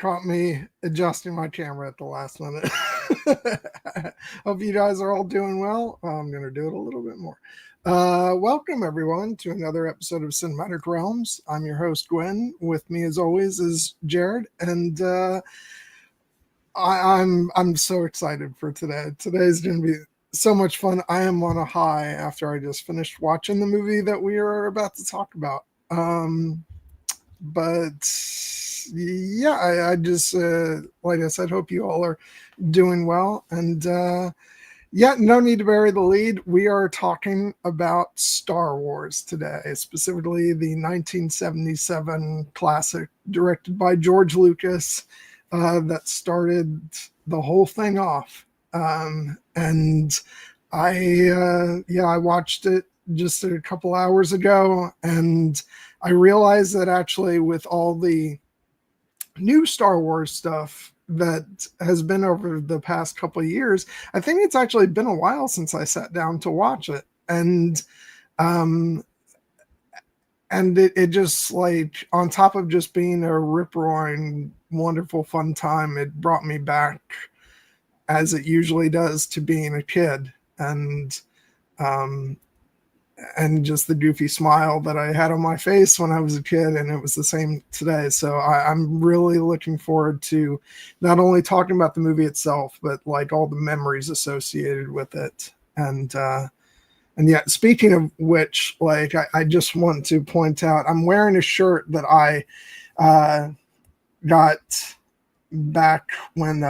caught me adjusting my camera at the last minute. Hope you guys are all doing well. I'm going to do it a little bit more. Welcome, everyone, to another episode of Cinematic Realms. I'm your host, Gwen. With me, as always, is Jared, and I'm so excited for today. Today's going to be so much fun. I am on a high after I just finished watching the movie that we are about to talk about. But yeah, I just, like I said, hope you all are doing well. And yeah, no need to bury the lead. We are talking about Star Wars today, specifically the 1977 classic directed by George Lucas that started the whole thing off. And I watched it just a couple hours ago, and I realized that actually with all the new Star Wars stuff that has been over the past couple of years, I think it's actually been a while since I sat down to watch it. And it just, like, on top of just being a rip-roaring, wonderful, fun time, it brought me back, as it usually does, to being a kid. And just the goofy smile that I had on my face when I was a kid, and it was the same today. So I'm really looking forward to not only talking about the movie itself, but like all the memories associated with it. And yeah, speaking of which, like, I just want to point out, I'm wearing a shirt that I got back when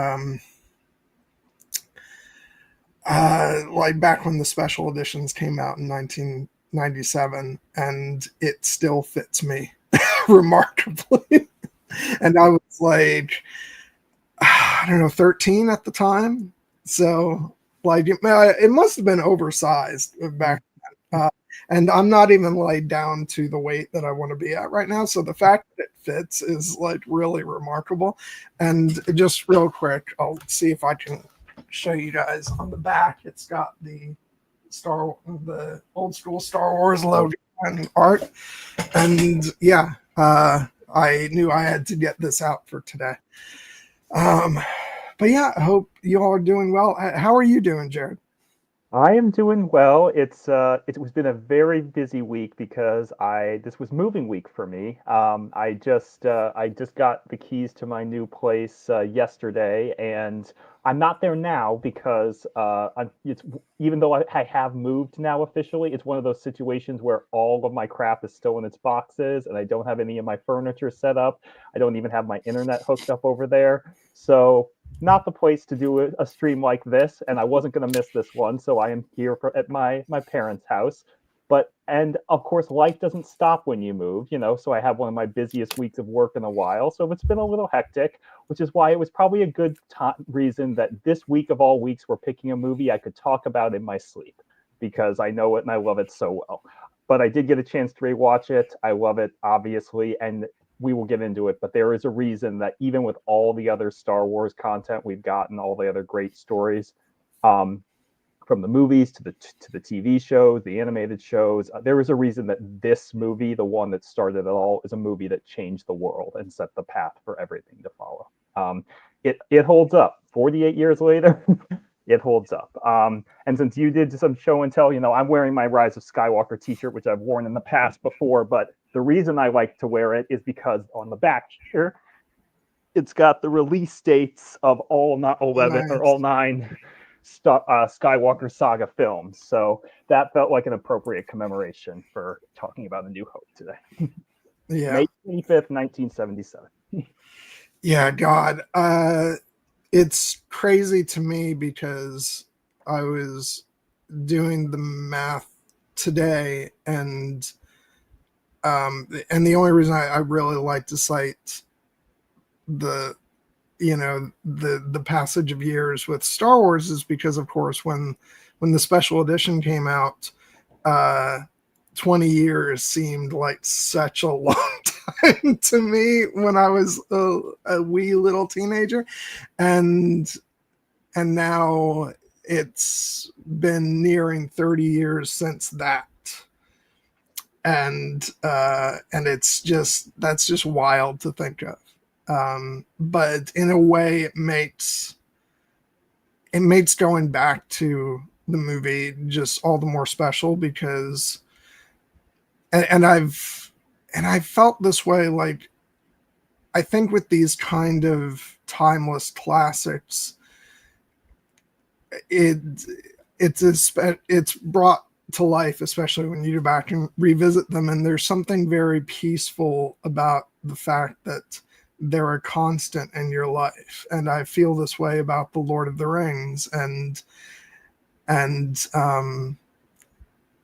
like back when the special editions came out in 1997, and it still fits me remarkably. And I was like, I don't know, 13 at the time. So like it must have been oversized back then. And I'm not even like down to the weight that I want to be at right now. So the fact that it fits is like really remarkable. And just real quick, I'll see if I can show you guys on the back. It's got the old school Star Wars logo and art. And yeah, I knew I had to get this out for today. But yeah, I hope you all are doing well. How are you doing, Jared? I am doing well. It's been a very busy week because this was moving week for me. I just got the keys to my new place yesterday, and I'm not there now because it's even though I have moved now officially, it's one of those situations where all of my crap is still in its boxes, and I don't have any of my furniture set up. I don't even have my internet hooked up over there, so not the place to do a stream like this, and I wasn't going to miss this one, so I am here at my parents' house. And of course, life doesn't stop when you move, so I have one of my busiest weeks of work in a while, so it's been a little hectic, which is why it was probably a good reason that this week of all weeks we're picking a movie I could talk about in my sleep, because I know it and I love it so well. But I did get a chance to rewatch it. I love it, obviously, and we will get into it, but there is a reason that even with all the other Star Wars content we've gotten, all the other great stories, from the movies to the TV shows, the animated shows, there is a reason that this movie, the one that started it all, is a movie that changed the world and set the path for everything to follow. It holds up 48 years later. It holds up. And since you did some show and tell, I'm wearing my Rise of Skywalker t-shirt, which I've worn in the past before, but the reason I like to wear it is because on the back here, it's got the release dates of all 11 or all 9 Skywalker Saga films. So that felt like an appropriate commemoration for talking about A New Hope today. Yeah. May 25th, 1977. Yeah, God. It's crazy to me because I was doing the math today, and the only reason I really like to cite the passage of years with Star Wars is because, of course, when the special edition came out, 20 years seemed like such a long time to me when I was a wee little teenager, and now it's been nearing 30 years since that. And it's just, that's just wild to think of. But in a way, it makes going back to the movie just all the more special because, and I've felt this way, like, I think with these kind of timeless classics, it's brought to life, especially when you go back and revisit them. And there's something very peaceful about the fact that they're a constant in your life. And I feel this way about the Lord of the Rings and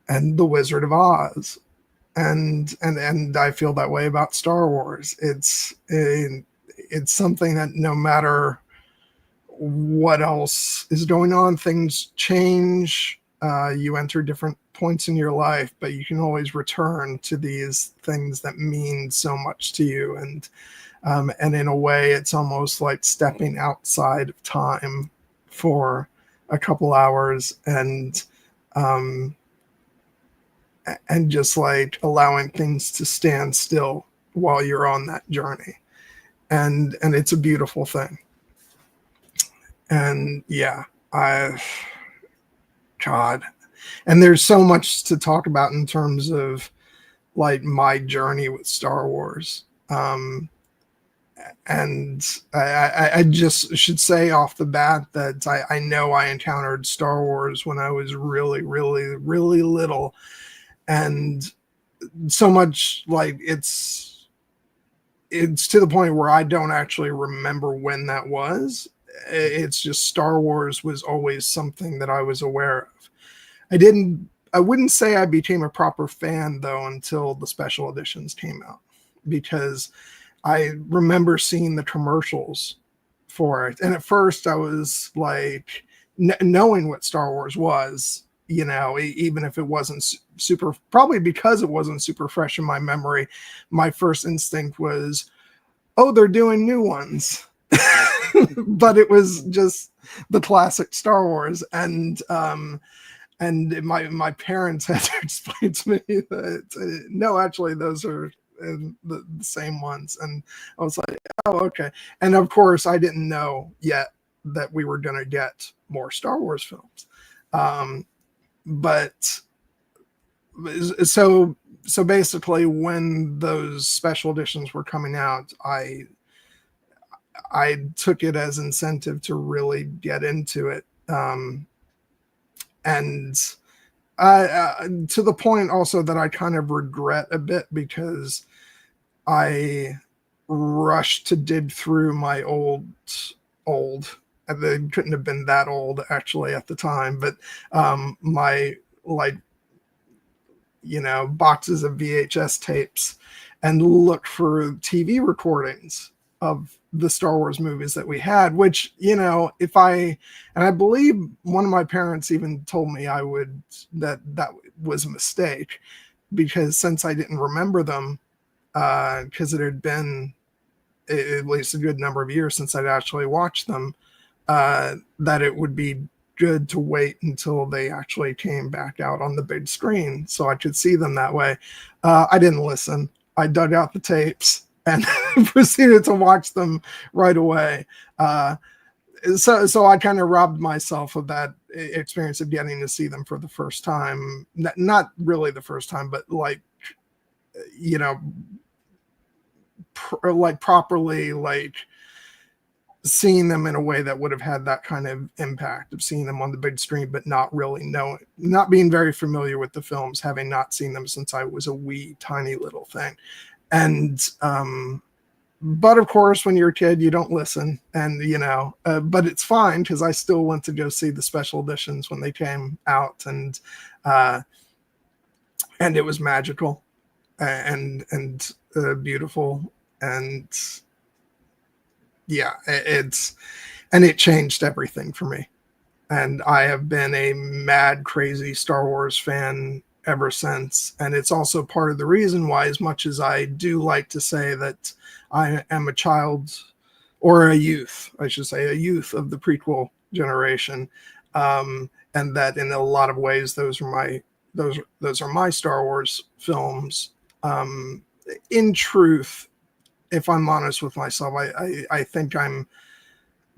the Wizard of Oz. And I feel that way about Star Wars. It's something that no matter what else is going on, things change. You enter different points in your life, but you can always return to these things that mean so much to you. And in a way, it's almost like stepping outside of time for a couple hours and just like allowing things to stand still while you're on that journey. And it's a beautiful thing. And yeah, God. And there's so much to talk about in terms of like my journey with Star Wars. And I just should say off the bat that I know I encountered Star Wars when I was really, really, really little. And so much like it's to the point where I don't actually remember when that was. It's just Star Wars was always something that I was aware of. I wouldn't say I became a proper fan though until the special editions came out, because I remember seeing the commercials for it. And at first I was like, knowing what Star Wars was, you know, even if it wasn't super, probably because it wasn't super fresh in my memory, my first instinct was, oh, they're doing new ones. But it was just the classic Star Wars. And my parents had to explain to me that no, actually those are the same ones. And I was like, oh, okay. And of course I didn't know yet that we were going to get more Star Wars films. But so basically when those special editions were coming out, I took it as incentive to really get into it. And to the point also that I kind of regret a bit, because I rushed to dig through my old, they couldn't have been that old actually at the time, but my, like, you know, boxes of VHS tapes and look for TV recordings of the Star Wars movies that we had, which, you know, and I believe one of my parents even told me that was a mistake, because since I didn't remember them, because it had been at least a good number of years since I'd actually watched them, that it would be good to wait until they actually came back out on the big screen so I could see them that way. I didn't listen. I dug out the tapes and proceeded to watch them right away. So I kind of robbed myself of that experience of getting to see them for the first time. Not really the first time, but like, you know, properly, like seeing them in a way that would have had that kind of impact of seeing them on the big screen, but not being very familiar with the films, having not seen them since I was a wee tiny little thing. And, but of course, when you're a kid, you don't listen, and, you know, but it's fine, because I still went to go see the special editions when they came out, and it was magical and beautiful. And yeah, it changed everything for me. And I have been a mad, crazy Star Wars fan ever since. And it's also part of the reason why, as much as I do like to say that I am a child, or a youth, I should say, a youth of the prequel generation, and that in a lot of ways those are my Star Wars films. In truth, if I'm honest with myself, I think I'm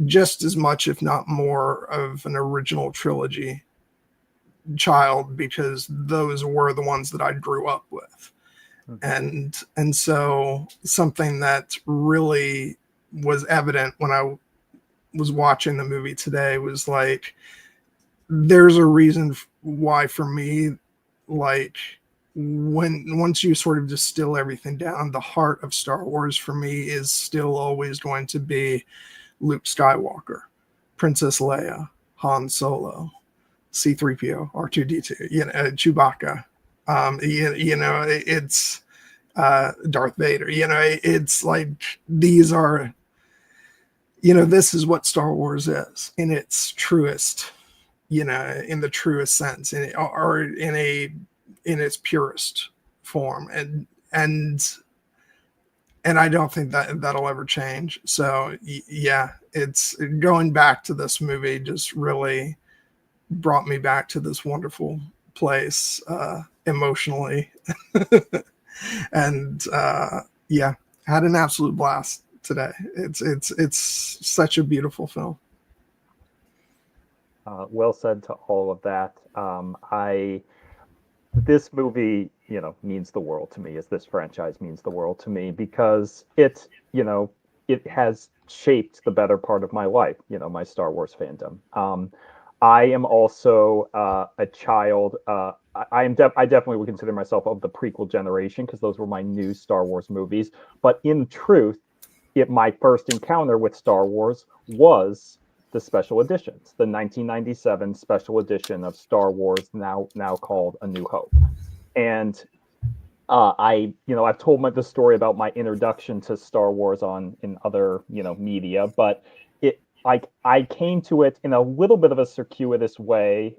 just as much, if not more, of an original trilogy child, because those were the ones that I grew up with. And so something that really was evident when I was watching the movie today was like, there's a reason why, for me, like, once you sort of distill everything down, the heart of Star Wars for me is still always going to be Luke Skywalker, Princess Leia, Han Solo, C-3PO, R2-D2, Chewbacca. It's Darth Vader. It's like, these are, this is what Star Wars is in its truest, in the truest sense, or in its purest form, and I don't think that'll ever change. So yeah, it's going back to this movie just really brought me back to this wonderful place emotionally. And yeah, had an absolute blast today. It's such a beautiful film. Well said to all of that. This movie, means the world to me, as this franchise means the world to me, because it has shaped the better part of my life, my Star Wars fandom. I am also a child. I definitely would consider myself of the prequel generation, because those were my new Star Wars movies. But in truth, my first encounter with Star Wars was the special editions, the 1997 special edition of Star Wars, now called A New Hope. And I've told the story about my introduction to Star Wars in other, media, but I came to it in a little bit of a circuitous way,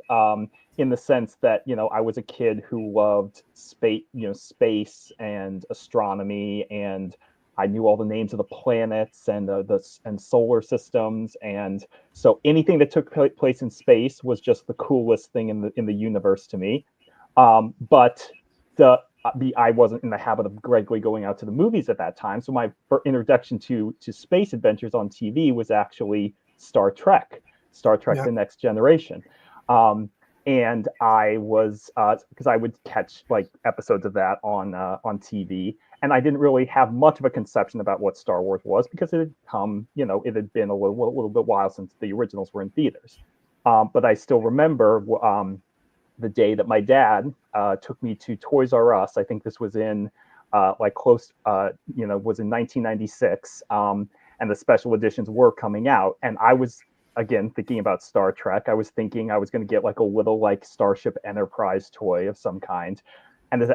in the sense that, I was a kid who loved space and astronomy, and I knew all the names of the planets and and solar systems, and so anything that took place in space was just the coolest thing in the universe to me. But I wasn't in the habit of regularly going out to the movies at that time, so my introduction to space adventures on TV was actually Star Trek, Yeah. The Next Generation. And I was, because I would catch like episodes of that on TV, and I didn't really have much of a conception about what Star Wars was, because it had been a little bit while since the originals were in theaters. But I still remember the day that my dad took me to Toys R Us. I think this was in was in 1996, and the special editions were coming out, and I was, again, thinking about Star Trek. I was thinking I was going to get like a little like Starship Enterprise toy of some kind. And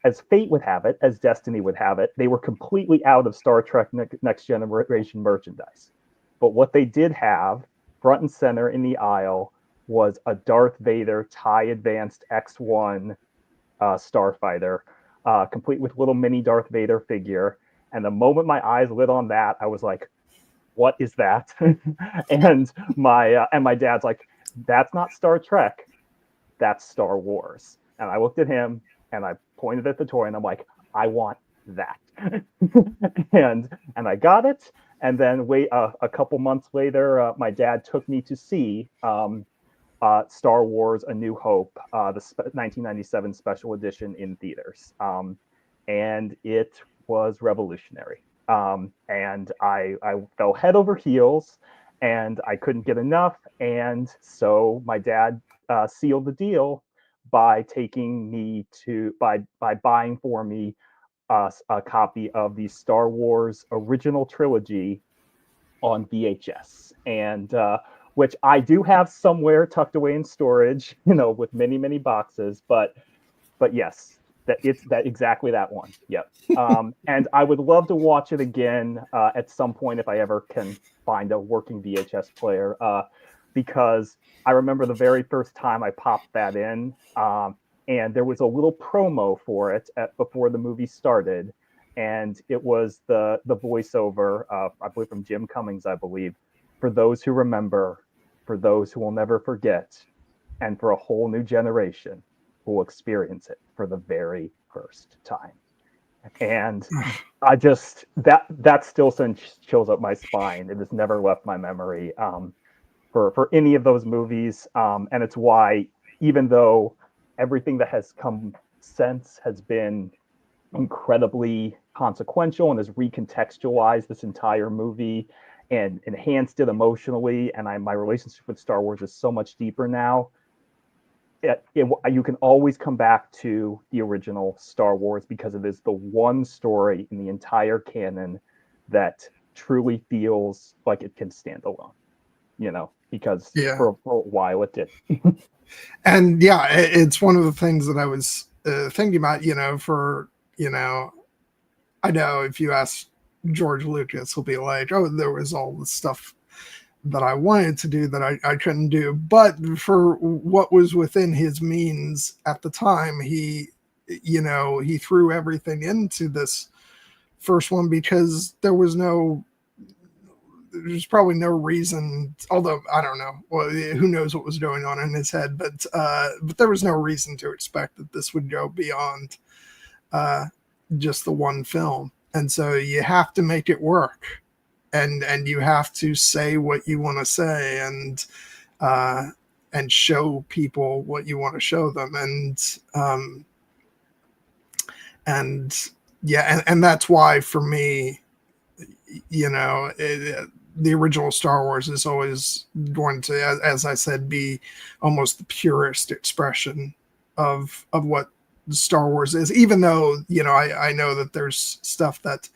as fate would have it, as destiny would have it, they were completely out of Star Trek Next Generation merchandise. But what they did have front and center in the aisle was a Darth Vader TIE Advanced X1 starfighter, complete with little mini Darth Vader figure. And the moment my eyes lit on that, I was like, what is that? And my dad's like, that's not Star Trek, that's Star Wars. And I looked at him and I pointed at the toy and I'm like, I want that. and I got it. And then a couple months later, my dad took me to see Star Wars A New Hope, the 1997 special edition in theaters. And it was revolutionary. And I fell head over heels, and I couldn't get enough. And so my dad sealed the deal by taking me by buying for me a copy of the Star Wars original trilogy on VHS, and which I do have somewhere tucked away in storage, with many, many boxes. But yes, it's exactly that one. Yep. And I would love to watch it again at some point if I ever can find a working VHS player, because I remember the very first time I popped that in, and there was a little promo for it before the movie started, and it was the voiceover, I believe from Jim Cummings, I believe, for those who remember, for those who will never forget, and for a whole new generation who will experience it for the very first time. And I just that still sends chills up my spine. It has never left my memory for any of those movies, and it's why, even though everything that has come since has been incredibly consequential and has recontextualized this entire movie and enhanced it emotionally, and my relationship with Star Wars is so much deeper now. You can always come back to the original Star Wars because it is the one story in the entire canon that truly feels like it can stand alone, because Yeah. for a while it did. And yeah, it's one of the things that I was thinking about, I know if you ask George Lucas, he'll be like, oh, there was all this stuff that I wanted to do that I couldn't do. But for what was within his means at the time, he threw everything into this first one because there's probably no reason, although I don't know, well, who knows what was going on in his head, but there was no reason to expect that this would go beyond just the one film. And so you have to make it work, and you have to say what you want to say, and show people what you want to show them. And yeah, and that's why for me, the original Star Wars is always going to, as I said, be almost the purest expression of what Star Wars is, even though, I know that there's stuff that,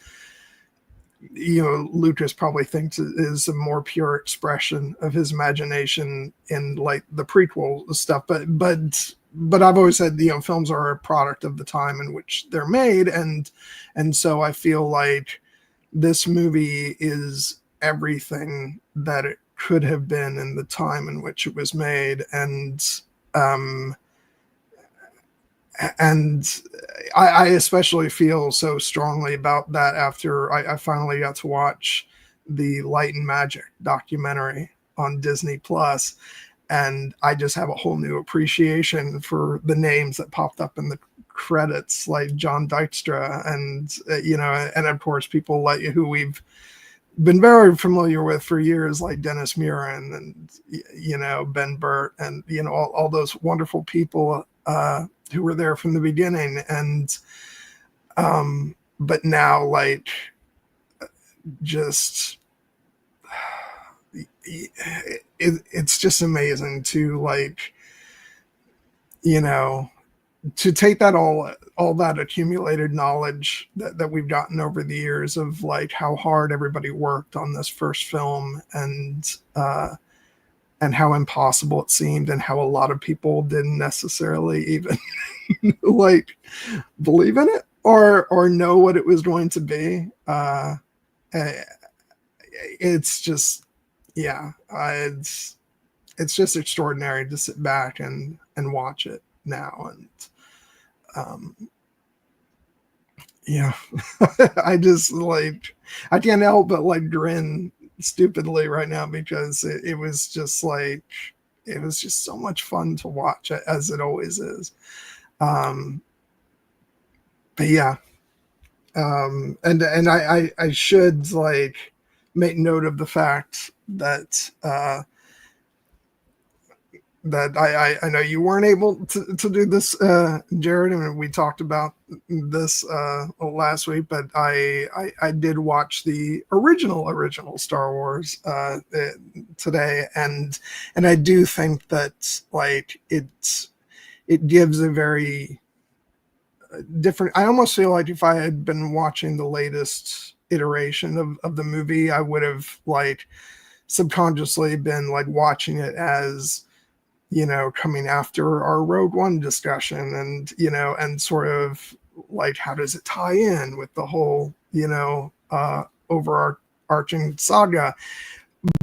Lucas probably thinks is a more pure expression of his imagination in like the prequel stuff. But I've always said, films are a product of the time in which they're made. And so I feel like this movie is everything that it could have been in the time in which it was made. And I especially feel so strongly about that after I finally got to watch the Light and Magic documentary on Disney Plus. And I just have a whole new appreciation for the names that popped up in the credits, like John Dykstra, and and of course people like who we've been very familiar with for years, like Dennis Muren and Ben Burt, and all those wonderful people who were there from the beginning. And but now, like, just it's just amazing to, like, to take that all that accumulated knowledge that we've gotten over the years of like how hard everybody worked on this first film, and how impossible it seemed, and how a lot of people didn't necessarily even like believe in it or know what it was going to be. It's just, yeah, it's just extraordinary to sit back and watch it now. And yeah, I just, like, I can't help but like grin stupidly right now because it was just like, it was just so much fun to watch, as it always is. But yeah, and I should like make note of the fact that that I know you weren't able to do this, Jared, and we talked about this last week, but I did watch the original Star Wars today, and I do think that, like, it gives a very different. I almost feel like if I had been watching the latest iteration of the movie, I would have, like, subconsciously been like watching it as, coming after our Rogue One discussion, and and sort of like, how does it tie in with the whole overarching saga.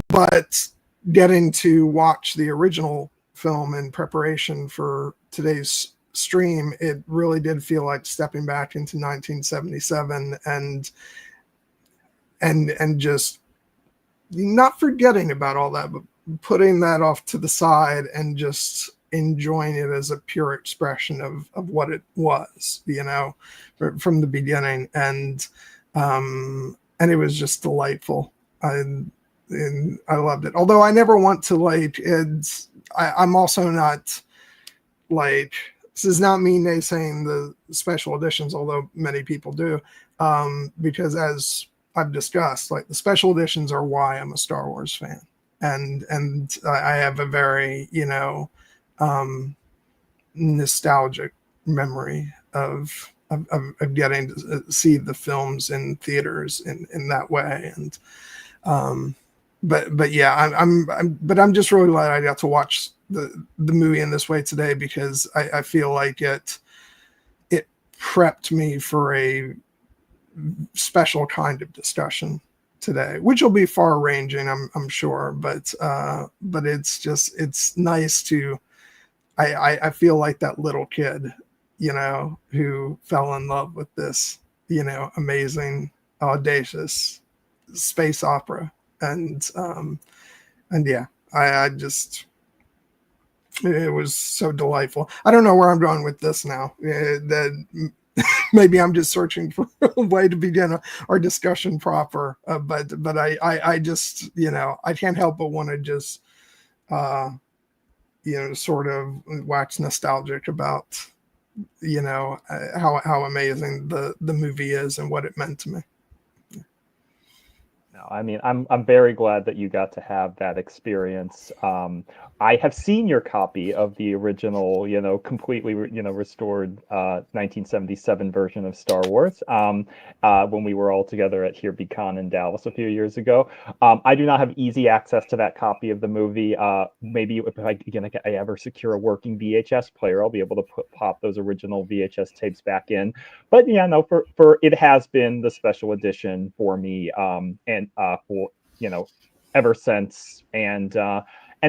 But getting to watch the original film in preparation for today's stream, it really did feel like stepping back into 1977 and just not forgetting about all that, but putting that off to the side and just enjoying it as a pure expression of what it was, from the beginning. And it was just delightful. And I loved it. Although I never want to I'm also not this is not me naysaying the special editions, although many people do, because as I've discussed, the special editions are why I'm a Star Wars fan, and I have a very nostalgic memory of getting to see the films in theaters in that way. And but yeah, I'm just really glad I got to watch the movie in this way today, because I feel like it prepped me for a special kind of discussion today, which will be far ranging, I'm sure, but it's nice to I feel like that little kid, who fell in love with this, amazing, audacious space opera. And yeah, I just, it was so delightful. I don't know where I'm going with this now. That maybe I'm just searching for a way to begin our discussion proper. But I just, I can't help but want to just, sort of wax nostalgic about, how amazing the movie is and what it meant to me. I mean, I'm very glad that you got to have that experience. I have seen your copy of the original, completely, restored 1977 version of Star Wars when we were all together at Here Be Con in Dallas a few years ago. I do not have easy access to that copy of the movie. Maybe if I ever secure a working VHS player, I'll be able to pop those original VHS tapes back in. But yeah, no, for it has been the special edition for me, and for ever since, and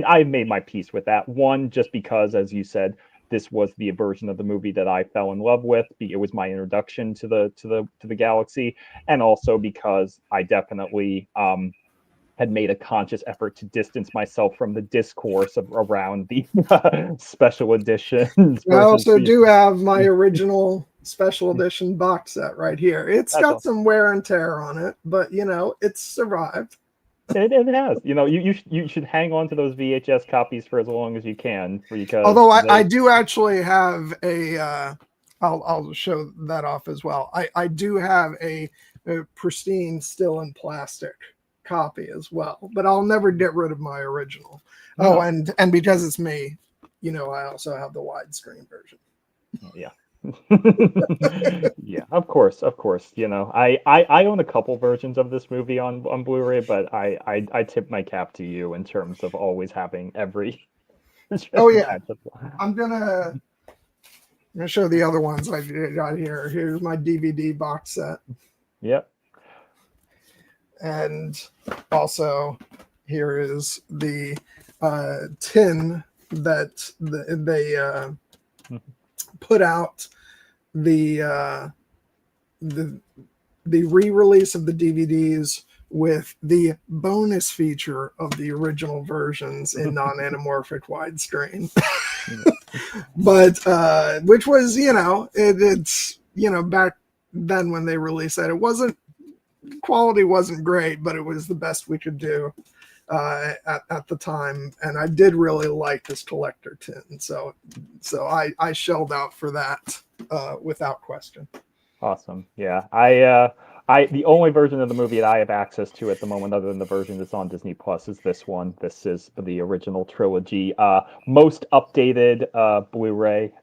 I've made my peace with that one, just because, as you said, this was the version of the movie that I fell in love with. It was my introduction to the galaxy, and also because I definitely had made a conscious effort to distance myself from the discourse around the special editions. I also do have my original special edition box set right here. It's got some wear and tear on it, but it's survived. It has. You should hang on to those VHS copies for as long as you can, because although I do actually have a I'll show that off as well. I do have a pristine, still in plastic copy as well, but I'll never get rid of my original. No. Oh, and because it's me, I also have the widescreen version. Yeah. Yeah, of course. I own a couple versions of this movie on Blu-ray, but I tip my cap to you in terms of always having every. Oh yeah, I'm gonna show the other ones I got here. Here's my DVD box set. Yep. And also here is the tin that they put out the re-release of the DVDs with the bonus feature of the original versions in non-anamorphic widescreen. But which was, it's back then when they released that, quality wasn't great, but it was the best we could do at the time, and I did really like this collector tin, so I shelled out for that without question. Awesome. Yeah, I the only version of the movie that I have access to at the moment, other than the version that's on Disney Plus, is this one. This is the original trilogy, most updated Blu-ray.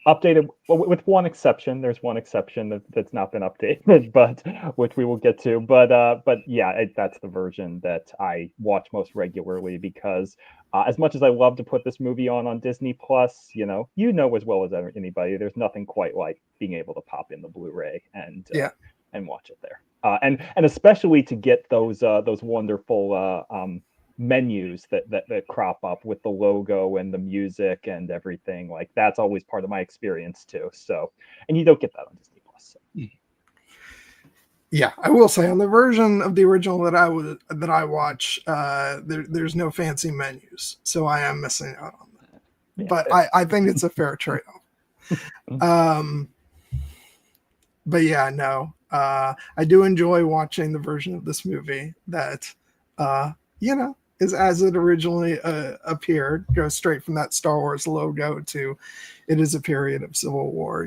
Updated with one exception. There's one exception that's not been updated, but which we will get to. But yeah, that's the version that I watch most regularly, because as much as I love to put this movie on Disney Plus, as well as anybody, there's nothing quite like being able to pop in the Blu-ray and watch it there. And especially to get those wonderful menus that crop up with the logo and the music and everything. Like, that's always part of my experience too. So, and you don't get that on Disney Plus. So. Yeah, I will say on the version of the original that I watch, there's no fancy menus, so I am missing out on that. but I think it's a fair trade-off. But yeah, no, I do enjoy watching the version of this movie that, is as it originally appeared, goes straight from that Star Wars logo to it is a period of civil war.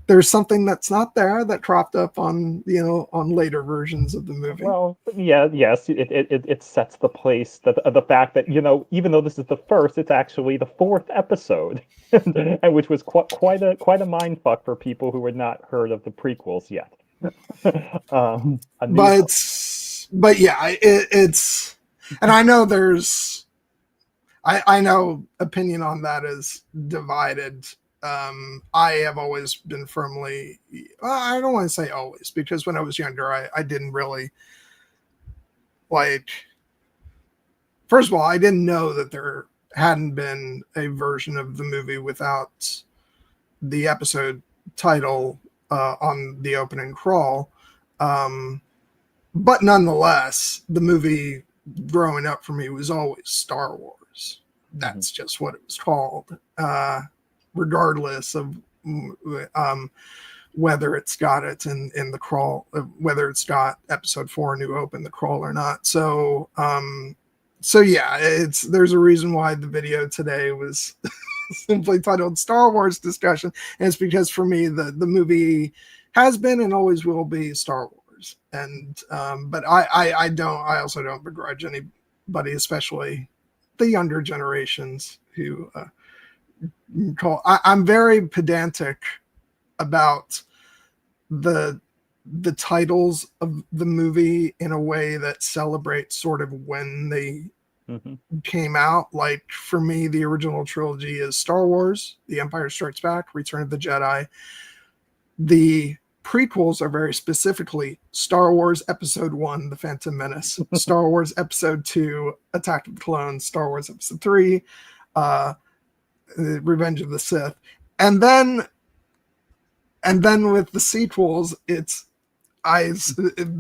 There's something that's not there that cropped up on later versions of the movie. Well, yes, it sets the place, the fact that even though this is the first, it's actually the fourth episode, and which was quite a mind fuck for people who had not heard of the prequels yet. But yeah, it's, and I know I know opinion on that is divided. I have always been firmly, I don't want to say always, because when I was younger, I didn't really first of all, I didn't know that there hadn't been a version of the movie without the episode title on the opening crawl. But nonetheless, the movie growing up for me was always Star Wars. That's just what it was called. Regardless of whether it's got it in the crawl, whether it's got episode 4 New Hope in the crawl or not. So yeah, there's a reason why the video today was simply titled Star Wars Discussion, and it's because for me the movie has been and always will be Star Wars. And but I also don't begrudge anybody, especially the younger generations, who I'm very pedantic about the titles of the movie in a way that celebrates sort of when they came out. Like for me, the original trilogy is Star Wars, The Empire Strikes Back, Return of the Jedi. The prequels are very specifically Star Wars Episode 1, The Phantom Menace, Star Wars Episode 2, Attack of the Clones, Star Wars Episode 3, Revenge of the Sith, and then with the sequels,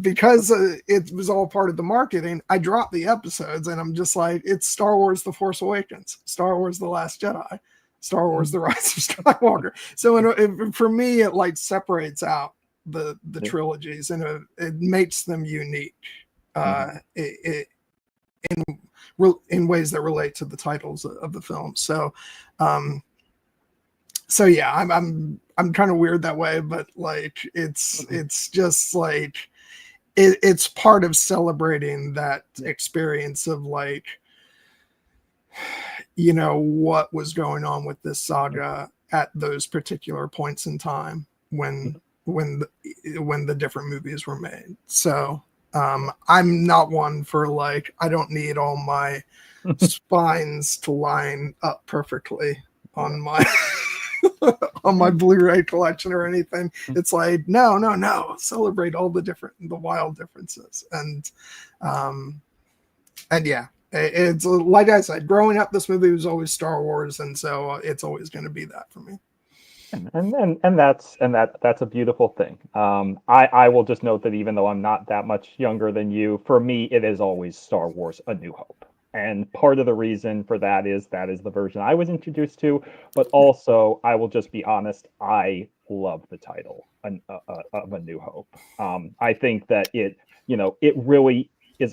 because it was all part of the marketing, I dropped the episodes and I'm just like, it's Star Wars The Force Awakens, Star Wars The Last Jedi, Star Wars The Rise of Skywalker. So for me, it separates out the trilogies, and it makes them unique in ways that relate to the titles of the film. So yeah, I'm kind of weird that way, but it's just it's part of celebrating that experience of what was going on with this saga at those particular points in time when the different movies were made. So I'm not one for I don't need all my spines to line up perfectly on my on my Blu-ray collection or anything. It's no, celebrate all the wild differences. And yeah, it's like I said, growing up, this movie was always Star Wars, and so it's always going to be that for me. And that's a beautiful thing. I will just note that even though I'm not that much younger than you, for me it is always Star Wars: A New Hope. And part of the reason for that is the version I was introduced to, but also I will just be honest, I love the title of A New Hope. I think that it really is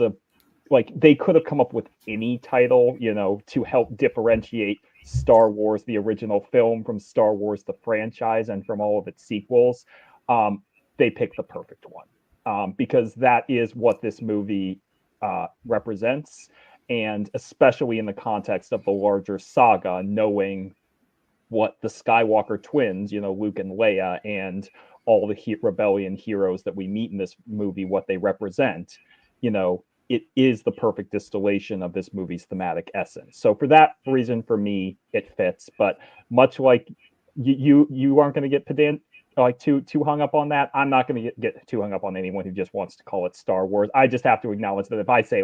they could have come up with any title, to help differentiate Star Wars, the original film, from Star Wars, the franchise, and from all of its sequels. They picked the perfect one, because that is what this movie represents. And especially in the context of the larger saga, knowing what the Skywalker twins, Luke and Leia, and all the rebellion heroes that we meet in this movie, what they represent, it is the perfect distillation of this movie's thematic essence. So for that reason, for me, it fits. But much like you aren't going to get too hung up on that. I'm not going to get too hung up on anyone who just wants to call it Star Wars. I just have to acknowledge that if I say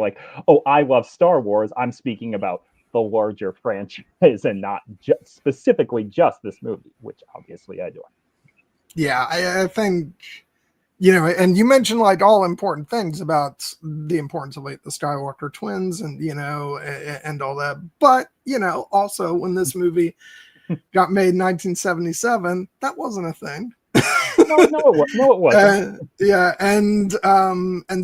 I love Star Wars, I'm speaking about the larger franchise and not specifically just this movie, which obviously I do. Yeah, I think and you mentioned like all important things about the importance of like the Skywalker twins and, and all that. But, also when this movie got made in 1977, that wasn't a thing. No, it wasn't. Yeah, and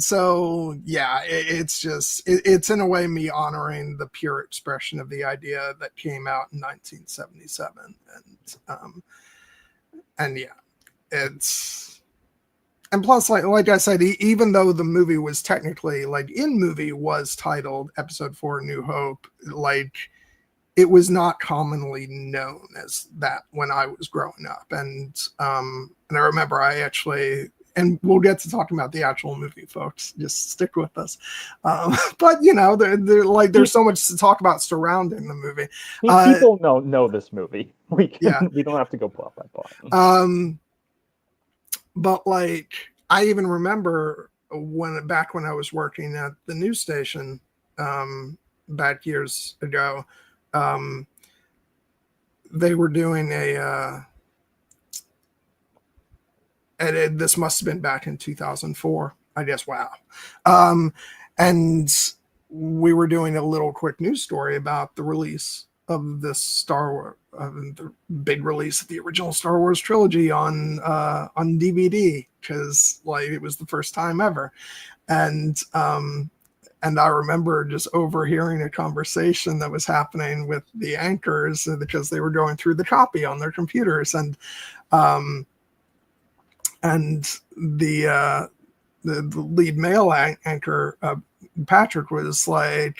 so it's in a way me honoring the pure expression of the idea that came out in 1977, and yeah, and plus, like I said, even though the movie was technically was titled Episode 4: New Hope, like it was not commonly known as that when I was growing up, and I remember I actually, and we'll get to talking about the actual movie, folks. Just stick with us. But there's so much to talk about surrounding the movie. People know this movie. We don't have to go plot by plot. But like I even remember when I was working at the news station back years ago. They were doing this must have been back in 2004, I guess. Wow. And we were doing a little quick news story about the release of this Star Wars, the big release of the original Star Wars trilogy on DVD, because like it was the first time ever. And I remember just overhearing a conversation that was happening with the anchors because they were going through the copy on their computers, and the lead male anchor, Patrick, was like,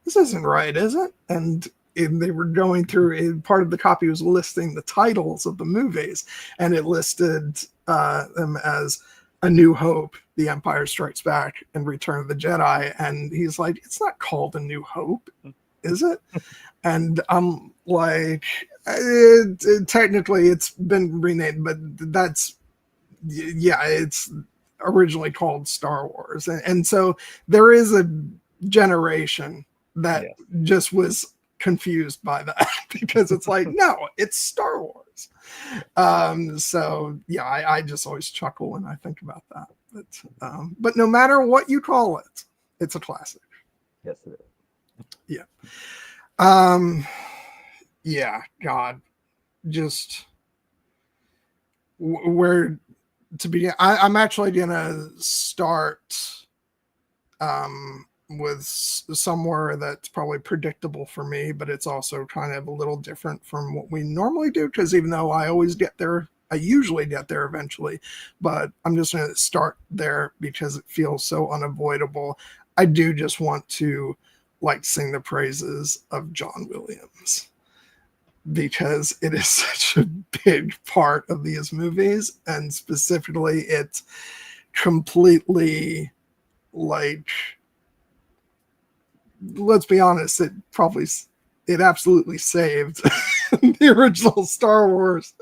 "This isn't right, is it?" And they were going through, part of the copy was listing the titles of the movies, and it listed them as A New Hope, The Empire Strikes Back, and Return of the Jedi. And he's like, it's not called A New Hope, is it? And I'm like, technically it's been renamed, but it's originally called Star Wars. And so there is a generation that just was confused by that because it's like, no, it's Star Wars. So yeah, I just always chuckle when I think about that. But no matter what you call it, it's a classic. Yes, it is. Yeah. Yeah, God, just where to begin. I'm actually gonna start with somewhere that's probably predictable for me, but it's also kind of a little different from what we normally do, because even though I usually get there eventually, but I'm just going to start there because it feels so unavoidable. I do just want to sing the praises of John Williams, because it is such a big part of these movies, and specifically it's completely let's be honest, it absolutely saved the original Star Wars,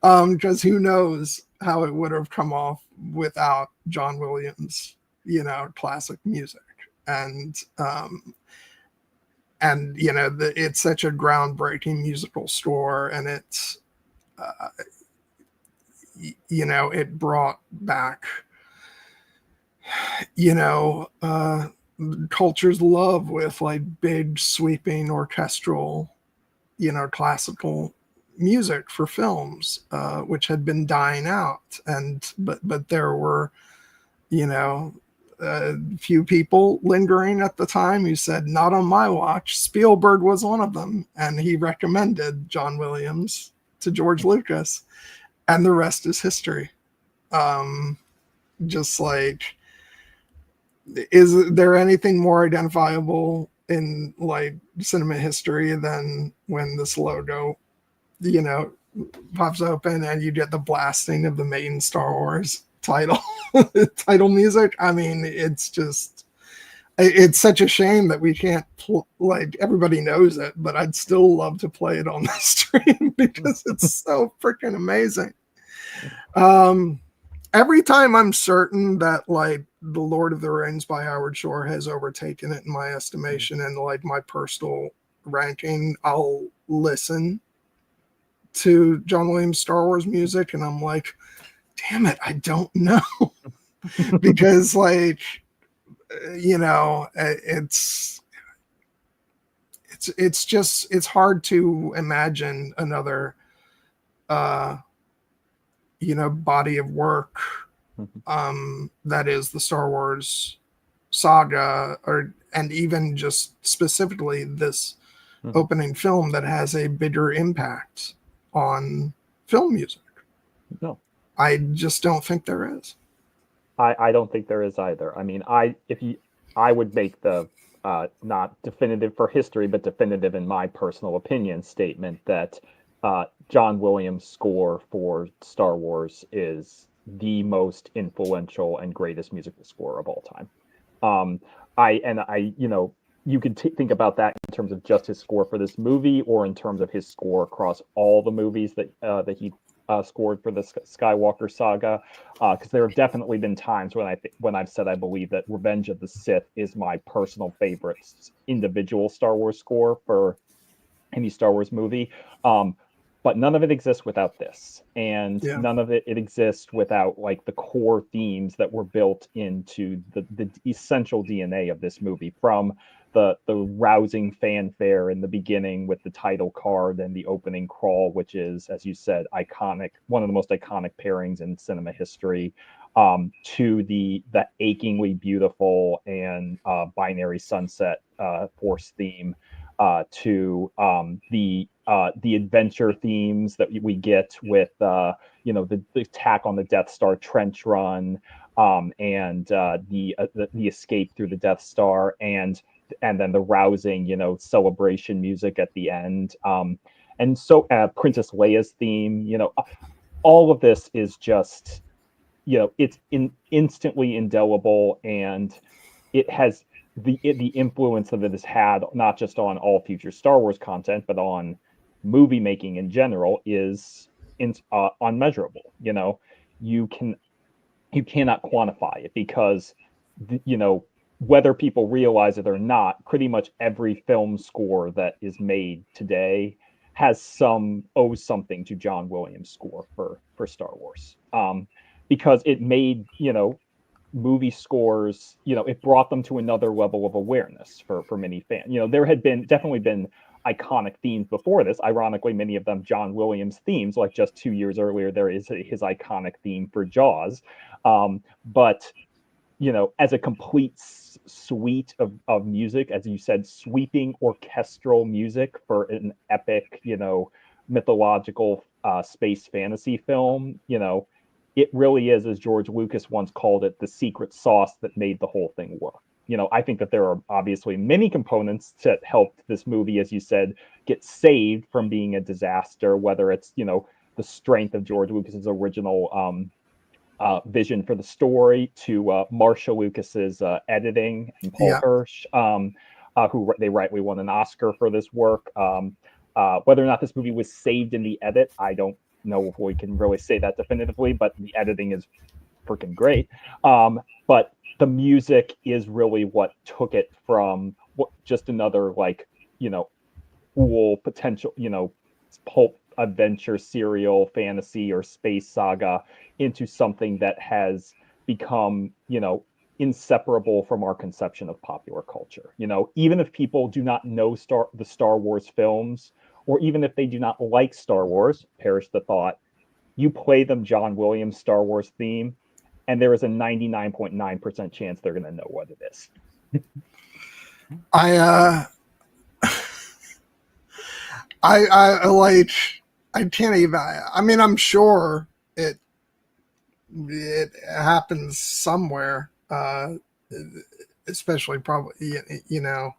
because who knows how it would have come off without John Williams, classic music. And it's such a groundbreaking musical score, and it's it brought back culture's love with big sweeping orchestral classical music for films, which had been dying out. But there were a few people lingering at the time who said, not on my watch. Spielberg was one of them, and he recommended John Williams to George Lucas, and the rest is history. Just is there anything more identifiable in cinema history than when this logo, pops open and you get the blasting of the main Star Wars title music? I mean, it's such a shame that we can't everybody knows it, but I'd still love to play it on the stream because it's so freaking amazing. Every time I'm certain that The Lord of the Rings by Howard Shore has overtaken it in my estimation and my personal ranking, I'll listen to John Williams Star Wars music and I'm like, damn it, I don't know. because like, you know, it's just, it's hard to imagine another you know, body of work that is the Star Wars saga, or and even just specifically this opening film that has a bigger impact on film music. No, I just don't think there is. I don't think there is either. I mean, I would make the not definitive for history, but definitive in my personal opinion statement that John Williams' score for Star Wars is the most influential and greatest musical score of all time. You know, you could think about that in terms of just his score for this movie, or in terms of his score across all the movies that he scored for the Skywalker Saga. Because there have definitely been times when I've said I believe that Revenge of the Sith is my personal favorite individual Star Wars score for any Star Wars movie. But none of it exists without this, and none of it exists without like the core themes that were built into the essential DNA of this movie, from the rousing fanfare in the beginning with the title card and the opening crawl, which is, as you said, iconic, one of the most iconic pairings in cinema history, to the achingly beautiful and binary sunset Force theme, to the adventure themes that we get with you know, the attack on the Death Star trench run, and the escape through the Death Star, and then the rousing, you know, celebration music at the end, and so Princess Leia's theme. You know, all of this is just, you know, it's instantly indelible, and it has the influence that it has had not just on all future Star Wars content, but on movie making in general is unmeasurable. You know, you cannot quantify it, because you know, whether people realize it or not, pretty much every film score that is made today owes something to John Williams' score for Star Wars, because it made, you know, movie scores, you know, it brought them to another level of awareness for many fans. You know, there had definitely been iconic themes before this. Ironically, many of them John Williams themes. Like just 2 years earlier, there is his iconic theme for Jaws. But you know, as a complete suite of music, as you said, sweeping orchestral music for an epic, you know, mythological space fantasy film, you know, it really is, as George Lucas once called it, the secret sauce that made the whole thing work. You know, I think that there are obviously many components that helped this movie, as you said, get saved from being a disaster, whether it's, you know, the strength of George Lucas's original vision for the story, to Marcia Lucas's editing, and Paul Hirsch, who they rightly won an Oscar for this work. Whether or not this movie was saved in the edit, I don't know if we can really say that definitively, but the editing is freaking great. But the music is really what took it from just another, like, you know, cool potential, you know, pulp adventure, serial fantasy, or space saga, into something that has become, you know, inseparable from our conception of popular culture. You know, even if people do not know the Star Wars films, or even if they do not like Star Wars, perish the thought, you play them John Williams' Star Wars theme, and there is a 99.9% chance they're going to know what it is. I like, I can't even, I mean, I'm sure it happens somewhere, especially probably, you know,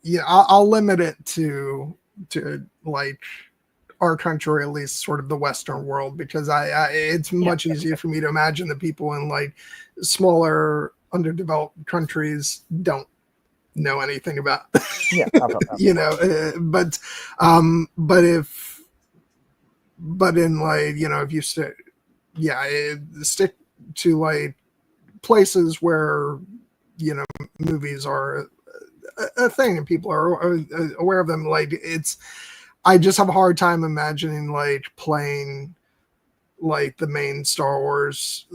yeah, I'll limit it to like our country, at least sort of the Western world, because it's much easier for me to imagine that people in like smaller, underdeveloped countries don't know anything about, you know, but in like, you know, if you stick to like places where, you know, movies are a thing and people are aware of them, like I just have a hard time imagining like playing like the main Star Wars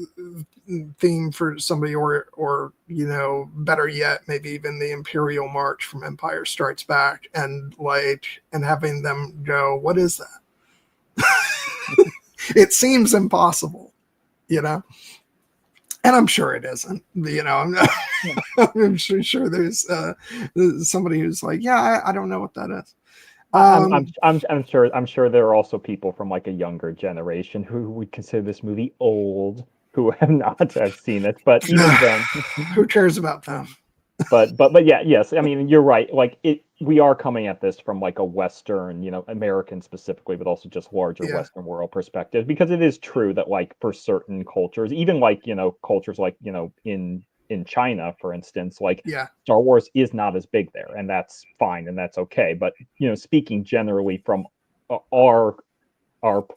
theme for somebody, or better yet, maybe even the Imperial March from Empire Strikes Back, and having them go, what is that? It seems impossible, and I'm sure it isn't. I'm sure there's somebody who's like, yeah, I don't know what that is. I'm sure there are also people from like a younger generation who would consider this movie old, who have not seen it. But even then, who cares about them? but yeah, yes. I mean, you're right. Like we are coming at this from like a Western, American specifically, but also just larger Western world perspective, because it is true that like for certain cultures, even like cultures like in China, for instance, like Star Wars is not as big there, and that's fine and that's okay. But speaking generally from our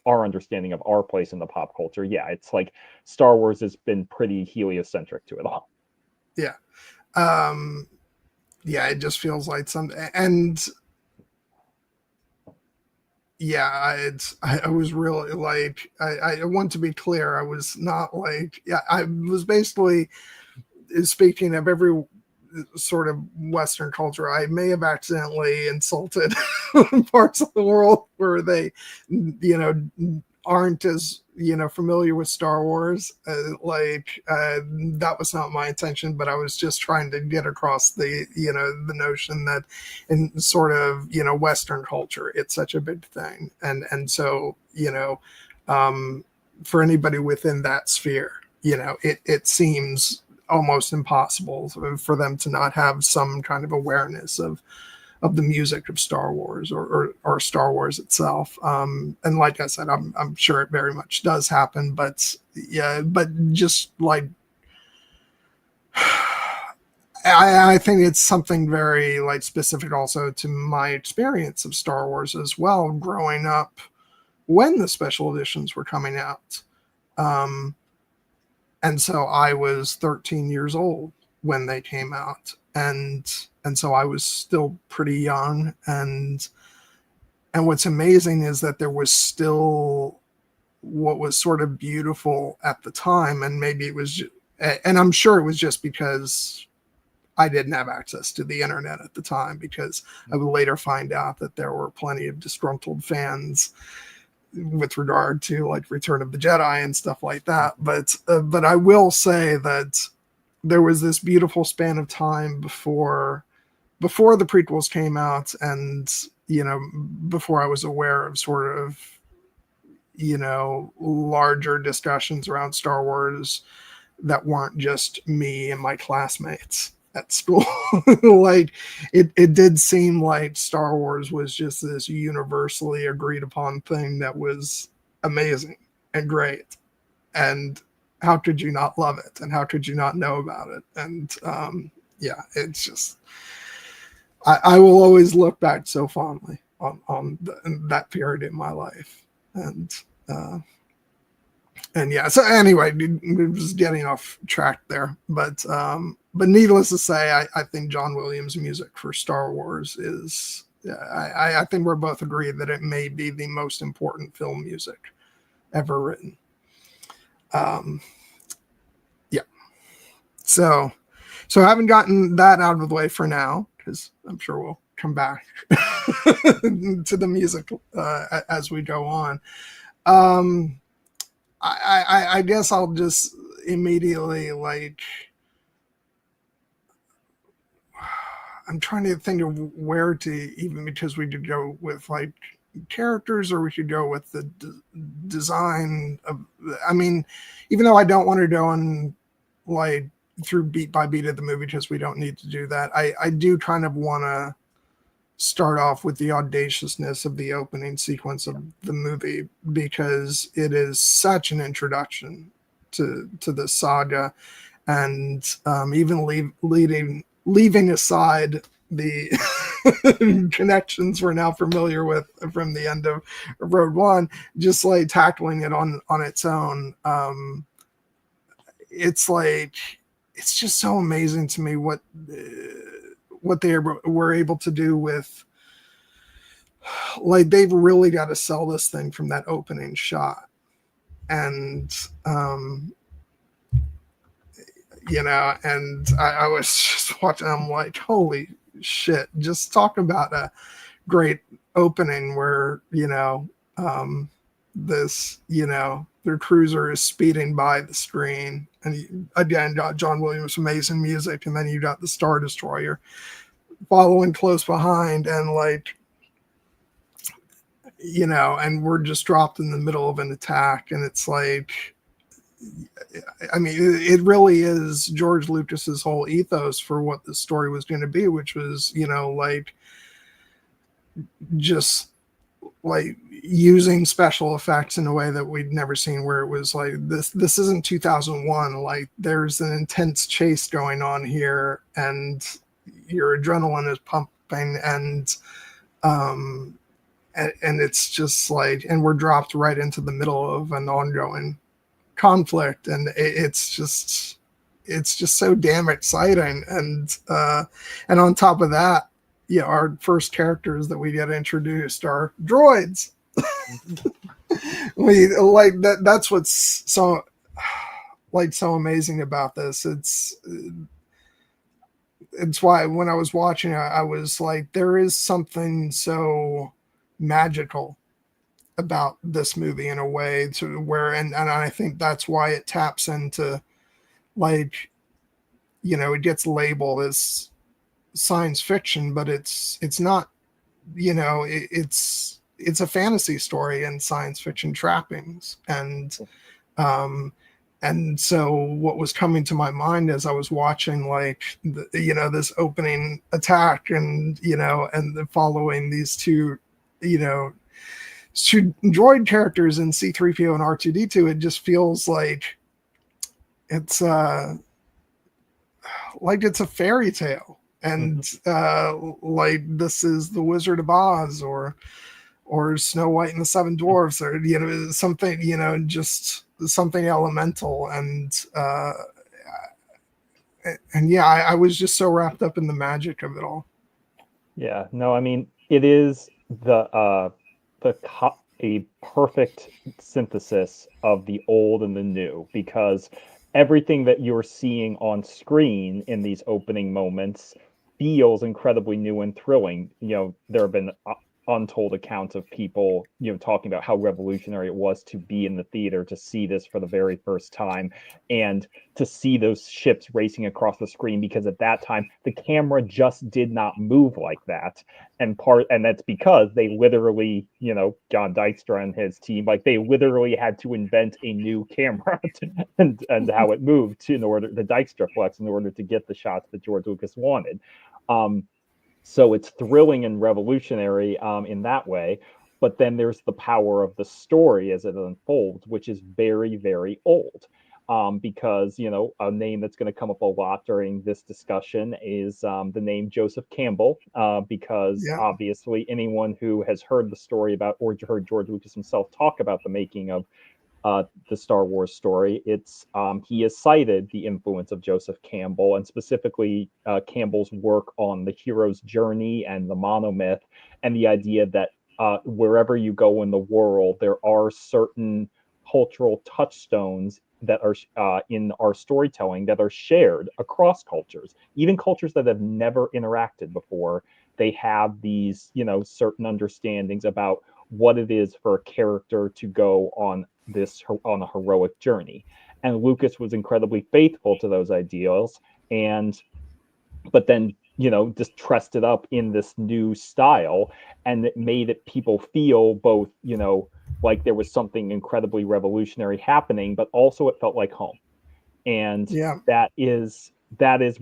understanding of our place in the pop culture, it's like Star Wars has been pretty heliocentric to it all. Yeah. It just feels like something. And I was really like, I want to be clear, I was not like, I was basically speaking of every sort of Western culture. I may have accidentally insulted parts of the world where they, aren't as familiar with Star Wars. That was not my intention, but I was just trying to get across the notion that in sort of Western culture it's such a big thing, and so for anybody within that sphere, it seems almost impossible for them to not have some kind of awareness of the music of Star Wars or Star Wars itself. And like I said, I'm sure it very much does happen, but just like, I think it's something very like specific also to my experience of Star Wars as well, growing up when the special editions were coming out. And so I was 13 years old when they came out, and so I was still pretty young, and what's amazing is that there was still what was sort of beautiful at the time, and maybe it was, and I'm sure it was just because I didn't have access to the internet at the time, because I would later find out that there were plenty of disgruntled fans with regard to like Return of the Jedi and stuff like that. But I will say that there was this beautiful span of time before the prequels came out, and before I was aware of sort of larger discussions around Star Wars that weren't just me and my classmates at school. Like it did seem like Star Wars was just this universally agreed upon thing that was amazing and great, and how could you not love it, and how could you not know about it? And it's just, I will always look back so fondly on that period in my life. And so anyway, we're just getting off track there, but needless to say, I think John Williams' music for Star Wars is, I think we're both agreed that it may be the most important film music ever written. So having gotten that out of the way for now, because I'm sure we'll come back to the music as we go on. I guess I'll just immediately, like, I'm trying to think of where to even, because we could go with like characters, or we could go with the design of, I mean, even though I don't want to go on like through beat by beat of the movie, because we don't need to do that, I do kind of want to start off with the audaciousness of the opening sequence of the movie, because it is such an introduction to the saga, and even leaving aside the connections we're now familiar with from the end of Rogue One, just like tackling it on its own. It's like, it's just so amazing to me what they were able to do with, like, they've really got to sell this thing from that opening shot. and and I was just watching. I'm like, holy shit! Just talk about a great opening where this their cruiser is speeding by the screen, and again got John Williams amazing music, and then you got the Star Destroyer following close behind, and and we're just dropped in the middle of an attack, and it's like, I mean, it really is George Lucas's whole ethos for what the story was going to be, which was just like using special effects in a way that we'd never seen, where it was like, this isn't 2001, like there's an intense chase going on here, and your adrenaline is pumping, and it's just like, and we're dropped right into the middle of an ongoing conflict, and it's just so damn exciting, and on top of that, our first characters that we get introduced are droids. We like that. That's what's so so amazing about this. It's why when I was watching it, I was like, there is something so magical about this movie in a way, to where, and I think that's why it taps into, like, it gets labeled as science fiction, but it's not, it's a fantasy story and science fiction trappings. And so what was coming to my mind as I was watching, like, this opening attack, and and the following these two droid characters in C-3PO and R2-D2, it just feels like it's it's a fairy tale, and like this is the Wizard of Oz, or Snow White and the Seven Dwarfs, or something, just something elemental, and yeah, I was just so wrapped up in the magic of it all. Yeah, no, I mean, it is a perfect synthesis of the old and the new, because everything that you're seeing on screen in these opening moments feels incredibly new and thrilling. There have been untold accounts of people, talking about how revolutionary it was to be in the theater, to see this for the very first time, and to see those ships racing across the screen, because at that time the camera just did not move like that. And that's because they literally, John Dykstra and his team, like, they literally had to invent a new camera and how it moved in order, the Dykstra flex, in order to get the shots that George Lucas wanted. So it's thrilling and revolutionary in that way. But then there's the power of the story as it unfolds, which is very, very old. Because, a name that's going to come up a lot during this discussion is the name Joseph Campbell, because obviously anyone who has heard the story about, or heard George Lucas himself talk about the making of the Star Wars story, he has cited the influence of Joseph Campbell, and specifically Campbell's work on the hero's journey and the monomyth, and the idea that wherever you go in the world, there are certain cultural touchstones that are in our storytelling that are shared across cultures, even cultures that have never interacted before. They have these, certain understandings about what it is for a character to go on a heroic journey. And Lucas was incredibly faithful to those ideals, but then just dressed it up in this new style, and it made it people feel both like there was something incredibly revolutionary happening, but also it felt like home. And that is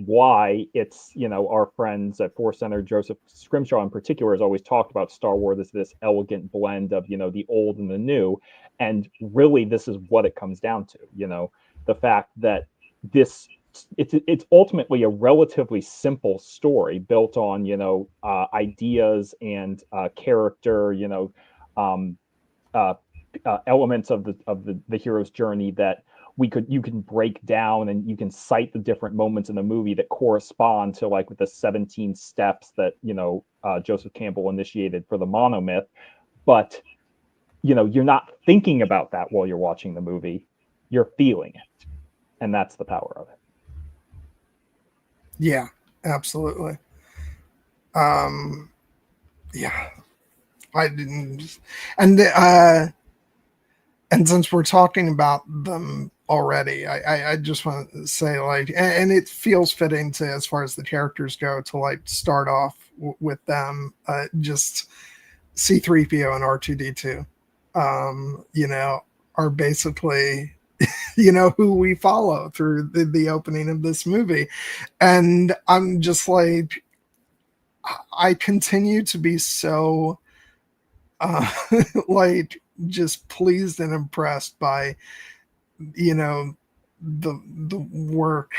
why it's, our friends at Force Center, Joseph Scrimshaw in particular, has always talked about Star Wars as this elegant blend of, the old and the new. And really, this is what it comes down to, the fact that it's ultimately a relatively simple story built on, ideas and character, elements of the hero's journey that you can break down, and you can cite the different moments in the movie that correspond to, like, with the 17 steps that Joseph Campbell initiated for the monomyth. But you're not thinking about that while you're watching the movie, you're feeling it, and that's the power of it. Yeah, absolutely. Yeah, I didn't, and and since we're talking about them already, I just want to say, like, and it feels fitting to, as far as the characters go, to like start off with them. Just C3PO and R2D2, are basically, who we follow through the opening of this movie. And I'm just like, I continue to be so, uh, like, just pleased and impressed by, the work,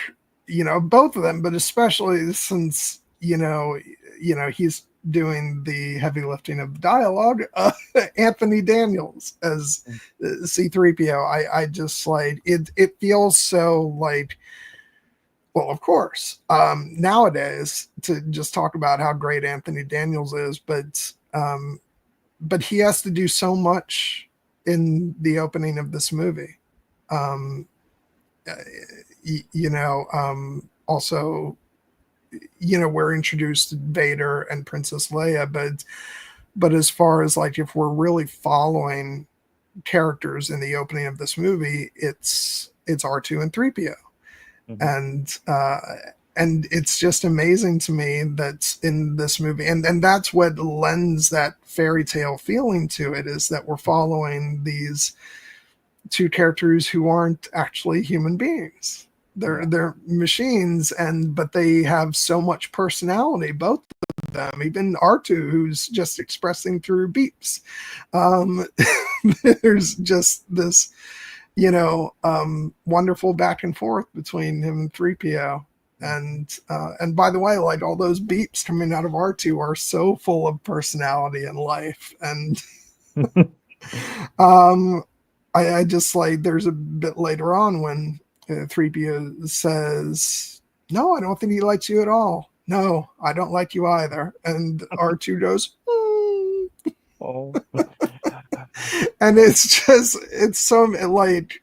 both of them, but especially since, he's doing the heavy lifting of the dialogue. Anthony Daniels as C3PO. I just like it. It feels so like, well, of course, nowadays, to just talk about how great Anthony Daniels is, but he has to do so much in the opening of this movie. Um, Also, we're introduced to Vader and Princess Leia, but as far as like, if we're really following characters in the opening of this movie, it's R2 and 3PO. Mm-hmm. And it's just amazing to me that's in this movie, and that's what lends that fairy tale feeling to it, is that we're following these two characters who aren't actually human beings. They're machines, but they have so much personality, both of them. Even R2, who's just expressing through beeps. There's just this, wonderful back and forth between him and 3PO. And by the way, like, all those beeps coming out of R2 are so full of personality and life. And I just like, there's a bit later on when 3PO says, "No, I don't think he likes you at all. No, I don't like you either." And R2 goes, Oh. And it's so like,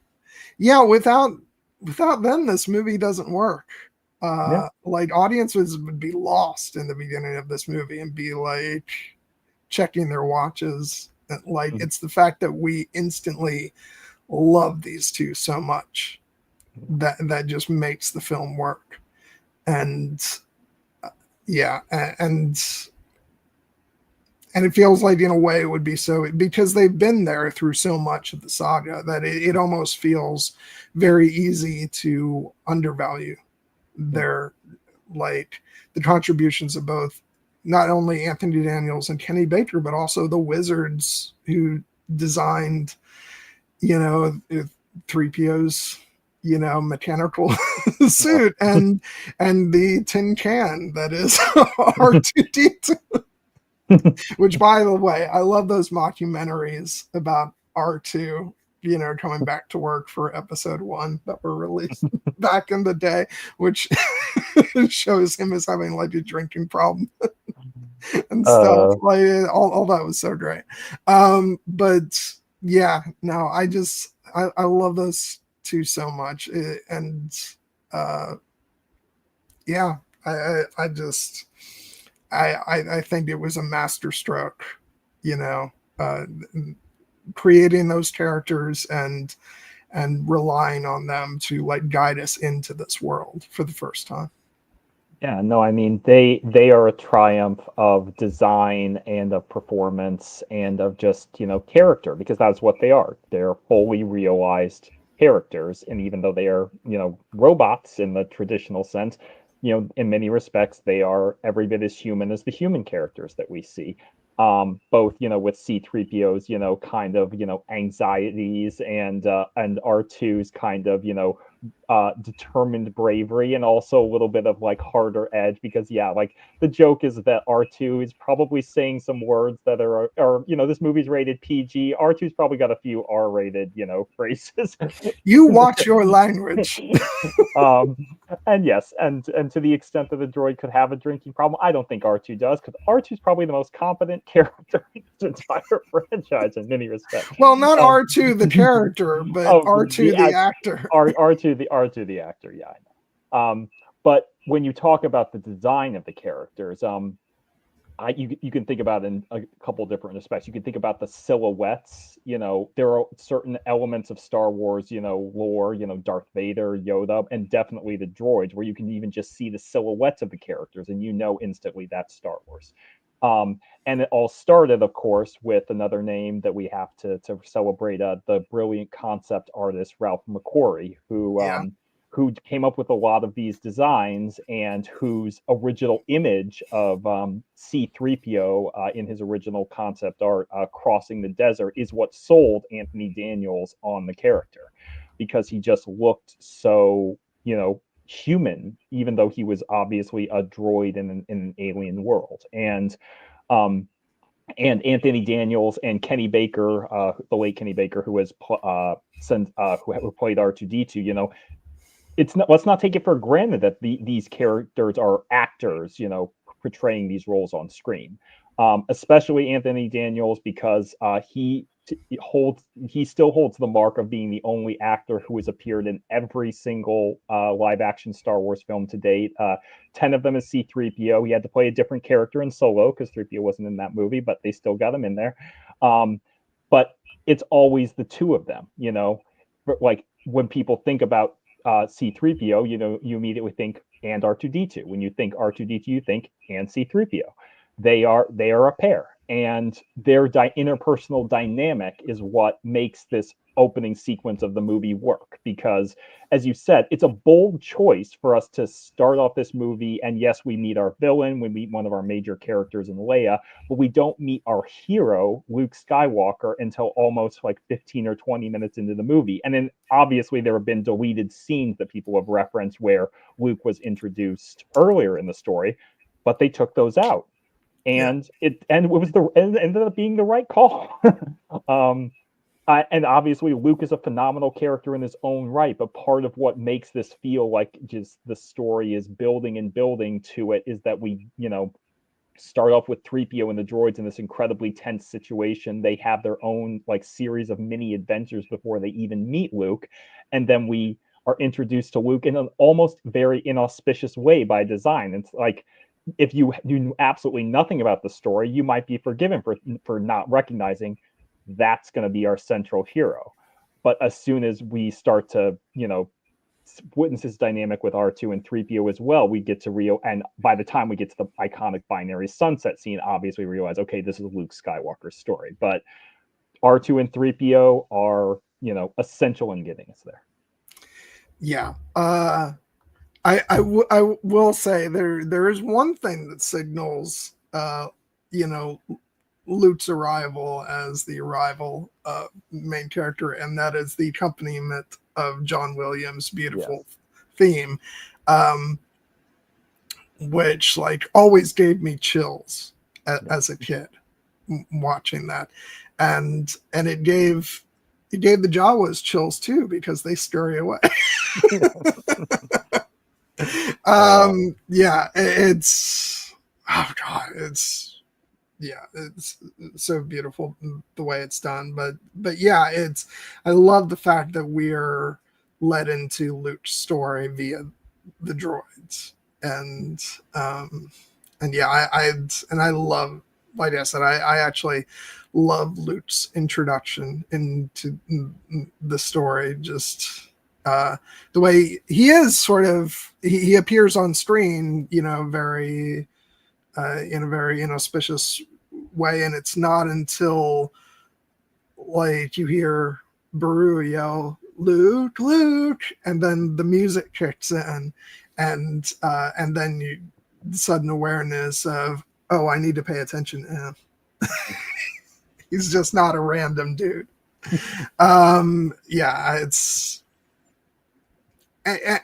yeah, without them, this movie doesn't work. Like, audiences would be lost in the beginning of this movie and be like checking their watches. Like, it's the fact that we instantly love these two so much that just makes the film work. And and it feels like, in a way, it would be so, because they've been there through so much of the saga, that it almost feels very easy to undervalue their, like, the contributions of both, not only Anthony Daniels and Kenny Baker, but also the wizards who designed, 3PO's, mechanical suit, and the tin can that is R2D2. Which, by the way, I love those mockumentaries about R2, coming back to work for episode 1 that were released back in the day, which shows him as having like a drinking problem and stuff. Like, all that was so great. But yeah, no, I love those two so much. Yeah, I just, I think it was a masterstroke, creating those characters and relying on them to like guide us into this world for the first time. Yeah, no, I mean, they are a triumph of design and of performance and of just, character, because that's what they are. They're fully realized characters, and even though they are, robots in the traditional sense, in many respects, they are every bit as human as the human characters that we see. Both, with C3PO's, kind of, anxieties, and R2's kind of, determined bravery, and also a little bit of like harder edge, because like the joke is that R2 is probably saying some words that are this movie's rated PG. R2's probably got a few R-rated phrases. You watch your language. And yes, and to the extent that the droid could have a drinking problem, I don't think R2 does, because R2's probably the most competent character in this entire franchise in many respects. Well, not R2 the character, but R2 the actor. R2 the actor, yeah. I know. But when you talk about the design of the characters, you can think about it in a couple different aspects. You can think about the silhouettes. There are certain elements of Star Wars, lore, Darth Vader, Yoda, and definitely the droids, where you can even just see the silhouettes of the characters, and instantly that's Star Wars. And it all started, of course, with another name that we have to celebrate, the brilliant concept artist Ralph McQuarrie, who came up with a lot of these designs, and whose original image of C-3PO in his original concept art, crossing the desert, is what sold Anthony Daniels on the character, because he just looked so, human, even though he was obviously a droid in an alien world. And Anthony Daniels and Kenny Baker, the late Kenny Baker, who who played R2-D2, let's not take it for granted that these characters are actors, portraying these roles on screen. Especially Anthony Daniels, because he still holds the mark of being the only actor who has appeared in every single live action Star Wars film to date. 10 of them is C-3PO. He had to play a different character in Solo because 3PO wasn't in that movie, but they still got him in there. But it's always the two of them, like when people think about C-3PO, you immediately think and R2-D2. When you think R2-D2, you think and C-3PO. They are a pair, and their interpersonal dynamic is what makes this opening sequence of the movie work. Because, as you said, it's a bold choice for us to start off this movie, and yes, we meet our villain, we meet one of our major characters in Leia, but we don't meet our hero, Luke Skywalker, until almost like 15 or 20 minutes into the movie. And then obviously there have been deleted scenes that people have referenced where Luke was introduced earlier in the story, but they took those out. And it ended up being the right call. And obviously Luke is a phenomenal character in his own right, but part of what makes this feel like just the story is building and building to it is that we, start off with 3PO and the droids in this incredibly tense situation. They have their own like series of mini adventures before they even meet Luke. And then we are introduced to Luke in an almost very inauspicious way by design. It's like, if you knew absolutely nothing about the story, you might be forgiven for not recognizing that's going to be our central hero. But as soon as we start to, witness this dynamic with R2 and 3PO as well, we get to and by the time we get to the iconic binary sunset scene, obviously we realize, okay, this is Luke Skywalker's story. But R2 and 3PO are, essential in getting us there. Yeah. I will say there is one thing that signals, Luke's arrival as the arrival main character, and that is the accompaniment of John Williams' beautiful theme, which like always gave me chills as a kid watching that, and it gave the Jawas chills too, because they scurry away. It's it's so beautiful the way it's done, but yeah, I love the fact that we're led into Luke's story via the droids, and I love, like I said, I actually love Luke's introduction into the story. Just the way he is he appears on screen, very in a very inauspicious way, and it's not until like you hear Beru yell Luke, Luke, and then the music kicks in, and then you sudden awareness of, oh, I need to pay attention to him. He's just not a random dude.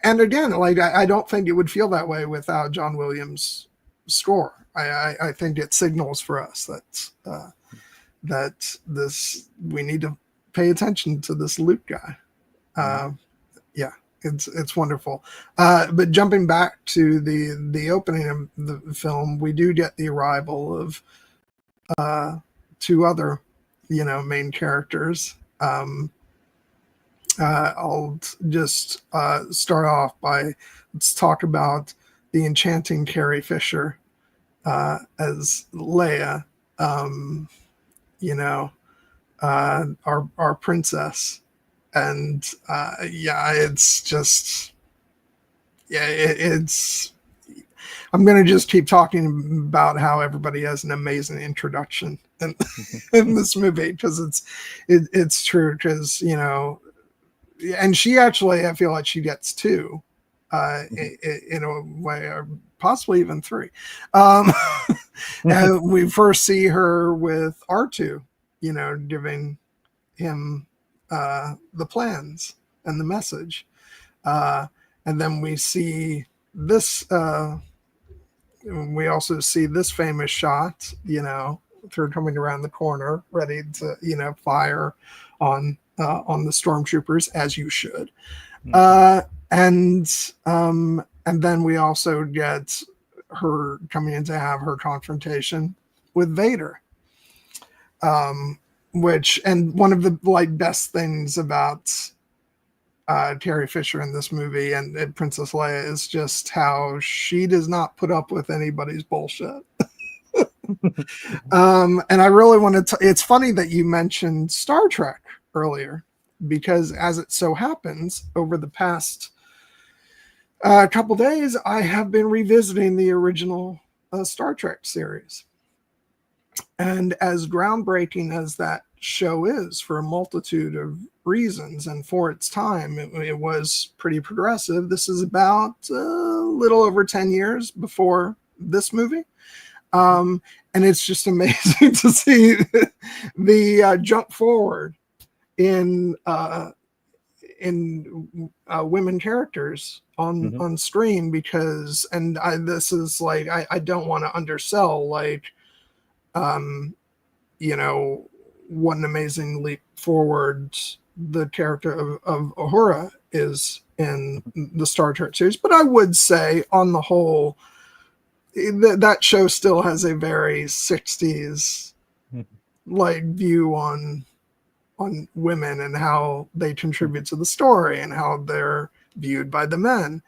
and again, like I don't think it would feel that way without John Williams' score. I think it signals for us that this we need to pay attention to this Luke guy. Yeah, it's wonderful. But jumping back to the opening of the film, we do get the arrival of two other, main characters. I'll just start off by let's talk about the enchanting Carrie Fisher as Leia. Our princess, and it's just it's. I'm gonna just keep talking about how everybody has an amazing introduction in this movie because it's true because and she actually, I feel like she gets two, in a way, or possibly even three. And we first see her with R2, giving him the plans and the message. And then we see this, we also see this famous shot, through coming around the corner, ready to, fire on the stormtroopers, as you should. And then we also get her coming in to have her confrontation with Vader. And one of the best things about Carrie Fisher in this movie and Princess Leia is just how she does not put up with anybody's bullshit. And I really want to. It's funny that you mentioned Star Trek earlier, because as it so happens, over the past couple days, I have been revisiting the original Star Trek series. And as groundbreaking as that show is for a multitude of reasons, and for its time, it was pretty progressive. This is about a little over 10 years before this movie. And it's just amazing to see the jump forward in women characters on screen, because this is like I don't want to undersell what an amazing leap forward the character of Uhura is in the Star Trek series, but I would say on the whole that show still has a very 60s view on women and how they contribute to the story and how they're viewed by the men.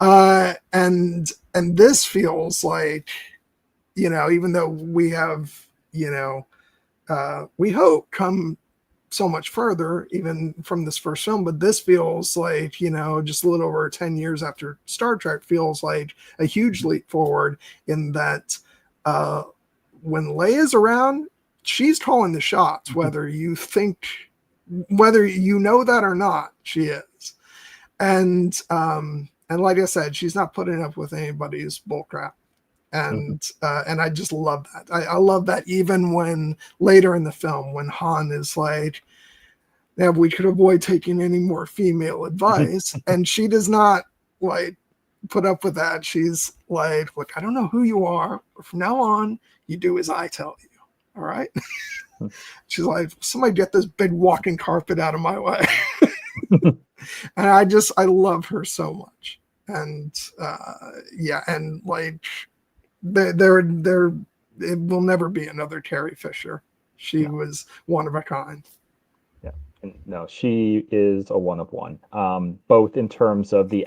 And this feels like, even though we have, we hope come so much further even from this first film, but this feels like, just a little over 10 years after Star Trek, feels like a huge leap forward in that when Leia's around, she's calling the shots, whether you know that or not, she is. And like I said, she's not putting up with anybody's bullcrap. And I just love that. I love that even when later in the film, when Han is like, yeah, we could avoid taking any more female advice. And she does not put up with that. She's like, look, I don't know who you are, but from now on, you do as I tell you. All right. She's like, somebody get this big walking carpet out of my way. And I love her so much. And and there it will never be another Carrie Fisher. She was one of a kind. Yeah. No, she is a one of one. Both in terms of the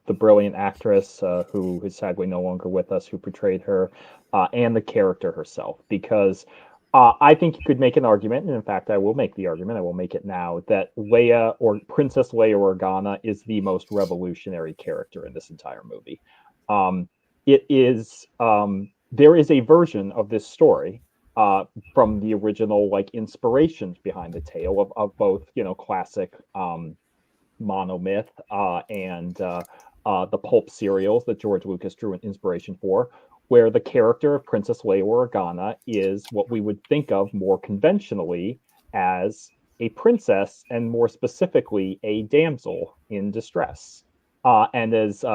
brilliant actress who is sadly no longer with us, who portrayed her, and the character herself. Because I think you could make an argument, and in fact, I will make the argument. I will make it now, that Leia, or Princess Leia Organa, is the most revolutionary character in this entire movie. It is there is a version of this story from the original inspirations behind the tale of both classic monomyth and the pulp serials that George Lucas drew an inspiration for, where the character of Princess Leia Organa is what we would think of more conventionally as a princess, and more specifically a damsel in distress. And as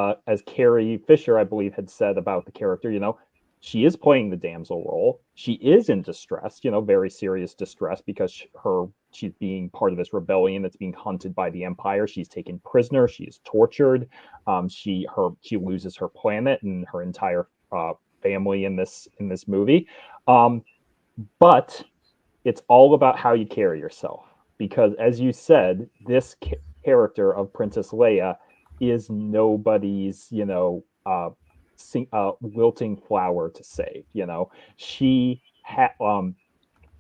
Carrie Fisher, I believe, had said about the character, she is playing the damsel role. She is in distress, very serious distress, because she's being part of this rebellion that's being hunted by the Empire. She's taken prisoner. She is tortured. She loses her planet and her entire family in this movie. But it's all about how you carry yourself, because, as you said, this character of Princess Leia is nobody's, wilting flower to save. She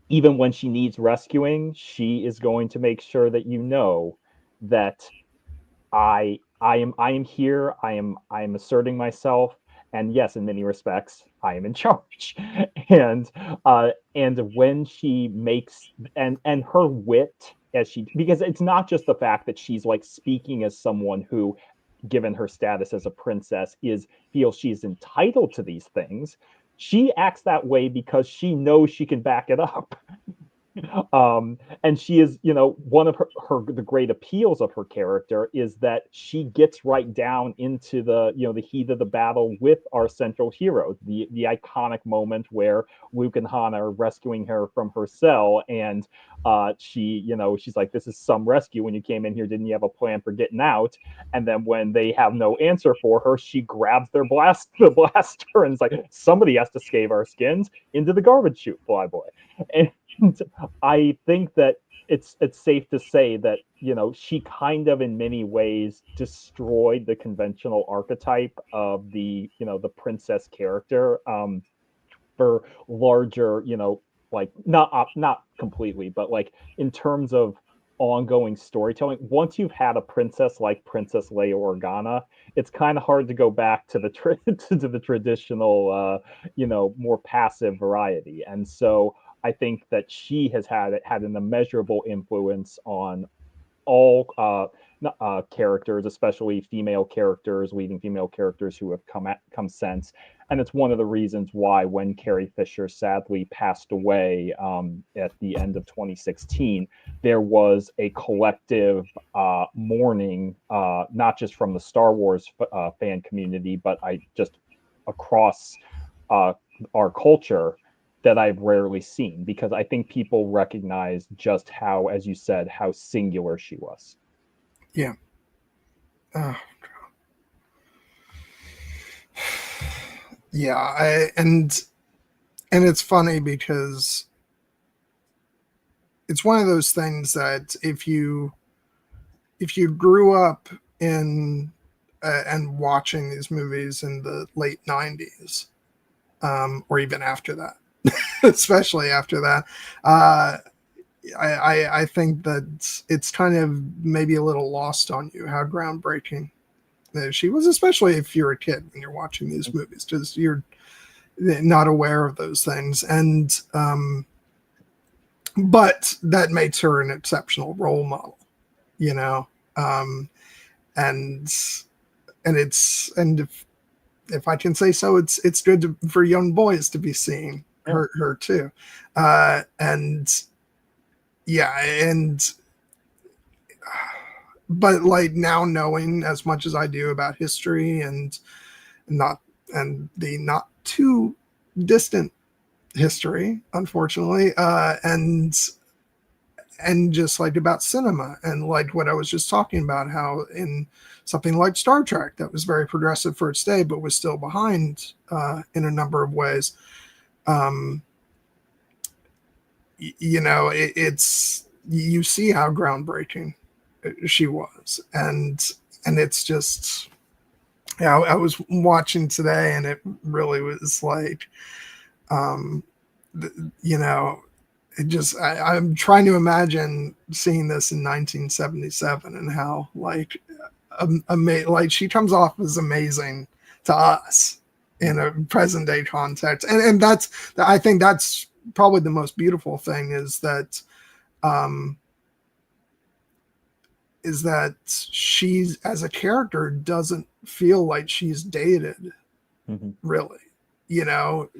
even when she needs rescuing, she is going to make sure that that I am here. I am asserting myself, and yes, in many respects, I am in charge. and when she makes and her wit, because it's not just the fact that she's like speaking as someone who, given her status as a princess, feels she's entitled to these things. She acts that way because she knows she can back it up. And she is, one of the great appeals of her character is that she gets right down into the heat of the battle with our central hero. The iconic moment where Luke and Han are rescuing her from her cell, and she's like, "This is some rescue. When you came in here, didn't you have a plan for getting out?" And then when they have no answer for her, she grabs the blaster, and is like, "Somebody has to save our skins. Into the garbage chute, flyboy." And I think that it's safe to say that she kind of, in many ways, destroyed the conventional archetype of the the princess character, for larger, like not completely, but like in terms of ongoing storytelling. Once you've had a princess like Princess Leia Organa, it's kind of hard to go back to the to the traditional more passive variety. And so I think that she has had an immeasurable influence on all characters, especially female characters, leading female characters who have come since. And it's one of the reasons why, when Carrie Fisher sadly passed away at the end of 2016, there was a collective mourning, not just from the Star Wars fan community, but just across our culture, that I've rarely seen, because I think people recognize just how, as you said, how singular she was. Yeah. Yeah, and it's funny because it's one of those things that if you grew up in and watching these movies in the late 90s, or even after that, especially after that, I think that it's kind of maybe a little lost on you how groundbreaking she was, especially if you're a kid when you're watching these movies, because you're not aware of those things. And but that makes her an exceptional role model, and if I can say so, it's good for young boys to be seeing her too, and yeah, but like, now knowing as much as I do about history and the not too distant history, unfortunately, and just like about cinema, and like what I was just talking about, how in something like Star Trek, that was very progressive for its day, but was still behind in a number of ways. It's, you see how groundbreaking she was, and it's just, yeah, I was watching today, and it really was like, it just, I'm trying to imagine seeing this in 1977 and how like like she comes off as amazing to us in a present day context, and I think that's probably the most beautiful thing, is that she's, as a character, doesn't feel like she's dated. Mm-hmm. Really,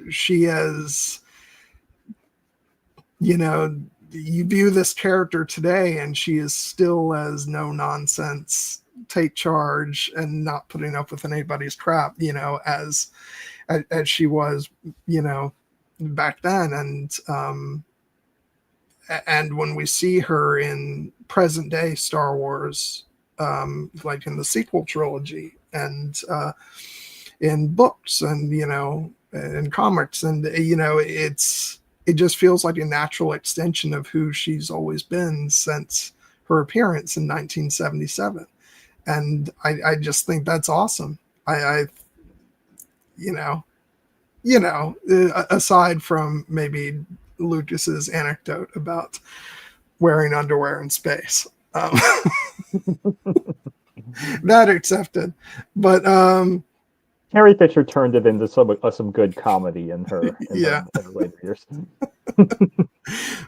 she is, you view this character today and she is still as no nonsense take charge and not putting up with anybody's crap, as she was, back then. And when we see her in present day Star Wars, like in the sequel trilogy and in books and, in comics, and, it just feels like a natural extension of who she's always been since her appearance in 1977. And I just think that's awesome. I aside from maybe Lucas's anecdote about wearing underwear in space, that accepted. But Carrie Fisher turned it into some good comedy in her later years.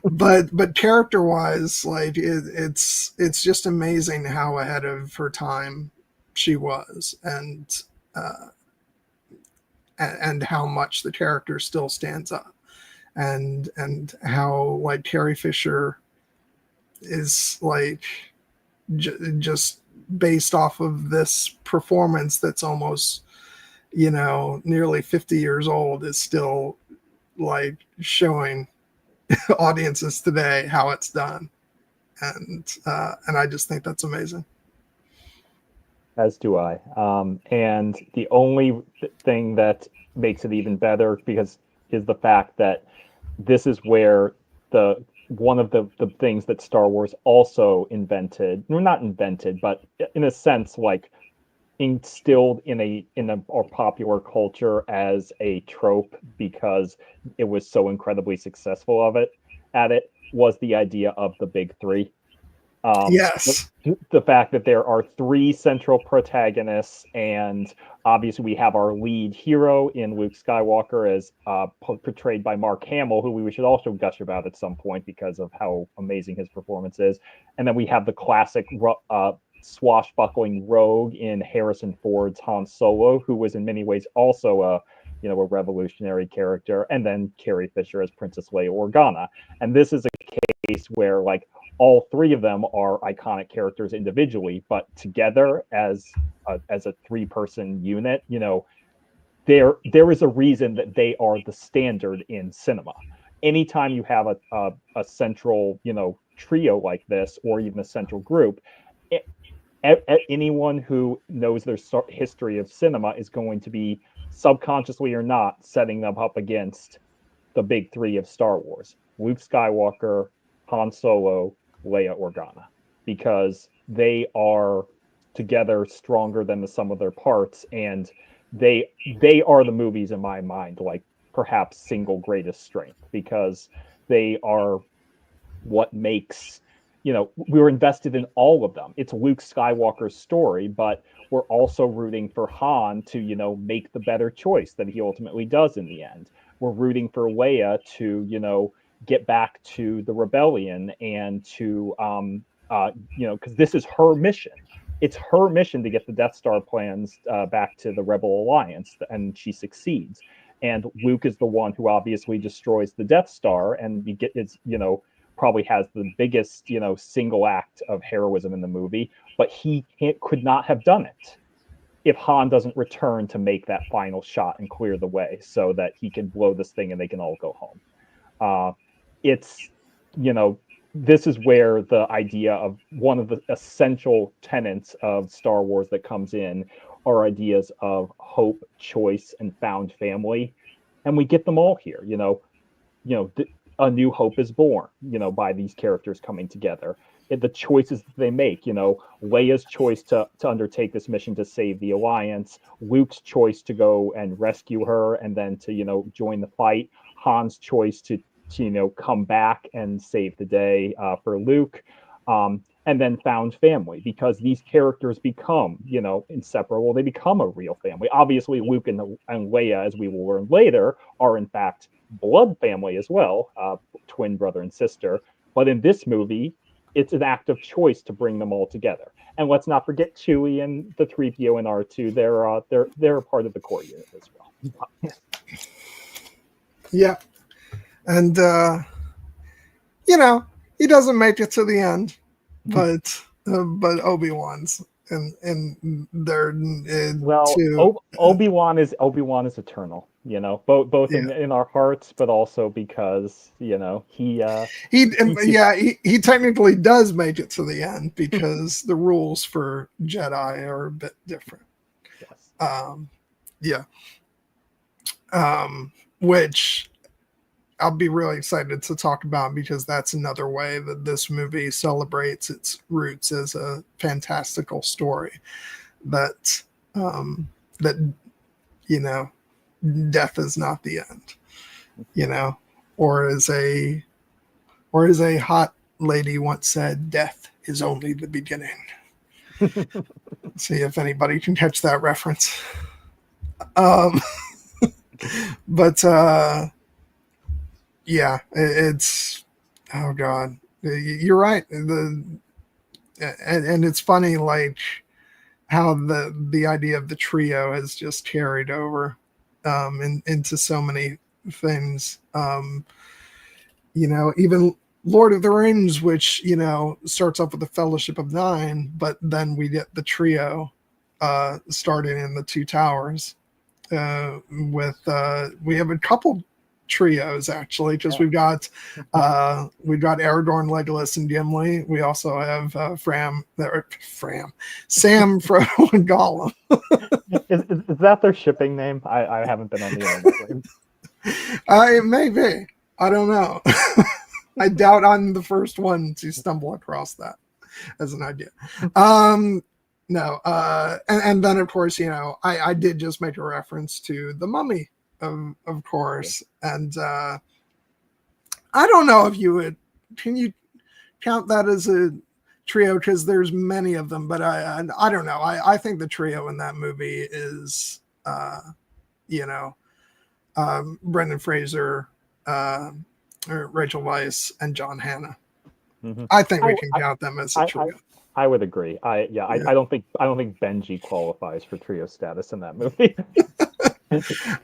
but character wise, like it's just amazing how ahead of her time she was, and how much the character still stands up, and how like Carrie Fisher is like just based off of this performance that's almost nearly 50 years old, is still like showing audiences today how it's done, and I just think that's amazing. As do I. And the only thing that makes it even better is the fact that this is where one of the things that Star Wars also invented, not invented, but in a sense, like instilled in our popular culture as a trope, because it was so incredibly successful at it, was the idea of the big three. Yes. The fact that there are three central protagonists, and obviously we have our lead hero in Luke Skywalker, as portrayed by Mark Hamill, who we should also gush about at some point because of how amazing his performance is. And then we have the classic swashbuckling rogue in Harrison Ford's Han Solo, who was in many ways also a revolutionary character, and then Carrie Fisher as Princess Leia Organa. And this is a case where like all three of them are iconic characters individually, but together as a three-person unit, there is a reason that they are the standard in cinema. Anytime you have a central, trio like this, or even a central group, anyone who knows their history of cinema is going to be, subconsciously or not, setting them up against the big three of Star Wars: Luke Skywalker, Han Solo, Leia Organa, because they are together stronger than the sum of their parts, and they are the movies, in my mind, like perhaps single greatest strength, because they are what makes, we were invested in all of them. It's Luke Skywalker's story, but we're also rooting for Han to, make the better choice that he ultimately does in the end. We're rooting for Leia to, get back to the rebellion and to, because this is her mission. It's her mission to get the Death Star plans back to the Rebel Alliance, and she succeeds. And Luke is the one who obviously destroys the Death Star, and probably has the biggest, single act of heroism in the movie, but he could not have done it if Han doesn't return to make that final shot and clear the way so that he can blow this thing and they can all go home. This is where the idea of one of the essential tenets of Star Wars that comes in are ideas of hope, choice, and found family. And we get them all here. A new hope is born, by these characters coming together. The choices that they make, Leia's choice to undertake this mission to save the Alliance, Luke's choice to go and rescue her and then to, join the fight, Han's choice to come back and save the day for Luke, and then found family, because these characters become, inseparable. They become a real family. Obviously, Luke and Leia, as we will learn later, are in fact blood family as well, twin brother and sister. But in this movie, it's an act of choice to bring them all together. And let's not forget Chewie and the 3PO and R2. They're a part of the core unit as well. Yeah. And he doesn't make it to the end, but Obi-Wan's and they're Well, to Obi-Wan is eternal, both yeah. in our hearts, but also because He technically does make it to the end because the rules for Jedi are a bit different. yes. Yeah. Which I'll be really excited to talk about because that's another way that this movie celebrates its roots as a fantastical story. That that death is not the end. Or as a hot lady once said, death is only the beginning. See if anybody can catch that reference. Um, but yeah, it's oh god, you're right. And it's funny, like how the idea of the trio has just carried over into so many things. Even Lord of the Rings, which starts off with the Fellowship of Nine, but then we get the trio starting in the Two Towers. We have a couple trios actually because we've got Aragorn, Legolas, and Gimli. We also have Sam, Frodo, and Gollum. Is that their shipping name? I haven't been on the internet. It may be. I don't know. I doubt I'm the first one to stumble across that as an idea. No. And then, of course, I did just make a reference to The Mummy, of course. And I don't know if can you count that as a trio? Because there's many of them, but I don't know. I think the trio in that movie is, Brendan Fraser, Rachel Weisz, and John Hannah. Mm-hmm. I think we can count them as a trio. I would agree. I don't think Benji qualifies for trio status in that movie.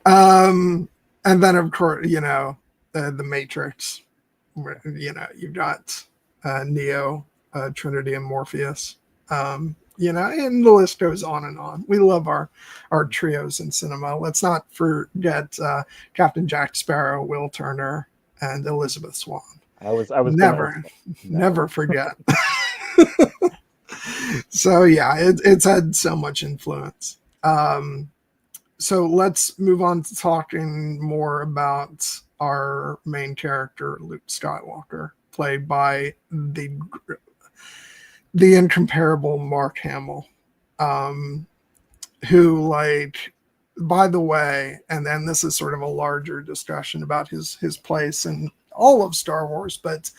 And then of course, the Matrix, where, you've got Neo, Trinity, and Morpheus. And the list goes on and on. We love our trios in cinema. Let's not forget Captain Jack Sparrow, Will Turner, and Elizabeth Swann. I was never forget. So yeah, it's had so much influence. So let's move on to talking more about our main character, Luke Skywalker, played by the incomparable Mark Hamill, who, like, by the way, and then this is sort of a larger discussion about his place in all of Star Wars, but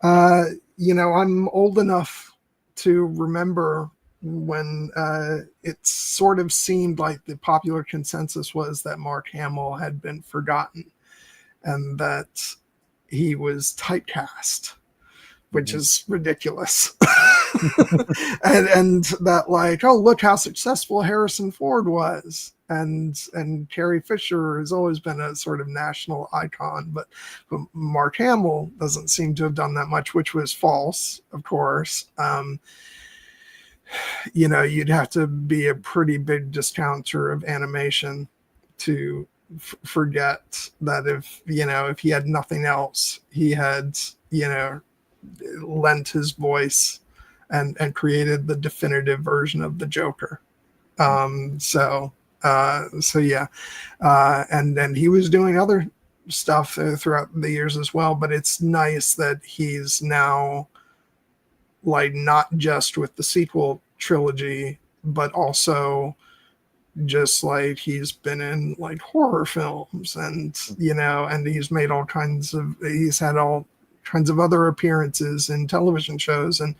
I'm old enough to remember when it sort of seemed like the popular consensus was that Mark Hamill had been forgotten and that he was typecast, which is ridiculous. and that, like, oh, look how successful Harrison Ford was. And Carrie Fisher has always been a sort of national icon, but Mark Hamill doesn't seem to have done that much, which was false, of course. You'd have to be a pretty big discounter of animation to forget that if he had nothing else, he had, lent his voice and created the definitive version of the Joker. So yeah. And then he was doing other stuff throughout the years as well, but it's nice that he's now, like, not just with the sequel trilogy, but also just like he's been in like horror films and and he's had all kinds of other appearances in television shows, and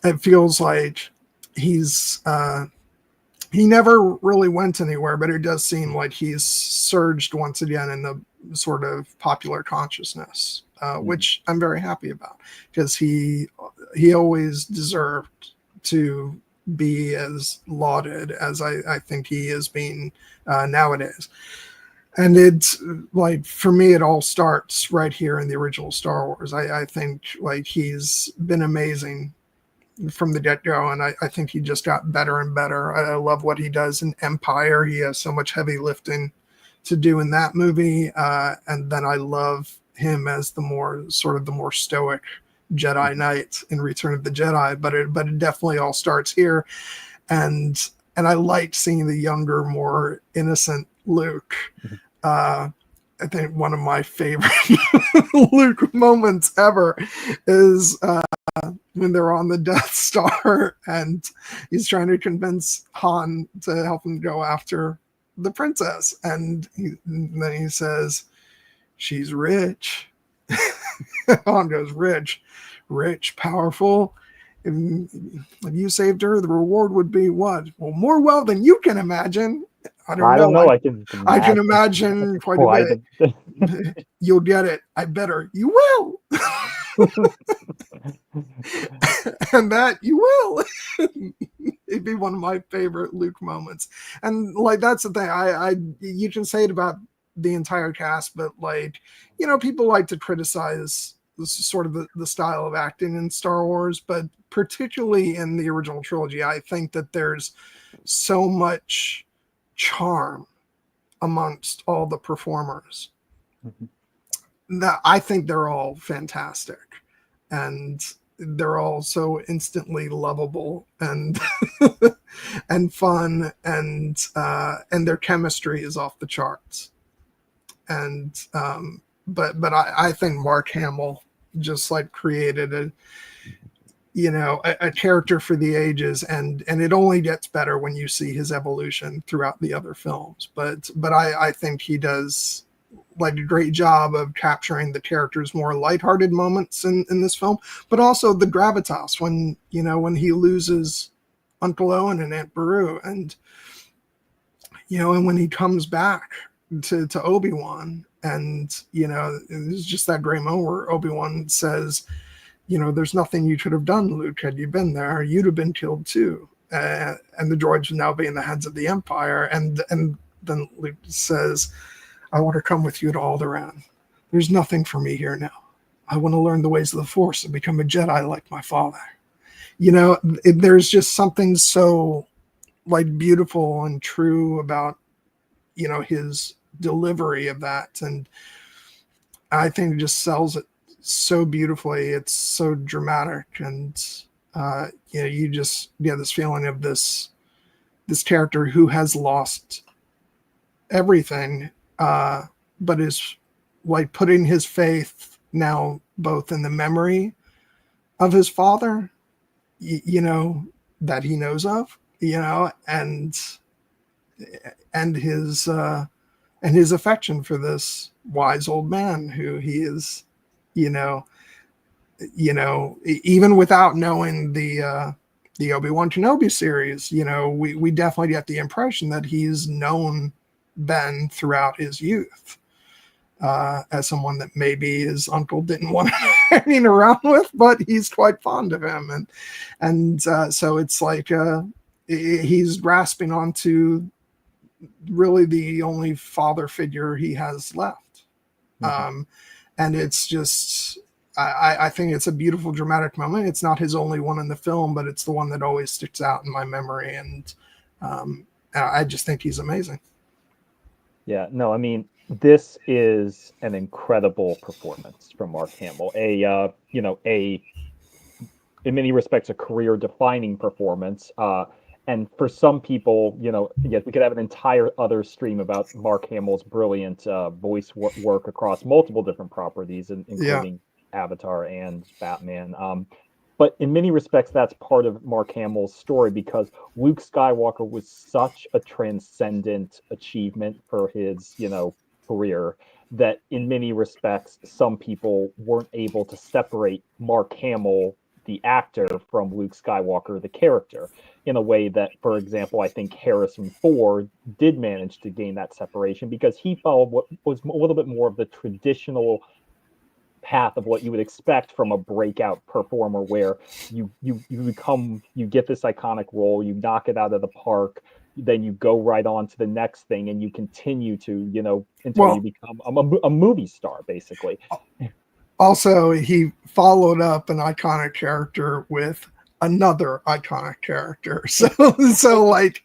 it feels like he never really went anywhere, but it does seem like he's surged once again in the sort of popular consciousness, which I'm very happy about, because he always deserved to be as lauded as I think he is being nowadays. And it's like, for me, it all starts right here in the original Star Wars. I think, like, he's been amazing from the get-go, and I think he just got better and better. I love what he does in Empire. He has so much heavy lifting to do in that movie, and then I love him as the more stoic Jedi Knight in Return of the Jedi. But it definitely all starts here, and I liked seeing the younger, more innocent Luke. I think one of my favorite Luke moments ever is when they're on the Death Star and he's trying to convince Han to help him go after the princess. And then he says, she's rich. Han goes, rich, powerful. If you saved her, the reward would be what? Well, more well than you can imagine. I don't know. I can imagine quite a bit. You'll get it. I better. You will. And that you will. It'd be one of my favorite Luke moments. And like, that's the thing. You can say it about the entire cast, but like, people like to criticize sort of the style of acting in Star Wars, but particularly in the original trilogy, I think that there's so much charm amongst all the performers that I think they're all fantastic, and they're all so instantly lovable and and fun, and their chemistry is off the charts. And but I think Mark Hamill just like created a character for the ages, and it only gets better when you see his evolution throughout the other films. But I think he does like a great job of capturing the character's more lighthearted moments in this film, but also the gravitas when he loses Uncle Owen and Aunt Beru, and and when he comes back to Obi-Wan, and it's just that great moment where Obi-Wan says, there's nothing you could have done, Luke. Had you been there, you'd have been killed too. And the droids would now be in the hands of the Empire. And then Luke says, I want to come with you to Alderaan. There's nothing for me here now. I want to learn the ways of the Force and become a Jedi like my father. There's just something so like beautiful and true about, his delivery of that. And I think it just sells it so beautifully. It's so dramatic, and you just get this feeling of this character who has lost everything, but is like putting his faith now both in the memory of his father, that he knows of, and his affection for this wise old man who he is, even without knowing the Obi-Wan Kenobi series, we definitely get the impression that he's known Ben throughout his youth, as someone that maybe his uncle didn't want to hang around with, but he's quite fond of him, and so it's like he's grasping onto really the only father figure he has left. And it's just, I think it's a beautiful dramatic moment. It's not his only one in the film, but it's the one that always sticks out in my memory. And I just think he's amazing. Yeah, no, I mean, this is an incredible performance from Mark Hamill. In many respects, a career-defining performance. And for some people, we could have an entire other stream about Mark Hamill's brilliant voice work across multiple different properties, including Avatar and Batman. But in many respects, that's part of Mark Hamill's story, because Luke Skywalker was such a transcendent achievement for his, career, that in many respects, some people weren't able to separate Mark Hamill, the actor, from Luke Skywalker, the character, in a way that, for example, I think Harrison Ford did manage to gain that separation, because he followed what was a little bit more of the traditional path of what you would expect from a breakout performer, where you get this iconic role, you knock it out of the park, then you go right on to the next thing, and you continue to, until you become a movie star, basically. Also, he followed up an iconic character with another iconic character. So like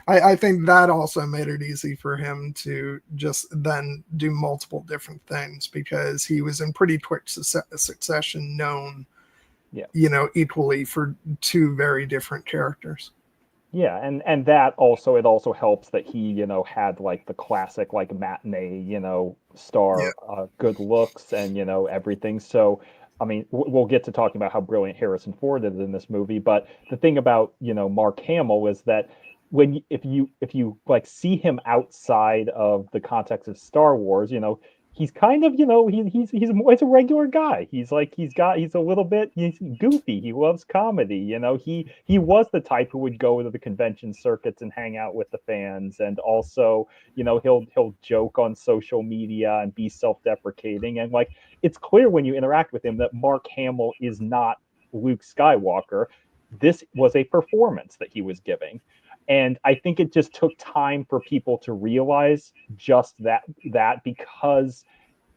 I think that also made it easy for him to just then do multiple different things, because he was in pretty quick succession known, Yeah. Equally for two very different characters. Yeah, and that also, it also helps that he, had like the classic like matinee, Yeah. star good looks and everything. So I mean, we'll get to talking about how brilliant Harrison Ford is in this movie, but the thing about, Mark Hamill is that if you like see him outside of the context of Star Wars, he's kind of, he's a regular guy. He's a little bit, he's goofy. He loves comedy. He was the type who would go to the convention circuits and hang out with the fans, and also, he'll joke on social media and be self-deprecating. And like, it's clear when you interact with him that Mark Hamill is not Luke Skywalker. This was a performance that he was giving. And I think it just took time for people to realize just that because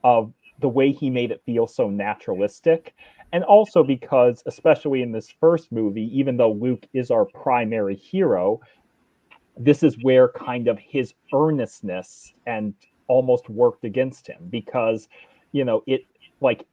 of the way he made it feel so naturalistic. And also because, especially in this first movie, even though Luke is our primary hero, this is where kind of his earnestness and almost worked against him, because it, like,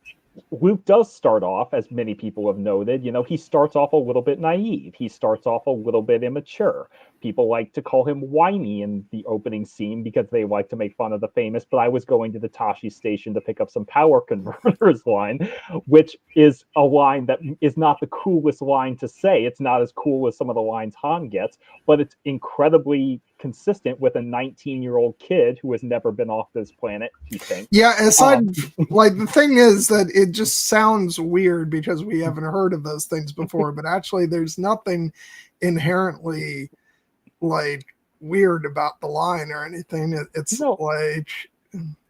Luke does start off, as many people have noted, he starts off a little bit naive. He starts off a little bit immature. People like to call him whiny in the opening scene because they like to make fun of the famous "but I was going to the Tashi station to pick up some power converters" line, which is a line that is not the coolest line to say. It's not as cool as some of the lines Han gets, but it's incredibly consistent with a 19-year-old kid who has never been off this planet, he thinks. Yeah, aside, like, the thing is that it just sounds weird because we haven't heard of those things before, but actually there's nothing inherently like weird about the line or anything. It's like,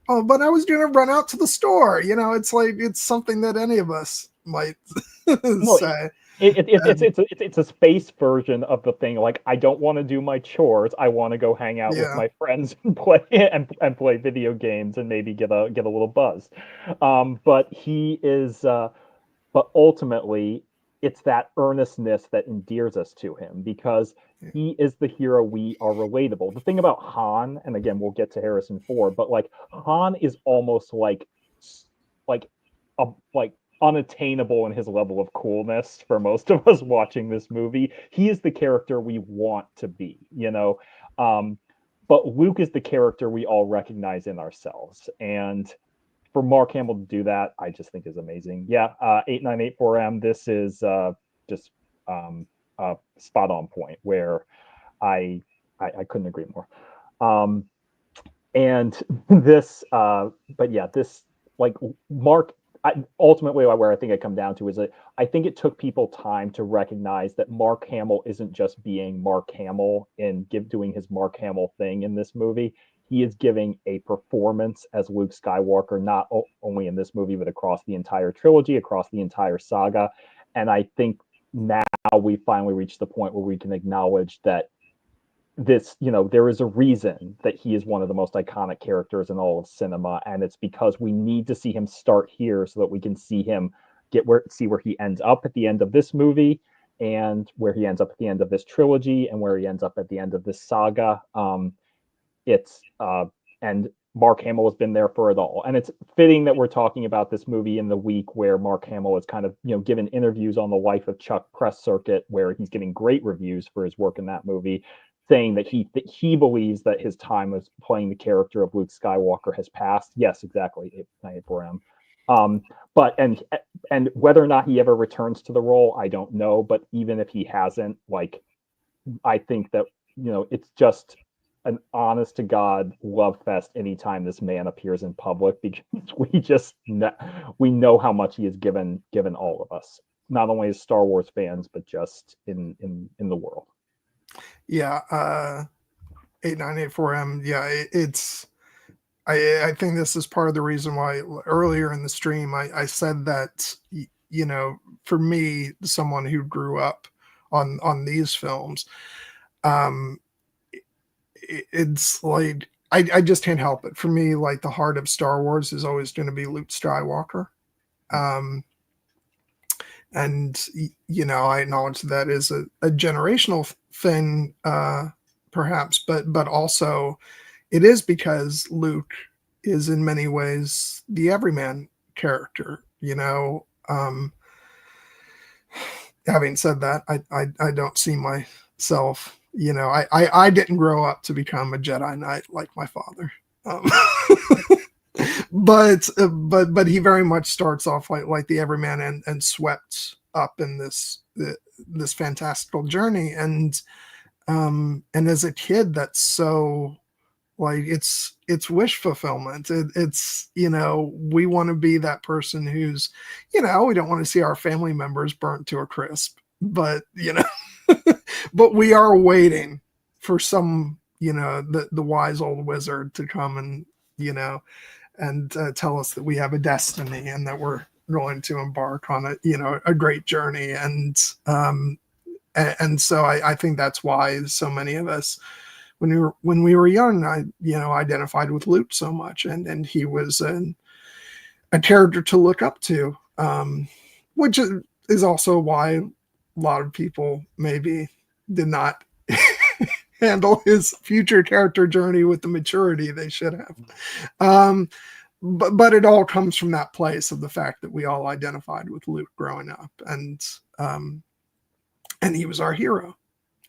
oh, but I was gonna run out to the store. It's like, it's something that any of us might say. It's a space version of the thing. Like, I don't want to do my chores. I want to go hang out with my friends and play and play video games and maybe get a little buzz. But he is. But ultimately, it's that earnestness that endears us to him, because he is the hero we are relatable. The thing about Han, and again, we'll get to Harrison Ford, but like, Han is almost like unattainable in his level of coolness for most of us watching this movie. He is the character we want to be, but Luke is the character we all recognize in ourselves. And for Mark Hamill to do that, I just think is amazing. Yeah, 8984M, this is just spot on point, where I couldn't agree more. And this, but yeah, this, like, Mark, ultimately where I think I come down to is that I think it took people time to recognize that Mark Hamill isn't just being Mark Hamill and doing his Mark Hamill thing in this movie. He is giving a performance as Luke Skywalker, not only in this movie, but across the entire trilogy, across the entire saga. And I think now we finally reached the point where we can acknowledge that this, there is a reason that he is one of the most iconic characters in all of cinema, and it's because we need to see him start here so that we can see him see where he ends up at the end of this movie, and where he ends up at the end of this trilogy, and where he ends up at the end of this saga. And Mark Hamill has been there for it all, and it's fitting that we're talking about this movie in the week where Mark Hamill is kind of, given interviews on the Life of Chuck press circuit, where he's getting great reviews for his work in that movie, saying that he believes that his time as playing the character of Luke Skywalker has passed. Yes, exactly, 8984M. But and whether or not he ever returns to the role, I don't know. But even if he hasn't, like, I think that, it's just an honest to God love fest anytime this man appears in public, because we know how much he has given all of us, not only as Star Wars fans, but just in the world. Yeah, 8984M. Yeah, it's. I think this is part of the reason why earlier in the stream I said that, for me, someone who grew up on these films, it's like I just can't help it. For me, like, the heart of Star Wars is always going to be Luke Skywalker. And I acknowledge that is a generational thing, perhaps, but also it is because Luke is in many ways the everyman character. Having said that, I don't see myself. I didn't grow up to become a Jedi Knight like my father. Um, but he very much starts off like the everyman and swept up in this fantastical journey. And as a kid, that's so like it's wish fulfillment. It's we want to be that person who's we don't want to see our family members burnt to a crisp, but but we are waiting for some the wise old wizard to come and and tell us that we have a destiny and that we're going to embark on a great journey. And so I think that's why so many of us, when we were young, identified with Luke so much, and he was a character to look up to, which is also why a lot of people maybe did not handle his future character journey with the maturity they should have. But it all comes from that place of the fact that we all identified with Luke growing up, and he was our hero.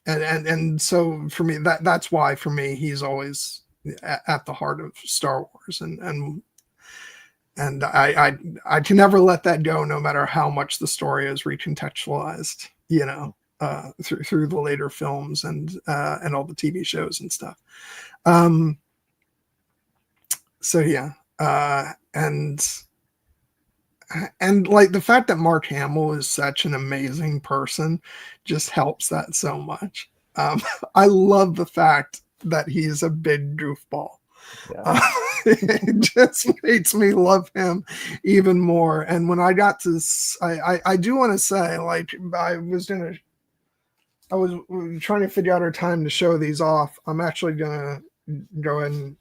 And so for me, that's why for me he's always at the heart of Star Wars, and I can never let that go, no matter how much the story is recontextualized, through the later films and all the TV shows and stuff. So yeah, and like the fact that Mark Hamill is such an amazing person just helps that so much. I love the fact that he's a big goofball. Yeah. It just makes me love him even more. And when I got to, I do want to say, like, I was trying to figure out our time to show these off. I'm actually gonna go and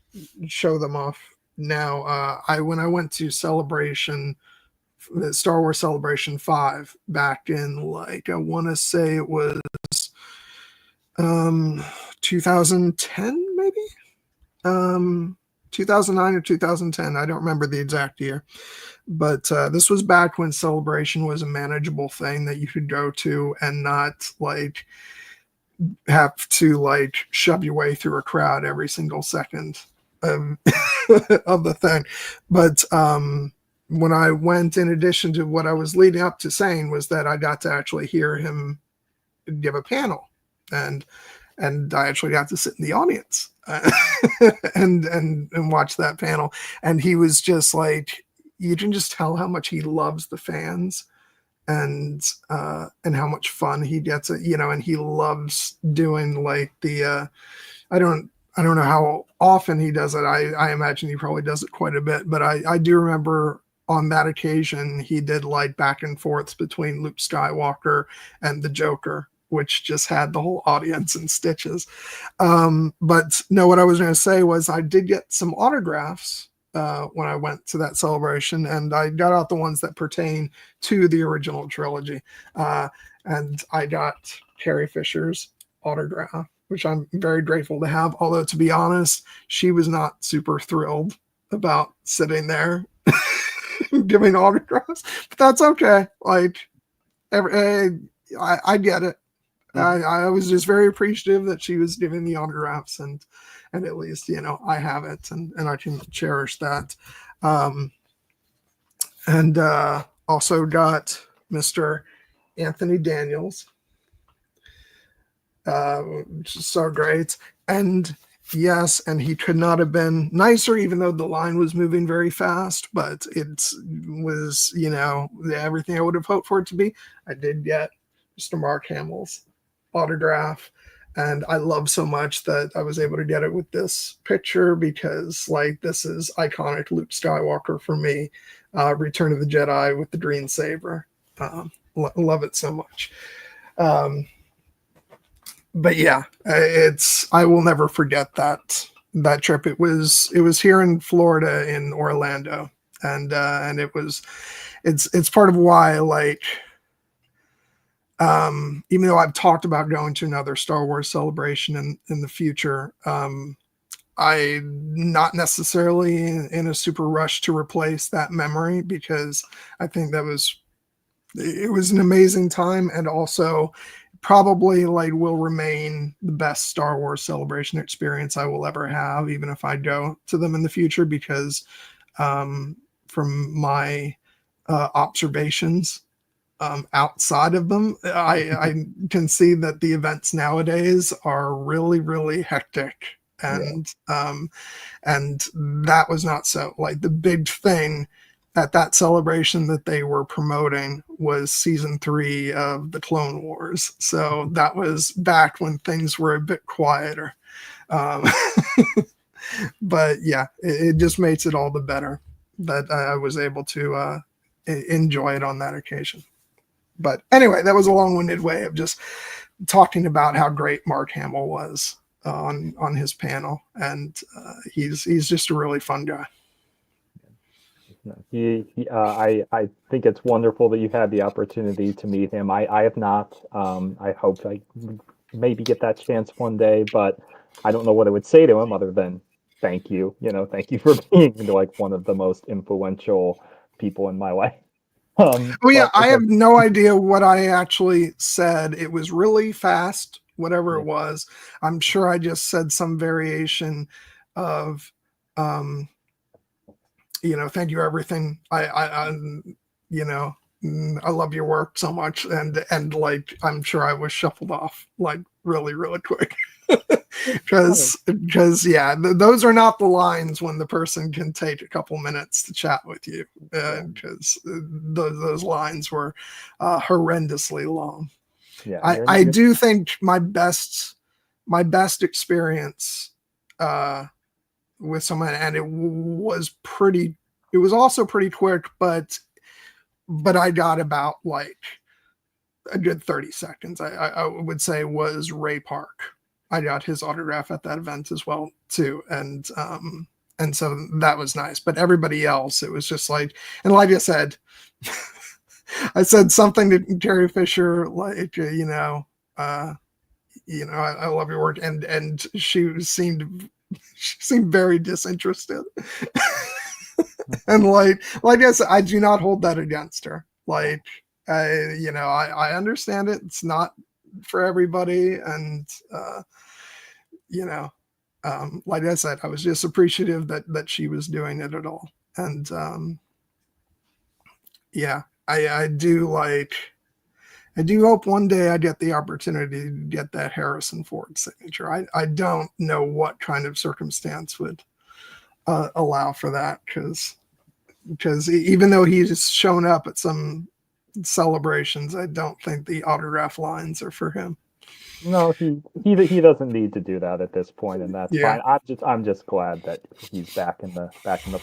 show them off now. When I went to Celebration, the Star Wars Celebration 5 back in, like, I want to say it was 2010 maybe, 2009 or 2010. I don't remember the exact year, but this was back when Celebration was a manageable thing that you could go to and not like have to like shove your way through a crowd every single second of the thing. But when I went, in addition to what I was leading up to saying, was that I got to actually hear him give a panel, and I actually got to sit in the audience and watch that panel. And he was just like, you can just tell how much he loves the fans, and how much fun he gets it, and he loves doing like the I don't know how often he does it. I imagine he probably does it quite a bit, but I do remember on that occasion he did like back and forths between Luke Skywalker and the Joker, which just had the whole audience in stitches. But no, what I was going to say was I did get some autographs when I went to that celebration, and I got out the ones that pertain to the original trilogy. And I got Carrie Fisher's autograph, which I'm very grateful to have. Although, to be honest, she was not super thrilled about sitting there giving autographs, but that's okay. Like, I get it. I was just very appreciative that she was giving the autographs, and at least I have it, and I can cherish that. And also got Mr. Anthony Daniels, which is so great. And yes, and he could not have been nicer, even though the line was moving very fast, but it was everything I would have hoped for it to be. I did get Mr. Mark Hamill's autograph, and I love so much that I was able to get it with this picture, because like this is iconic Luke Skywalker for me. Return of the Jedi with the green saber. Love it so much. But yeah, I will never forget that trip. It was here in Florida, in Orlando, and it's part of why, like, Even though I've talked about going to another Star Wars celebration in the future, I'm not necessarily in a super rush to replace that memory, because I think it was an amazing time, and also probably like will remain the best Star Wars celebration experience I will ever have, even if I go to them in the future, because from my observations outside of them, I can see that the events nowadays are really, really hectic. And and that was not so. Like, the big thing at that celebration that they were promoting was season 3 of the Clone Wars. So that was back when things were a bit quieter. Um, but yeah, it just makes it all the better that I was able to enjoy it on that occasion. But anyway, that was a long-winded way of just talking about how great Mark Hamill was on his panel, and he's just a really fun guy. I think it's wonderful that you had the opportunity to meet him. I have not. I hope I maybe get that chance one day, but I don't know what I would say to him other than thank you. Thank you for being like one of the most influential people in my life. Oh yeah, I have no idea what I actually said. It was really fast, whatever it was. I'm sure I just said some variation of, thank you, everything. I love your work so much, and like, I'm sure I was shuffled off like really, really quick. because yeah, those are not the lines when the person can take a couple minutes to chat with you, because those lines were horrendously long. I do think my best experience with someone, and it was also pretty quick, but I got about like a good 30 seconds, I would say, was Ray Park. I got his autograph at that event as well too, and so that was nice. But everybody else, it was just like, and like I said, I said something to Carrie Fisher, like, I love your work, and she seemed very disinterested. And like I said, I do not hold that against her. Like, I understand it. It's not for everybody, and like I said, I was just appreciative that she was doing it at all. And I do hope one day I get the opportunity to get that Harrison Ford signature. I don't know what kind of circumstance would allow for that, because even though he's shown up at some celebrations, I don't think the autograph lines are for him. No, he doesn't need to do that at this point, and that's fine. I'm just glad that he's back in the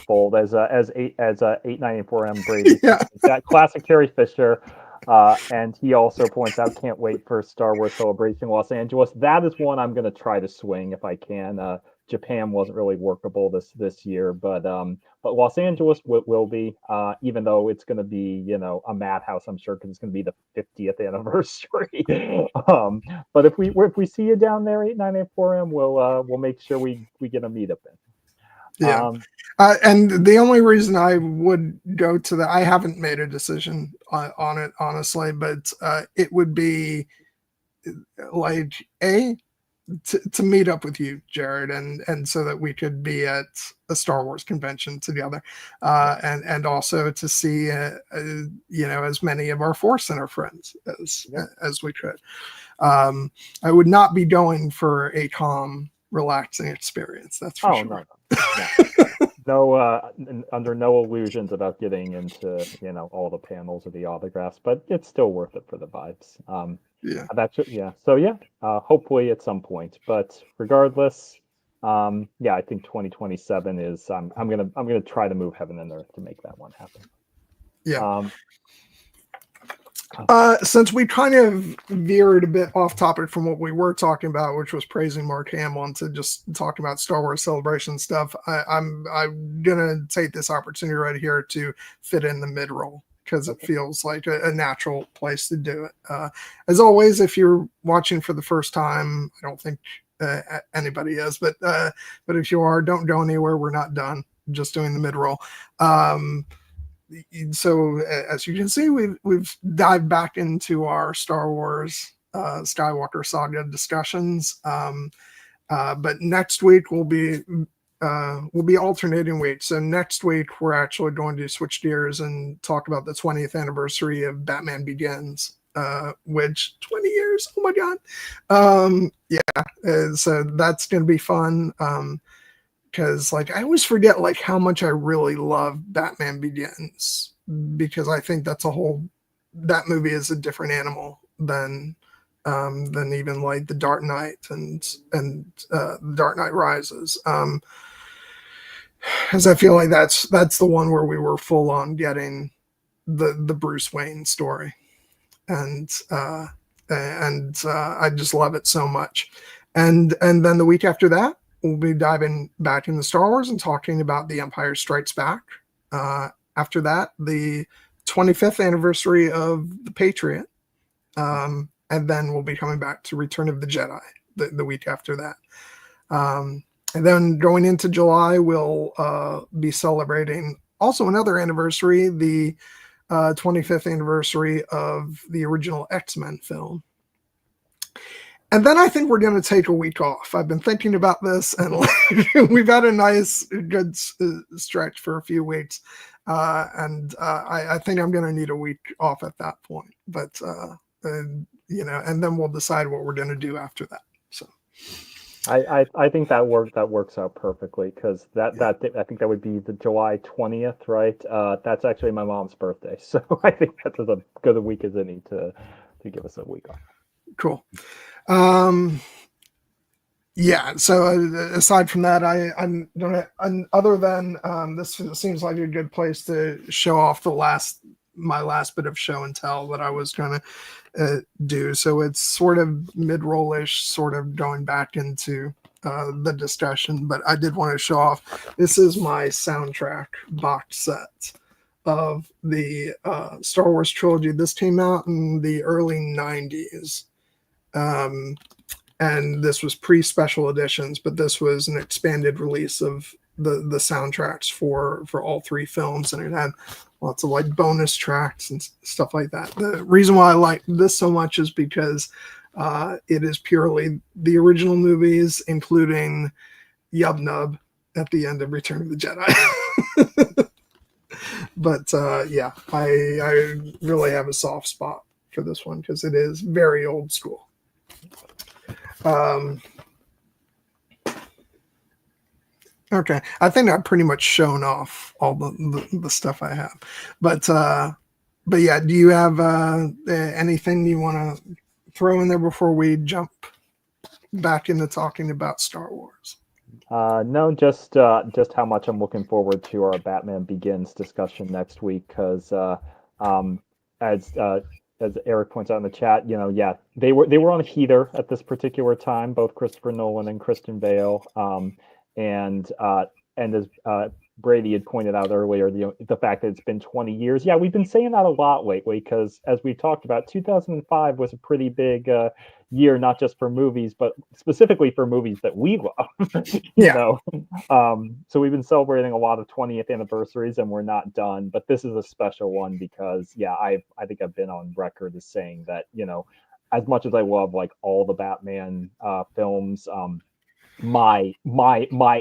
fold as 894M Brady. That classic Carrie Fisher. And he also points out, can't wait for Star Wars Celebration Los Angeles. That is one I'm going to try to swing if I can. Japan wasn't really workable this year, but Los Angeles will be, even though it's going to be a madhouse, I'm sure, because it's going to be the 50th anniversary. But if we see you down there 898-4M, we'll make sure we get a meetup in. Yeah. And the only reason I would go to that, I haven't made a decision on it, honestly, but it would be like to meet up with you, Jared, and so that we could be at a Star Wars convention together, and also to see as many of our Force Center friends as we could. I would not be going for a calm, relaxing experience, that's for sure. No, under no illusions about getting into all the panels or the autographs, but it's still worth it for the vibes. Hopefully at some point, but regardless, I think 2027 is I'm gonna try to move heaven and earth to make that one happen. Since we kind of veered a bit off topic from what we were talking about, which was praising Mark Hamill, to just talking about Star Wars Celebration stuff, I'm gonna take this opportunity right here to fit in the mid-roll because it feels like a natural place to do it. As always, if you're watching for the first time, I don't think anybody is, but if you are, don't go anywhere. We're not done. Just doing the mid roll. So as you can see, we've dived back into our Star Wars Skywalker Saga discussions. But next week we'll be alternating weeks. So next week we're actually going to switch gears and talk about the 20th anniversary of Batman Begins, which 20 years. Oh my God. So that's going to be fun. Because like I always forget like how much I really love Batman Begins, because I think that movie is a different animal than even like the Dark Knight and the Dark Knight Rises. As I feel like that's the one where we were full on getting the Bruce Wayne story, and I just love it so much. And then the week after that, we'll be diving back into Star Wars and talking about The Empire Strikes Back. After that, the 25th anniversary of The Patriot. And then we'll be coming back to Return of the Jedi the week after that. And then going into July, we'll be celebrating also another anniversary, the 25th anniversary of the original X-Men film. And then I think we're going to take a week off. I've been thinking about this, and we've had a nice, good stretch for a few weeks. And I think I'm going to need a week off at that point. But, and then we'll decide what we're going to do after that. So I think that works out perfectly, because I think that would be the July 20th, right? That's actually my mom's birthday. So I think that's as good a week as any to give us a week off. Cool. So aside from that, I'm gonna, other than this seems like a good place to show off my last bit of show and tell that I was gonna do. So it's sort of mid-rollish, sort of going back into the discussion, but I did want to show off. This is my soundtrack box set of the Star Wars trilogy. This came out in the early 90s. And this was pre-special editions, but this was an expanded release of the soundtracks for all three films, and it had lots of like bonus tracks and stuff like that. The reason why I like this so much is because it is purely the original movies, including Yub Nub at the end of Return of the Jedi. But I really have a soft spot for this one because it is very old school. Okay, I think I've pretty much shown off all the stuff I have, but yeah, do you have anything you want to throw in there before we jump back into talking about Star Wars? No, just how much I'm looking forward to our Batman Begins discussion next week, because as Eric points out in the chat, they were on a heater at this particular time, both Christopher Nolan and Christian Bale, and as Brady had pointed out earlier, the fact that it's been 20 years. Yeah, we've been saying that a lot lately, because as we talked about, 2005 was a pretty big year, not just for movies, but specifically for movies that we love. you know. So we've been celebrating a lot of 20th anniversaries, and we're not done. But this is a special one because, I think I've been on record as saying that, as much as I love like all the Batman films, my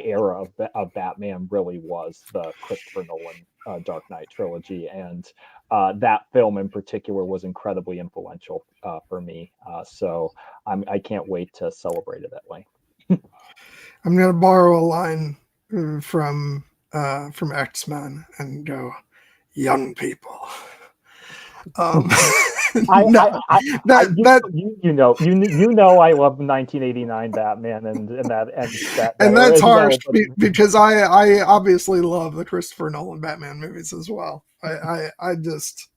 era of Batman really was the Christopher Nolan Dark Knight trilogy, and that film in particular was incredibly influential for me. So I can't wait to celebrate it that way. I'm going to borrow a line from X-Men and go, "Young people." I love 1989 Batman and that and that's harsh well, because I obviously love the Christopher Nolan Batman movies as well. I just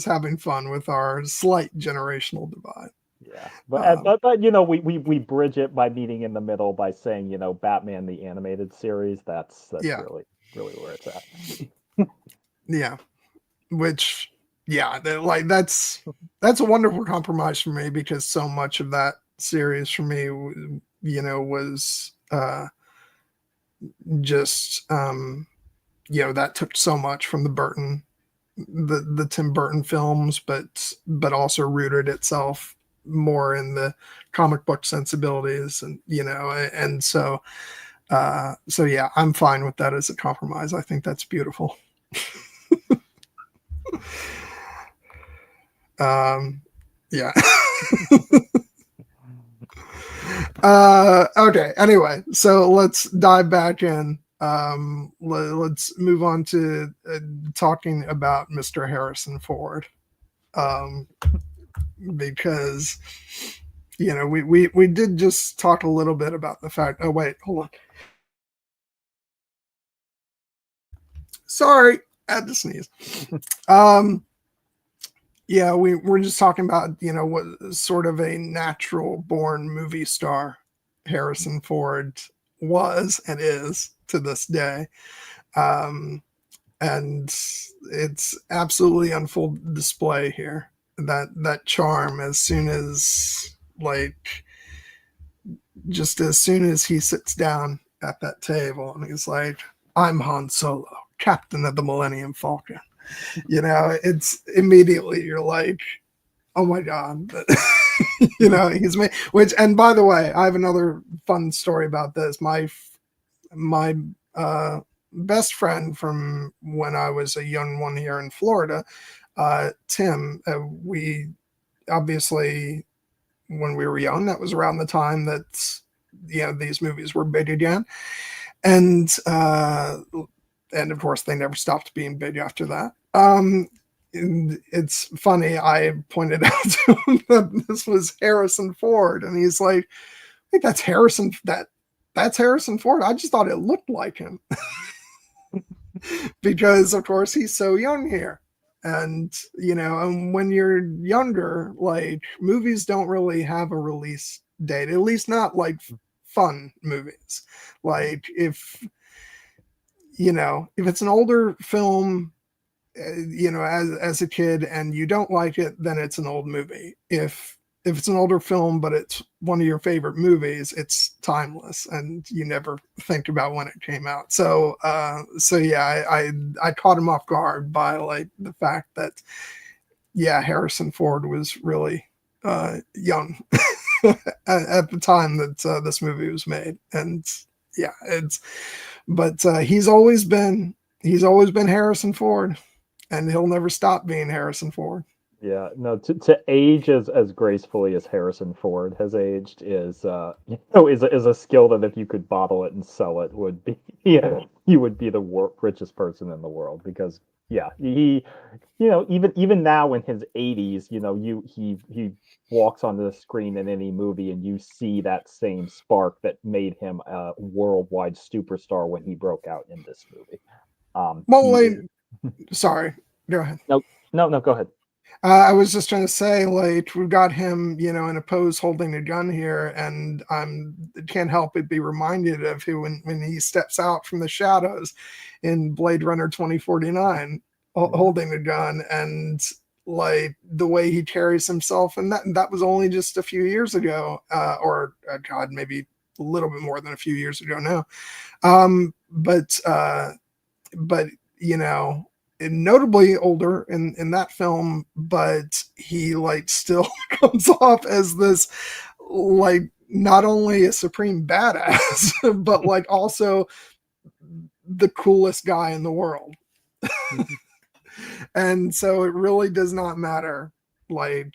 having fun with our slight generational divide. Yeah, but we bridge it by meeting in the middle by saying Batman the animated series. That's really where it's at. Yeah, which yeah, like that's a wonderful compromise for me because so much of that series for me, was just that took so much from the Tim Burton films, but also rooted itself more in the comic book sensibilities, and so yeah, I'm fine with that as a compromise. I think that's beautiful. um yeah. Okay, anyway, so let's dive back in. Let's move on to talking about Mr. Harrison Ford, um because we did just talk a little bit about the fact. Oh wait, hold on. Sorry, I had to sneeze. um yeah, we're just talking about what sort of a natural born movie star Harrison Ford was and is to this day. um and it's absolutely on full display here, that charm, as soon as, like, just as soon as he sits down at that table and he's like, I'm Han Solo, captain of the Millennium Falcon. It's immediately you're like, oh my God. He's made, which, and by the way, I have another fun story about this. My best friend from when I was a young one here in Florida, Tim, we obviously, when we were young, that was around the time that these movies were big again, and of course they never stopped being big after that. And it's funny. I pointed out to him that this was Harrison Ford, and he's like, "Wait, that's Harrison Ford. I just thought it looked like him." Because of course he's so young here, and when you're younger, like, movies don't really have a release date, at least not like fun movies. Like, if it's an older film, as a kid, and you don't like it, then it's an old movie. If it's an older film but it's one of your favorite movies, it's timeless and you never think about when it came out. So yeah, I caught him off guard by, like, the fact that, yeah, Harrison Ford was really young at the time that this movie was made. And yeah, but he's always been Harrison Ford, and he'll never stop being Harrison Ford. Yeah, no, to age as gracefully as Harrison Ford has aged is is a skill that if you could bottle it and sell it would be yeah, you would be the richest person in the world because yeah, he even now in his 80s, he walks onto the screen in any movie and you see that same spark that made him a worldwide superstar when he broke out in this movie. Well, He like, is sorry, go ahead. no, no, go ahead. I was just trying to say, like, we've got him, in a pose holding a gun here, and can't help but be reminded of who when he steps out from the shadows in Blade Runner 2049, holding a gun, and, like, the way he carries himself, and that was only just a few years ago, or God, maybe a little bit more than a few years ago now. But notably older in that film, but he, like, still comes off as this, like, not only a supreme badass but, like, also the coolest guy in the world. And so it really does not matter, like,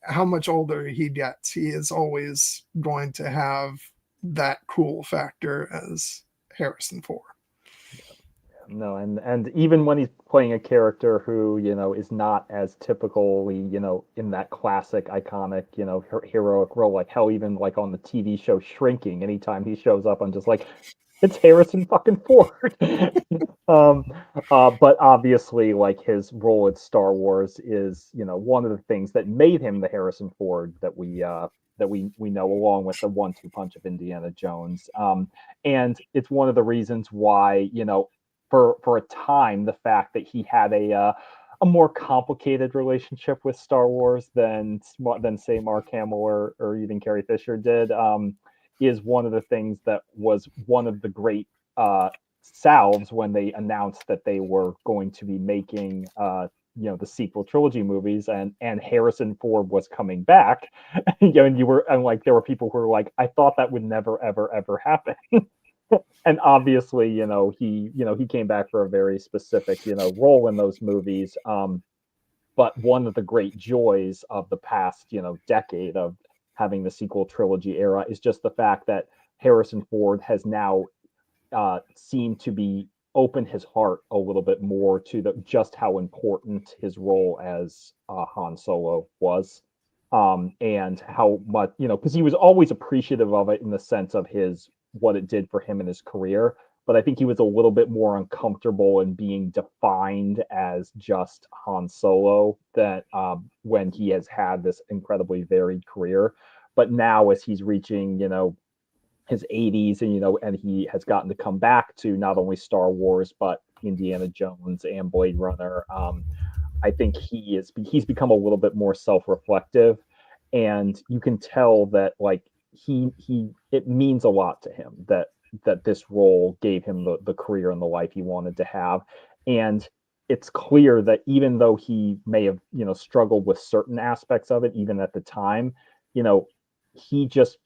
how much older he gets, he is always going to have that cool factor as Harrison Ford. No, and even when he's playing a character who, is not as typically, in that classic iconic, heroic role, like hell, even like on the TV show Shrinking, anytime he shows up, I'm just like, it's Harrison fucking Ford. um, but obviously, like his role in Star Wars is, one of the things that made him the Harrison Ford that we know, along with the 1-2 punch of Indiana Jones. And it's one of the reasons why, for a time, the fact that he had a more complicated relationship with Star Wars than say Mark Hamill or even Carrie Fisher did, is one of the things that was one of the great salves when they announced that they were going to be making the sequel trilogy movies, and Harrison Ford was coming back. And there were people who were like, I thought that would never ever happen. And obviously, he came back for a very specific, role in those movies. But one of the great joys of the past, decade of having the sequel trilogy era is just the fact that Harrison Ford has now seemed to be open his heart a little bit more to just how important his role as Han Solo was. And how much, because he was always appreciative of it in the sense of what it did for him in his career. But I think he was a little bit more uncomfortable in being defined as just Han Solo that when he has had this incredibly varied career. But now, as he's reaching, his 80s, and he has gotten to come back to not only Star Wars but Indiana Jones and Blade Runner. I think he's become a little bit more self-reflective, and you can tell that it means a lot to him that this role gave him the career and the life he wanted to have. And it's clear that even though he may have struggled with certain aspects of it even at the time, he just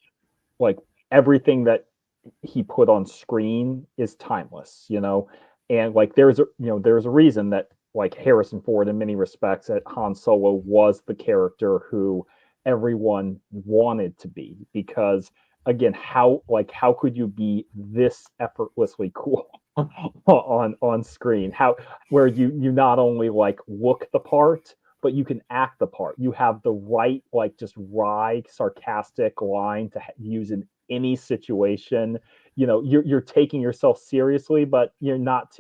everything that he put on screen is timeless, and there's a reason that Harrison Ford in many respects that Han Solo was the character who everyone wanted to be, because again, how could you be this effortlessly cool on screen, where you not only look the part, but you can act the part. You have the right just wry sarcastic line to use in any situation. You're taking yourself seriously, but you're not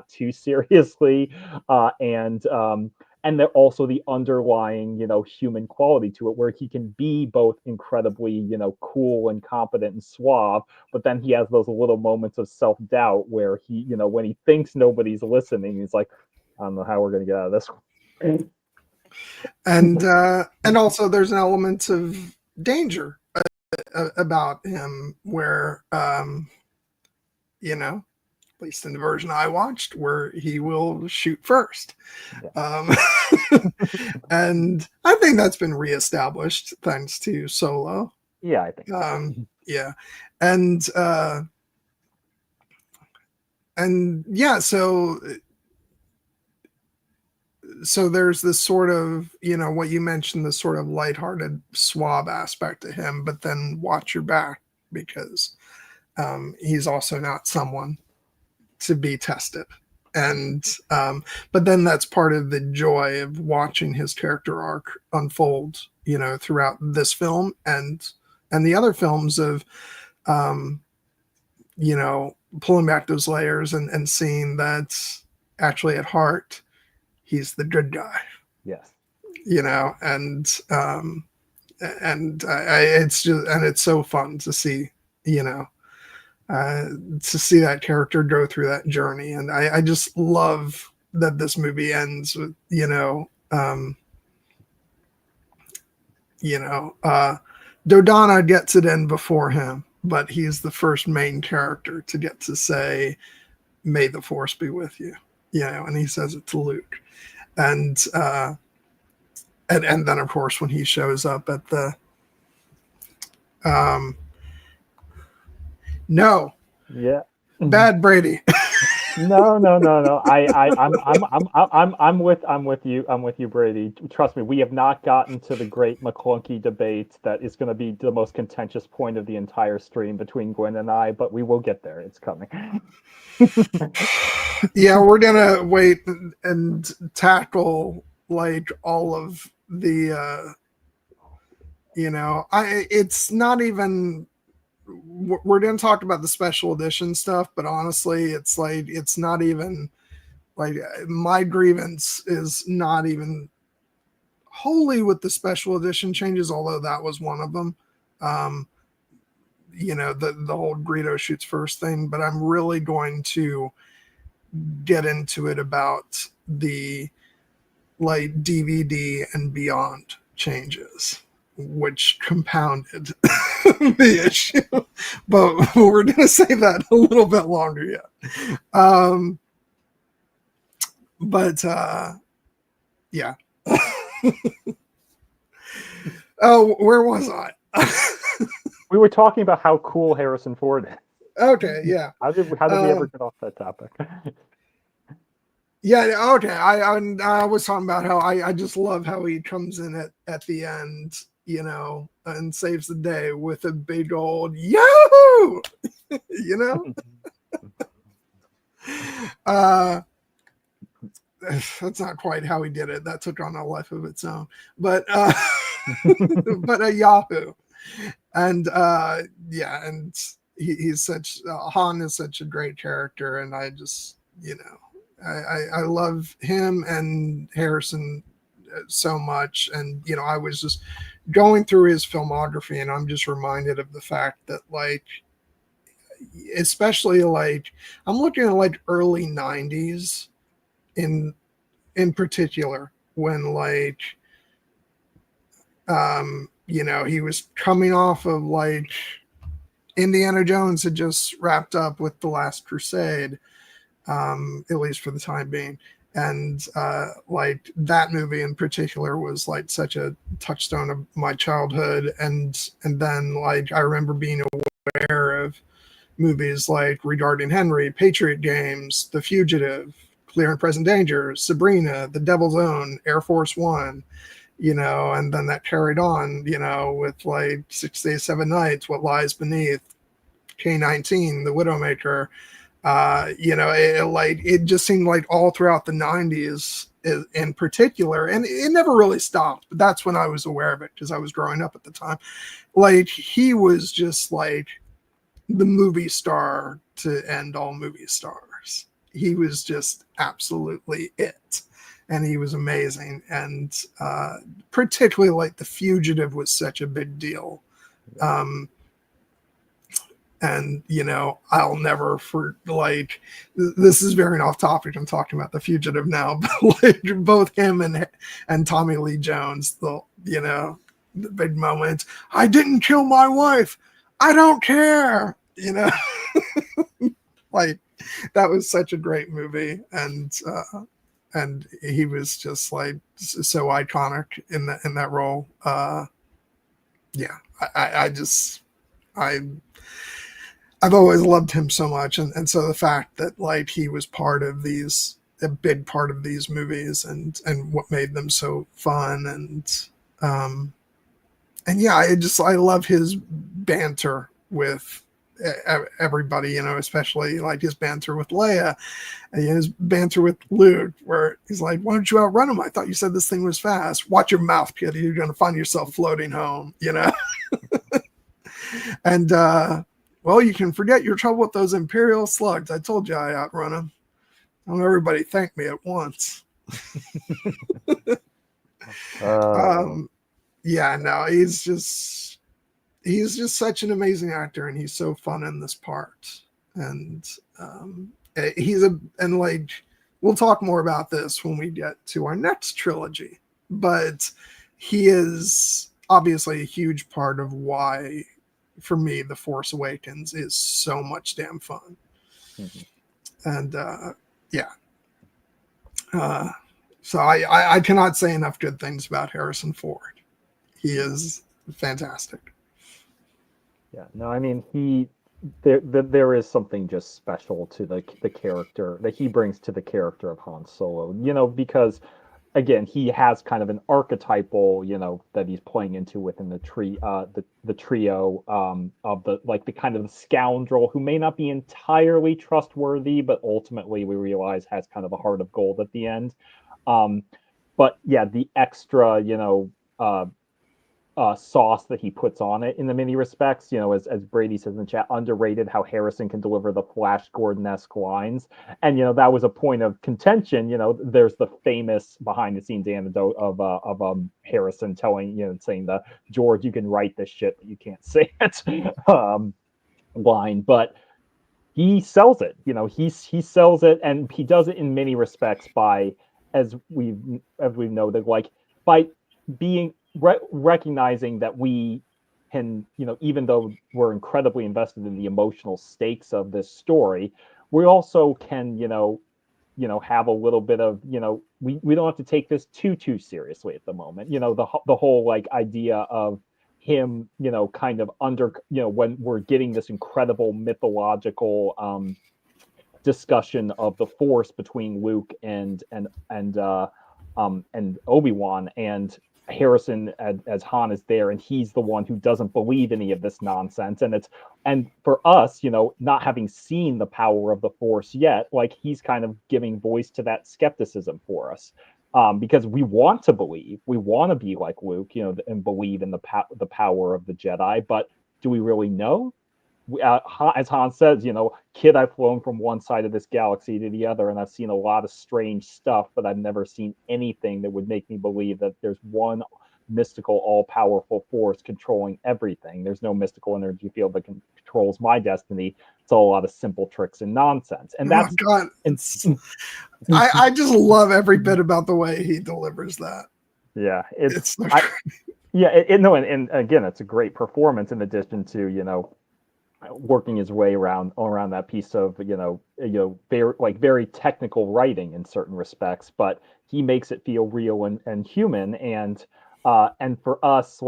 too seriously, and also the underlying human quality to it, where he can be both incredibly cool and competent and suave, but then he has those little moments of self-doubt where he when he thinks nobody's listening, he's like, I don't know how we're going to get out of this one. And also there's an element of danger about him where at least in the version I watched, where he will shoot first. Yeah. And I think that's been reestablished thanks to Solo. Yeah, I think yeah. And yeah, so there's this sort of, what you mentioned, this sort of lighthearted, suave aspect to him, but then watch your back, because he's also not someone to be tested. And but then that's part of the joy of watching his character arc unfold, throughout this film and the other films of pulling back those layers and seeing that actually at heart he's the good guy. Yes. And it's so fun to see, to see that character go through that journey. And I just love that this movie ends with, Dodonna gets it in before him, but he's the first main character to get to say, "May the Force be with you," and he says it to Luke. And then of course when he shows up at the Bad Brady. No. I'm with you, Brady. Trust me, we have not gotten to the great McClunky debate that is going to be the most contentious point of the entire stream between Gwen and I, but we will get there. It's coming. Yeah, we're gonna wait and tackle all of the it's not even, we're going to talk about the special edition stuff, but honestly it's not even my grievance is not even wholly with the special edition changes, although that was one of them. The whole Greedo shoots first thing, but I'm really going to get into it about the like DVD and beyond changes, which compounded the issue. But we're going to save that a little bit longer yet. But yeah. Oh, where was I? We were talking about how cool Harrison Ford is. Okay, yeah. How did we ever get off that topic? Yeah, okay. I was talking about how I just love how he comes in at the end, you know, and saves the day with a big old Yahoo! You know? That's not quite how he did it. That took on a life of its own. But but a Yahoo! And yeah, and he's such Han is such a great character, and I just, you know, I love him and Harrison so much. And you know, I was just going through his filmography, and I'm just reminded of the fact that, like, especially like I'm looking at like early 90s in particular, when like you know, he was coming off of like Indiana Jones had just wrapped up with The Last Crusade, at least for the time being. And like that movie in particular was like such a touchstone of my childhood. And then like I remember being aware of movies like Regarding Henry, Patriot Games, The Fugitive, Clear and Present Danger, Sabrina, The Devil's Own, Air Force One, you know, and then that carried on, you know, with like 6 Days, 7 Nights, What Lies Beneath, K-19, The Widowmaker. You know, it just seemed like all throughout the 90s in particular, and it never really stopped, but that's when I was aware of it because I was growing up at the time. Like he was just like the movie star to end all movie stars. He was just absolutely it. And he was amazing. And particularly like The Fugitive was such a big deal. And, you know, I'll never like, this is very off topic. I'm talking about The Fugitive now, but like both him and Tommy Lee Jones, you know, the big moment. I didn't kill my wife. I don't care. You know, like that was such a great movie. And he was just like so iconic in that role. Yeah, I've always loved him so much, and so the fact that like he was a big part of these movies, and what made them so fun, and yeah, I love his banter with everybody, you know, especially like his banter with Leia and his banter with Luke, where he's like, why don't you outrun him? I thought you said this thing was fast. Watch your mouth, kid. You're going to find yourself floating home, you know? And, well, you can forget your trouble with those Imperial slugs. I told you I outrun them. Don't everybody thank me at once. Yeah, no, he's just such an amazing actor, and he's so fun in this part. And and like we'll talk more about this when we get to our next trilogy, but he is obviously a huge part of why, for me, The Force Awakens is so much damn fun. Mm-hmm. And yeah. So I cannot say enough good things about Harrison Ford. He is fantastic. Yeah, no, I mean there is something just special to the character that he brings to the character of Han Solo. You know, because again, he has kind of an archetypal, you know, that he's playing into within the trio of the kind of the scoundrel who may not be entirely trustworthy, but ultimately we realize has kind of a heart of gold at the end. But yeah, the extra, you know, sauce that he puts on it in the many respects, you know, as Brady says in the chat, underrated how Harrison can deliver the Flash Gordon-esque lines. And, you know, that was a point of contention. You know, there's the famous behind the scenes anecdote of Harrison telling, you know, saying the George, you can write this shit, but you can't say it line. But he sells it. He sells it, and he does it in many respects by, as we know, that like by being recognizing that we can, even though we're incredibly invested in the emotional stakes of this story, we also can, have a little bit of, we don't have to take this too seriously at the moment. The whole like idea of him, kind of under, when we're getting this incredible mythological discussion of the Force between Luke and Obi-Wan, and Harrison as Han is there, and he's the one who doesn't believe any of this nonsense. And for us, not having seen the power of the Force yet, like he's kind of giving voice to that skepticism for us. Because we want to believe, we want to be like Luke, and believe in the power of the Jedi, but do we really know? As Han says, kid, I've flown from one side of this galaxy to the other, and I've seen a lot of strange stuff, but I've never seen anything that would make me believe that there's one mystical, all-powerful force controlling everything. There's no mystical energy field that controls my destiny. It's all a lot of simple tricks and nonsense. And that's God. I just love every bit about the way he delivers that. Yeah, it's so and again, it's a great performance in addition to working his way around that piece of very technical writing in certain respects, but he makes it feel real and human, and for us,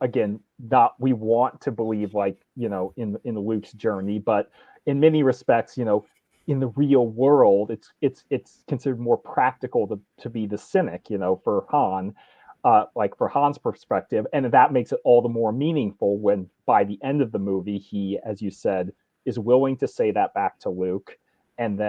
again, that we want to believe in Luke's journey, but in many respects, in the real world, it's considered more practical to be the cynic, for Han. For Han's perspective, and that makes it all the more meaningful when by the end of the movie he, as you said, is willing to say that back to Luke, and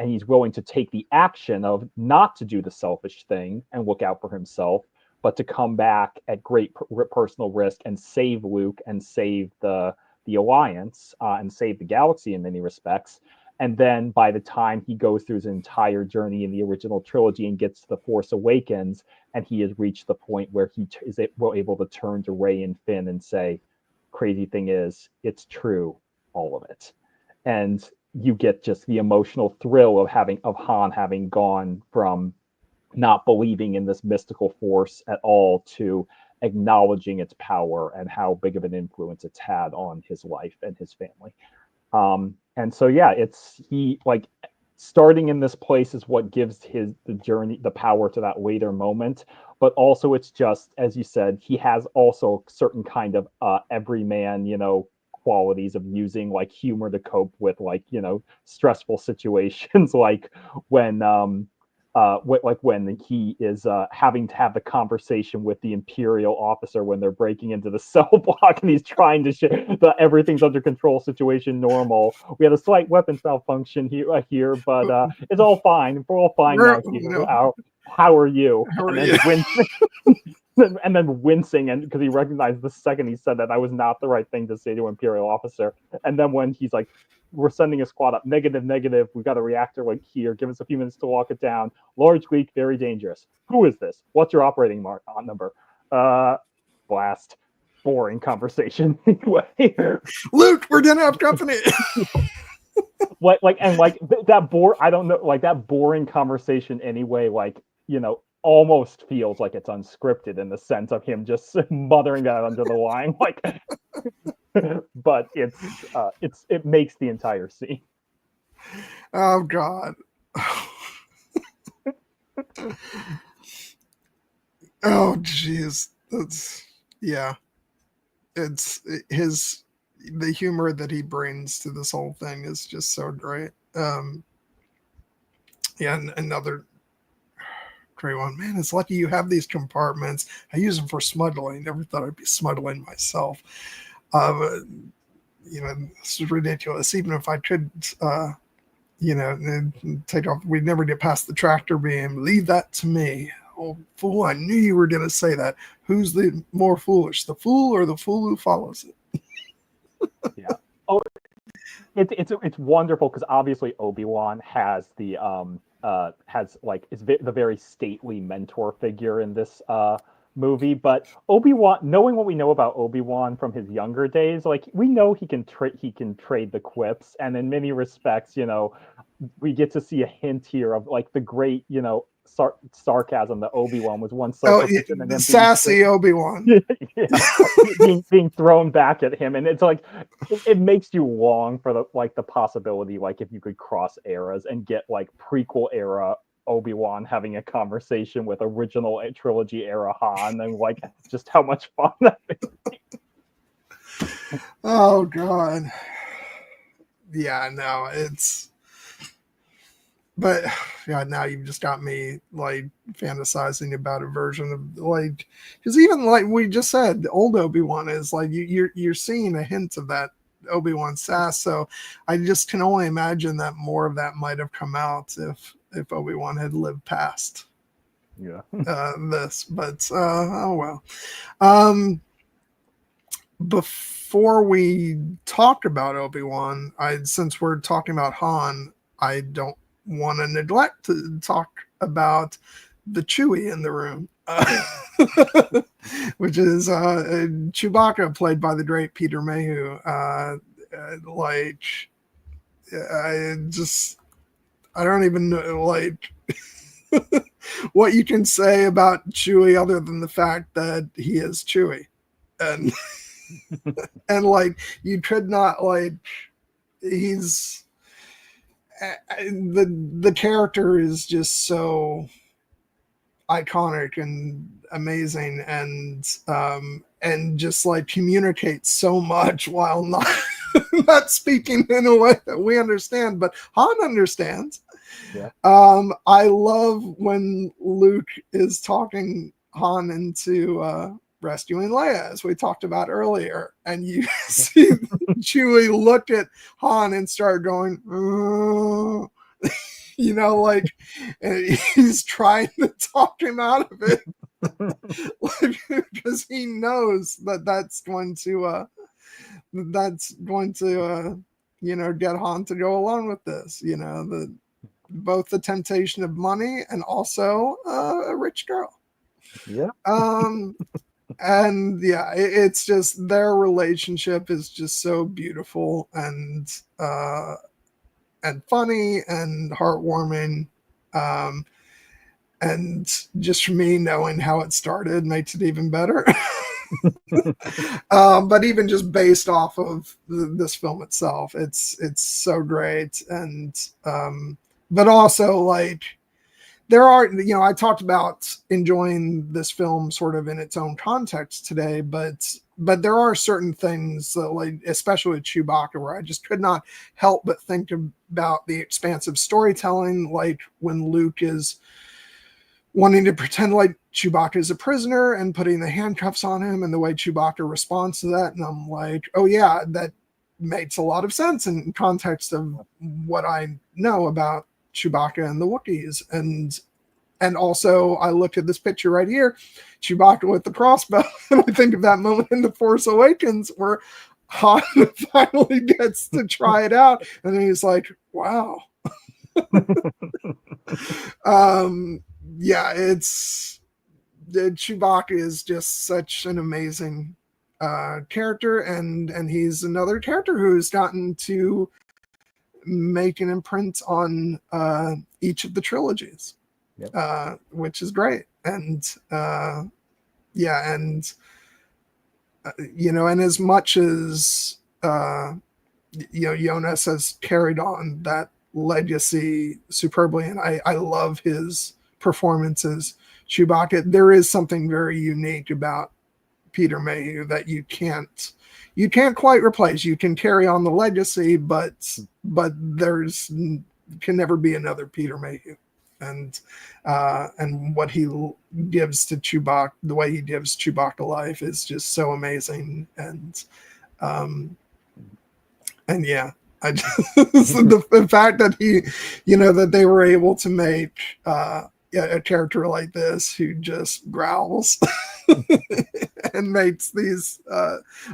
he's willing to take the action of not to do the selfish thing and look out for himself, but to come back at great personal risk and save Luke and save the Alliance, and save the galaxy in many respects. And then by the time he goes through his entire journey in the original trilogy and gets to The Force Awakens, and he has reached the point where he is able to turn to Rey and Finn and say, crazy thing is, it's true, all of it. And you get just the emotional thrill of Han having gone from not believing in this mystical force at all to acknowledging its power and how big of an influence it's had on his life and his family. And so, yeah, starting in this place is what gives the journey, the power to that later moment. But also, it's just, as you said, he has also certain kind of everyman, qualities of using humor to cope with stressful situations, like when when he is having to have the conversation with the Imperial officer when they're breaking into the cell block, and he's trying to the everything's under control situation normal. We had a slight weapons malfunction here, but it's all fine. We're all fine now. How are you? And then wincing, and because he recognized the second he said that was not the right thing to say to an Imperial officer. And then when he's like, we're sending a squad up, negative, we've got a reactor here, give us a few minutes to lock it down, large leak, very dangerous. Who is this? What's your operating number? Blast. Boring conversation. Anyway, Luke, we're gonna have company. I don't know, that boring conversation anyway, almost feels like it's unscripted in the sense of him just mothering that under the line, but it makes the entire scene. Oh God. Oh jeez. It's the humor that he brings to this whole thing is just so great. And another great one, man. It's lucky you have these compartments. I use them for smuggling. Never thought I'd be smuggling myself. This is ridiculous. Even if I could, take off, we'd never get past the tractor beam. Leave that to me. Oh, fool, I knew you were going to say that. Who's the more foolish, the fool or the fool who follows it? Yeah. Oh, it's wonderful because obviously Obi-Wan has is the very stately mentor figure in this movie, but Obi-Wan, knowing what we know about Obi-Wan from his younger days, like we know he can trade the quips, and in many respects, we get to see a hint here of like the great, sarcasm that Obi-Wan was once so Oh, proficient in him sassy Obi-Wan. being thrown back at him, and it's like it makes you long for the possibility, like if you could cross eras and get like prequel era Obi-Wan having a conversation with original trilogy era Han, and like just how much fun that is. Oh God. Yeah, no, but yeah, now you've just got me like fantasizing about a version of like, because even like we just said, the old Obi-Wan is like you're seeing a hint of that Obi-Wan sass. So I just can only imagine that more of that might have come out if Obi-Wan had lived past this. But oh well. Before we talk about Obi-Wan, since we're talking about Han, I don't want to neglect to talk about the Chewie in the room, which is Chewbacca, played by the great Peter Mayhew. Like, I don't even know, like, what you can say about Chewie other than the fact that he is Chewie. And and like you could not, like, he's the character is just so iconic and amazing, and just like communicates so much while not not speaking in a way that we understand, but Han understands. Yeah. I love when Luke is talking Han into rescuing Leia, as we talked about earlier, and you see Chewie look at Han and start going, like, and he's trying to talk him out of it, because he knows that's going to get Han to go along with this, both the temptation of money and also a rich girl. Yeah. And yeah, it's just their relationship is just so beautiful and funny and heartwarming. And just for me, knowing how it started makes it even better. But even just based off of this film itself, it's so great. And but also, like, there are, I talked about enjoying this film sort of in its own context today, but there are certain things, like especially with Chewbacca, where I just could not help but think about the expansive storytelling, like when Luke is wanting to pretend like Chewbacca is a prisoner and putting the handcuffs on him, and the way Chewbacca responds to that. And I'm like, oh yeah, that makes a lot of sense in context of what I know about Chewbacca and the Wookiees. And also I looked at this picture right here, Chewbacca with the crossbow, and I think of that moment in The Force Awakens where Han finally gets to try it out, and then he's like, wow. Yeah, Chewbacca is just such an amazing character, and he's another character who's gotten to make an imprint on each of the trilogies. Yep. Which is great. And yeah, and and as much as Jonas has carried on that legacy superbly, and I love his performances, Chewbacca, there is something very unique about Peter Mayhew that you can't quite replace. You can carry on the legacy, but there's can never be another Peter Mayhew. And what he gives to Chewbacca, the way he gives Chewbacca life, is just so amazing. And yeah, the fact that that they were able to make a character like this who just growls and makes these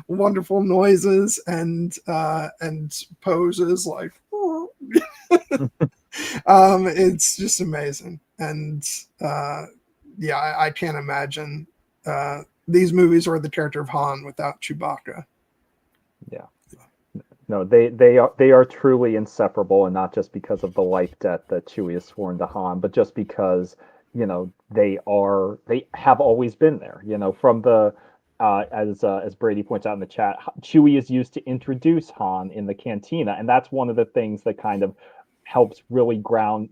wonderful noises and poses like, oh. It's just amazing. And yeah, I can't imagine these movies are the character of Han without Chewbacca. Yeah. No, they are truly inseparable, and not just because of the life debt that Chewie has sworn to Han, but just because they have always been there. From the as Brady points out in the chat, Chewie is used to introduce Han in the cantina, and that's one of the things that kind of helps really ground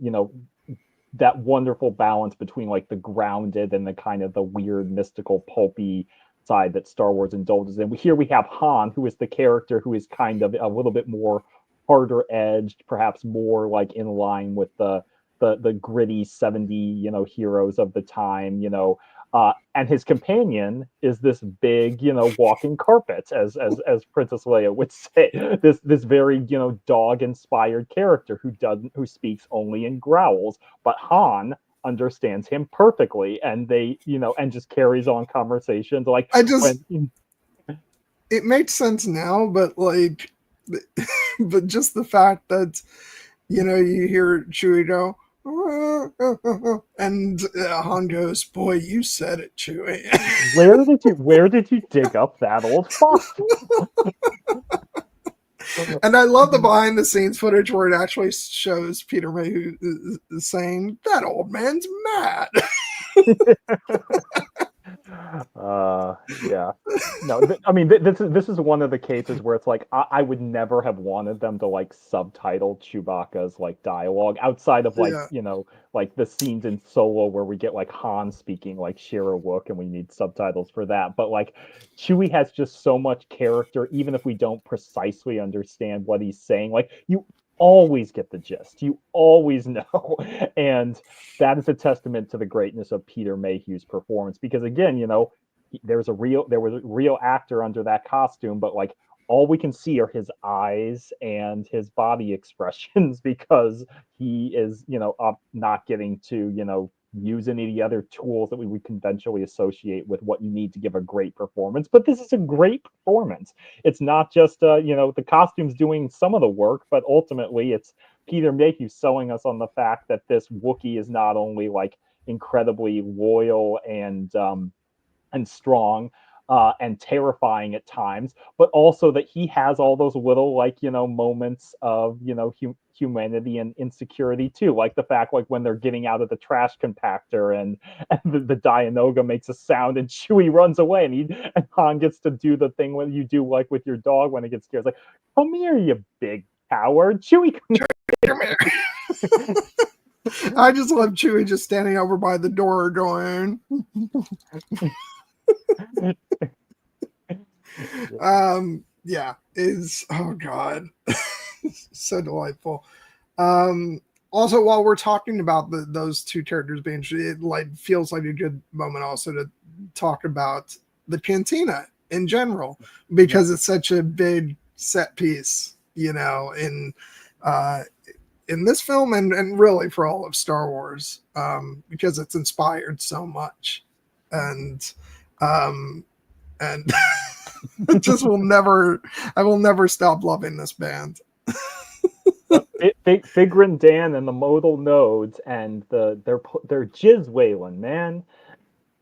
that wonderful balance between like the grounded and the kind of the weird mystical pulpy side that Star Wars indulges in. Here we have Han, who is the character who is kind of a little bit more harder edged, perhaps more like in line with the gritty 70 heroes of the time. And his companion is this big walking carpet, as Princess Leia would say, this very dog inspired character who speaks only in growls, but Han understands him perfectly, and and just carries on conversations like it makes sense now, but like but just the fact that you hear Chewie go and Han goes, "Boy, you said it, Chewie." Where did you dig up that old fossil? And I love the behind the scenes footage where it actually shows Peter Mayhew saying, "That old man's mad." Yeah. No, I mean, this is one of the cases where it's like I would never have wanted them to like subtitle Chewbacca's like dialogue outside of like like the scenes in Solo where we get like Han speaking like Shira Wook and we need subtitles for that. But like Chewie has just so much character, even if we don't precisely understand what he's saying. Like you always get the gist. You always know. And that is a testament to the greatness of Peter Mayhew's performance. Because again, there was a real actor under that costume, but like all we can see are his eyes and his body expressions because he is, not getting to, use any of the other tools that we would conventionally associate with what you need to give a great performance. But this is a great performance. It's not just the costumes doing some of the work, but ultimately it's Peter Mayhew selling us on the fact that this Wookiee is not only like incredibly loyal and strong and terrifying at times, but also that he has all those little like moments of humanity and insecurity too, like the fact like when they're getting out of the trash compactor and the Dianoga makes a sound and Chewie runs away and Han gets to do the thing when you do like with your dog when it gets scared. It's like, come here, you big coward. Chewie, come here. I just love Chewie just standing over by the door going oh god. So delightful. Also, while we're talking about those two characters being, it like feels like a good moment also to talk about the cantina in general, because it's such a big set piece, in this film and really for all of Star Wars, because it's inspired so much, and I will never stop loving this band. Figrin Dan and the modal nodes and they're jizz wailing, man.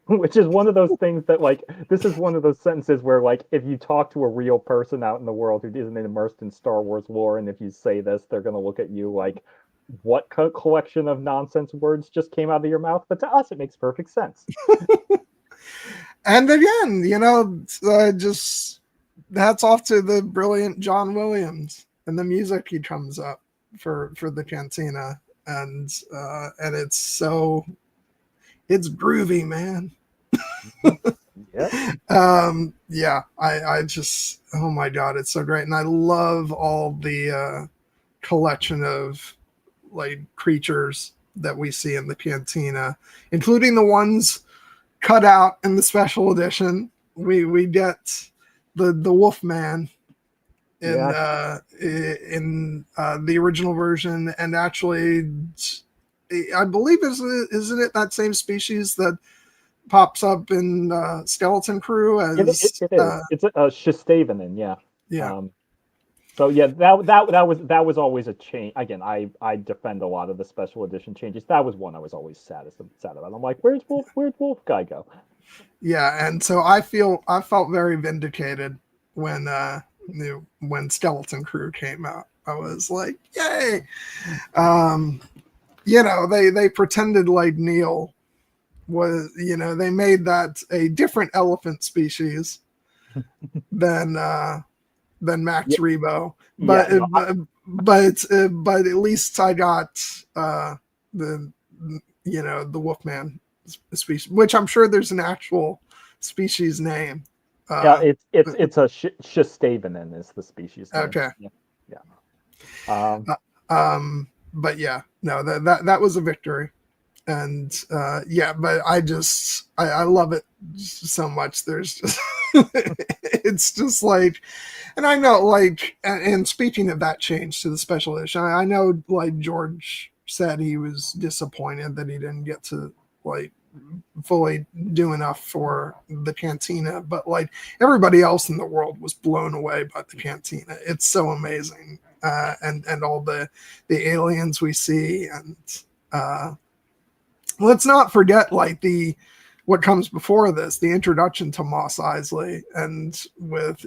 Which is one of those things that like this is one of those sentences where like if you talk to a real person out in the world who isn't immersed in Star Wars lore, and if you say this, they're gonna look at you like, what collection of nonsense words just came out of your mouth? But to us, it makes perfect sense. And again, just hats off to the brilliant John Williams and the music he comes up for the cantina, and it's groovy, man. I just, oh my god, it's so great. And I love all the collection of like creatures that we see in the cantina, including the ones cut out in the special edition. We get the Wolfman in the original version, and actually I believe isn't it that same species that pops up in Skeleton Crew as it is. It's a Shistavenin, yeah. So yeah, that was always a change. Again, I defend a lot of the special edition changes. That was one I was always sad about. I'm like, where's Wolf guy go? Yeah, and so I felt very vindicated when when Skeleton Crew came out. I was like, yay! Um, they pretended like Neil was, they made that a different elephant species than Max Yeah, Rebo, yeah, no, but at least I got the the Wolfman species, which I'm sure there's an actual species name. yeah, Uh, it's a Shistavenin is the species name. okay, Yeah, yeah. Um, but yeah, no, that was a victory, and yeah, but I love it so much. There's just it's just like, and I know like, and speaking of that change to the special edition, I know like George said he was disappointed that he didn't get to like fully do enough for the cantina, but like everybody else in the world was blown away by the cantina. It's so amazing, and all the aliens we see, and let's not forget like the what comes before this, the introduction to Mos Eisley, and with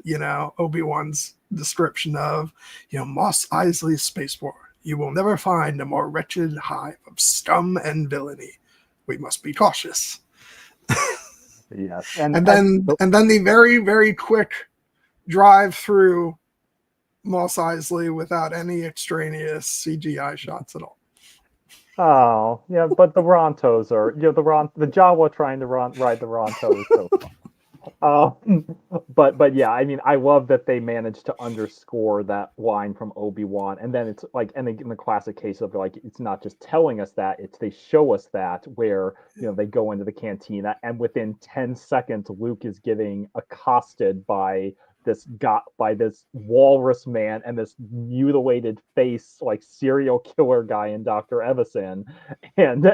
Obi-Wan's description of Mos Eisley's spaceport. You will never find a more wretched hive of scum and villainy. We must be cautious. yes, And then the very, very quick drive through Mos Eisley without any extraneous CGI shots at all. oh yeah, but the Rontos are the Jawa trying to ride the Ronto is so fun. But yeah, I mean, I love that they managed to underscore that line from Obi-Wan, and then it's like, and in the classic case of like, it's not just telling us that, it's they show us that where they go into the cantina, and within 10 seconds, Luke is getting accosted by this walrus man and this mutilated face like serial killer guy in Dr. Evison, and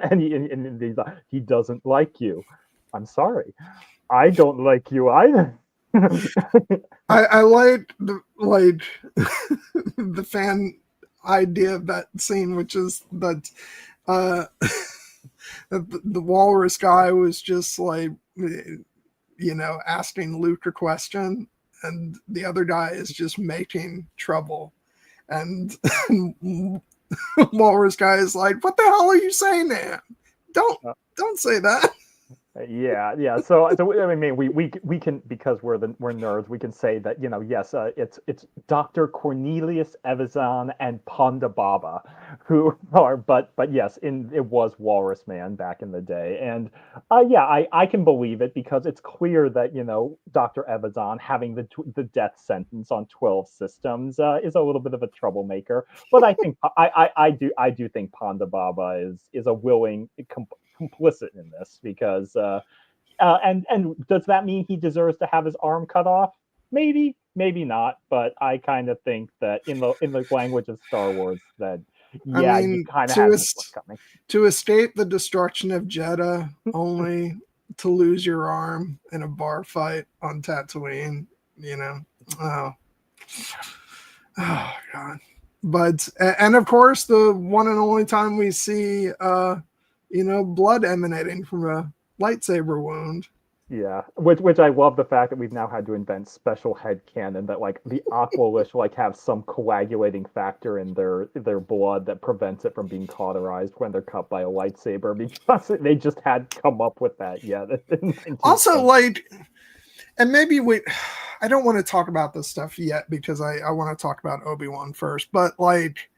he's like, he doesn't like you. I'm sorry. I don't like you either. I like the fan idea of that scene, which is that the walrus guy was just like asking Luke a question, and the other guy is just making trouble, and walrus guy is like, "What the hell are you saying, man? Don't say that." Yeah. So I mean, we can, because we're nerds, we can say that yes, it's Dr. Cornelius Evazan and Ponda Baba, who are, but yes, it was Walrus Man back in the day, and yeah, I can believe it because it's clear that Dr. Evazan having the death sentence on 12 systems is a little bit of a troublemaker, but I think I do think Ponda Baba is a willing complicit in this because and does that mean he deserves to have his arm cut off? Maybe not, but I kind of think that in the language of Star Wars, that I yeah, you mean, kind of had what's coming. to escape the destruction of Jeddah, only to lose your arm in a bar fight on Tatooine, oh, oh god. But and of course, the one and only time we see blood emanating from a lightsaber wound. Yeah, which I love the fact that we've now had to invent special headcanon that like the Aqualish like have some coagulating factor in their blood that prevents it from being cauterized when they're cut by a lightsaber, because they just hadn't come up with that yet. Also, like, and maybe I don't want to talk about this stuff yet because I want to talk about Obi-Wan first, but like,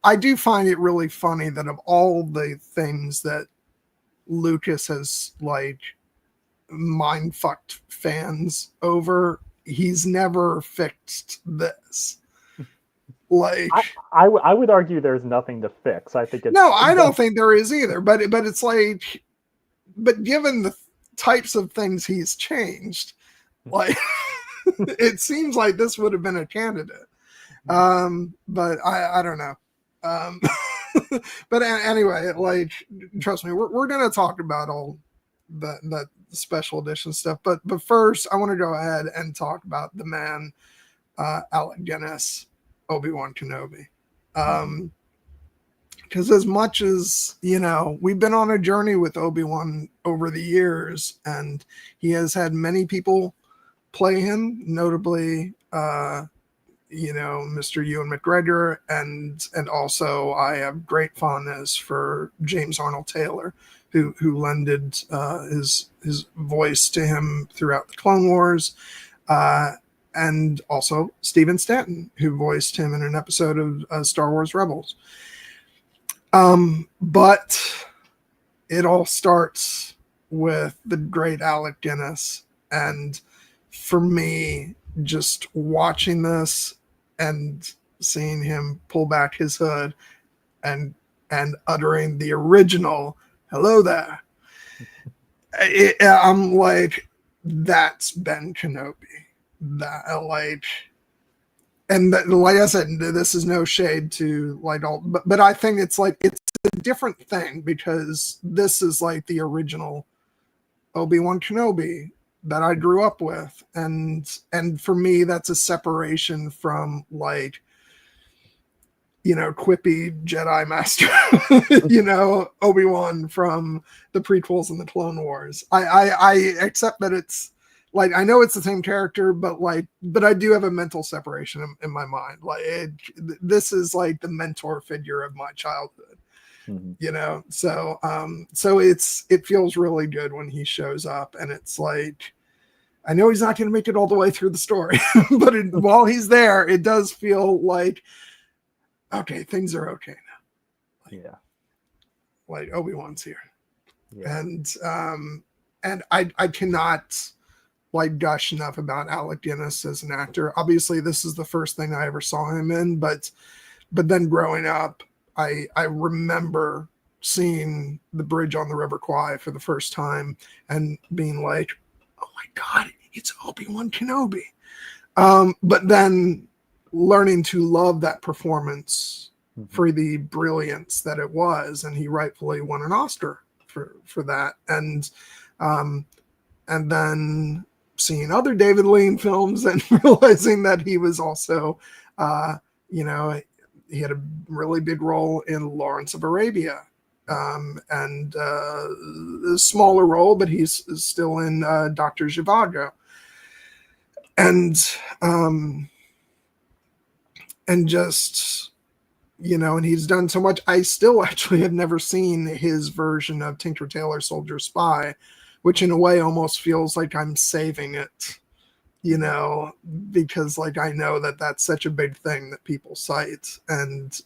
I do find it really funny that of all the things that Lucas has like mind fucked fans over, he's never fixed this. Like, I would argue there's nothing to fix. I think I don't think there is either. But it's like, but given the types of things he's changed, like, it seems like this would have been a candidate. But I don't know. But anyway, like, trust me, we're gonna talk about all that special edition stuff. But first, I want to go ahead and talk about the man, Alec Guinness, Obi-Wan Kenobi. because as much as, we've been on a journey with Obi-Wan over the years, and he has had many people play him, notably, Mr. Ewan McGregor, and also I have great fondness for James Arnold Taylor, who lended his voice to him throughout the Clone Wars, and also Stephen Stanton, who voiced him in an episode of Star Wars Rebels. But it all starts with the great Alec Guinness, and for me, just watching this and seeing him pull back his hood and uttering the original "Hello there," I'm like, that's Ben Kenobi. That and like I said, this is no shade to all, but I think it's a different thing, because this is like the original Obi-Wan Kenobi that I grew up with, and for me that's a separation from quippy Jedi Master, Obi-Wan from the prequels and the Clone Wars. I accept that it's I know it's the same character, but I do have a mental separation in my mind. This is the mentor figure of my childhood. Mm-hmm. So it feels really good when he shows up, and it's I know he's not going to make it all the way through the story, but while he's there, it does feel okay, things are okay now. Obi-Wan's here. Yeah. And I cannot gush enough about Alec Guinness as an actor. Obviously, this is the first thing I ever saw him in, but then growing up, I remember seeing The Bridge on the River Kwai for the first time and being oh my God, it's Obi-Wan Kenobi. But then learning to love that performance for the brilliance that it was, and he rightfully won an Oscar for that. And then seeing other David Lean films and realizing that he was also, he had a really big role in Lawrence of Arabia, and a smaller role, but he's still in Dr. Zhivago. And just, and he's done so much. I still actually have never seen his version of Tinker Tailor Soldier Spy, which in a way almost feels like I'm saving it, because I know that that's such a big thing that people cite, and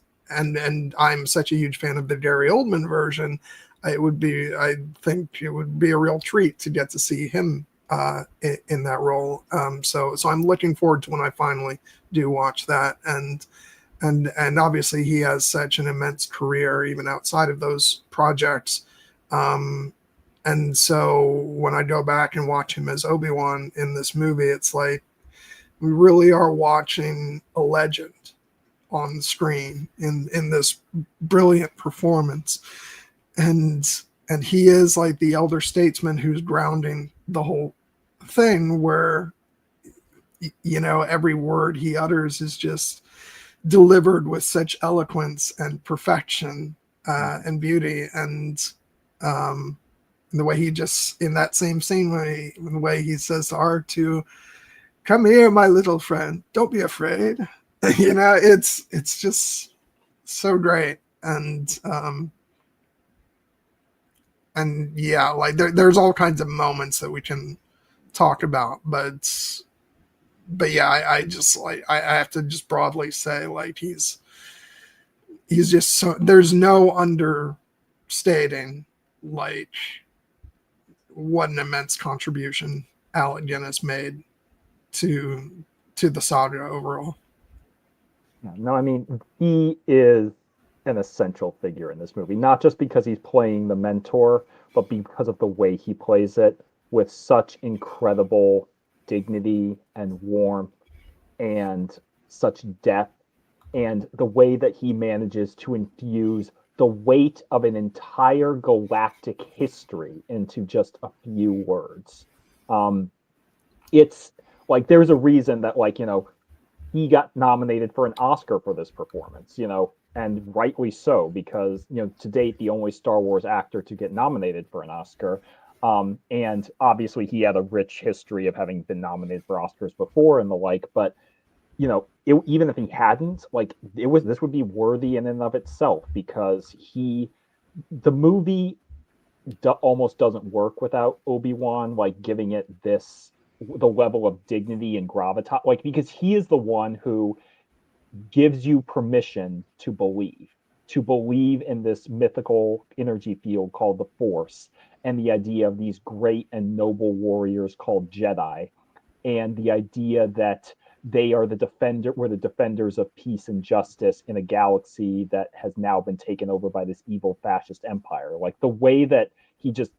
I'm such a huge fan of the Gary Oldman version. I think it would be a real treat to get to see him in that role. So I'm looking forward to when I finally do watch that, and obviously he has such an immense career even outside of those projects. And so when I go back and watch him as Obi-Wan in this movie, it's we really are watching a legend on the screen in this brilliant performance. And he is the elder statesman who's grounding the whole thing, where, every word he utters is just delivered with such eloquence and perfection, and beauty. And the way he just, in that same scene, the way he says to R2, "Come here, my little friend. Don't be afraid." It's just so great. And yeah, there's all kinds of moments that we can talk about, but yeah, I just I have to just broadly say he's just so, there's no understating what an immense contribution Alec Guinness made to the saga overall. No, I mean, he is an essential figure in this movie, not just because he's playing the mentor, but because of the way he plays it with such incredible dignity and warmth and such depth, and the way that he manages to infuse the weight of an entire galactic history into just a few words. It's there's a reason that he got nominated for an Oscar for this performance. and rightly so, because to date the only Star Wars actor to get nominated for an Oscar. And obviously he had a rich history of having been nominated for Oscars before and the like, but even if he hadn't, this would be worthy in and of itself, because the movie almost doesn't work without Obi-Wan, giving it the level of dignity and gravitas, because he is the one who gives you permission to believe in this mythical energy field called the Force, and the idea of these great and noble warriors called Jedi, and the idea that we're the defenders of peace and justice in a galaxy that has now been taken over by this evil fascist empire. Like the way that he just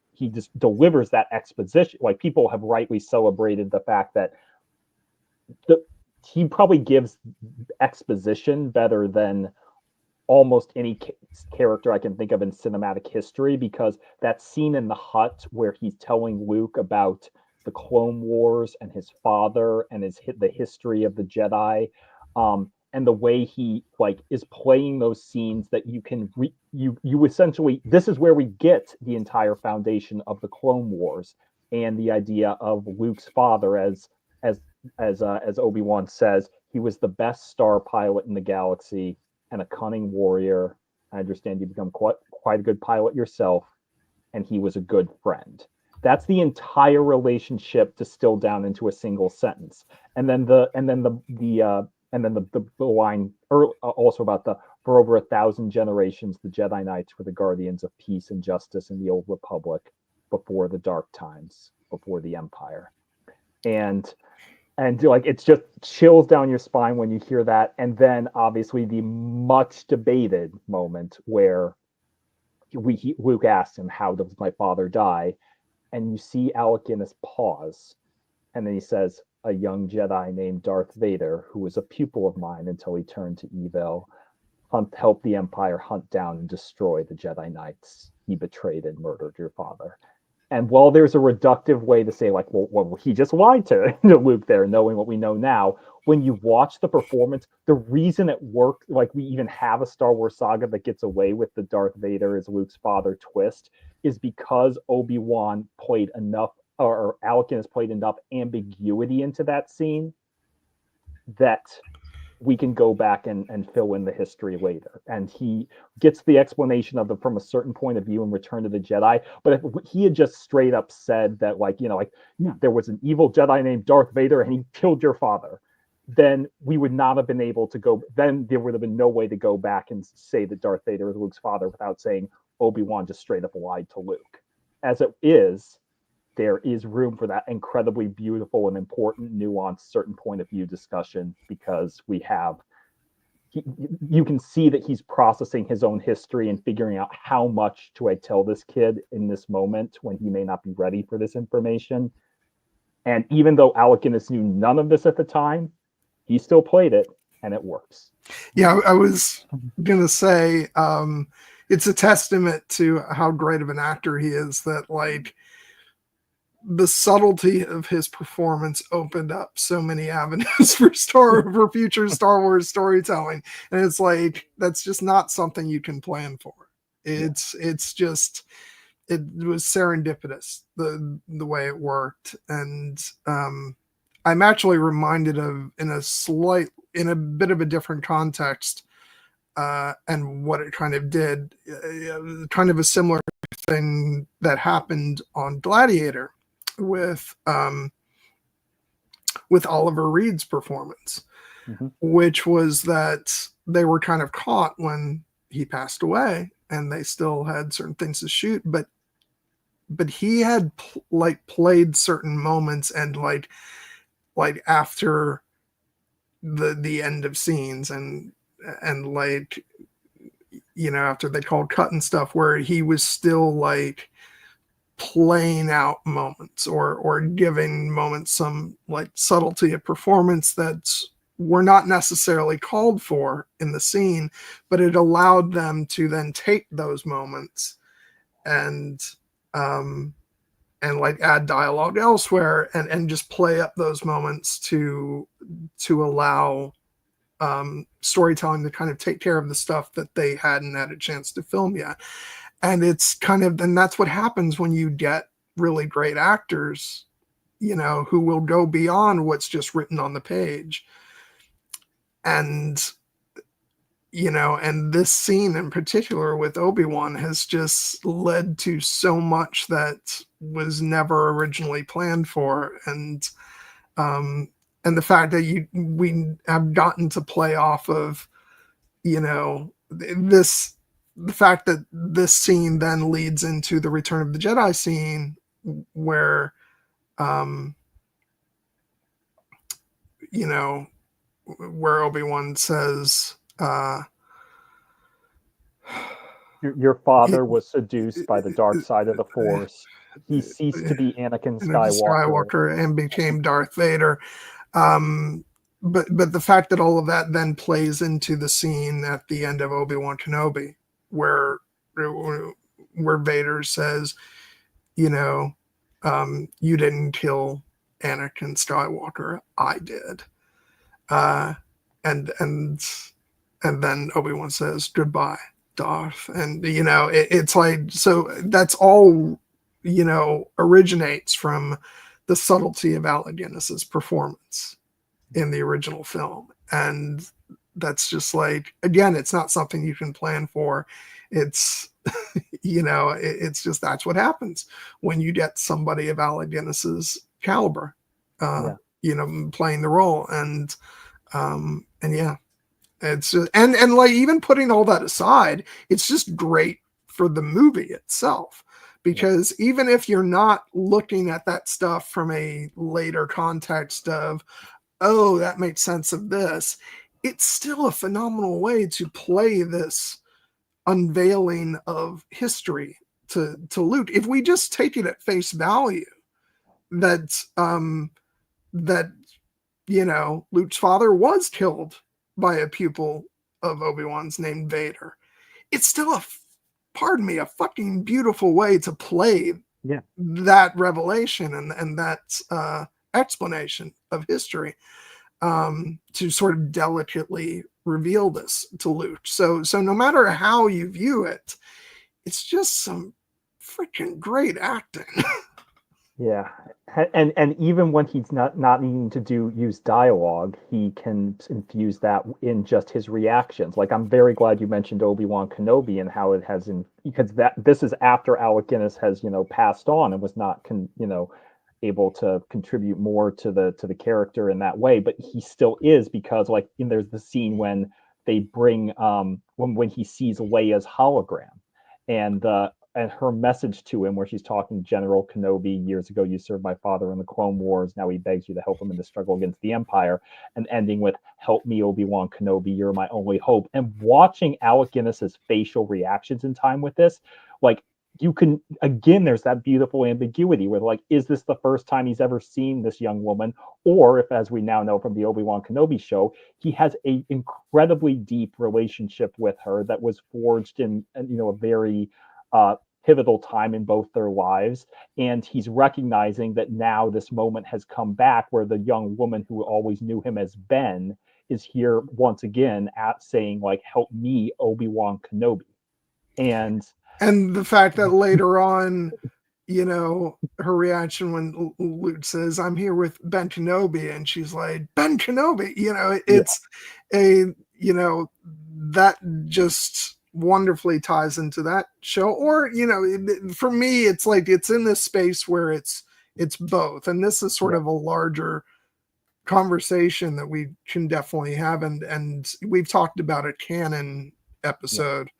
delivers that exposition, people have rightly celebrated the fact that he probably gives exposition better than almost any character I can think of in cinematic history, because that scene in the hut where he's telling Luke about the Clone Wars and his father and the history of the Jedi, and the way he is playing those scenes, that you essentially, this is where we get the entire foundation of the Clone Wars, and the idea of Luke's father as Obi-Wan says, he was the best star pilot in the galaxy and a cunning warrior. I understand you become quite a good pilot yourself, and he was a good friend. That's the entire relationship distilled down into a single sentence. And then the line also about for over 1,000 generations, the Jedi Knights were the guardians of peace and justice in the Old Republic before the dark times, before the Empire. And it's just chills down your spine when you hear that. And then obviously the much debated moment where Luke asks him, "How does my father die?" And you see Alec Guinness pause, and then he says, "A young Jedi named Darth Vader, who was a pupil of mine until he turned to evil, helped the Empire hunt down and destroy the Jedi Knights. He betrayed and murdered your father." And while there's a reductive way to say, well, he just lied to Luke there, knowing what we know now, when you watch the performance, the reason it worked, we even have a Star Wars saga that gets away with the Darth Vader as Luke's father twist, is because Obi-Wan played enough, or Alec Guinness played enough ambiguity into that scene that we can go back and fill in the history later. And he gets the explanation of it from a certain point of view in Return of the Jedi. But if he had just straight up said that, there was an evil Jedi named Darth Vader and he killed your father, then we would not have been able to go. Then there would have been no way to go back and say that Darth Vader is Luke's father without saying Obi-Wan just straight up lied to Luke. As it is, there is room for that incredibly beautiful and important, nuanced, certain point of view discussion, because you can see that he's processing his own history and figuring out how much do I tell this kid in this moment when he may not be ready for this information. And even though Alec Guinness knew none of this at the time, he still played it, and it works. Yeah, I was going to say, it's a testament to how great of an actor he is that, the subtlety of his performance opened up so many avenues for future Star Wars storytelling. And it's that's just not something you can plan for. It's just, it was serendipitous, the way it worked. And I'm actually reminded of, in a bit of a different context, and what it kind of did, kind of a similar thing that happened on Gladiator with Oliver Reed's performance, which was that they were kind of caught when he passed away, and they still had certain things to shoot, but he had played certain moments, and after the end of scenes, and after they called cut and stuff, where he was still playing out moments or giving moments some subtlety of performance that were not necessarily called for in the scene, but it allowed them to then take those moments and add dialogue elsewhere and just play up those moments to allow storytelling to kind of take care of the stuff that they hadn't had a chance to film yet. And it's kind of, and that's what happens when you get really great actors, who will go beyond what's just written on the page. And, and this scene in particular with Obi-Wan has just led to so much that was never originally planned for. And the fact that we have gotten to play off of, this, the fact that this scene then leads into the Return of the Jedi scene where, where Obi-Wan says, your father was seduced by the dark side of the Force. He ceased to be Anakin Skywalker and became Darth Vader. But the fact that all of that then plays into the scene at the end of Obi-Wan Kenobi, where Vader says, you didn't kill Anakin Skywalker, I did. And then Obi-Wan says, goodbye, Darth. And, it's like, so that's all, originates from the subtlety of Alec Guinness's performance in the original film. And that's just like, again, it's not something you can plan for. It's, it's just, that's what happens when you get somebody of Alec Guinness's caliber, playing the role. And yeah, it's just, and like, even putting all that aside, it's just great for the movie itself, because even if you're not looking at that stuff from a later context of, oh, that makes sense of this, it's still a phenomenal way to play this unveiling of history to Luke. If we just take it at face value that Luke's father was killed by a pupil of Obi-Wan's named Vader, it's still a fucking beautiful way to play that revelation and that explanation of history, to sort of delicately reveal this to Luke. So no matter how you view it, it's just some freaking great acting. Yeah, and even when he's not needing to use dialogue, he can infuse that in just his reactions. Like, I'm very glad you mentioned Obi-Wan Kenobi and how it has, because this is after Alec Guinness has passed on and was not able to contribute more to the character in that way, but he still is, because like there's the scene when they bring when he sees Leia's hologram and her message to him, where she's talking, General Kenobi, years ago you served my father in the Clone Wars, now he begs you to help him in the struggle against the Empire, and ending with, help me, Obi-Wan Kenobi, you're my only hope. And watching Alec Guinness's facial reactions in time with this, like, you can, again, there's that beautiful ambiguity where, like, is this the first time he's ever seen this young woman? Or if, as we now know from the Obi-Wan Kenobi show, he has a incredibly deep relationship with her that was forged in a very pivotal time in both their lives. And he's recognizing that now this moment has come back where the young woman who always knew him as Ben is here once again at saying, like, help me, Obi-Wan Kenobi. And the fact that later on, her reaction when Luke says, I'm here with Ben Kenobi, and she's like, Ben Kenobi, it's that just wonderfully ties into that show. Or, for me, it's like, it's in this space where it's both. And this is sort of a larger conversation that we can definitely have. And we've talked about a canon episode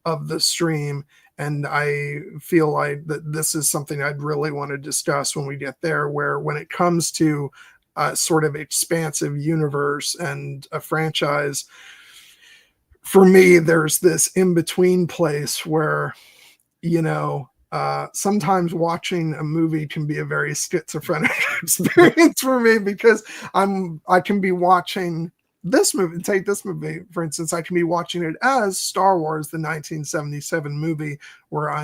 of the stream. And I feel like that this is something I'd really want to discuss when we get there, where when it comes to a sort of expansive universe and a franchise, for me, there's this in-between place where, sometimes watching a movie can be a very schizophrenic experience for me, because I can be watching this movie, take this movie, for instance, I can be watching it as Star Wars, the 1977 movie, where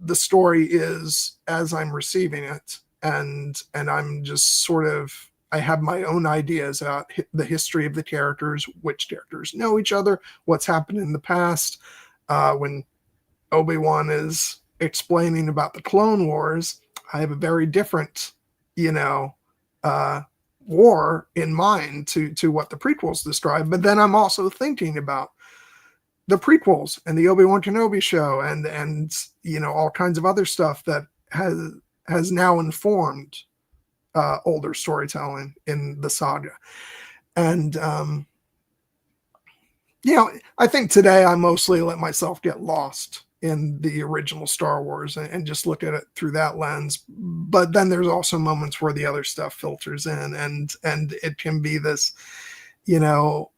the story is as I'm receiving it. And I'm just sort of I have my own ideas about the history of the characters, which characters know each other, what's happened in the past. When Obi-Wan is explaining about the Clone Wars, I have a very different, war in mind to what the prequels describe. But then I'm also thinking about the prequels and the Obi-Wan Kenobi show and all kinds of other stuff that has now informed older storytelling in the saga. And I think today I mostly let myself get lost in the original Star Wars and just look at it through that lens. But then there's also moments where the other stuff filters in, and it can be this, and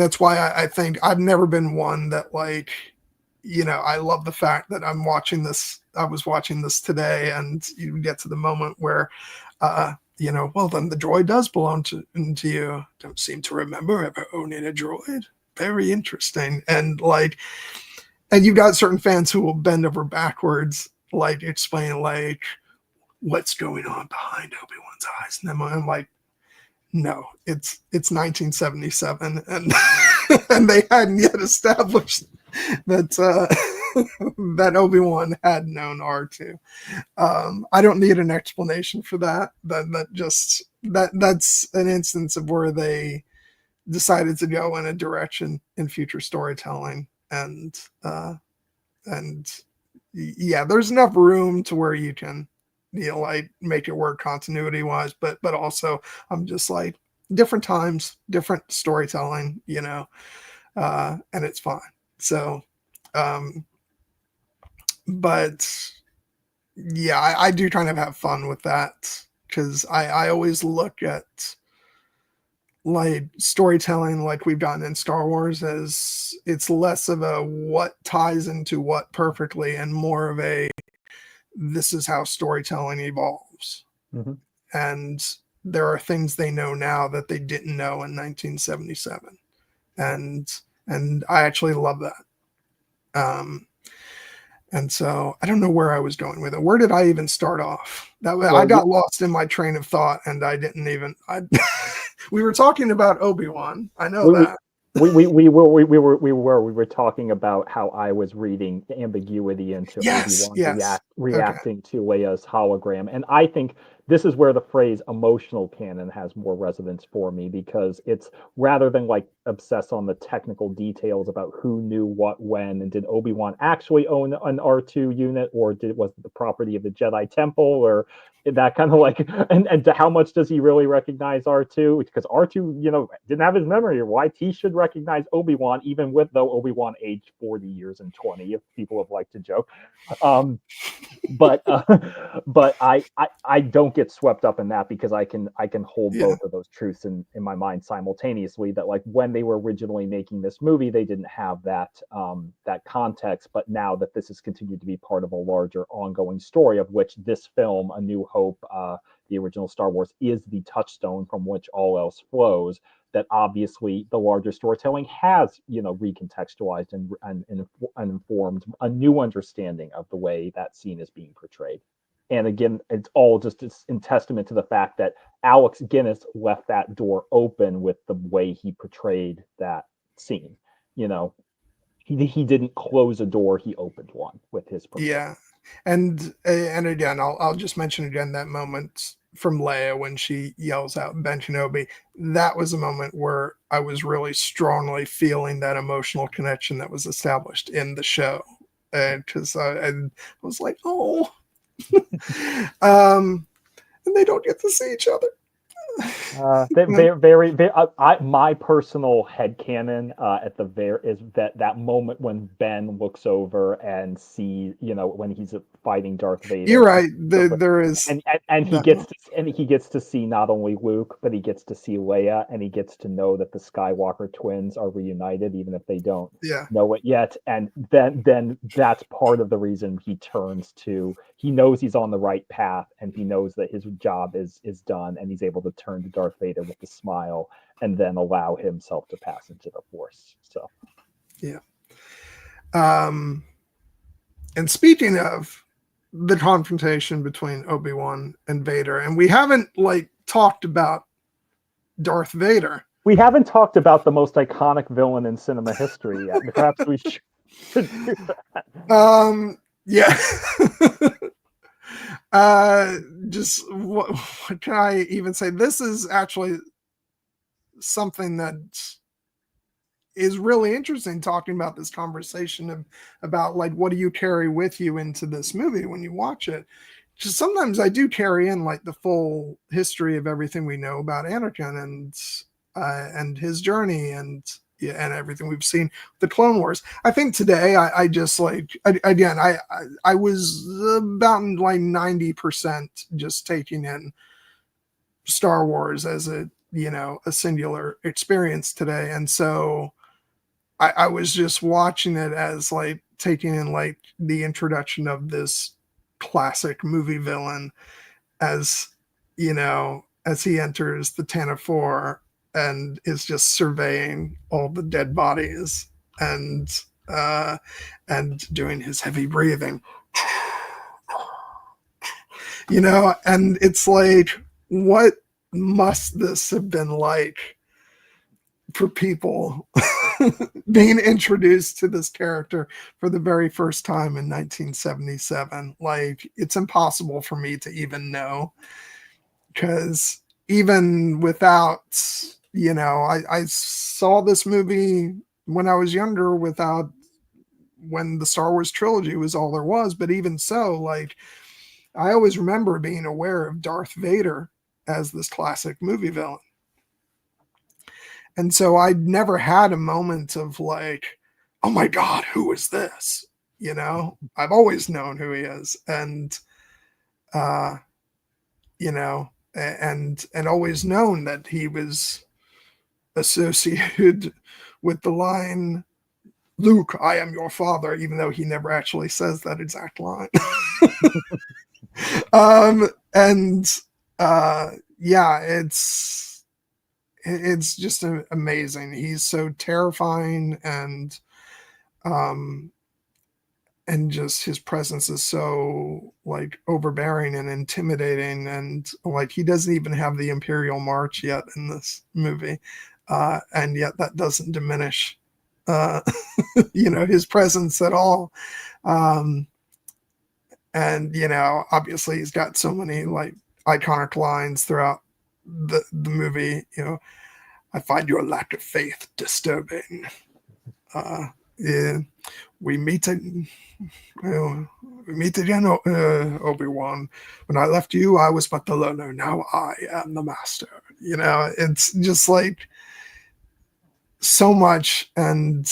that's why I think I've never been one that I love the fact that I'm watching this. I was watching this today, and you get to the moment where, well, then the droid does belong to you. Don't seem to remember ever owning a droid. Very interesting. And you've got certain fans who will bend over backwards, explain what's going on behind Obi-Wan's eyes. And I'm like, no, it's 1977, and and they hadn't yet established that that Obi-Wan had known R2. I don't need an explanation for that. That's an instance of where they decided to go in a direction in future storytelling, and there's enough room to where you can make it work continuity wise, but also I'm just like, different times, different storytelling, and it's fine. So but yeah, I do kind of have fun with that, because I always look at storytelling like we've gotten in Star Wars as it's less of a what ties into what perfectly and more of a this is how storytelling evolves. Mm-hmm. And there are things they know now that they didn't know in 1977. And I actually love that. And so I don't know where I was going with it. Where did I even start off? I got lost in my train of thought, and I didn't even. We were talking about Obi-Wan. I know that. We were talking about how I was reading the ambiguity into Obi-Wan reacting to Leia's hologram, and I think this is where the phrase emotional canon has more resonance for me, because it's rather than obsess on the technical details about who knew what when, and did Obi-Wan actually own an R2 unit, or was it the property of the Jedi Temple, or that kind of and how much does he really recognize R2? Because R2, didn't have his memory, or why he should recognize Obi-Wan, even though Obi-Wan aged 40 years and 20, if people have liked to joke. But I don't get swept up in that, because I can hold both of those truths in my mind simultaneously. That when they were originally making this movie, they didn't have that context, but now that this has continued to be part of a larger ongoing story, of which this film, A New Hope, the original Star Wars, is the touchstone from which all else flows, that obviously the larger storytelling has, recontextualized and informed a new understanding of the way that scene is being portrayed. And again, it's in testament to the fact that Alex Guinness left that door open with the way he portrayed that scene. He didn't close a door, he opened one with his portrayal. Yeah. And again, I'll just mention again that moment from Leia when she yells out Ben Kenobi. That was a moment where I was really strongly feeling that emotional connection that was established in the show, and because I was like, oh, and they don't get to see each other. My personal headcanon is that moment when Ben looks over and sees, when he's fighting Darth Vader. You're right. There is, and he gets to see not only Luke, but he gets to see Leia, and he gets to know that the Skywalker twins are reunited, even if they don't know it yet. And then that's part of the reason he turns to. He knows he's on the right path, and he knows that his job is done, and he's able to turn to Darth Vader with a smile, and then allow himself to pass into the Force. So, yeah. And speaking of the confrontation between Obi-Wan and Vader, and we haven't talked about Darth Vader. We haven't talked about the most iconic villain in cinema history yet. Perhaps we should do that. Yeah. Just what can I even say? This is actually something that is really interesting, talking about this conversation about like, what do you carry with you into this movie when you watch it? Just sometimes I do carry in like the full history of everything we know about Anakin and his journey and everything we've seen the Clone Wars. I think today I just like I was about like 90% just taking in Star Wars as a singular experience today, and so I was just watching it as like taking in like the introduction of this classic movie villain as as he enters the Tantive 4 and is just surveying all the dead bodies and doing his heavy breathing. And it's like, what must this have been like for people being introduced to this character for the very first time in 1977? Like, it's impossible for me to even know, because even without, I saw this movie when I was younger, when the Star Wars trilogy was all there was. But even so, like, I always remember being aware of Darth Vader as this classic movie villain. And so I'd never had a moment of like, oh my God, who is this? I've always known who he is. And, and always known that he was associated with the line, Luke, I am your father, even though he never actually says that exact line. It's just amazing. He's so terrifying, and just his presence is so like overbearing and intimidating, and like he doesn't even have the Imperial March yet in this movie, and yet that doesn't diminish his presence at all. And obviously he's got so many like iconic lines throughout the movie. I find your lack of faith disturbing. Yeah, we meet again, Obi-Wan. When I left you, I was but the learner. Now I am the master. It's just like so much, and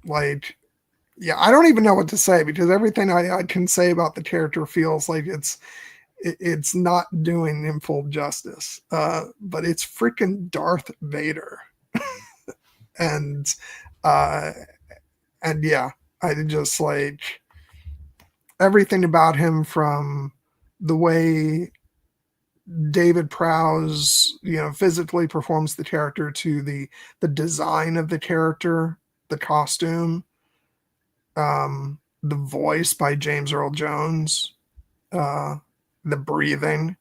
like, yeah, I don't even know what to say, because everything I can say about the character feels like it's not doing him full justice. But it's freaking Darth Vader. and yeah, I just like everything about him, from the way David Prowse, physically performs the character, to the design of the character, the costume, the voice by James Earl Jones, the breathing,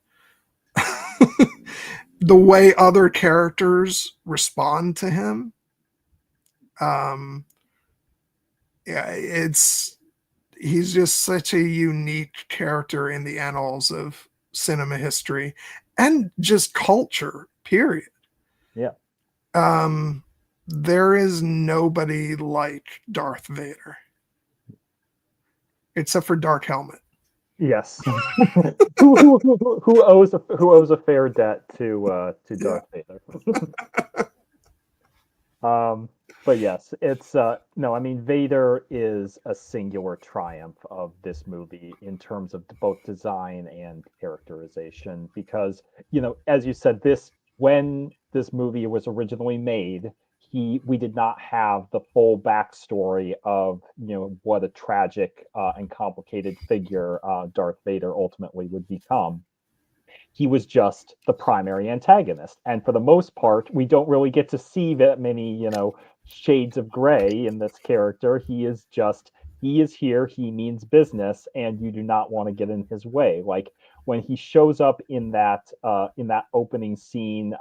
the way other characters respond to him. He's just such a unique character in the annals of cinema history and just culture, period. Yeah. There is nobody like Darth Vader, except for Dark Helmet. Yes. who owes a fair debt to Darth Vader. But yes, it's no, I mean, Vader is a singular triumph of this movie in terms of both design and characterization, because, as you said, when this movie was originally made, we did not have the full backstory of what a tragic and complicated figure Darth Vader ultimately would become. He was just the primary antagonist, and for the most part, we don't really get to see that many shades of gray in this character. He is here, he means business, and you do not want to get in his way. Like, when he shows up in that opening scene,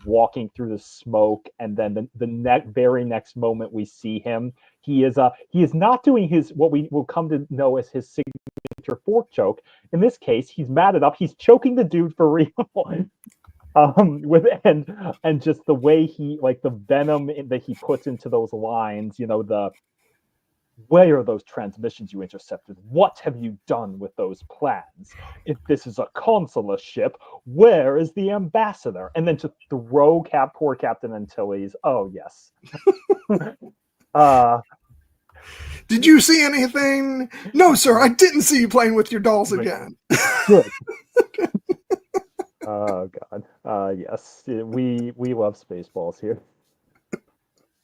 walking through the smoke, and then the very next moment we see him, he is not doing his, what we will come to know as his signature fork choke. In this case, he's mad enough, he's choking the dude for real. With and just the way he, like, the venom that he puts into those lines, where are those transmissions you intercepted? What have you done with those plans? If this is a consular ship, where is the ambassador? And then to throw poor Captain Antilles. Oh, yes. Did you see anything? No, sir, I didn't see you playing with your dolls again. Good. Oh, God. Yes, we love Spaceballs here.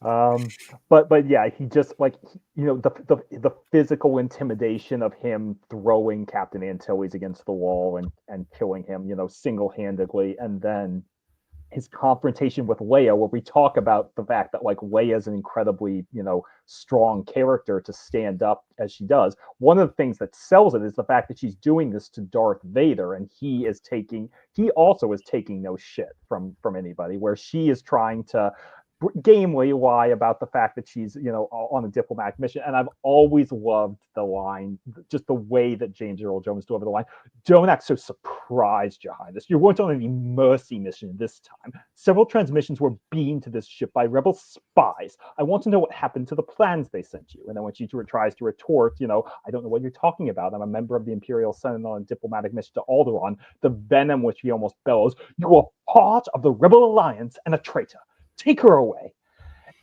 But yeah, he just, like, the physical intimidation of him throwing Captain Antilles against the wall and killing him, single-handedly, and then his confrontation with Leia, where we talk about the fact that, like, Leia is an incredibly, strong character to stand up as she does. One of the things that sells it is the fact that she's doing this to Darth Vader, and he also is taking no shit from anybody, where she is trying to gamely lie about the fact that she's, on a diplomatic mission. And I've always loved the line, just the way that James Earl Jones delivered the line. Don't act so surprised, Your Highness. You weren't on any mercy mission this time. Several transmissions were beamed to this ship by rebel spies. I want to know what happened to the plans they sent you. And then when she tries to retort, I don't know what you're talking about. I'm a member of the Imperial Senate on a diplomatic mission to Alderaan. The venom which he almost bellows, you are part of the Rebel Alliance and a traitor. Take her away.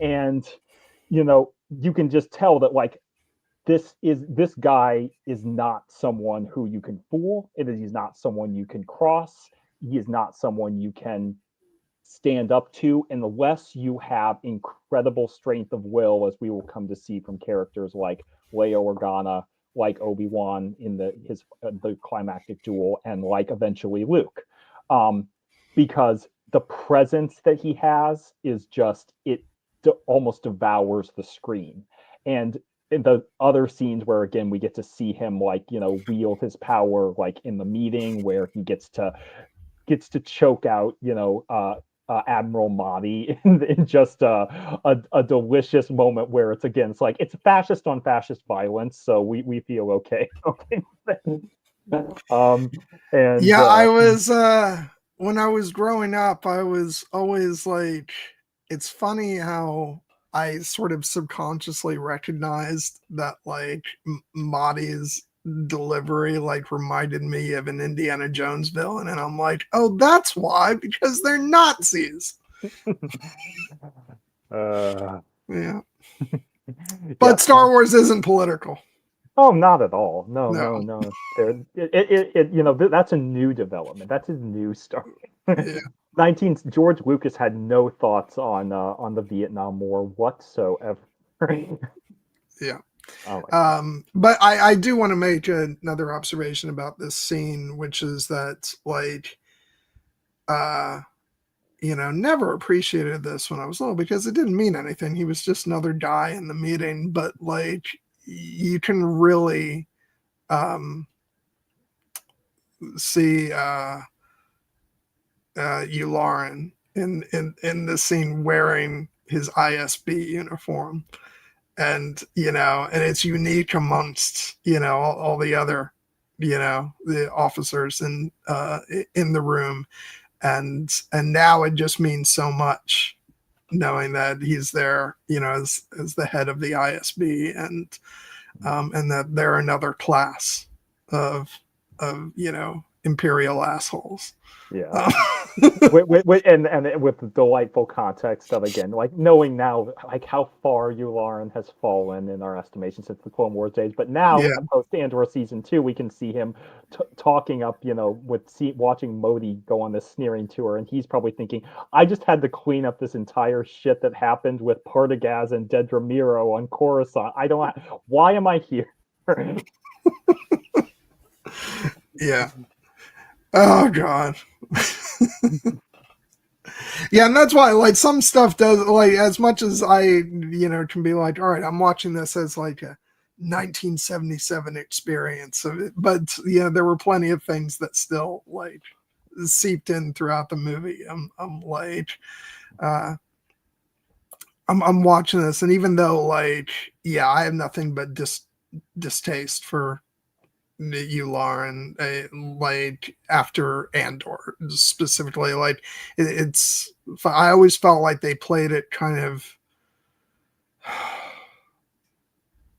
And you can just tell that, like, this guy is not someone who you can fool. He's not someone you can cross. He is not someone you can stand up to unless you have incredible strength of will, as we will come to see from characters like Leia Organa, like Obi-Wan in the climactic duel, and like eventually Luke, because the presence that he has is just, it almost devours the screen. And in the other scenes where, again, we get to see him, like, wield his power, like in the meeting where he gets to choke out, Admiral Mahdi in just a delicious moment where it's, again, it's like, it's fascist on fascist violence, so we feel okay. And yeah, I was when I was growing up, I was always like, it's funny how I sort of subconsciously recognized that, like, Mahdi's delivery, like, reminded me of an Indiana Jones villain, and I'm like, oh, that's why, because they're Nazis. Yeah. But Star Wars isn't political. Oh, not at all. No. That's a new development. That's a new start. Yeah. George Lucas had no thoughts on the Vietnam War whatsoever. Yeah. But I do want to make another observation about this scene, which is that, like, never appreciated this when I was little because it didn't mean anything. He was just another guy in the meeting, but, like, you can really see Yularen in this scene wearing his ISB uniform, and and it's unique amongst all the other the officers in the room, and now it just means so much knowing that he's there, as the head of the ISB, and that they're another class of imperial assholes. Yeah. And with the delightful context of, again, like, knowing now, like, how far Yularen has fallen in our estimation since the Clone Wars days, but now post Andor season 2, we can see him talking up, watching Modi go on this sneering tour, and he's probably thinking, I just had to clean up this entire shit that happened with Partagaz and Dedra Meero on Coruscant. Why am I here? Yeah. Oh God. Yeah, and that's why, like, some stuff does, like, as much as I can be like, all right, I'm watching this as like a 1977 experience of it. But yeah, there were plenty of things that still like seeped in throughout the movie. I'm like, uh, I'm watching this, and even though like, yeah, I have nothing but distaste for you, Lauren, like after Andor specifically, like it's. I always felt like they played it kind of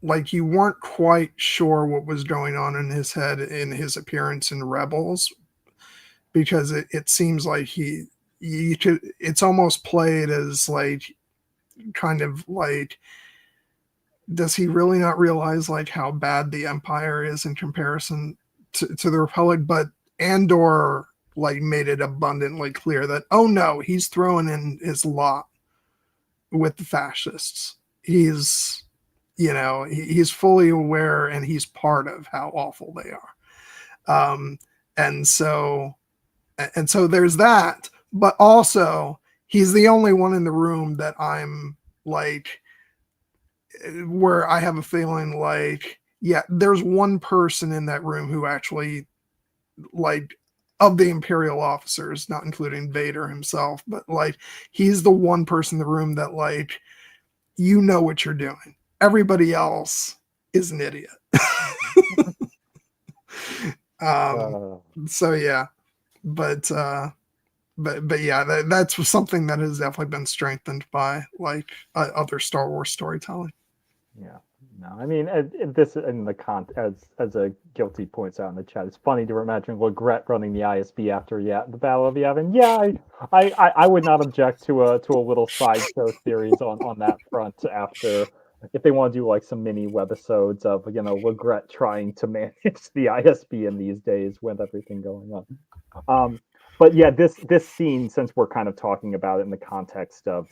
like you weren't quite sure what was going on in his head in his appearance in Rebels, because it seems like you could, it's almost played as like kind of like, does he really not realize like how bad the Empire is in comparison to the Republic? But Andor like made it abundantly clear that, oh no, he's throwing in his lot with the fascists. He's, you know, he's fully aware and he's part of how awful they are. And so there's that, but also he's the only one in the room that I'm like, where I have a feeling like, yeah, there's one person in that room who actually, like, of the Imperial officers, not including Vader himself, but like, he's the one person in the room that, like, you know what you're doing. Everybody else is an idiot. So yeah, but yeah, that's something that has definitely been strengthened by like other Star Wars storytelling. Yeah, no, I mean, this in the as a guilty points out in the chat, it's funny to imagine Legret running the ISB after the Battle of Yavin. Yeah, I would not object to a little sideshow series on that front after, if they want to do like some mini webisodes of Legret trying to manage the ISB in these days with everything going on. But yeah, this scene, since we're kind of talking about it in the context of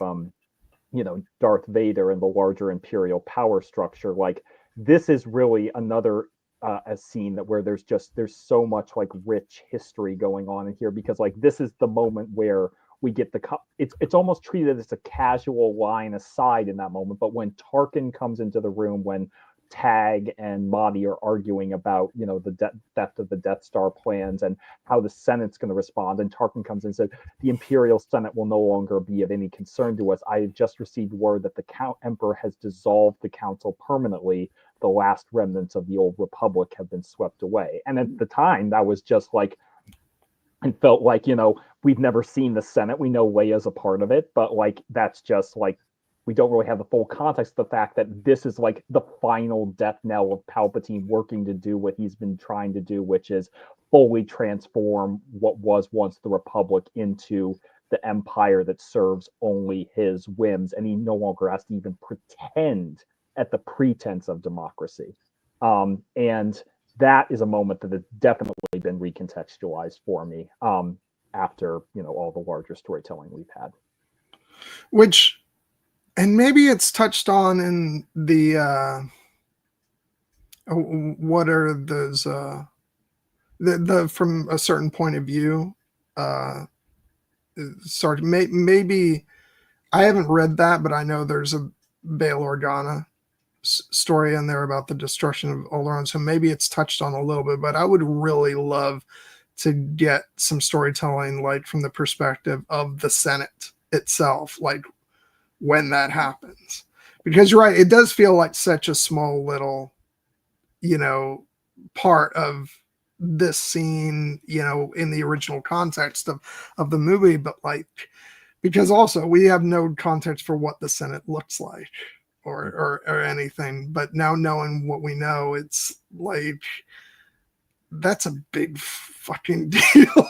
Darth Vader and the larger Imperial power structure, like this is really another a scene where there's so much like rich history going on in here, because like this is the moment where we get it's almost treated as a casual line aside in that moment, but when Tarkin comes into the room, when Tag and Madi are arguing about the theft of the Death Star plans and how the Senate's going to respond, and Tarkin comes in and said the Imperial Senate will no longer be of any concern to us. I have just received word that the Emperor has dissolved the council permanently. The last remnants of the old Republic have been swept away. And at the time, that was just like, and felt like, we've never seen the Senate. We know Leia's a part of it, but like that's just like, we don't really have the full context of the fact that this is like the final death knell of Palpatine working to do what he's been trying to do, which is fully transform what was once the Republic into the Empire that serves only his whims. And he no longer has to even pretend at the pretense of democracy. And that is a moment that has definitely been recontextualized for me after, all the larger storytelling we've had. And maybe it's touched on in the what are those the from a certain point of view. Sorry, maybe I haven't read that, but I know there's a Bail Organa story in there about the destruction of Alderaan, so maybe it's touched on a little bit. But I would really love to get some storytelling, like from the perspective of the Senate itself, like when that happens, because you're right, it does feel like such a small little part of this scene in the original context of the movie, but like, because also we have no context for what the Senate looks like or anything, but now knowing what we know, it's like that's a big fucking deal.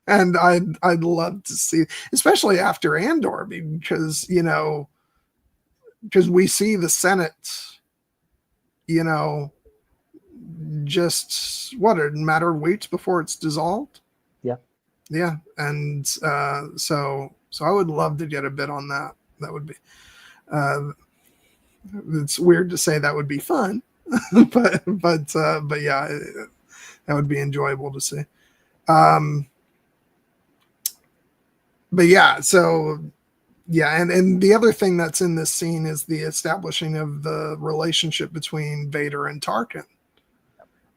And I'd love to see, especially after Andor, because because we see the Senate, just a matter of weeks before it's dissolved. Yeah, and so I would love to get a bit on that. That would be. It's weird to say that would be fun, but yeah, that would be enjoyable to see. But yeah, so Yeah, and the other thing that's in this scene is the establishing of the relationship between Vader and Tarkin.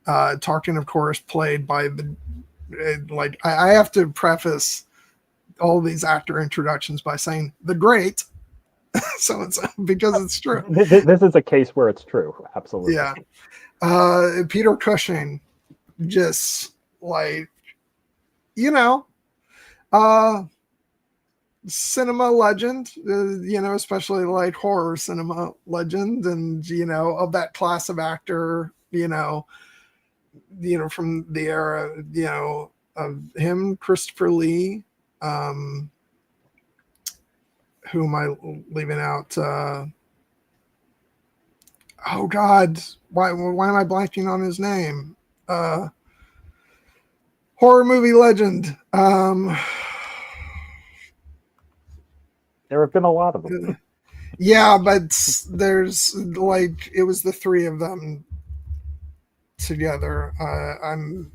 Tarkin, of course, played by the like. I have to preface all these actor introductions by saying the great so and so because it's true. This is a case where it's true. Absolutely. Yeah, Peter Cushing, just like you know, uh, cinema legend, especially like horror cinema legend, and of that class of actor, from the era, of him, Christopher Lee, who am I leaving out? Oh God, why am I blanking on his name? Horror movie legend. There have been a lot of them. Yeah, but there's like it was the three of them together. I'm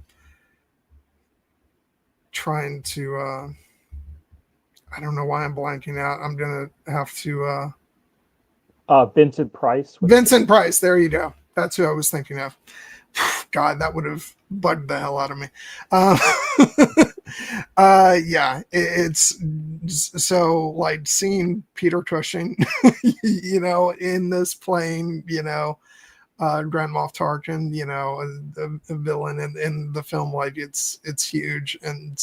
trying to. I don't know why I'm blanking out. I'm gonna have to. Vincent Price. Vincent Price. There you go. That's who I was thinking of. God, that would have bugged the hell out of me. Yeah, it's so like seeing Peter Cushing, in this playing, Grand Moff Tarkin, a villain in the film, like it's huge, and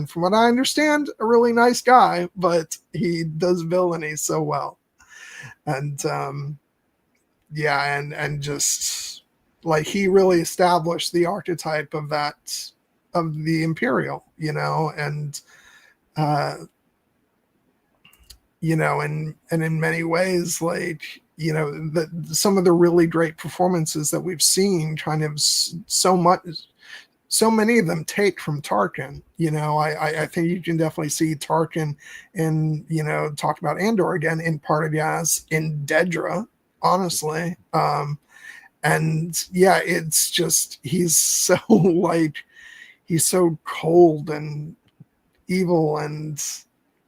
from what I understand, a really nice guy, but he does villainy so well, and yeah, and just like he really established the archetype of the Imperial, and and in many ways, like some of the really great performances that we've seen, kind of so many of them take from Tarkin. I think you can definitely see Tarkin in, talk about Andor again, in Part of Yaz, in Dedra, honestly. And yeah, it's just he's so he's so cold and evil and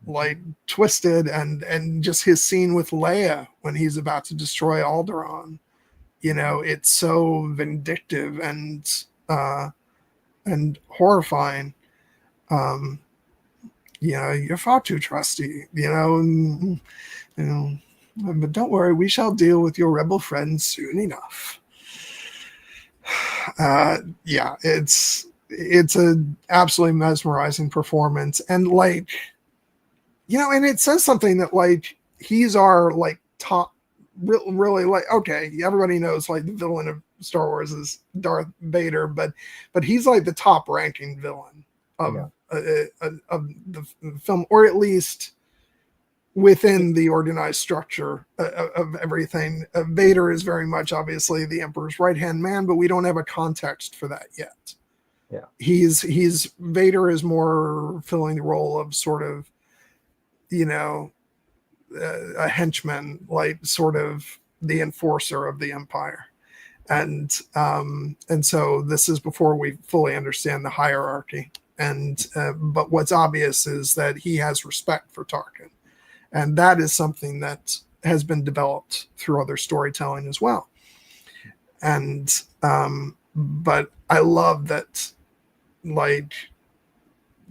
like twisted, and just his scene with Leia when he's about to destroy Alderaan, it's so vindictive and horrifying. You're far too trusty, but don't worry, we shall deal with your rebel friends soon enough. Yeah, it's a absolutely mesmerizing performance, and like and it says something that like he's our like top, really, like, okay, everybody knows like the villain of Star Wars is Darth Vader, but he's like the top ranking villain of the film, or at least within the organized structure of everything. Vader is very much obviously the Emperor's right hand man, but we don't have a context for that yet. Yeah, he's Vader is more filling the role of sort of a henchman, like sort of the enforcer of the Empire, and so this is before we fully understand the hierarchy. And but what's obvious is that he has respect for Tarkin, and that is something that has been developed through other storytelling as well. And but I love that, like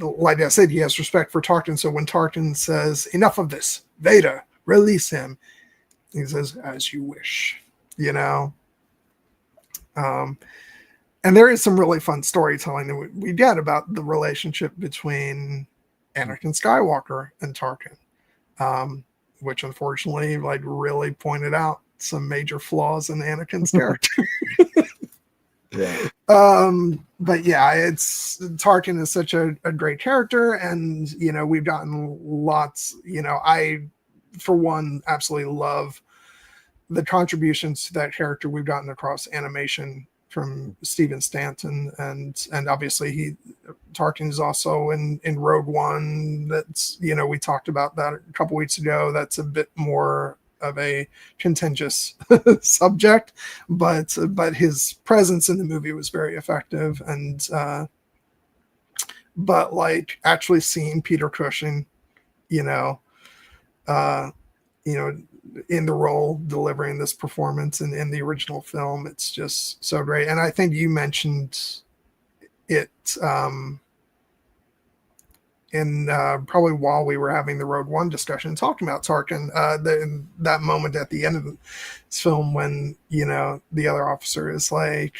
I said, he has respect for Tarkin. So when Tarkin says, "Enough of this, Vader, release him," he says, "As you wish," and there is some really fun storytelling that we get about the relationship between Anakin Skywalker and Tarkin, which unfortunately, like, really pointed out some major flaws in Anakin's character. yeah. But yeah, it's Tarkin is such a great character, and we've gotten lots. I, for one, absolutely love the contributions to that character we've gotten across animation from Stephen Stanton, and obviously Tarkin is also in Rogue One. That's we talked about that a couple weeks ago. That's a bit more of a contentious subject, but his presence in the movie was very effective. And but like actually seeing Peter Cushing, you know, in the role, delivering this performance in the original film. It's just so great. And I think you mentioned it in probably while we were having the Rogue One discussion, talking about Tarkin, that moment at the end of this film when, the other officer is like,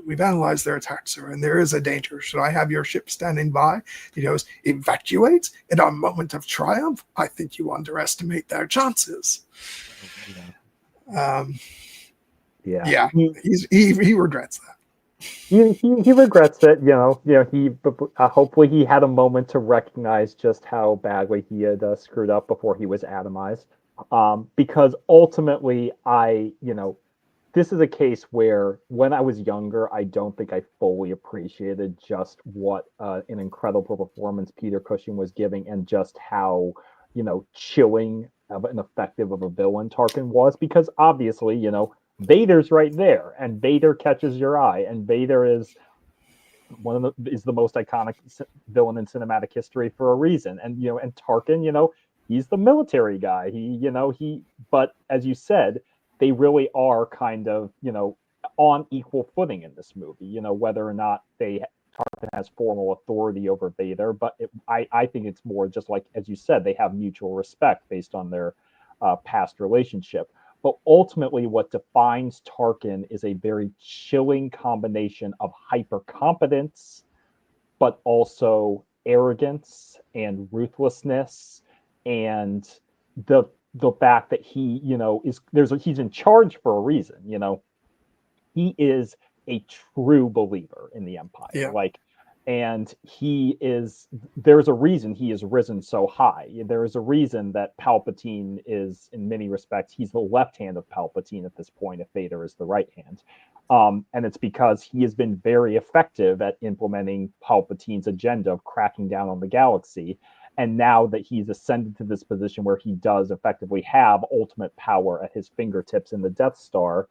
we've analyzed their attacks, sir, and there is a danger. Should I have your ship standing by? He goes, evacuate in a moment of triumph? I think you underestimate their chances. Yeah, he regrets that. He regrets it. He hopefully he had a moment to recognize just how badly he had screwed up before he was atomized. Because ultimately, this is a case where when I was younger, I don't think I fully appreciated just what an incredible performance Peter Cushing was giving, and just how chilling of an effective of a villain Tarkin was. Because obviously, Vader's right there, and Vader catches your eye, and Vader is the most iconic villain in cinematic history for a reason. And and Tarkin, he's the military guy. But as you said, they really are kind of on equal footing in this movie. Whether or not Tarkin has formal authority over Vader, but I think it's more just like, as you said, they have mutual respect based on their past relationship. But ultimately, what defines Tarkin is a very chilling combination of hyper-competence, but also arrogance and ruthlessness, and the fact that he, he's in charge for a reason. He is a true believer in the Empire. Yeah. And there's a reason he has risen so high. There is a reason that Palpatine is, in many respects, he's the left hand of Palpatine at this point, if Vader is the right hand. And it's because he has been very effective at implementing Palpatine's agenda of cracking down on the galaxy. And now that he's ascended to this position where he does effectively have ultimate power at his fingertips in the Death Star,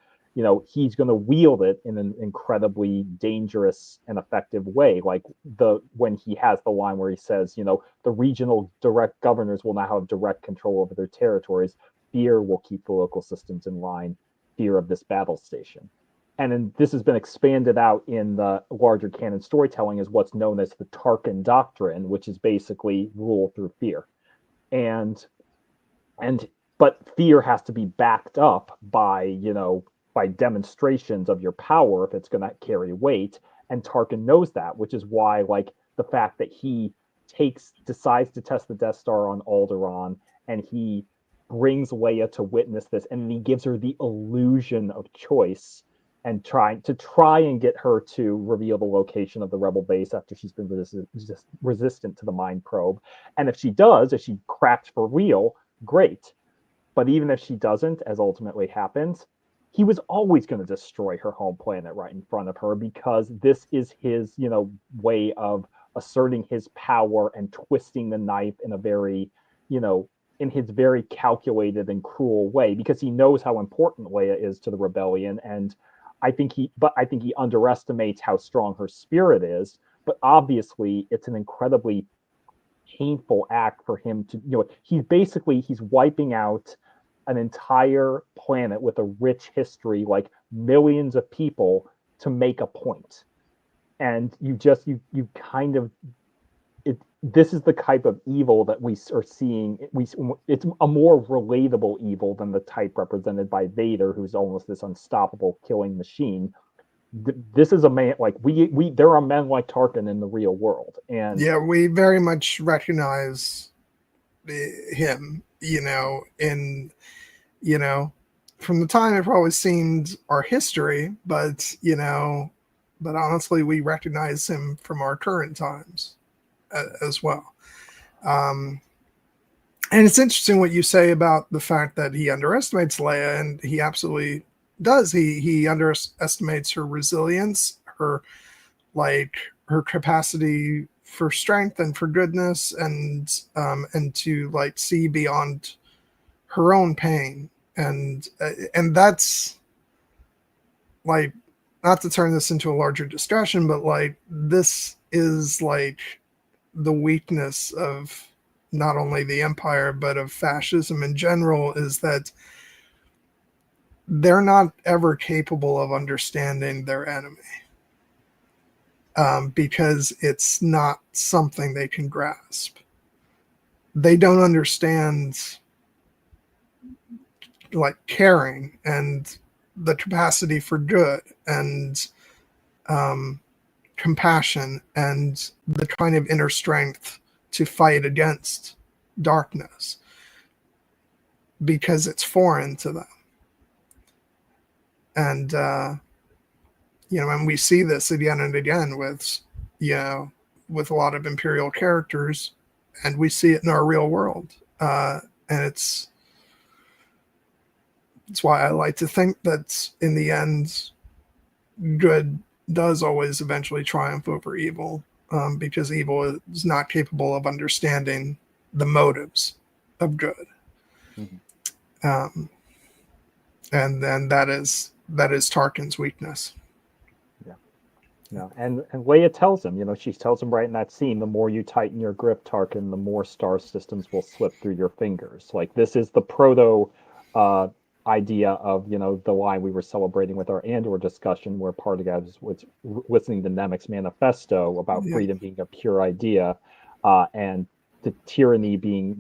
he's going to wield it in an incredibly dangerous and effective way. Like when he has the line where he says, the regional direct governors will now have direct control over their territories. Fear will keep the local systems in line. Fear of this battle station. And then this has been expanded out in the larger canon storytelling as what's known as the Tarkin Doctrine, which is basically rule through fear. But fear has to be backed up by demonstrations of your power if it's going to carry weight. And Tarkin knows that, which is why, the fact that he decides to test the Death Star on Alderaan, and he brings Leia to witness this, and he gives her the illusion of choice, and try and get her to reveal the location of the rebel base after she's been resistant to the mind probe. And if she cracks for real, great. But even if she doesn't, as ultimately happens, he was always going to destroy her home planet right in front of her, because this is his, way of asserting his power and twisting the knife in a very, in his very calculated and cruel way, because he knows how important Leia is to the rebellion. And I think he underestimates how strong her spirit is. But obviously, it's an incredibly painful act for him to, he's wiping out an entire planet with a rich history, like millions of people, to make a point. And this is the type of evil that we are seeing. It's a more relatable evil than the type represented by Vader, who's almost this unstoppable killing machine. This is a man there are men like Tarkin in the real world. And yeah, we very much recognize him, from the time it probably seemed our history, but honestly, we recognize him from our current times as well. And it's interesting what you say about the fact that he underestimates Leia, and he absolutely does. He underestimates her resilience, her capacity for strength and for goodness, and to see beyond her own pain. And that's not to turn this into a larger discussion, but this is the weakness of not only the Empire, but of fascism in general, is that they're not ever capable of understanding their enemy, because it's not something they can grasp. They don't understand like caring and the capacity for good and compassion and the kind of inner strength to fight against darkness, because it's foreign to them. And and we see this again and again with with a lot of Imperial characters, and we see it in our real world. And it's why I like to think that in the end, good does always eventually triumph over evil, because evil is not capable of understanding the motives of good. And then that is Tarkin's weakness. Yeah, and Leia tells him, she tells him right in that scene, the more you tighten your grip, Tarkin, the more star systems will slip through your fingers. Like, this is the proto idea of, the line we were celebrating with our Andor discussion, where part of it was listening to Nemec's manifesto about freedom being a pure idea, and the tyranny being,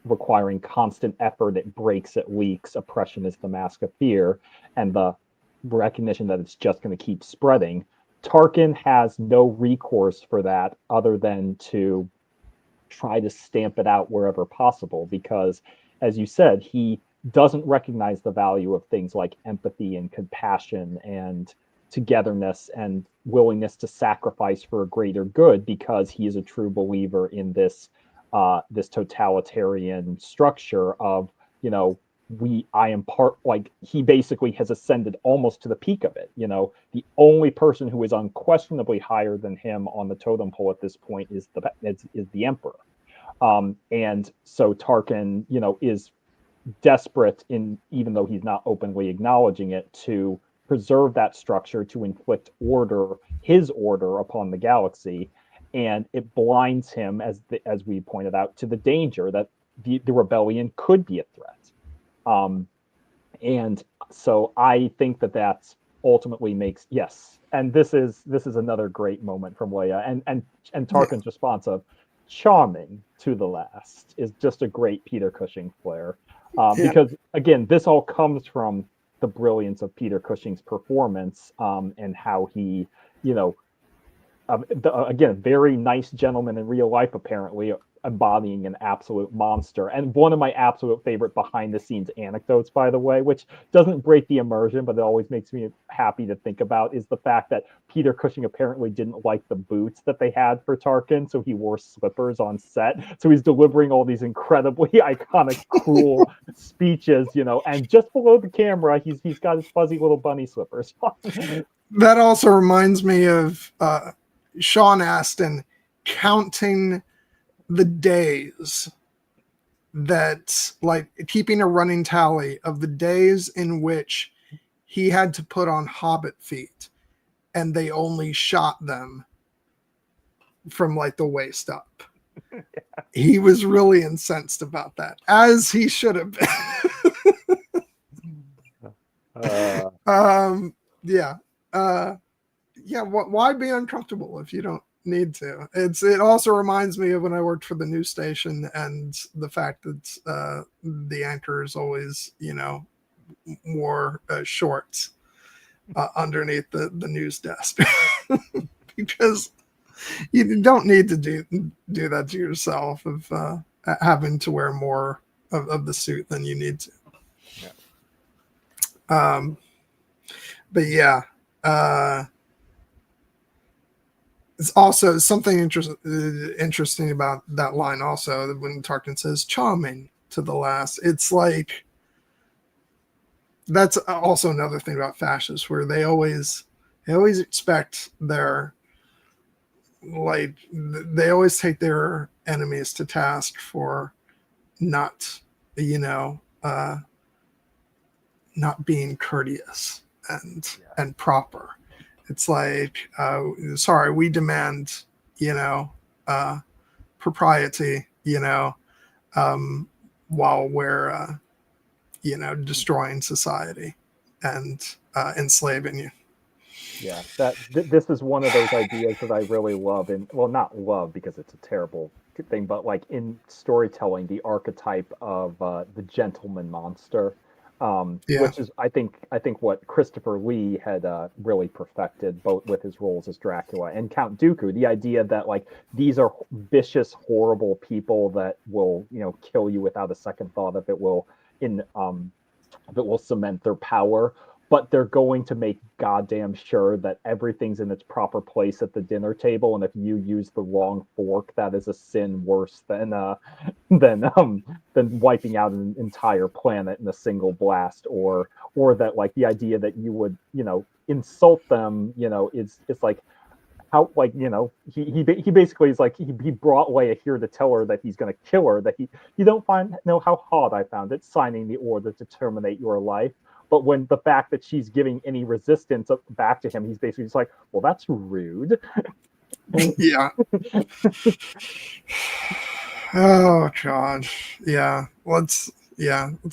requiring constant effort. It breaks, it leaks. Oppression is the mask of fear, and the recognition that it's just going to keep spreading. Tarkin has no recourse for that other than to try to stamp it out wherever possible, because, as you said, he doesn't recognize the value of things like empathy and compassion and togetherness and willingness to sacrifice for a greater good, because he is a true believer in this this totalitarian structure of, I am part, like, he basically has ascended almost to the peak of it. The only person who is unquestionably higher than him on the totem pole at this point is the Emperor. And so Tarkin, is desperate, even though he's not openly acknowledging it, to preserve that structure, to inflict his order upon the galaxy. And it blinds him, as we pointed out, to the danger that the rebellion could be a threat. And so I think that's ultimately makes, yes. And this is another great moment from Leia, and Tarkin's response of charming to the last is just a great Peter Cushing flair. Because again, this all comes from the brilliance of Peter Cushing's performance, and how he, again, a very nice gentleman in real life, apparently, embodying an absolute monster. And one of my absolute favorite behind the scenes anecdotes, by the way, which doesn't break the immersion, but it always makes me happy to think about, is the fact that Peter Cushing apparently didn't like the boots that they had for Tarkin, so he wore slippers on set. So he's delivering all these incredibly iconic, cool speeches, and just below the camera, he's got his fuzzy little bunny slippers. That also reminds me of Sean Astin counting the days, that, like, keeping a running tally of the days in which he had to put on Hobbit feet, and they only shot them from like the waist up. He was really incensed about that, as he should have been. Why be uncomfortable if you don't need to? It also reminds me of when I worked for the news station, and the fact that the anchors always wore shorts underneath the news desk, because you don't need to do that to yourself, of having to wear more of the suit than you need to. But it's also something interesting about that line also, when Tarkin says charming to the last. It's like, that's also another thing about fascists, where they always expect their, like, they always take their enemies to task for not not being courteous and proper. It's like, sorry, we demand, propriety you know, while we're, destroying society and enslaving you. Yeah, this is one of those ideas that I really love, and well, not love because it's a terrible thing, but like in storytelling, the archetype of the gentleman monster, Yeah. which is I think what Christopher Lee had really perfected both with his roles as Dracula and Count Dooku. The idea that like these are vicious, horrible people that will kill you without a second thought in if it will cement their power, but they're going to make goddamn sure that everything's in its proper place at the dinner table. And if you use the wrong fork, that is a sin worse than wiping out an entire planet in a single blast, or that like the idea that you would insult them, is like how like he basically is like he brought Leia here to tell her that he's going to kill her. That you don't know how hard I found it signing the order to terminate your life. But when the fact that she's giving any resistance back to him, he's basically just like, well, that's rude. Yeah. Oh God. Yeah. Let's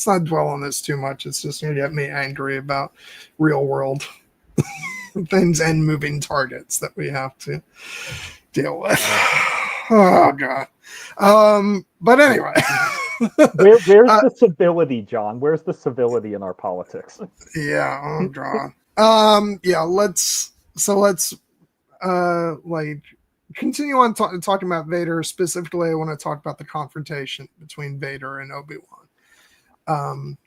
not dwell on this too much. It's just gonna get me angry about real world things and moving targets that we have to deal with. Oh God. But anyway. Where's the civility, John? Where's the civility in our politics? Yeah. Oh God. Yeah. Let's like continue on talking about Vader. Specifically, I want to talk about the confrontation between Vader and Obi-Wan.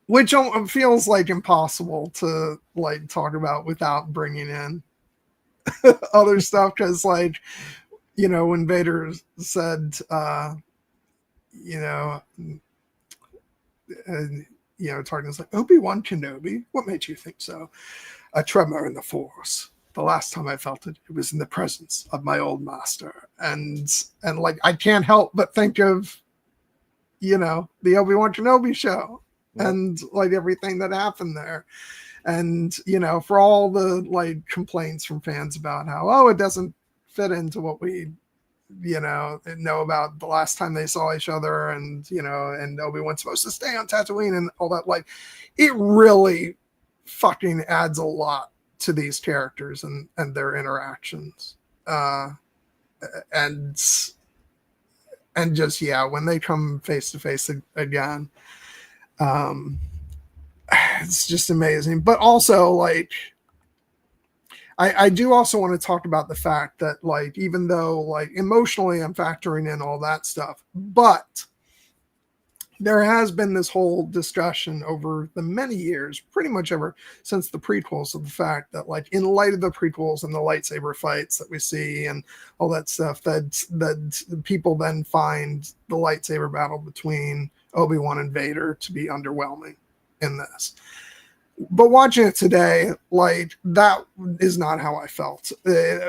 Which feels like impossible to like talk about without bringing in other stuff, because like when Vader said Tarkin's like, Obi-Wan Kenobi, what made you think so? A tremor in the Force. The last time I felt it, it was in the presence of my old master. And like I can't help but think of the Obi-Wan Kenobi show. Yep. And like everything that happened there. And for all the like complaints from fans about how it doesn't fit into what we know about the last time they saw each other, and and Obi-Wan's supposed to stay on Tatooine and all that, like it really fucking adds a lot to these characters and their interactions, and just when they come face to face again, it's just amazing. But also like I do also want to talk about the fact that like even though like emotionally I'm factoring in all that stuff, but there has been this whole discussion over the many years, pretty much ever since the prequels, of the fact that like in light of the prequels and the lightsaber fights that we see and all that stuff, that people then find the lightsaber battle between Obi-Wan and Vader to be underwhelming in this. But watching it today, like that is not how I felt.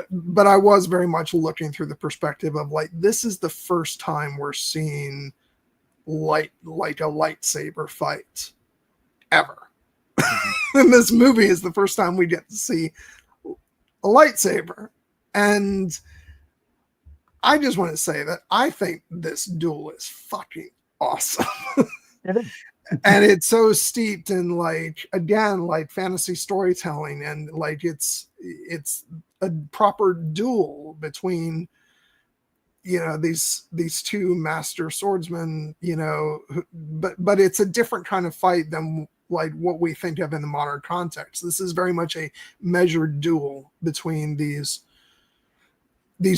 But I was very much looking through the perspective of like, this is the first time we're seeing like a lightsaber fight ever. And this movie is the first time we get to see a lightsaber. And I just want to say that I think this duel is fucking awesome. And it's so steeped in like, again, like fantasy storytelling, and like it's a proper duel between these two master swordsmen, but it's a different kind of fight than like what we think of in the modern context. This is very much a measured duel between these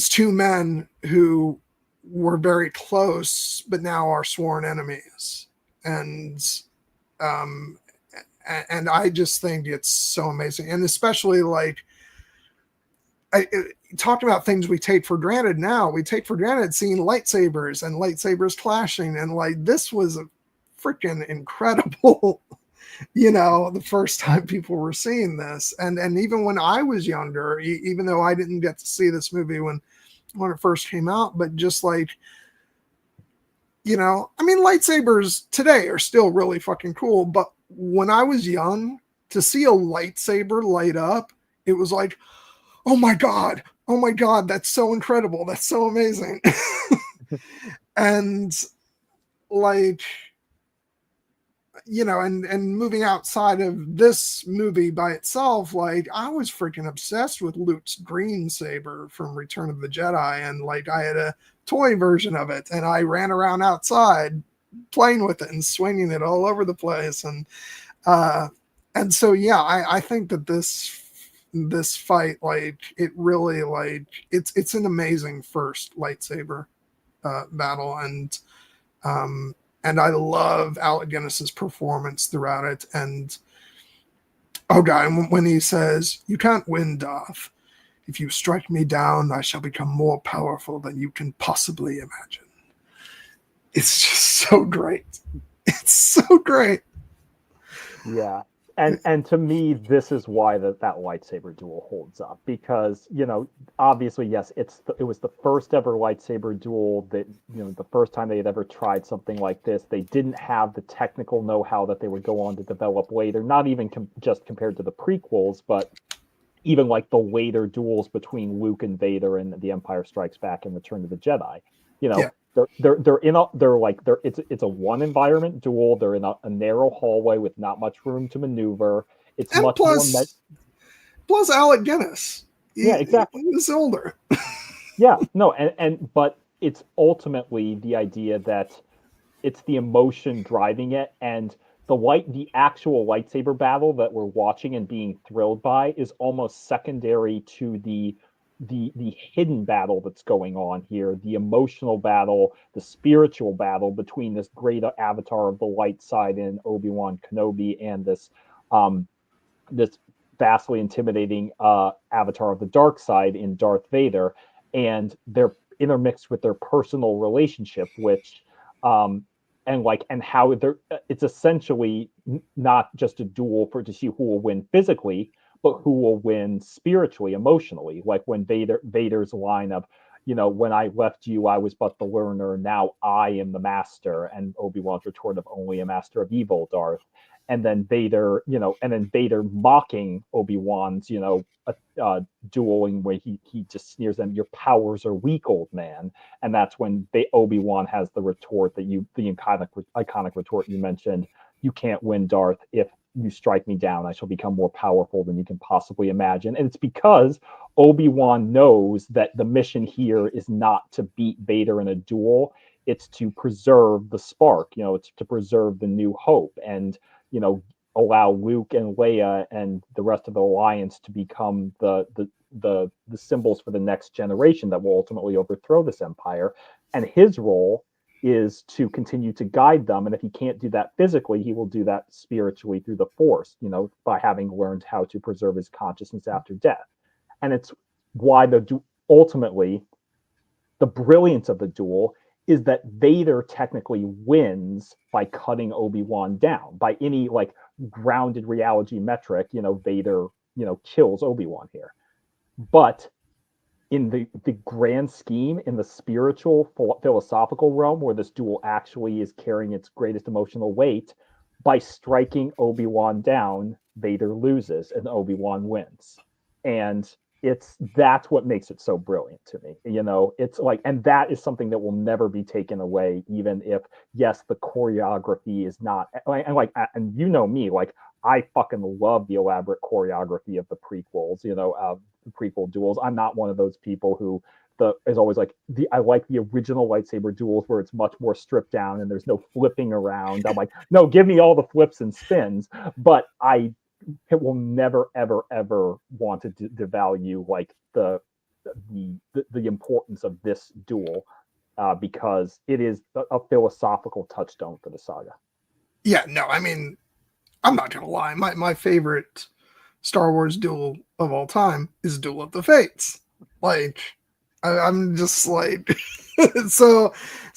two men who were very close but now are sworn enemies. And I just think it's so amazing. And especially like talking about things we take for granted now. We take for granted seeing lightsabers and lightsabers clashing, and like this was a freaking incredible the first time people were seeing this. And even when I was younger, even though I didn't get to see this movie when it first came out, but just like I mean, lightsabers today are still really fucking cool. But when I was young, to see a lightsaber light up, it was like, oh my God, that's so incredible. That's so amazing. And like, you know, and moving outside of this movie by itself, like I was freaking obsessed with Luke's green saber from Return of the Jedi, and like I had a toy version of it, and I ran around outside playing with it and swinging it all over the place, and so yeah, I think that this fight, like it really, like it's an amazing first lightsaber battle, and I love Alec Guinness's performance throughout it. And oh god, when he says, "You can't win, Darth. If you strike me down, I shall become more powerful than you can possibly imagine." It's just so great. It's so great. Yeah. And to me, this is why that lightsaber duel holds up, because, you know, obviously, yes, it was the first ever lightsaber duel, that, you know, the first time they had ever tried something like this. They didn't have the technical know-how that they would go on to develop later, not even just compared to the prequels, but even like the later duels between Luke and Vader and The Empire Strikes Back and Return of the Jedi. You know, Yeah. It's a one environment duel. They're in a narrow hallway with not much room to maneuver. It's And much plus Alec Guinness. Yeah, exactly. He's older. Yeah, no, but it's ultimately the idea that it's the emotion driving it, and the actual lightsaber battle that we're watching and being thrilled by is almost secondary to the hidden battle that's going on here, the emotional battle, the spiritual battle between this great avatar of the light side in Obi-Wan Kenobi and um this vastly intimidating avatar of the dark side in Darth Vader, and they're intermixed with their personal relationship, which and how it's essentially not just a duel to see who will win physically, but who will win spiritually, emotionally. Like when Vader's line of, you know, when I left you, I was but the learner. Now I am the master. And Obi-Wan's retort of only a master of evil, Darth. And then Vader mocking Obi-Wan's, you know, dueling where he just sneers them, "Your powers are weak, old man." And that's when Obi-Wan has the retort the iconic retort you mentioned: "You can't win, Darth. If you strike me down, I shall become more powerful than you can possibly imagine." And it's because Obi-Wan knows that the mission here is not to beat Vader in a duel. It's to preserve the spark, you know, it's to preserve the new hope, and, you know, allow Luke and Leia and the rest of the Alliance to become the symbols for the next generation that will ultimately overthrow this empire. And his role is to continue to guide them. And if he can't do that physically, he will do that spiritually through the Force, you know, by having learned how to preserve his consciousness after death. And it's why ultimately the brilliance of the duel is that Vader technically wins by cutting Obi-Wan down. By any like grounded reality metric, you know, Vader, you know, kills Obi-Wan here. But in the grand scheme, in the spiritual philosophical realm where this duel actually is carrying its greatest emotional weight, by striking Obi-Wan down, Vader loses and Obi-Wan wins. And that's what makes it so brilliant to me. You know, it's like, and that is something that will never be taken away, even if, yes, the choreography is not, and you know me, like, I fucking love the elaborate choreography of the prequels, you know, the prequel duels. I'm not one of those people who is always like, I like the original lightsaber duels where it's much more stripped down and there's no flipping around. I'm like, no, give me all the flips and spins. But it will never, ever, ever want to devalue like the importance of this duel, because it is a philosophical touchstone for the saga. Yeah, no, I mean, I'm not gonna lie. My favorite Star Wars duel of all time is Duel of the Fates. Like, I'm just like, so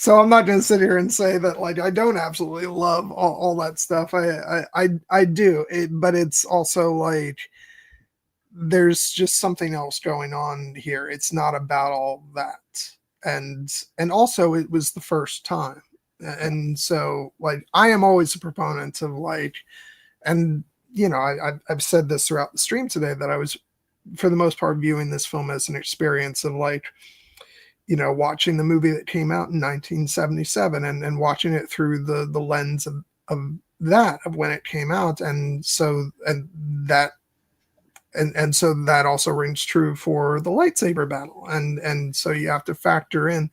I'm not gonna sit here and say that like I don't absolutely love all that stuff. I do, but it's also like there's just something else going on here. It's not about all that, and also it was the first time, and so like I am always a proponent of like, and you know I've said this throughout the stream today that I was for the most part viewing this film as an experience of like, watching the movie that came out in 1977 and watching it through the lens of that, of when it came out. And so that also rings true for the lightsaber battle. And so you have to factor in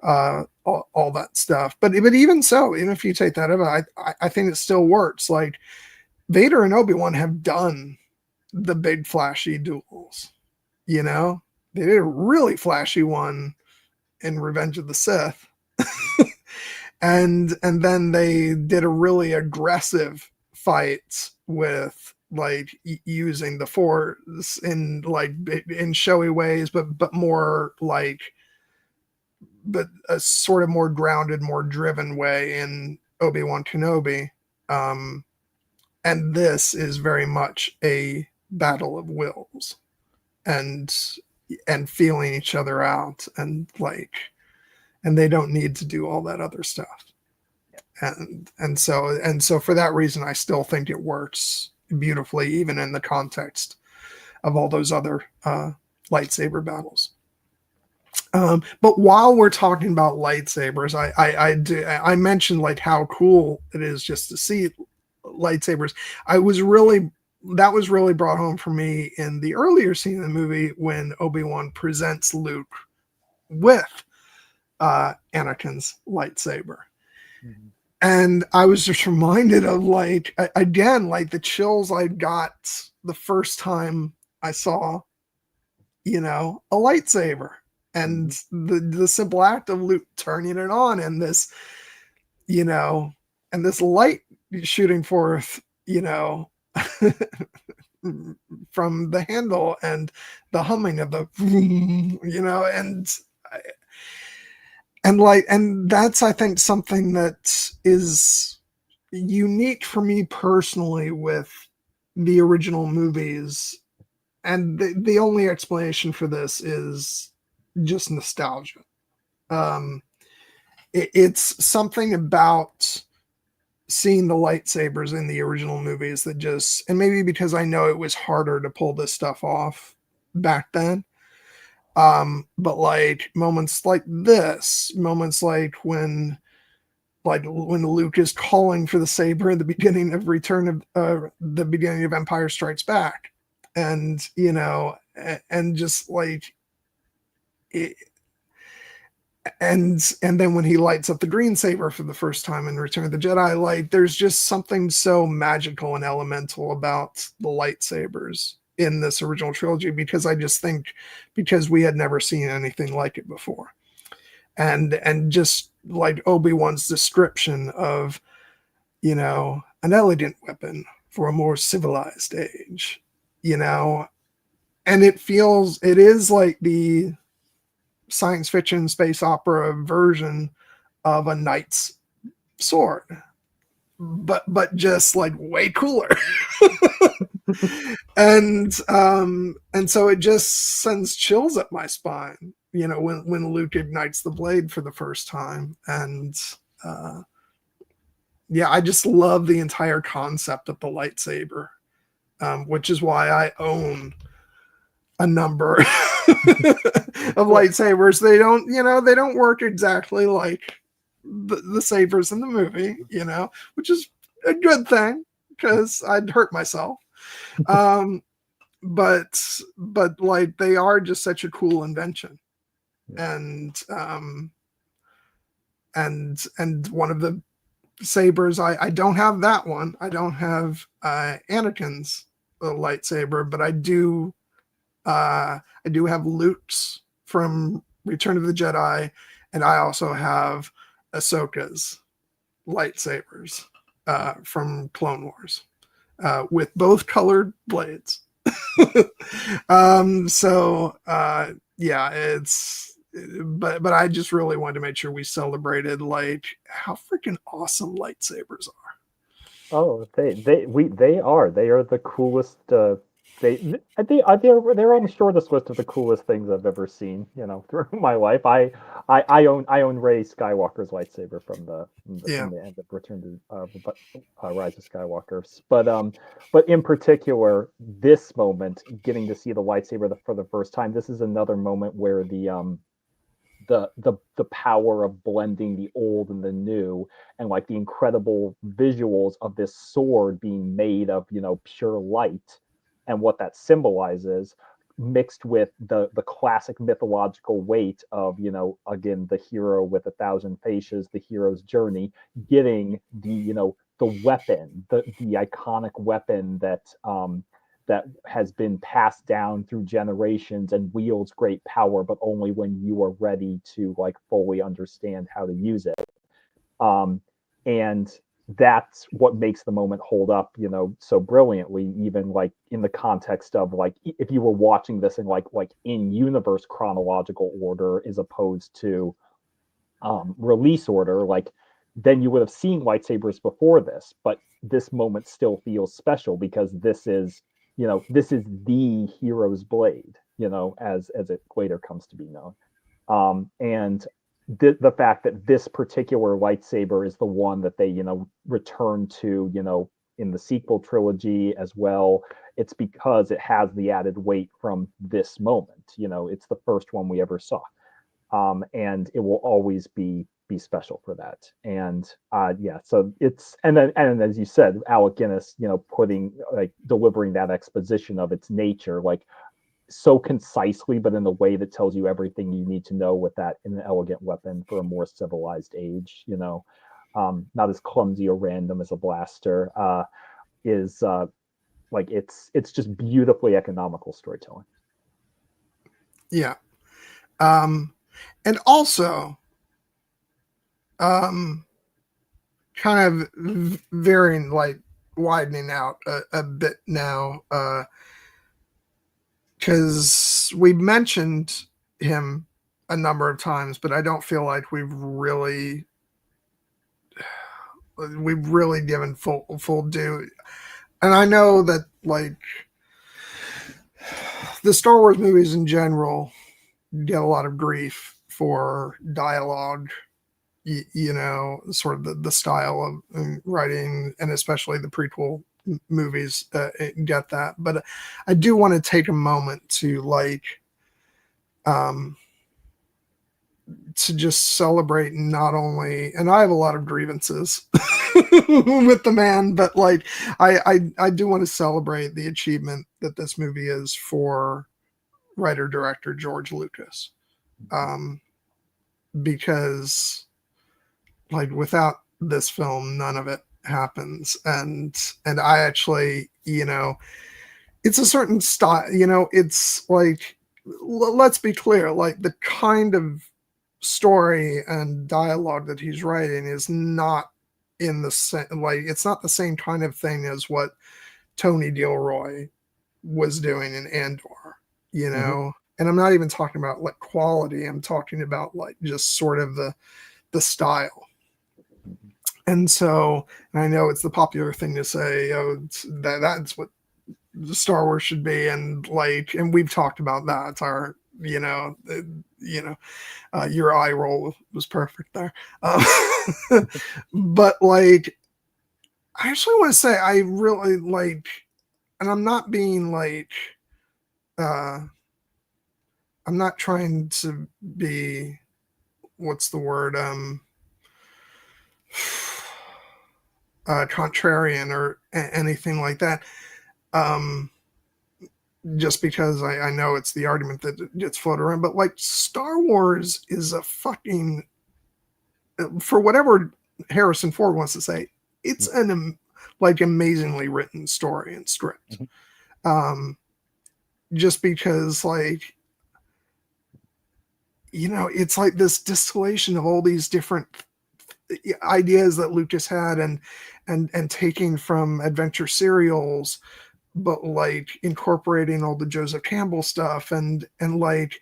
all that stuff. But even so, even if you take that out, I think it still works. Like, Vader and Obi-Wan have done the big flashy duels. They did a really flashy one in Revenge of the Sith. and then they did a really aggressive fight with, like, using the Force in showy ways, but more like, but a sort of more grounded, more driven way in Obi-Wan Kenobi. And this is very much a battle of wills and feeling each other out, and they don't need to do all that other stuff. And so for that reason, I still think it works beautifully, even in the context of all those other lightsaber battles. But while we're talking about lightsabers, I mentioned, like, how cool it is just to see lightsabers. That was really brought home for me in the earlier scene in the movie when Obi-Wan presents Luke with Anakin's lightsaber. Mm-hmm. And I was just reminded of, like, again, like the chills I got the first time I saw, a lightsaber, and the simple act of Luke turning it on, and this, and this light shooting forth, from the handle, and the humming of the, and that's, I think, something that is unique for me personally with the original movies. And the only explanation for this is just nostalgia. It's something about seeing the lightsabers in the original movies that just, and maybe because I know it was harder to pull this stuff off back then. But like moments like this, moments like when Luke is calling for the saber in the beginning of the beginning of Empire Strikes Back, and and just like it, and then when he lights up the green saber for the first time in Return of the Jedi, like, there's just something so magical and elemental about the lightsabers in this original trilogy, because I just think because we had never seen anything like it before. And just like Obi-Wan's description of, an elegant weapon for a more civilized age, and it is like the science fiction space opera version of a knight's sword, but just like way cooler. And so it just sends chills up my spine, when Luke ignites the blade for the first time. And I just love the entire concept of the lightsaber, which is why I own a number of lightsabers. They don't work exactly like the sabers in the movie, which is a good thing, because I'd hurt myself. But like, they are just such a cool invention. And one of the sabers, I don't have that one. I don't have Anakin's lightsaber, but I do have Luke's from Return of the Jedi, and I also have Ahsoka's lightsabers from Clone Wars, with both colored blades. But I just really wanted to make sure we celebrated, like, how freaking awesome lightsabers are. Oh, they are the coolest. They're on the shortest list of the coolest things I've ever seen. Through my life, I own Rey Skywalker's lightsaber from the end of Return to Rise of Skywalker. But in particular, this moment, getting to see the lightsaber for the first time, this is another moment where the power of blending the old and the new, and like the incredible visuals of this sword being made of, you know, pure light, and what that symbolizes, mixed with the classic mythological weight of, you know, again, the hero with 1,000 faces, the hero's journey, getting the, you know, the weapon, the iconic weapon that has been passed down through generations and wields great power, but only when you are ready to like fully understand how to use it. And that's what makes the moment hold up, you know, so brilliantly, even like in the context of like if you were watching this in like in universe chronological order as opposed to release order, like then you would have seen lightsabers before this, but this moment still feels special because this is, you know, this is the hero's blade, you know, as it later comes to be known. And the fact that this particular lightsaber is the one that they, you know, return to, you know, in the sequel trilogy as well, it's because it has the added weight from this moment. You know, it's the first one we ever saw, and it will always be special for that. And yeah, so it's, and then, and as you said, Alec Guinness, you know, putting like delivering that exposition of its nature, like so concisely, but in a way that tells you everything you need to know with that in an elegant weapon for a more civilized age, you know, not as clumsy or random as a blaster, is like it's just beautifully economical storytelling. Yeah. And also, kind of varying, like widening out a bit now, because we mentioned him a number of times, but I don't feel like we've really given full due. And I know that like the Star Wars movies in general get a lot of grief for dialogue, you know, sort of the style of writing, and especially the prequel movies get that. But I do want to take a moment to like to just celebrate not only, and I have a lot of grievances with the man, but like I do want to celebrate the achievement that this movie is for writer director George Lucas, because like without this film none of it happens. And I actually, you know, it's a certain style, you know, it's like, let's be clear, like the kind of story and dialogue that he's writing is not in the same, like it's not the same kind of thing as what Tony Gilroy was doing in Andor, you know. Mm-hmm. And I'm not even talking about like quality, I'm talking about like just sort of the style. And so, and I know it's the popular thing to say, oh, that's what the Star Wars should be, and like, and we've talked about that. It's our, you know, your eye roll was perfect there. But like, I actually want to say I really like, and I'm not being like, I'm not trying to be, what's the word, contrarian or anything like that. Just because I know it's the argument that gets floated around, but like Star Wars is a fucking, for whatever Harrison Ford wants to say, it's an like amazingly written story and script. Just because like, you know, it's like this distillation of all these different ideas that Lucas had and taking from adventure serials, but like incorporating all the Joseph Campbell stuff and like,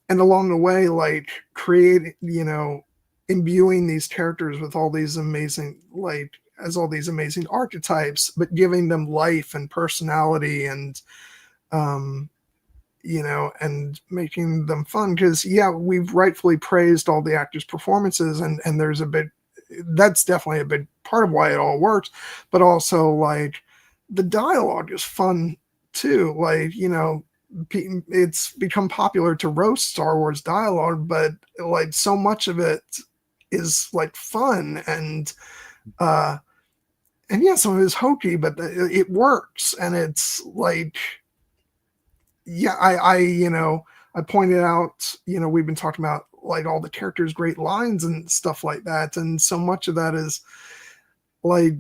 and along the way, like creating, you know, imbuing these characters with all these amazing, like as all these amazing archetypes, but giving them life and personality and, you know, and making them fun. Because yeah, we've rightfully praised all the actors' performances, and there's a bit, that's definitely a big part of why it all works, but also like the dialogue is fun too. Like, you know, it's become popular to roast Star Wars dialogue, but like so much of it is like fun and yeah, some of it is hokey, but it works, and it's like, yeah, I pointed out, we've been talking about like all the characters' great lines and stuff like that, and so much of that is like,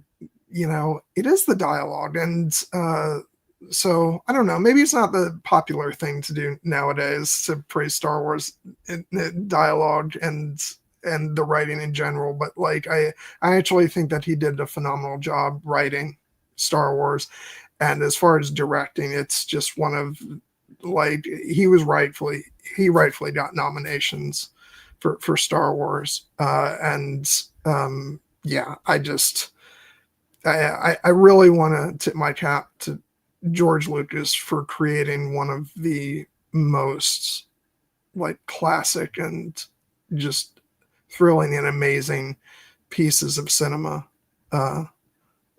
it is the dialogue, and so I don't know, maybe it's not the popular thing to do nowadays to praise Star Wars dialogue and the writing in general, but like I actually think that he did a phenomenal job writing Star Wars, and as far as directing, it's just one of, like, he rightfully got nominations for Star Wars, and yeah, I really want to tip my cap to George Lucas for creating one of the most like classic and just thrilling and amazing pieces of cinema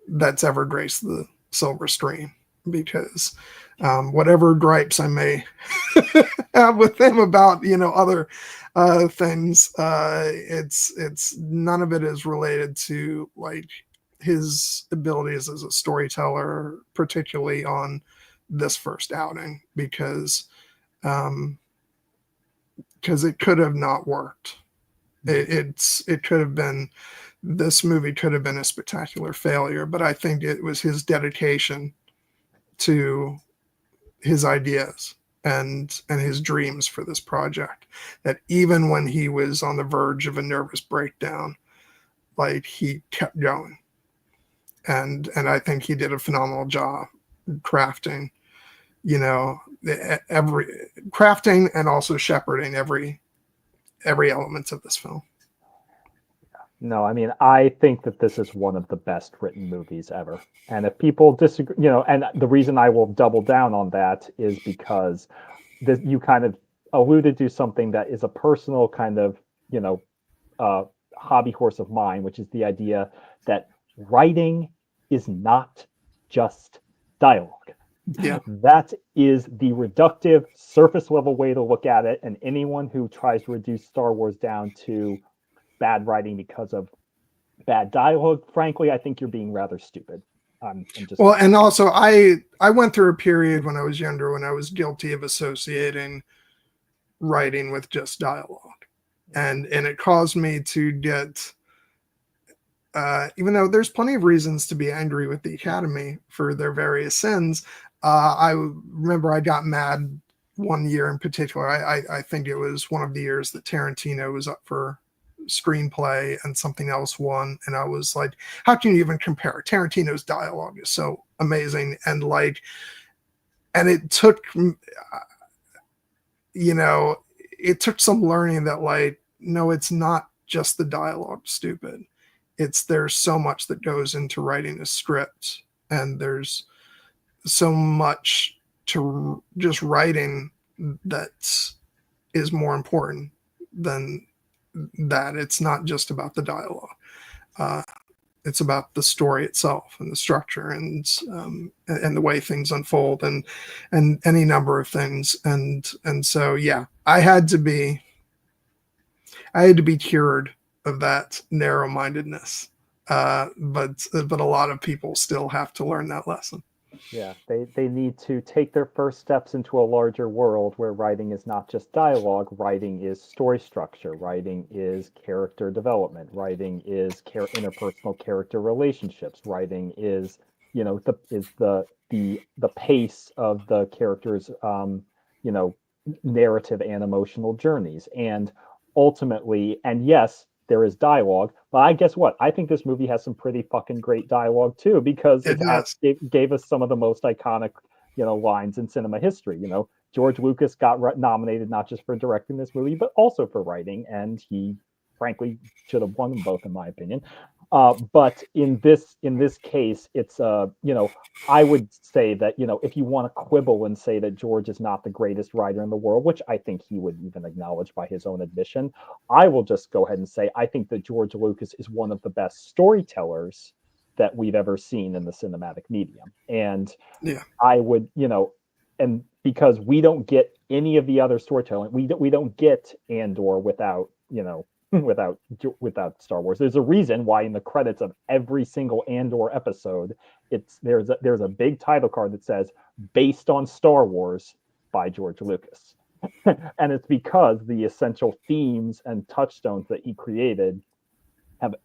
that's ever graced the silver screen. Because whatever gripes I may have with him about other things, it's none of it is related to like his abilities as a storyteller, particularly on this first outing, because it could have not worked. It could have been, this movie could have been a spectacular failure, but I think it was his dedication to his ideas and his dreams for this project that even when he was on the verge of a nervous breakdown, like, he kept going. And I think he did a phenomenal job crafting, every crafting and also shepherding every element of this film. No, I mean, I think that this is one of the best written movies ever. And if people disagree, and the reason I will double down on that is because you kind of alluded to something that is a personal kind of, hobby horse of mine, which is the idea that writing is not just dialogue. Yeah. That is the reductive, surface level way to look at it. And anyone who tries to reduce Star Wars down to bad writing because of bad dialogue, frankly, I think you're being rather stupid. Well, and also I went through a period when I was younger when I was guilty of associating writing with just dialogue, and it caused me to get, even though there's plenty of reasons to be angry with the Academy for their various sins, I remember I got mad one year in particular. I think it was one of the years that Tarantino was up for screenplay and something else won, and I was like, how can you even compare? Tarantino's dialogue is so amazing, and it took it took some learning that, like, no, it's not just the dialogue, stupid. There's so much that goes into writing a script, and there's so much to just writing that is more important than that. It's not just about the dialogue. It's about the story itself and the structure and the way things unfold and any number of things. And so, yeah, I had to be cured of that narrow-mindedness. But a lot of people still have to learn that lesson. Yeah, they need to take their first steps into a larger world where writing is not just dialogue. Writing is story structure. Writing is character development. Writing is interpersonal character relationships. Writing is the pace of the characters' narrative and emotional journeys. And ultimately, and yes, there is dialogue, but I guess what? I think this movie has some pretty fucking great dialogue too, because it gave us some of the most iconic, lines in cinema history. George Lucas got nominated not just for directing this movie, but also for writing, and he frankly should have won them both, in my opinion. But in this case, it's I would say that if you want to quibble and say that George is not the greatest writer in the world, which I think he would even acknowledge by his own admission, I will just go ahead and say I think that George Lucas is one of the best storytellers that we've ever seen in the cinematic medium. And yeah, I would and because we don't get any of the other storytelling, we don't get Andor without, without Star Wars. There's a reason why in the credits of every single Andor episode, there's a big title card that says based on Star Wars by George Lucas. And it's because the essential themes and touchstones that he created have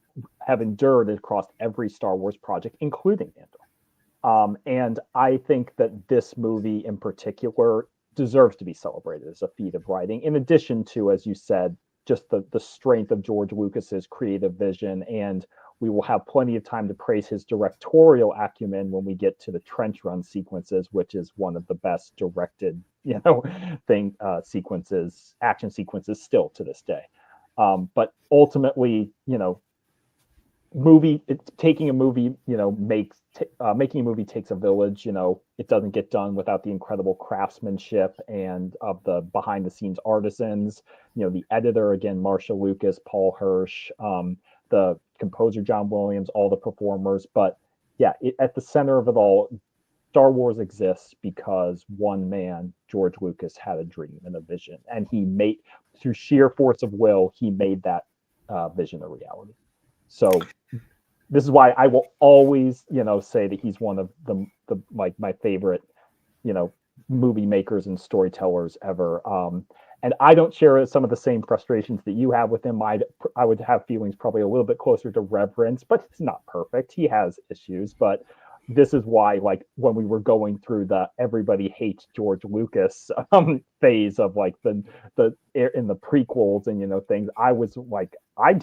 have endured across every Star Wars project, including Andor. And I think that this movie in particular deserves to be celebrated as a feat of writing, in addition to, as you said, just the strength of George Lucas's creative vision. And we will have plenty of time to praise his directorial acumen when we get to the trench run sequences, which is one of the best directed, action sequences still to this day. But ultimately, taking a movie making a movie takes a village. It doesn't get done without the incredible craftsmanship and of the behind the scenes artisans, the editor, again, Marcia Lucas, Paul Hirsch, the composer John Williams, all the performers. But yeah, at the center of it all, Star Wars exists because one man, George Lucas, had a dream and a vision, and through sheer force of will, he made that vision a reality. So this is why I will always, say that he's one of the my favorite, movie makers and storytellers ever. And I don't share some of the same frustrations that you have with him. I would have feelings probably a little bit closer to reverence, but it's not perfect. He has issues, but this is why, like, when we were going through the everybody hates George Lucas phase of like the in the prequels and things, I was like, I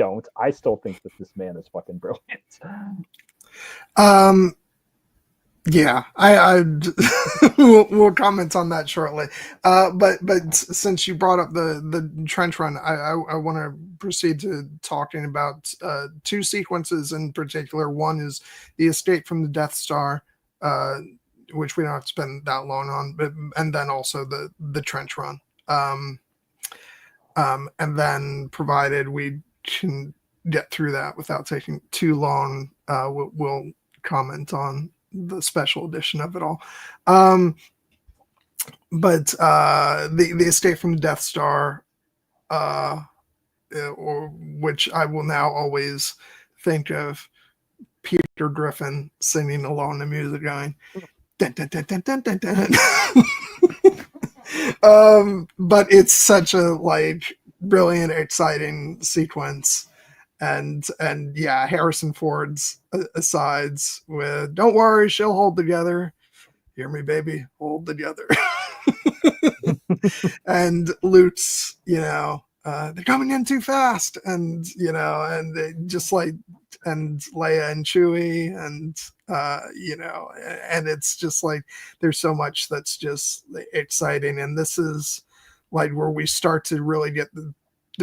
still think that this man is fucking brilliant. Yeah, I we'll comment on that shortly. But since you brought up the trench run, I want to proceed to talking about two sequences in particular. One is the escape from the Death Star, which we don't have to spend that long on, and then also the trench run. And then, provided we can get through that without taking too long, we'll comment on the special edition of it all. But the escape from the Death Star, which I will now always think of Peter Griffin singing along the music, going dun, dun, dun, dun, dun, dun, dun. But it's such a brilliant, exciting sequence. And yeah, Harrison Ford's asides with "Don't worry, she'll hold together. Hear me, baby, hold together." And Luke's, they're coming in too fast, and and they just and Leia and Chewie, and and it's just there's so much that's just exciting, and this is where we start to really get the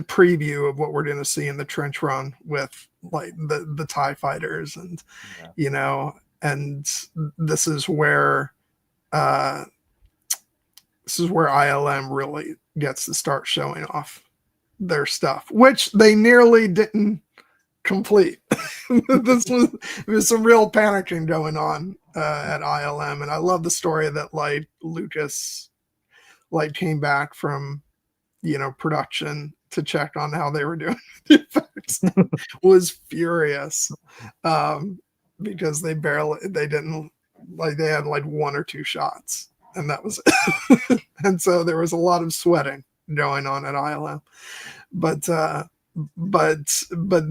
preview of what we're going to see in the trench run with the TIE fighters, and and this is where ILM really gets to start showing off their stuff, which they nearly didn't complete. There was some real panicking going on at ILM, and I love the story that Lucas came back from production to check on how they were doing the effects. Was furious because they didn't they had one or two shots, and that was it. And so there was a lot of sweating going on at ILM, but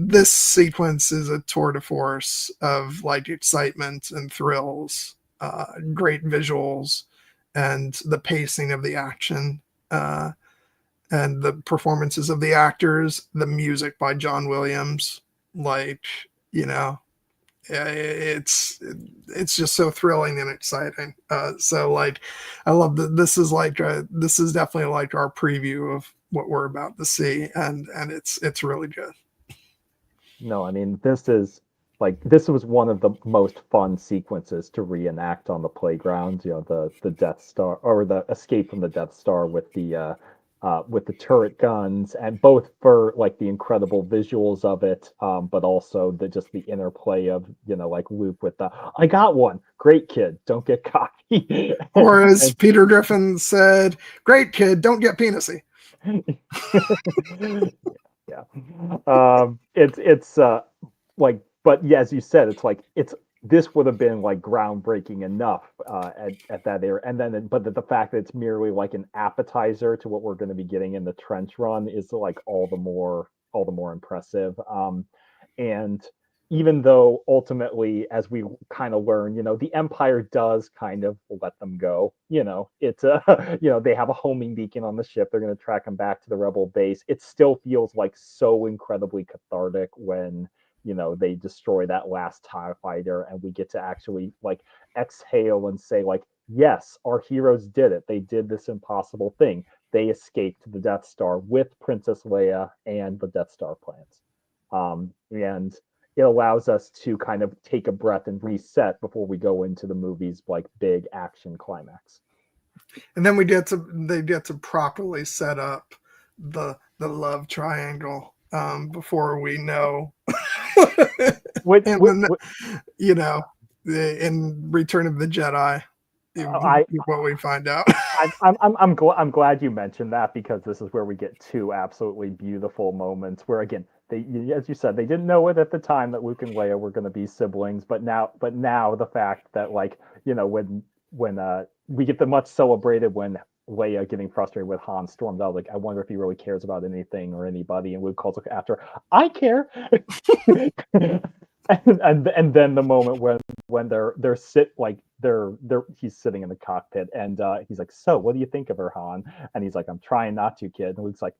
this sequence is a tour de force of excitement and thrills, great visuals, and the pacing of the action, and the performances of the actors, the music by John Williams, it's just so thrilling and exciting. So I love that this is this is definitely our preview of what we're about to see, and it's really good. No, I mean, this was one of the most fun sequences to reenact on the playground. The Death Star, or the escape from the Death Star with the with the turret guns, and both for like the incredible visuals of it, but also just the interplay of like Luke with the "I got one, great kid, don't get cocky," or as Peter Griffin said, "Great kid, don't get penisy." Yeah, it's like, but yeah, as you said, it's like this would have been like groundbreaking enough at that era, and then but the fact that it's merely like an appetizer to what we're going to be getting in the trench run is like all the more impressive. And even though ultimately, as we kind of learn, the Empire does kind of let them go. It's they have a homing beacon on the ship. They're going to track them back to the Rebel base. It still feels like so incredibly cathartic when they destroy that last TIE fighter, and we get to actually like exhale and say like, yes, our heroes did it. They did this impossible thing. They escaped the Death Star with Princess Leia and the Death Star plans. And it allows us to kind of take a breath and reset before we go into the movie's like big action climax. And then they get to properly set up the love triangle before we know. In Return of the Jedi, what we find out. I'm glad you mentioned that, because this is where we get two absolutely beautiful moments where, again, they, as you said, they didn't know it at the time that Luke and Leia were going to be siblings, but now the fact that like when we get the much celebrated when Leia getting frustrated with Han stormed out, like, I wonder if he really cares about anything or anybody, and Luke calls after, I care. and then the moment when he's sitting in the cockpit, and he's like, so what do you think of her, Han? And he's like, I'm trying not to, kid. And Luke's like,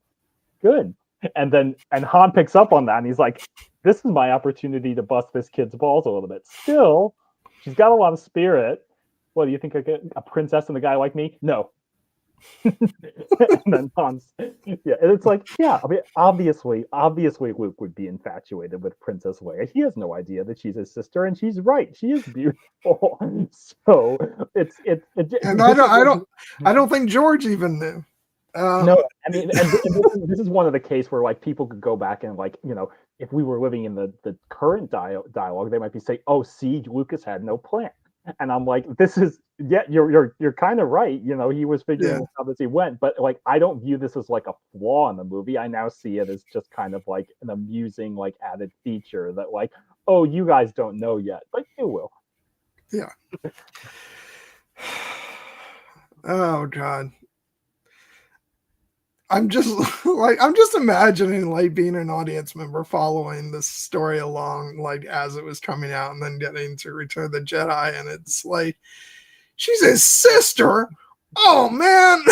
good. And Han picks up on that, and he's like, this is my opportunity to bust this kid's balls a little bit. Still, she's got a lot of spirit. What do you think, a princess and a guy like me? No. And then Han's, and it's like, I mean, obviously Luke would be infatuated with Princess Leia. He has no idea that she's his sister, and she's right. She is beautiful. So and I don't think George even knew. No, I mean, and this is one of the cases where like people could go back and like, if we were living in the current dialogue, they might be saying, oh, see, Lucas had no plan. And I'm like, this is, you're kind of right. He was figuring this out as he went, but like, I don't view this as like a flaw in the movie. I now see it as just kind of like an amusing, like, added feature that like, oh, you guys don't know yet, but you will. Yeah. Oh God. I'm just imagining like being an audience member following this story along, like as it was coming out, and then getting to Return of the Jedi, and it's like, she's his sister. Oh man.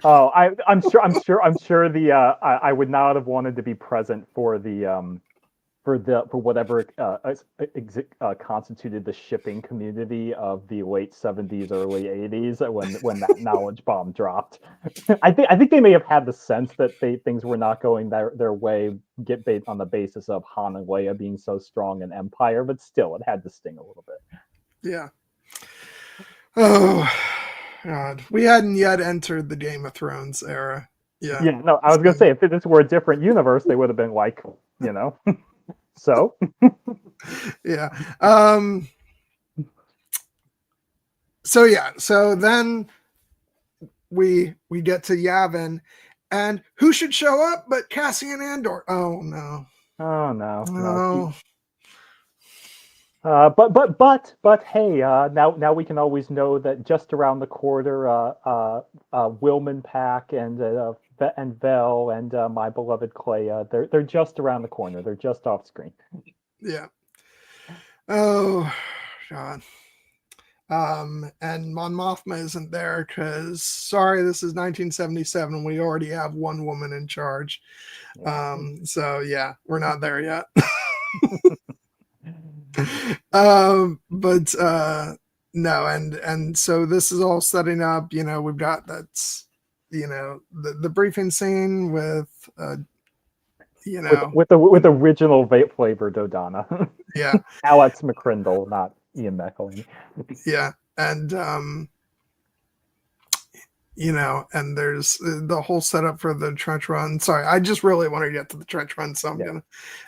Oh, I'm sure the I would not have wanted to be present for the for whatever constituted the shipping community of the late 70s, early 80s when that knowledge bomb dropped. I think they may have had the sense that things were not going their way, on the basis of Han and Leia being so strong in Empire, but still, it had to sting a little bit. Yeah. Oh God, we hadn't yet entered the Game of Thrones era. Yeah. Yeah. No, I was gonna say, if this were a different universe, they would have been like, So yeah. So then we get to Yavin, and who should show up but Cassian Andor? Oh no. But hey, now we can always know that just around the corner, Wilman Pack and Vel and my beloved Clea, they're just around the corner. They're just off screen. Yeah. Oh God. And Mon Mothma isn't there because, sorry, this is 1977. We already have one woman in charge. So yeah, we're not there yet. But no, and so this is all setting up. We've got the briefing scene with with original flavor Dodonna. Yeah. Alex McCrindle, not Ian McElhaney. Yeah. And and there's the whole setup for the trench run. Sorry, I just really want to get to the trench run, so I'm gonna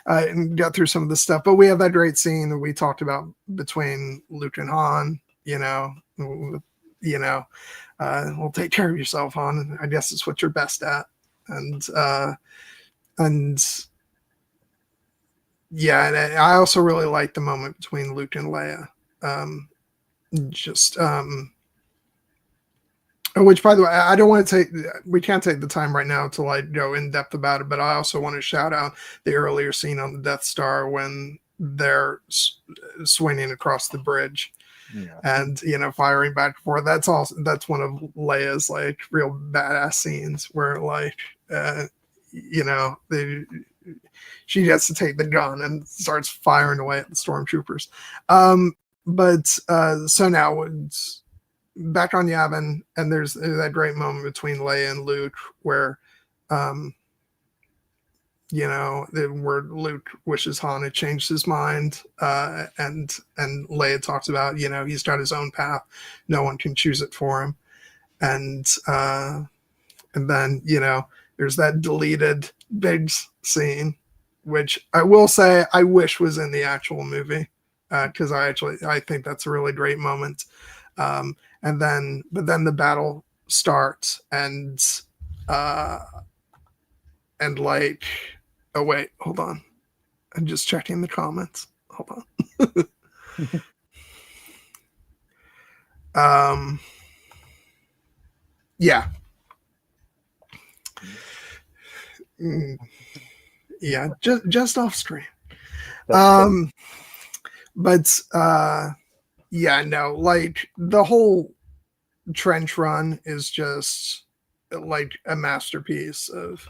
and get through some of the stuff. But we have that great scene that we talked about between Luke and Han. Well, take care of yourself, Han. I guess it's what you're best at, and yeah, and I also really like the moment between Luke and Leia. Which, by the way, I don't want to we can't take the time right now to like go in depth about it, but I also want to shout out the earlier scene on the Death Star when they're swinging across the bridge and, firing back and forth. That's one of Leia's like real badass scenes where like, she gets to take the gun and starts firing away at the stormtroopers. So now it's back on Yavin, and there's that great moment between Leia and Luke where, where Luke wishes Han had changed his mind, and Leia talks about, he's got his own path, no one can choose it for him, and then there's that deleted Biggs scene, which I will say I wish was in the actual movie, because I think that's a really great moment. But then the battle starts, and like, oh wait, hold on, I'm just checking the comments. Hold on. Yeah. Yeah, just off screen. But yeah, no, like the whole trench run is just like a masterpiece of,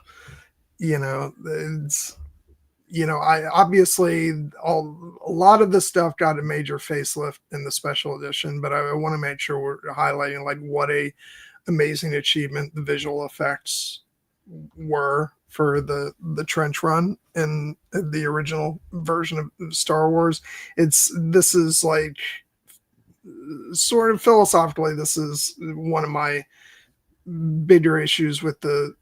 it's, I obviously a lot of the stuff got a major facelift in the special edition, but I want to make sure we're highlighting like what a amazing achievement the visual effects were for the trench run in the original version of Star Wars. This is like sort of philosophically, this is one of my bigger issues with the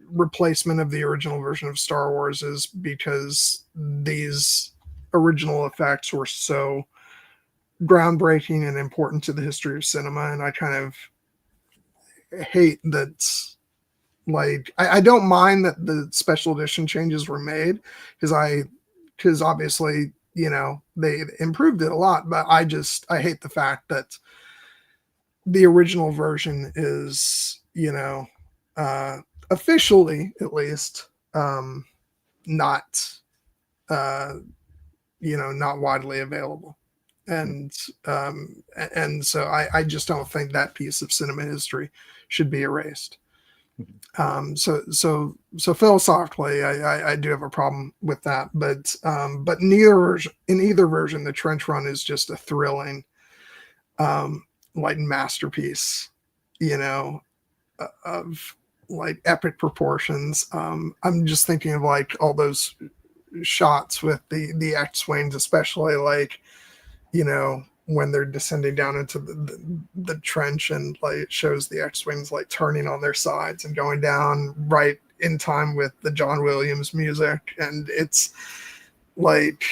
replacement of the original version of Star Wars, is because these original effects were so groundbreaking and important to the history of cinema, and I kind of hate that. Like, I don't mind that the special edition changes were made, because obviously, they improved it a lot, but I hate the fact that the original version is, officially at least, not not widely available. And so I just don't think that piece of cinema history should be erased. So philosophically, I do have a problem with that, but in either version, the trench run is just a thrilling, like masterpiece, of like epic proportions. I'm just thinking of like all those shots with the X-wings, especially like, when they're descending down into the trench, and like it shows the X-wings like turning on their sides and going down right in time with the John Williams music, and it's like,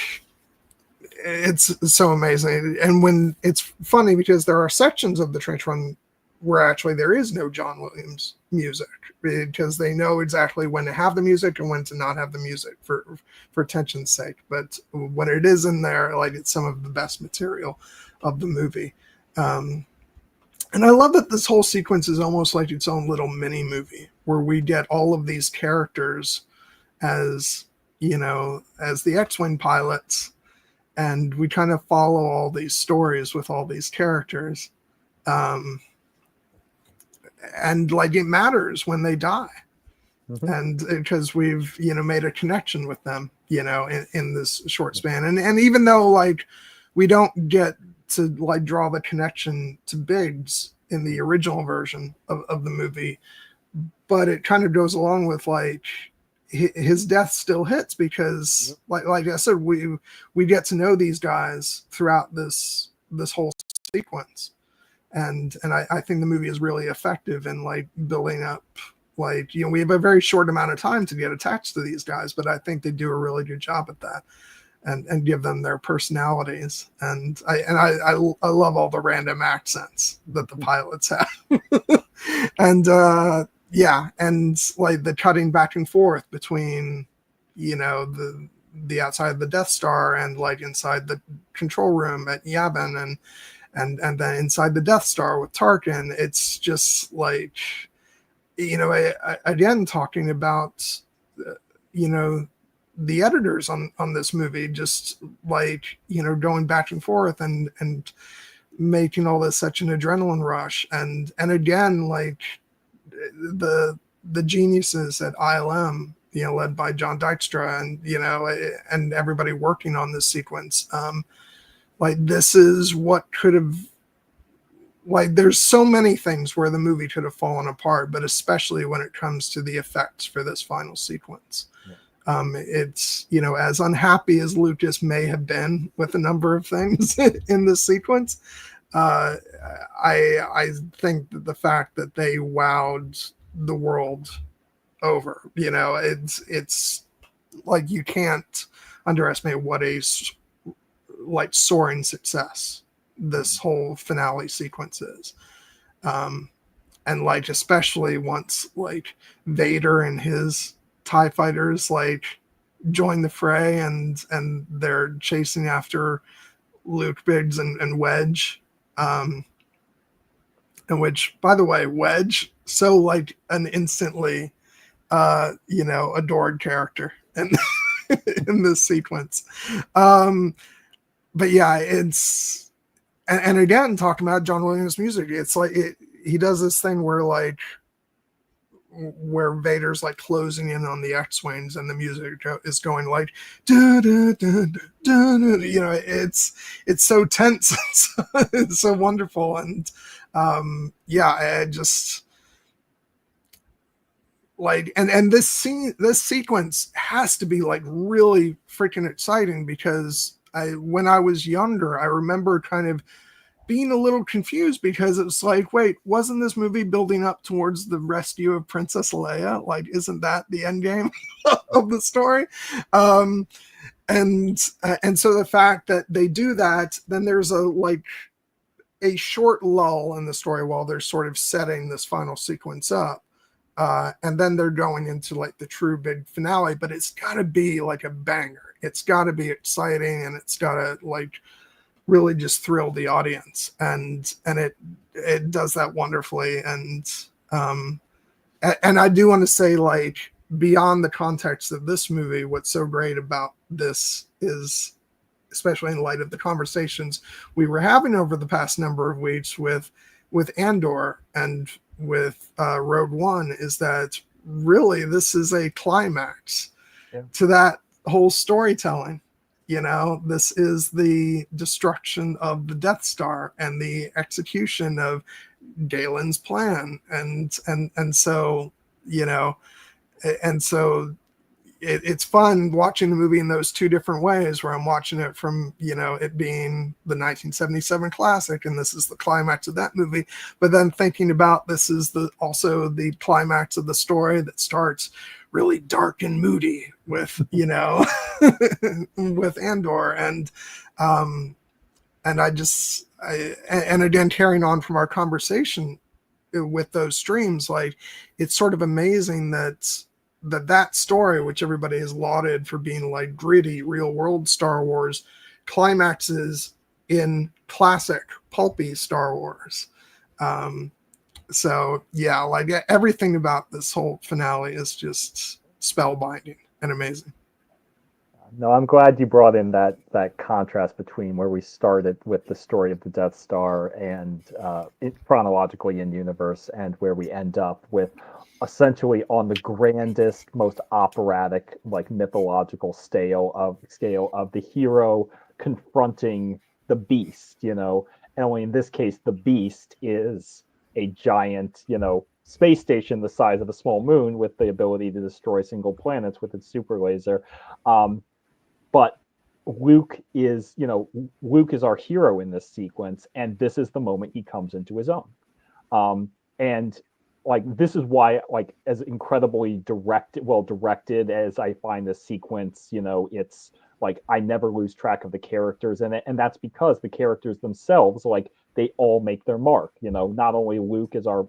it's so amazing. And when it's funny, because there are sections of the trench run where actually there is no John Williams music, because they know exactly when to have the music and when to not have the music for tension's sake. But when it is in there, like, it's some of the best material of the movie. And I love that this whole sequence is almost like its own little mini movie, where we get all of these characters as, as the X-Wing pilots, and we kind of follow all these stories with all these characters. And like, it matters when they die. Mm-hmm. And because we've, made a connection with them, in this short span. And even though like we don't get to like draw the connection to Biggs in the original version of the movie, but it kind of goes along with like his death still hits, because like I said, we get to know these guys throughout this whole sequence. and I think the movie is really effective in like building up, like, you know, we have a very short amount of time to get attached to these guys, but I think they do a really good job at that, and give them their personalities. And I love all the random accents that the pilots have. And yeah, and like the cutting back and forth between, you know, the outside of the Death Star and like inside the control room at Yavin, and then inside the Death Star with Tarkin. It's just like, you know, again, talking about, you know, the editors on this movie, just like, you know, going back and forth and making all this such an adrenaline rush. And again, like the geniuses at ILM, you know, led by John Dykstra, and, you know, and everybody working on this sequence. Like, this is what could have, like, there's so many things where the movie could have fallen apart, but especially when it comes to the effects for this final sequence. Yeah. It's, you know, as unhappy as Lucas may have been with a number of things in this sequence, I think that the fact that they wowed the world over, you know, it's like, you can't underestimate what a like soaring success this whole finale sequence is. And like, especially once like Vader and his TIE fighters like join the fray, and they're chasing after Luke, Biggs, and Wedge. And which, by the way, Wedge, so like an instantly you know, adored character in in this sequence. But yeah, it's, and again, talking about John Williams music, it's like he does this thing where like, where Vader's like closing in on the X-wings and the music is going like, da, da, da, da, da, you know, it's so tense. It's so wonderful. And yeah, I just like, and this sequence has to be like really freaking exciting, because when I was younger, I remember kind of being a little confused, because it's like, wait, wasn't this movie building up towards the rescue of Princess Leia? Like, isn't that the end game of the story? And so the fact that they do that, then there's a short lull in the story while they're sort of setting this final sequence up. And then they're going into like the true big finale, but it's got to be like a banger. It's got to be exciting, and it's got to like really just thrill the audience, and it does that wonderfully. And I do want to say, like, beyond the context of this movie, what's so great about this is, especially in light of the conversations we were having over the past number of weeks with Andor and with Rogue One, is that really this is a climax to that whole storytelling. You know, this is the destruction of the Death Star and the execution of Galen's plan, and so, you know, and so it's fun watching the movie in those two different ways, where I'm watching it from, you know, it being the 1977 classic, and this is the climax of that movie, but then thinking about this is also the climax of the story that starts really dark and moody with, you know, with Andor. And and again, carrying on from our conversation with those streams, like, it's sort of amazing that story, which everybody has lauded for being like gritty, real world Star Wars, climaxes in classic pulpy Star Wars. So yeah, like, everything about this whole finale is just spellbinding and amazing. No, I'm glad you brought in that contrast between where we started with the story of the Death Star and chronologically in universe, and where we end up with essentially on the grandest, most operatic, like mythological scale of the hero confronting the beast, you know. And only in this case, the beast is a giant, you know, space station the size of a small moon with the ability to destroy single planets with its super laser. But Luke is our hero in this sequence, and this is the moment he comes into his own. And like this is why, like, as incredibly directed as I find this sequence, it's like I never lose track of the characters in it, and that's because the characters themselves, like, they all make their mark. Not only Luke is our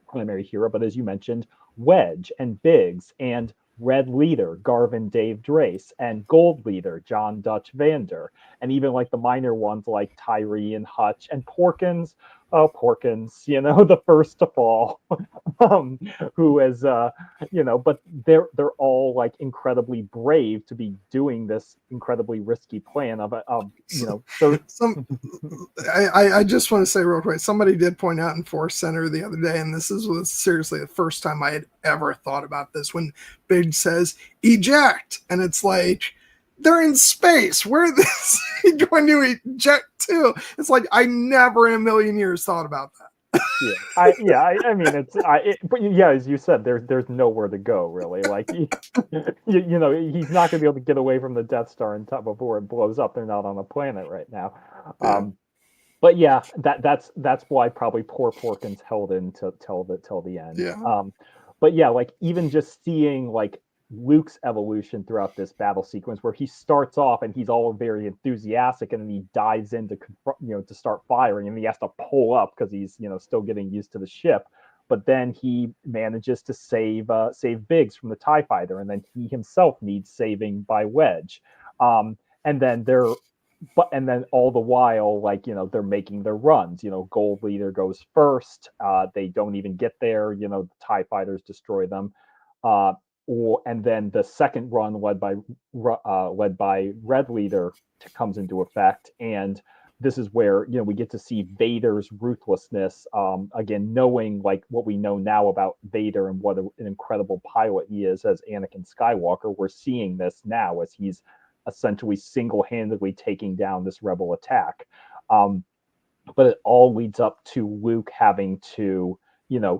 primary hero, but as you mentioned, Wedge and Biggs and Red Leader, Garvin Dave Drace, and Gold Leader, John Dutch Vander, and even like the minor ones like Tyree and Hutch and Porkins. Oh, Porkins, the first to fall, um, who is, but they're all like incredibly brave to be doing this incredibly risky plan of some I just want to say real quick, somebody did point out in Force Center the other day, and was seriously the first time I had ever thought about this, when Big says eject, and it's like, they're in space, where is he going to eject to? It's like, I never in a million years thought about that. I mean, but yeah, as you said, there's nowhere to go really. Like, he's not going to be able to get away from the Death Star and top before it blows up. They're not on a planet right now. Yeah. But yeah, that's why probably poor Porkins held in till the end. Yeah. But yeah, like, even just seeing like Luke's evolution throughout this battle sequence, where he starts off and he's all very enthusiastic, and then he dives in to to start firing, and he has to pull up because he's still getting used to the ship. But then he manages to save Biggs from the TIE fighter, and then he himself needs saving by Wedge. And then all the while, like, they're making their runs. Gold Leader goes first. They don't even get there. The TIE fighters destroy them. And then the second run, led by Red Leader, comes into effect, and this is where we get to see Vader's ruthlessness. Again, knowing like what we know now about Vader and what an incredible pilot he is as Anakin Skywalker, we're seeing this now as he's essentially single-handedly taking down this rebel attack. But it all leads up to Luke having to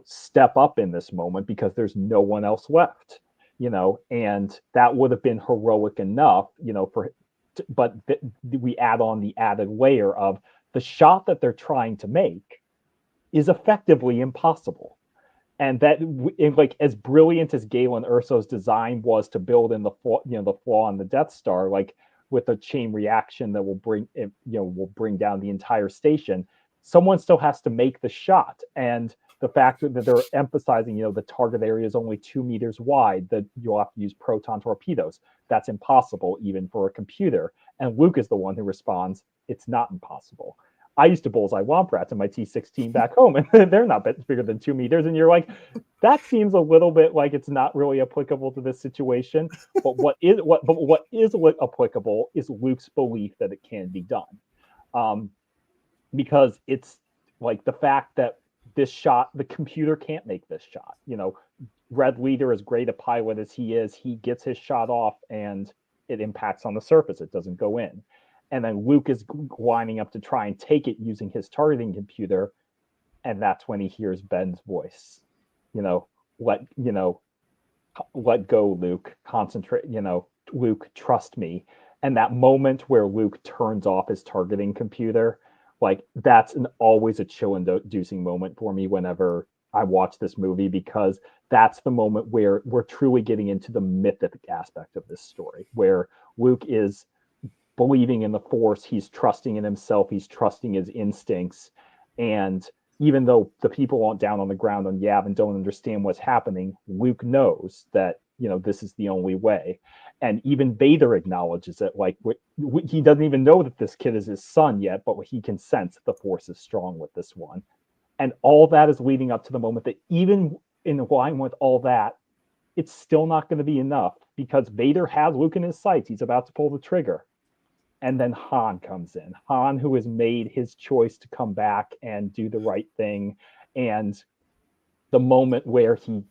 step up in this moment because there's no one else left. And that would have been heroic enough, but we add on the added layer of the shot that they're trying to make is effectively impossible. And that, like, as brilliant as Galen Erso's design was to build in the flaw in the Death Star, like with a chain reaction that will bring down the entire station, someone still has to make the shot. And the fact that they're emphasizing, the target area is only 2 meters wide, that you'll have to use proton torpedoes. That's impossible, even for a computer. And Luke is the one who responds, it's not impossible. I used to bullseye womp rats in my T-16 back home, and they're not bigger than 2 meters. And you're like, that seems a little bit like it's not really applicable to this situation. But what is applicable is Luke's belief that it can be done. Because it's like the fact that this shot, the computer can't make this shot. Red Leader, as great a pilot as he is, he gets his shot off and it impacts on the surface. It doesn't go in. And then Luke is lining up to try and take it using his targeting computer. And that's when he hears Ben's voice. Let go, Luke. Concentrate, Luke, trust me. And that moment where Luke turns off his targeting computer, like, that's always a chill-inducing moment for me whenever I watch this movie, because that's the moment where we're truly getting into the mythic aspect of this story, where Luke is believing in the Force, he's trusting in himself, he's trusting his instincts, and even though the people down on the ground on Yavin don't understand what's happening, Luke knows that this is the only way. And even Vader acknowledges it. Like, he doesn't even know that this kid is his son yet, but he can sense the Force is strong with this one. And all that is leading up to the moment that, even in line with all that, it's still not going to be enough, because Vader has Luke in his sights. He's about to pull the trigger. And then Han comes in. Han, who has made his choice to come back and do the right thing. And the moment where he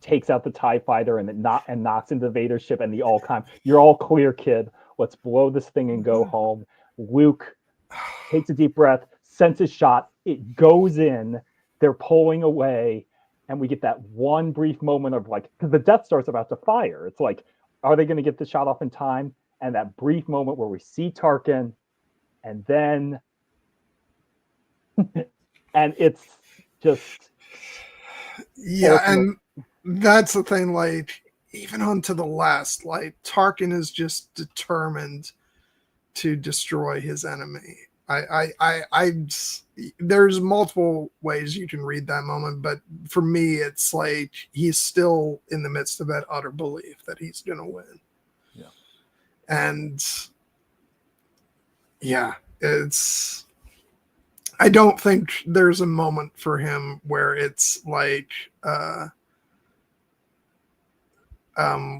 takes out the TIE fighter and knocks into Vader's ship, and you're all clear, kid. Let's blow this thing and go home. Luke takes a deep breath, sends his shot. It goes in. They're pulling away. And we get that one brief moment of, like, because the Death Star's about to fire. It's like, are they going to get the shot off in time? and that brief moment where we see Tarkin, and then and it's just Yeah, ultimate. and that's the thing, like, even on to the last, like, Tarkin is just determined to destroy his enemy. There's multiple ways you can read that moment, but for me, it's like he's still in the midst of that utter belief that he's going to win. Yeah. And yeah, I don't think there's a moment for him where it's like,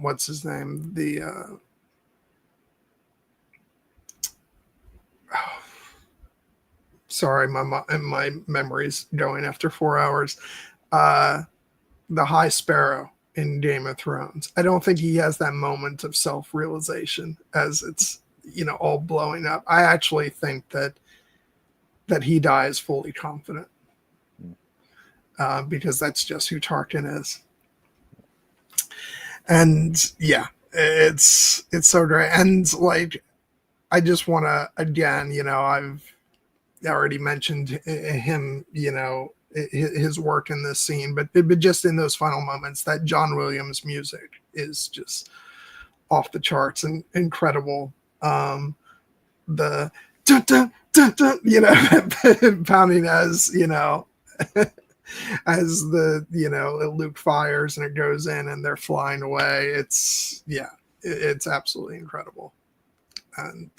what's his name? Sorry, my memory's going after 4 hours. The High Sparrow in Game of Thrones. I don't think he has that moment of self-realization as it's, all blowing up. I actually think that he dies fully confident, because that's just who Tarkin is. And yeah, it's so great. And like, I just want to, again, I've already mentioned him, his work in this scene, but just in those final moments, that John Williams music is just off the charts and incredible. The dun, dun, dun, dun, pounding as as the Luke fires and it goes in and they're flying away. It's absolutely incredible. And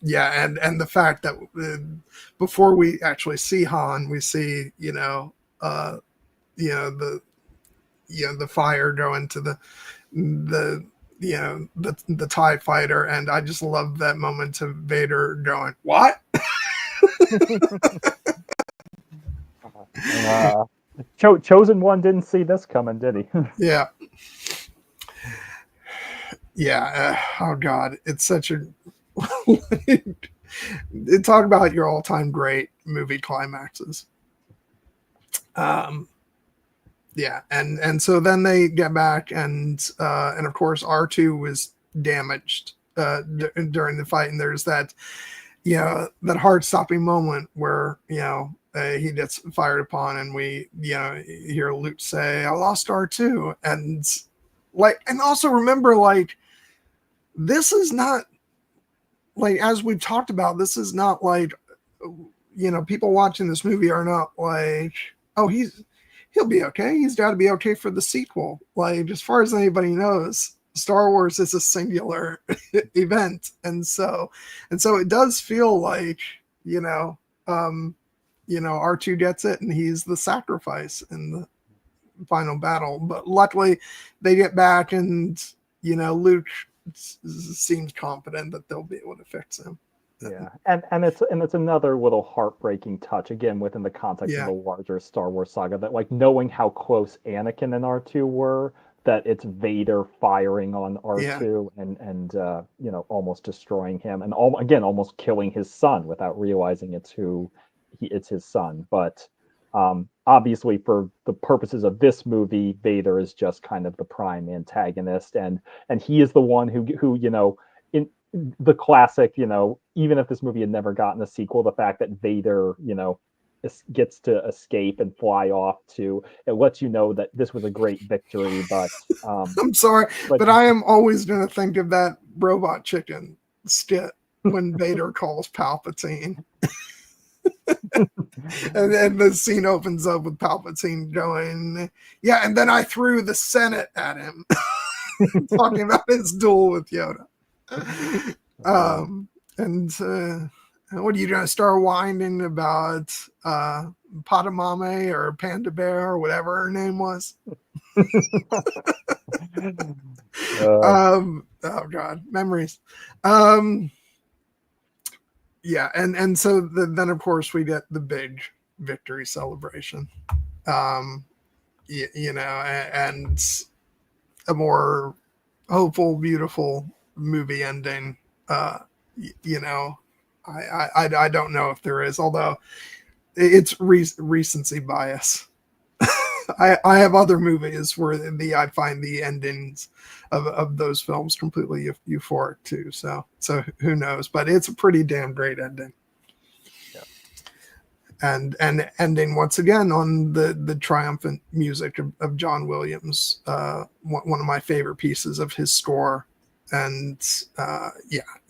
and the fact that before we actually see Han, we see the fire go into the TIE fighter, and I just love that moment of Vader going, "What?" Chosen One didn't see this coming, did he? Yeah. Yeah. Oh God, it's such a talk about your all-time great movie climaxes. Yeah, and so then they get back, and of course R2 was damaged during the fight, and there's that that heart-stopping moment where he gets fired upon, and we hear Luke say, "I lost R2," and also remember, like, this is not, like, as we've talked about, this is not like, people watching this movie are not like, oh, he'll be okay. He's got to be okay for the sequel. Like, as far as anybody knows, Star Wars is a singular event. And so it does feel like, R2 gets it and he's the sacrifice in the final battle. But luckily they get back, and, Luke seems confident that they'll be able to fix him. Yeah, and it's another little heartbreaking touch, again, within the context of the larger Star Wars saga, that, like, knowing how close Anakin and R2 were, that it's Vader firing on R2 and almost destroying him, and almost killing his son without realizing it's his son. But obviously, for the purposes of this movie, Vader is just kind of the prime antagonist, and he is the one who in the classic, even if this movie had never gotten a sequel, the fact that Vader, gets to escape and fly off it lets you know that this was a great victory. But I'm sorry, but I am always going to think of that Robot Chicken skit when Vader calls Palpatine. and then the scene opens up with Palpatine going, "Yeah, and then I threw the Senate at him," talking about his duel with Yoda. And what are you going to start whining about? Padamame or Panda Bear or whatever her name was? Oh God, memories. Yeah, and so then of course we get the big victory celebration. And a more hopeful, beautiful movie ending. I don't know if there is, although it's recency bias. I have other movies where I find the endings of those films completely euphoric too. So who knows? But it's a pretty damn great ending. Yeah. And ending once again on the triumphant music of John Williams, one of my favorite pieces of his score. And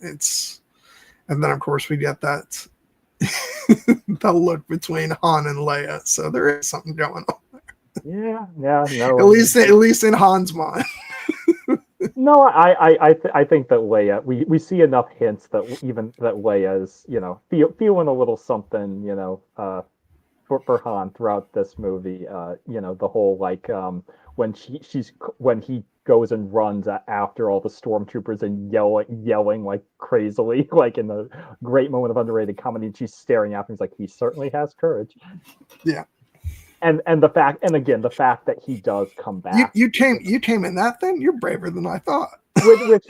it's, and then of course we get that that look between Han and Leia. So there is something going on. Yeah, no. At least in Han's mind. No, I think that Leia, we see enough hints that Leia is, feeling a little something, for Han throughout this movie. The whole when when he goes and runs after all the stormtroopers and yelling like crazily, like in the great moment of underrated comedy, and she's staring at him. He's like, he certainly has courage. Yeah. And the fact that he does come back. You came in that thing. You're braver than I thought.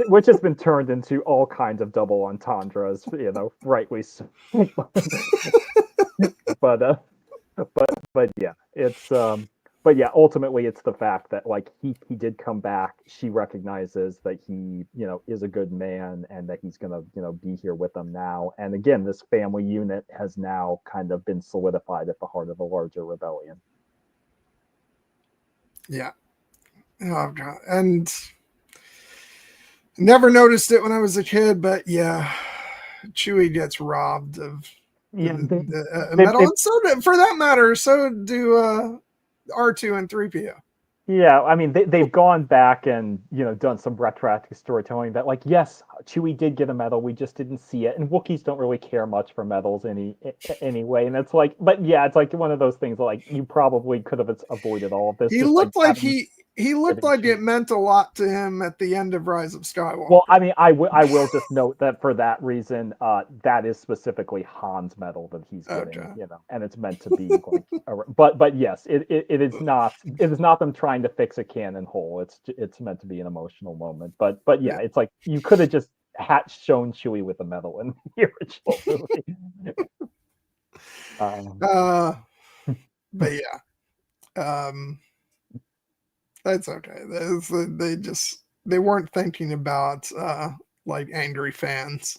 which has been turned into all kinds of double entendres, rightly so. but yeah, it's but yeah, ultimately it's the fact that he did come back. She recognizes that he is a good man and that he's gonna be here with them now. And again, this family unit has now kind of been solidified at the heart of a larger rebellion. Yeah. Oh god. And never noticed it when I was a kid, but yeah, Chewie gets robbed of metal, and so for that matter, so do R2 and 3PO. Yeah, I mean they've gone back and done some retroactive storytelling that yes, Chewie did get a medal, we just didn't see it, and Wookiees don't really care much for medals anyway, and it's but yeah, it's one of those things you probably could have avoided all of this. He looked he looked like it meant a lot to him at the end of Rise of Skywalker. Well, I mean, I will just note that for that reason, that is specifically Han's medal that he's getting, and it's meant to be but yes, it is not them trying to fix a canon hole. It's meant to be an emotional moment. But yeah, it's you could have just shown Chewie with a medal in the original movie. But yeah. That's okay. They weren't thinking about angry fans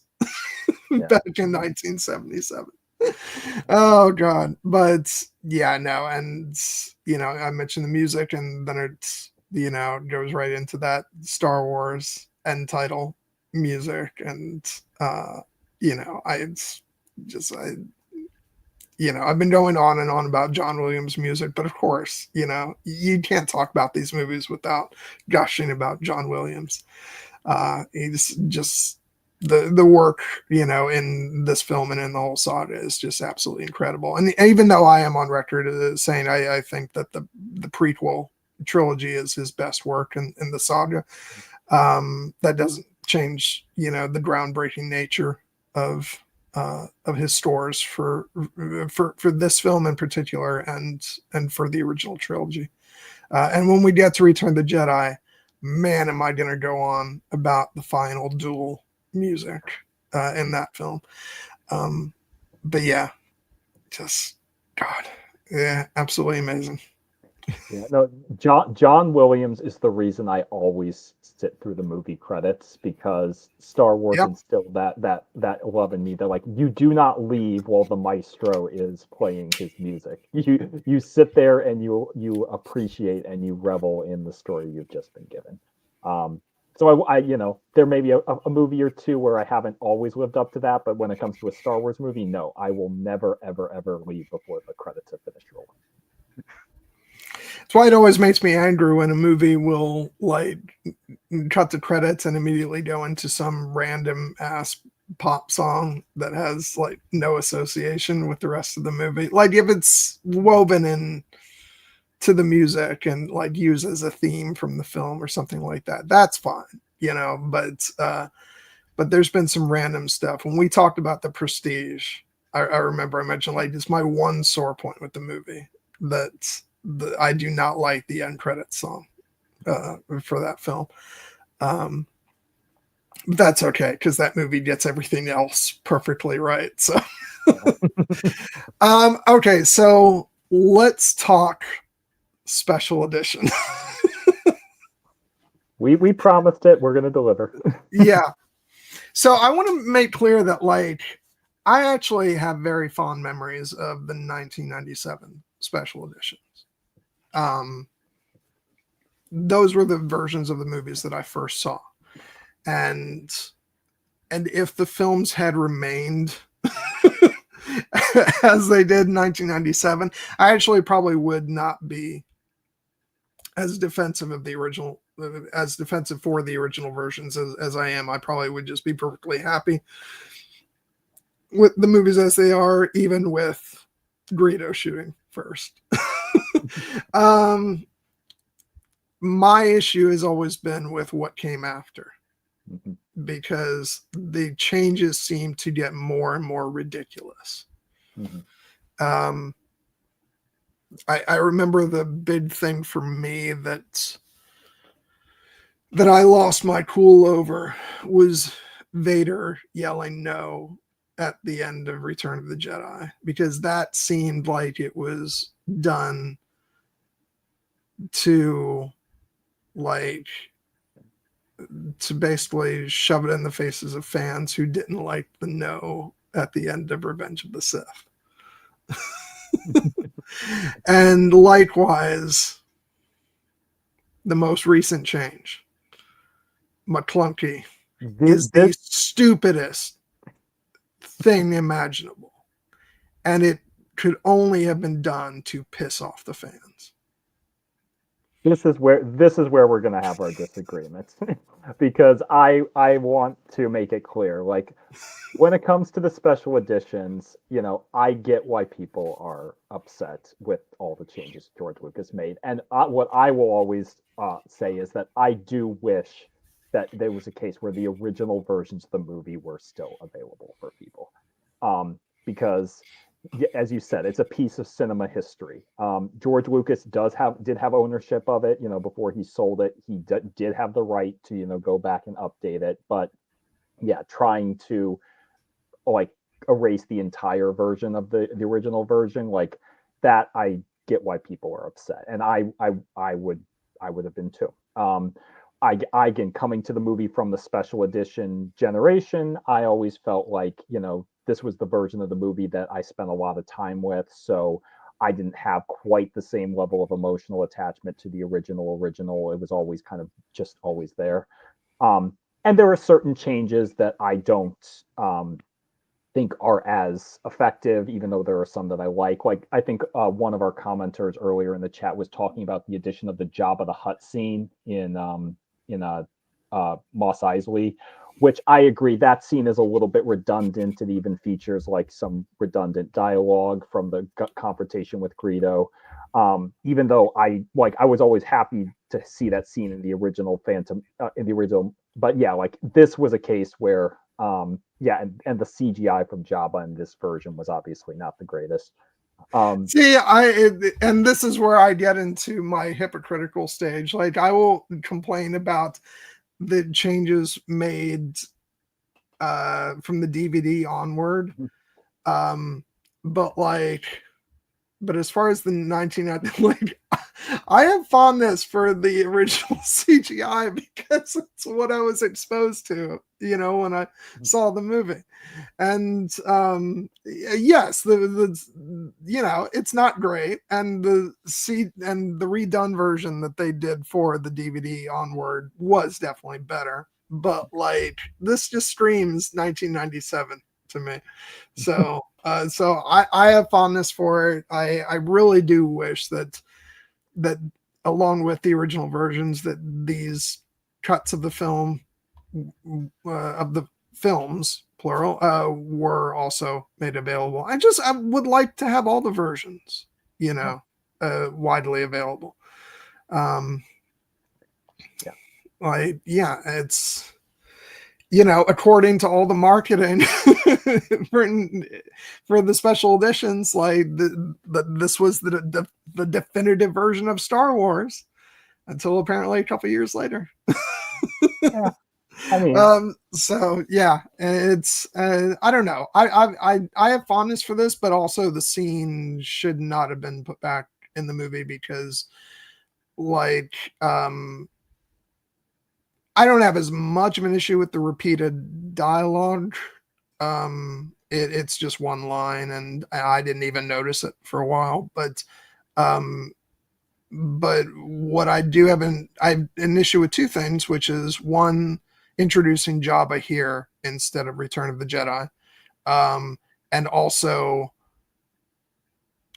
back in 1977. Oh god. But yeah, no, and I mentioned the music, and then it goes right into that Star Wars end title music, and I've been going on and on about John Williams music, but of course, you can't talk about these movies without gushing about John Williams. He's just the work, in this film and in the whole saga is just absolutely incredible. And even though I am on record saying I think that the prequel trilogy is his best work in the saga, that doesn't change, the groundbreaking nature of his scores for this film in particular, and for the original trilogy. And when we get to Return of the Jedi, man, am I going to go on about the final duel music in that film. But yeah, just God, yeah, absolutely amazing. Yeah, no, John Williams is the reason I always sit through the movie credits, because Star Wars instilled that love in me that you do not leave while the maestro is playing his music. You sit there and you appreciate and you revel in the story you've just been given. So I there may be a movie or two where I haven't always lived up to that, but when it comes to a Star Wars movie, no, I will never ever leave before the credits have finished rolling. That's why it always makes me angry when a movie will cut the credits and immediately go into some random ass pop song that has no association with the rest of the movie. If it's woven in to the music and used as a theme from the film or something like that, that's fine, but there's been some random stuff. When we talked about The Prestige, I remember I mentioned it's my one sore point with the movie, that I do not like the end credits song for that film. But that's okay, because that movie gets everything else perfectly right. So, okay, so let's talk special edition. We promised it. We're going to deliver. Yeah. So I want to make clear that, like, I actually have very fond memories of the 1997 special editions. Those were the versions of the movies that I first saw. And if the films had remained as they did in 1997, I actually probably would not be as defensive for the original versions as I am. I probably would just be perfectly happy with the movies as they are, even with Greedo shooting first. My issue has always been with what came after, because the changes seem to get more and more ridiculous. I remember the big thing for me that I lost my cool over was Vader yelling no at the end of Return of the Jedi, because that seemed like it was done to basically shove it in the faces of fans who didn't like the no at the end of Revenge of the Sith. And likewise, the most recent change, McClunky, is the stupidest thing imaginable, and it could only have been done to piss off the fans. This is where we're going to have our disagreements, because I want to make it clear, like, when it comes to the special editions, I get why people are upset with all the changes George Lucas made, and what I will always say is that I do wish that there was a case where the original versions of the movie were still available for people, because, as you said, it's a piece of cinema history. George Lucas did have ownership of it. Before he sold it, he did have the right to go back and update it. But yeah, trying to erase the entire version of the original version, like that, I get why people are upset, and I would have been too. Again, coming to the movie from the special edition generation, I always felt like, this was the version of the movie that I spent a lot of time with. So I didn't have quite the same level of emotional attachment to the original. It was always kind of just always there. And there are certain changes that I don't think are as effective, even though there are some that I like. Like, I think one of our commenters earlier in the chat was talking about the addition of the Jabba the Hutt scene in Mos Eisley, which I agree, that scene is a little bit redundant. It even features like some redundant dialogue from the confrontation with Greedo. Even though I was always happy to see that scene in the original but yeah, like, this was a case where and the CGI from Jabba in this version was obviously not the greatest. And this is where I get into my hypocritical stage. Like, I will complain about the changes made from the DVD onward, but as far as the 1990, like, I have fondness for the original CGI because it's what I was exposed to, when I saw the movie. And yes, it's not great, and the redone version that they did for the DVD onward was definitely better. But like, this just screams 1997 to me. So I have fondness for it. I really do wish that along with the original versions, that these cuts of the films plural were also made available. I would like to have all the versions widely available. It's according to all the marketing for the special editions, like this was the definitive version of Star Wars until apparently a couple years later. Yeah. I mean, so yeah, it's I don't know. I have fondness for this, but also the scene should not have been put back in the movie because, like, I don't have as much of an issue with the repeated dialogue. It's just one line, and I didn't even notice it for a while. Um, but what I do I have an issue with two things, which is one, introducing Jabba here instead of Return of the Jedi, um, and also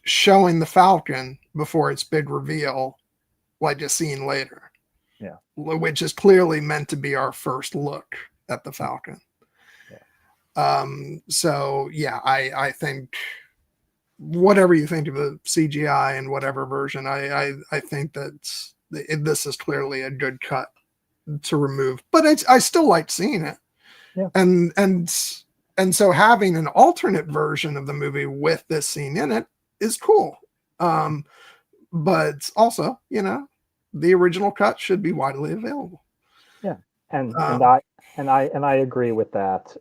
showing the Falcon before its big reveal, like a scene later. Yeah. Which is clearly meant to be our first look at the Falcon. Yeah. So yeah, I think whatever you think of the CGI and whatever version, I think that this is clearly a good cut to remove. But I still like seeing it. Yeah. And so having an alternate version of the movie with this scene in it is cool. But also, the original cut should be widely available. Yeah, and I agree with that.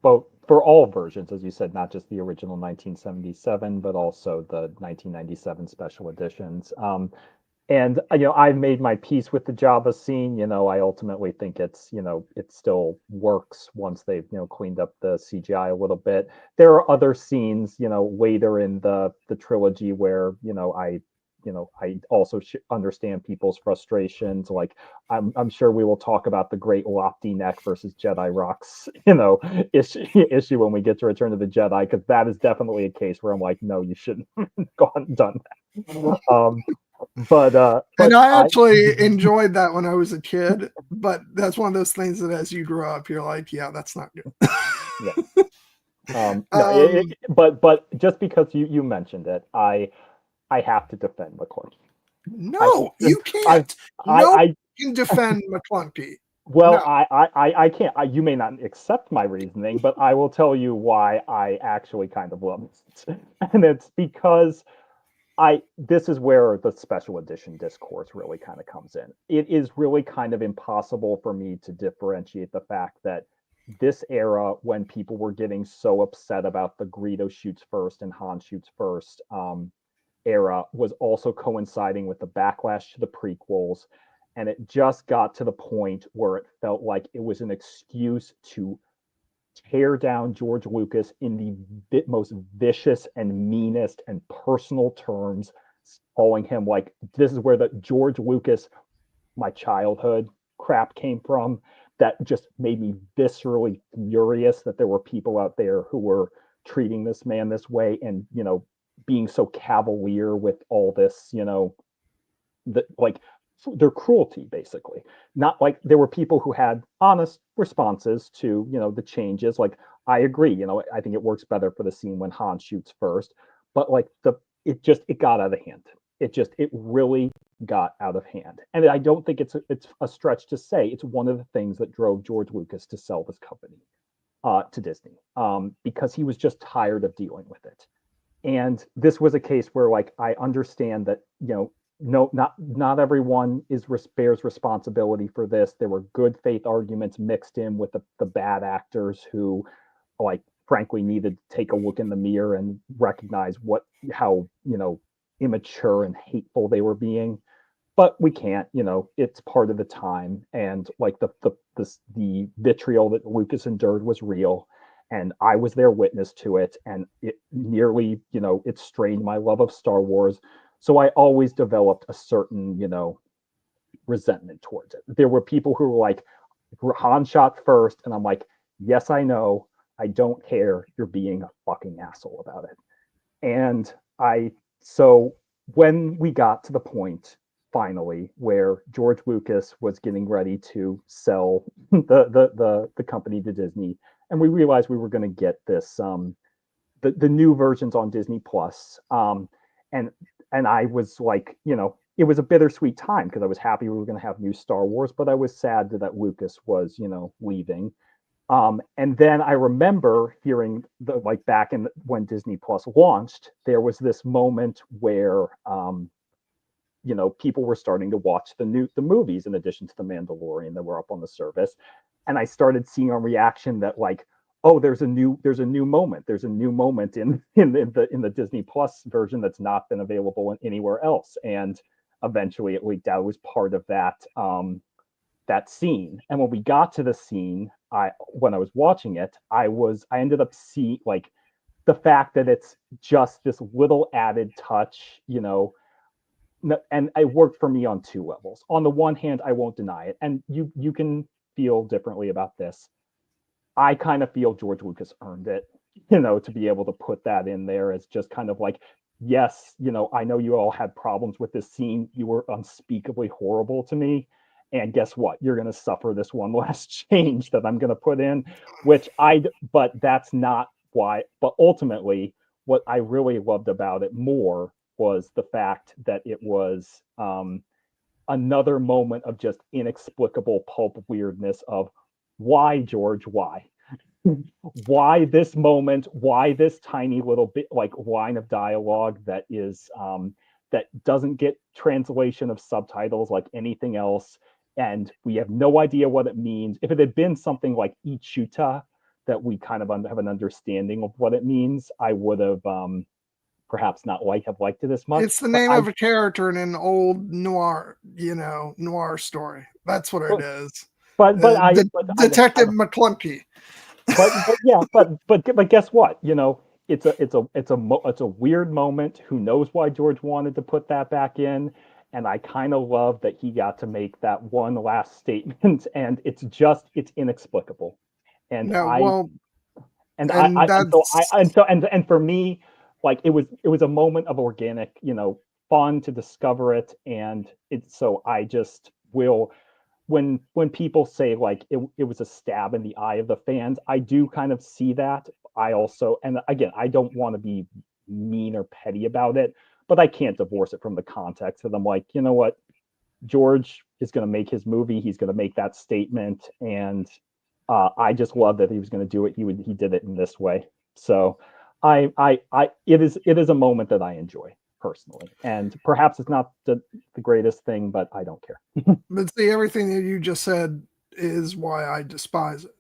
Both for all versions, as you said, not just the original 1977, but also the 1997 special editions. And I've made my peace with the Jabba scene. I ultimately think it still works once they've cleaned up the CGI a little bit. There are other scenes later in the trilogy where I also understand people's frustrations. Like I'm sure we will talk about the Great Lofty Neck versus Jedi Rocks issue when we get to Return of the Jedi, because that is definitely a case where I'm like, no, you shouldn't have gone and done that. And I actually enjoyed that when I was a kid, but that's one of those things that as you grow up, you're like, yeah, that's not good. Yeah. But just because you mentioned it, I have to defend McClunky. No, you can't. I can defend McClunky. Well, no. I can't. You may not accept my reasoning, but I will tell you why I actually kind of love it. And it's because this is where the special edition discourse really kind of comes in. It is really kind of impossible for me to differentiate the fact that this era, when people were getting so upset about the Greedo shoots first and Han shoots first era, was also coinciding with the backlash to the prequels. And it just got to the point where it felt like it was an excuse to tear down George Lucas in the most vicious and meanest and personal terms, calling him like, this is where the George Lucas, my childhood crap came from. That just made me viscerally furious that there were people out there who were treating this man this way and, being so cavalier with all this, their cruelty, basically. Not like there were people who had honest responses to the changes. Like, I agree, I think it works better for the scene when Han shoots first, but like it got out of hand. It really got out of hand. And I don't think it's a stretch to say it's one of the things that drove George Lucas to sell this company to Disney, because he was just tired of dealing with it. And this was a case where, like, I understand that no, not everyone bears responsibility for this. There were good faith arguments mixed in with the bad actors who, like, frankly, needed to take a look in the mirror and recognize how immature and hateful they were being. But we can't, it's part of the time, and like the vitriol that Lucas endured was real, and I was their witness to it, and it nearly, it strained my love of Star Wars. So I always developed a certain, resentment towards it. There were people who were like, Han shot first, and I'm like, yes, I know, I don't care, you're being a fucking asshole about it. And so when we got to the point finally where George Lucas was getting ready to sell the company to Disney, and we realized we were going to get this the new versions on Disney Plus, and I was like, it was a bittersweet time because I was happy we were going to have new Star Wars, but I was sad that Lucas was leaving. And then I remember hearing back in when Disney Plus launched, there was this moment where people were starting to watch the movies in addition to the Mandalorian that were up on the service, and I started seeing a reaction that, like, oh, there's a new moment. There's a new moment in the Disney Plus version that's not been available anywhere else. And eventually it leaked out. It was part of that scene. And when we got to the scene, when I was watching it, I ended up seeing like the fact that it's just this little added touch, and it worked for me on two levels. On the one hand, I won't deny it, and you can feel differently about this. I kind of feel George Lucas earned it, to be able to put that in there as just kind of like, yes, I know you all had problems with this scene. You were unspeakably horrible to me. And guess what? You're going to suffer this one last change that I'm going to put in, but that's not why. But ultimately, what I really loved about it more was the fact that it was another moment of just inexplicable pulp weirdness of why, George, why this moment, why this tiny little bit like line of dialogue that doesn't get translation of subtitles like anything else, and we have no idea what it means. If it had been something like Ichuta that we kind of have an understanding of what it means, I would have perhaps not have liked it as much. It's the name of a character in an old noir story. That's what it is. Detective McClunky. but guess what? It's a weird moment. Who knows why George wanted to put that back in? And I kind of love that he got to make that one last statement, and it's inexplicable. And No, I well, and and I that's and for me, like it was a moment of organic, fun to discover it, and so I just will when people say like it was a stab in the eye of the fans, I do kind of see that. I also, and again, I don't want to be mean or petty about it, but I can't divorce it from the context. And I'm like, you know what? George is going to make his movie. He's going to make that statement, and I just love that he was going to do it. He did it in this way. So it is a moment that I enjoy personally, and perhaps it's not the greatest thing, but I don't care. But see, everything that you just said is why I despise it.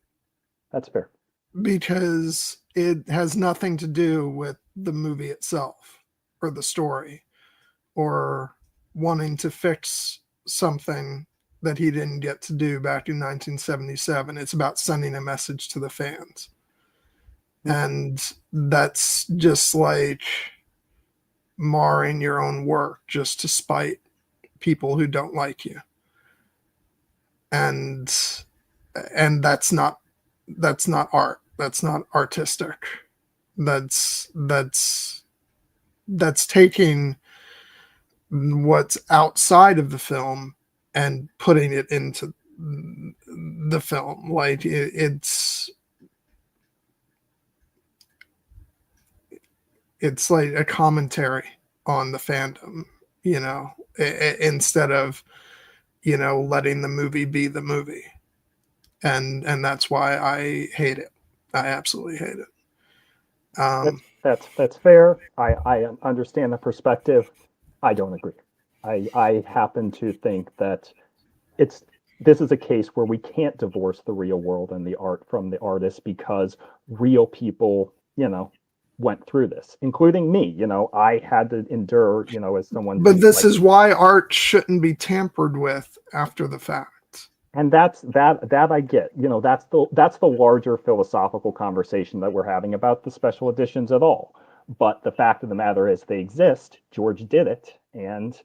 That's fair. Because it has nothing to do with the movie itself or the story or wanting to fix something that he didn't get to do back in 1977. It's about sending a message to the fans. And that's just like marring your own work just to spite people who don't like you. And that's not art. That's not artistic. That's taking what's outside of the film and putting it into the film. Like it's like a commentary on the fandom, instead of letting the movie be the movie. And that's why I hate it. I absolutely hate it. That's fair. I understand the perspective. I don't agree. I happen to think that this is a case where we can't divorce the real world and the art from the artist, because real people, went through this, including me. I had to endure, as someone. But this is why art shouldn't be tampered with after the fact. And that I get. That's the larger philosophical conversation that we're having about the special editions at all. But the fact of the matter is they exist. George did it, and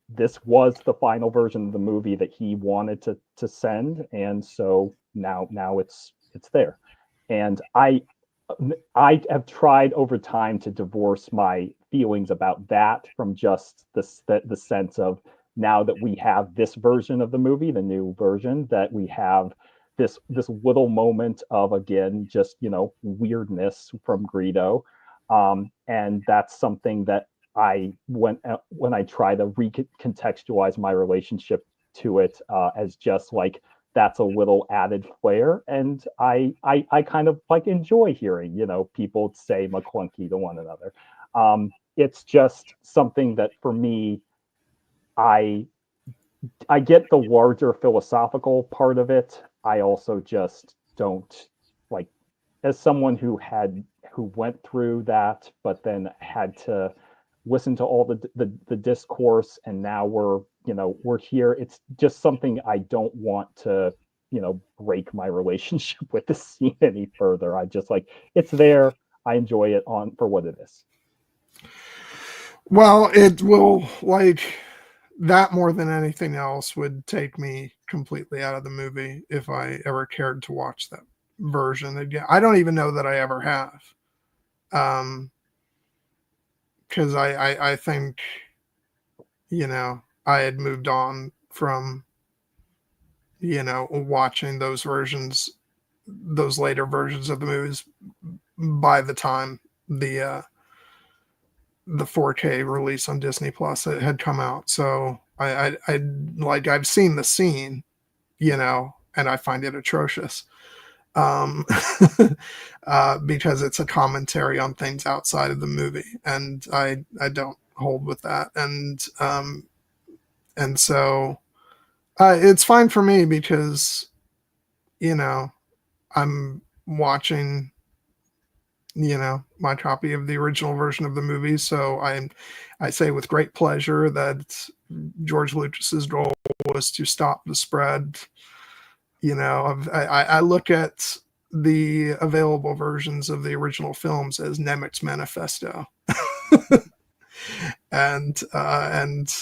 this was the final version of the movie that he wanted to send, and so now it's there. And I have tried over time to divorce my feelings about that from just the sense of, now that we have this version of the movie, the new version, that we have this little moment of, again, just weirdness from Greedo, and that's something that when I try to recontextualize my relationship to it, as just like, that's a little added flair, and I kind of like enjoy hearing people say McClunky to one another. It's just something that for me, I get the larger philosophical part of it. I also just don't like as someone who went through that, but then had to listen to all the discourse, and now we're here. It's just something I don't want to break my relationship with the scene any further. I just like it's there. I enjoy it on for what it is. Well, it will, like, that more than anything else would take me completely out of the movie if I ever cared to watch that version again. I don't even know that I ever have. Because I think, I had moved on from, watching those versions, those later versions of the movies by the time the 4K release on Disney Plus had come out. So I like, I've seen the scene, and I find it atrocious. Um, because it's a commentary on things outside of the movie, and I don't hold with that. And so it's fine for me because, I'm watching, my copy of the original version of the movie. So I say with great pleasure that George Lucas's goal was to stop the spread. I look at the available versions of the original films as Nemec's manifesto, and and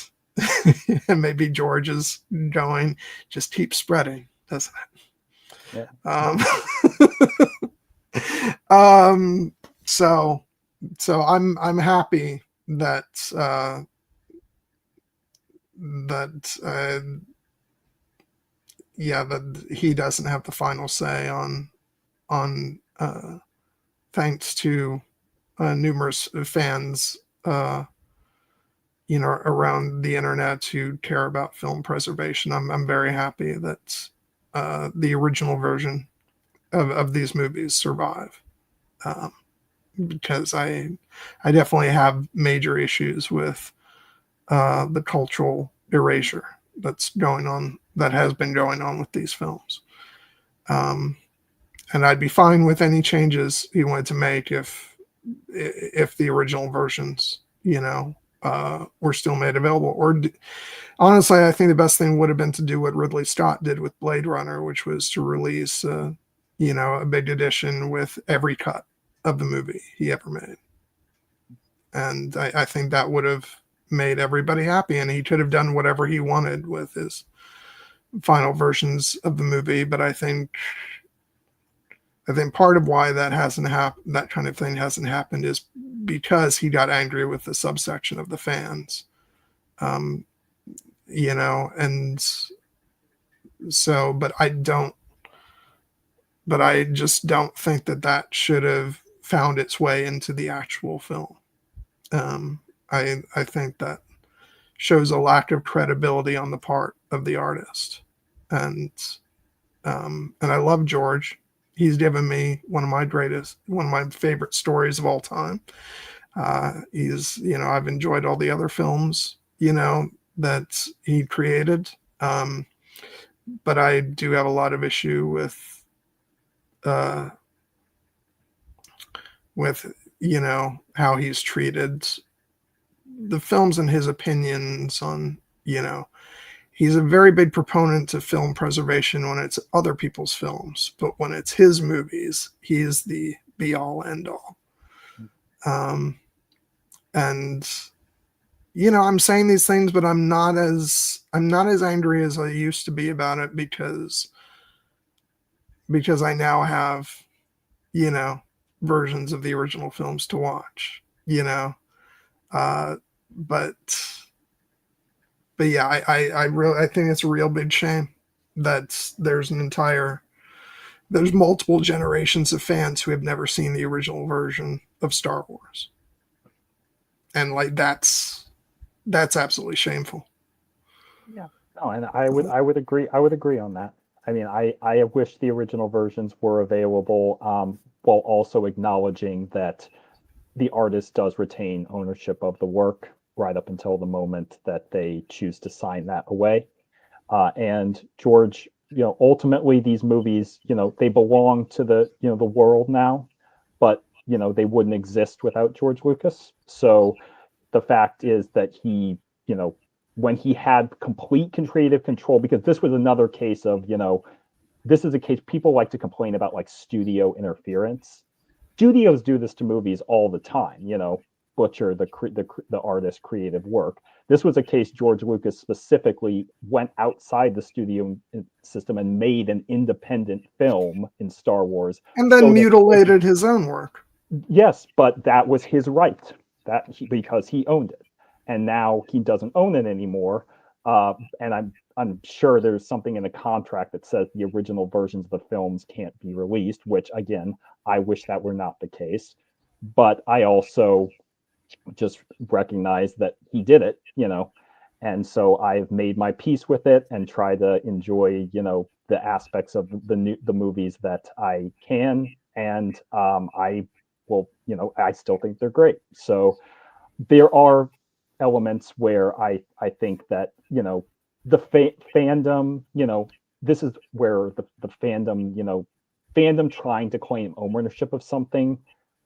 maybe George is going, just keep spreading, doesn't it? Yeah. So I'm happy that that he doesn't have the final say on thanks to numerous fans around the internet who care about film preservation. I'm very happy that the original version of these movies survive, because I definitely have major issues with the cultural erasure that has been going on with these films. And I'd be fine with any changes he wanted to make if the original versions, were still made available. Or honestly, I think the best thing would have been to do what Ridley Scott did with Blade Runner, which was to release, a big edition with every cut of the movie he ever made. And I think that would have made everybody happy, and he could have done whatever he wanted with his final versions of the movie. But I think part of why that hasn't happened, that kind of thing hasn't happened, is because he got angry with the subsection of the fans. And so, but I just don't think that should have found its way into the actual film. I think that shows a lack of credibility on the part of the artist. And I love George. He's given me one of my favorite stories of all time. I've enjoyed all the other films, that he created. But I do have a lot of issue with how he's treated the films and his opinions on, he's a very big proponent of film preservation when it's other people's films, but when it's his movies, he is the be all end all. And I'm saying these things, but I'm not as angry as I used to be about it, because I now have, versions of the original films to watch, but yeah, I think it's a real big shame that there's multiple generations of fans who have never seen the original version of Star Wars. And like, that's absolutely shameful. Yeah. No, and I would agree on that. I mean, I wish the original versions were available, while also acknowledging that the artist does retain ownership of the work right up until the moment that they choose to sign that away. And George ultimately these movies, they belong to the world now, but they wouldn't exist without George Lucas. So the fact is that he, when he had complete creative control, because this was another case of, this is a case people like to complain about, like studio interference. Studios do this to movies all the time, butcher the artist's creative work. This was a case George Lucas specifically went outside the studio system and made an independent film in Star Wars, and then mutilated his own work. Yes, but that was his right, because he owned it, and now he doesn't own it anymore. And I'm sure there's something in the contract that says the original versions of the films can't be released, which again, I wish that were not the case. But I also just recognize that he did it, and so I've made my peace with it and try to enjoy, the aspects of the movies that I can, and I will, I still think they're great. So there are elements where I think that, the fandom, this is where the fandom trying to claim ownership of something,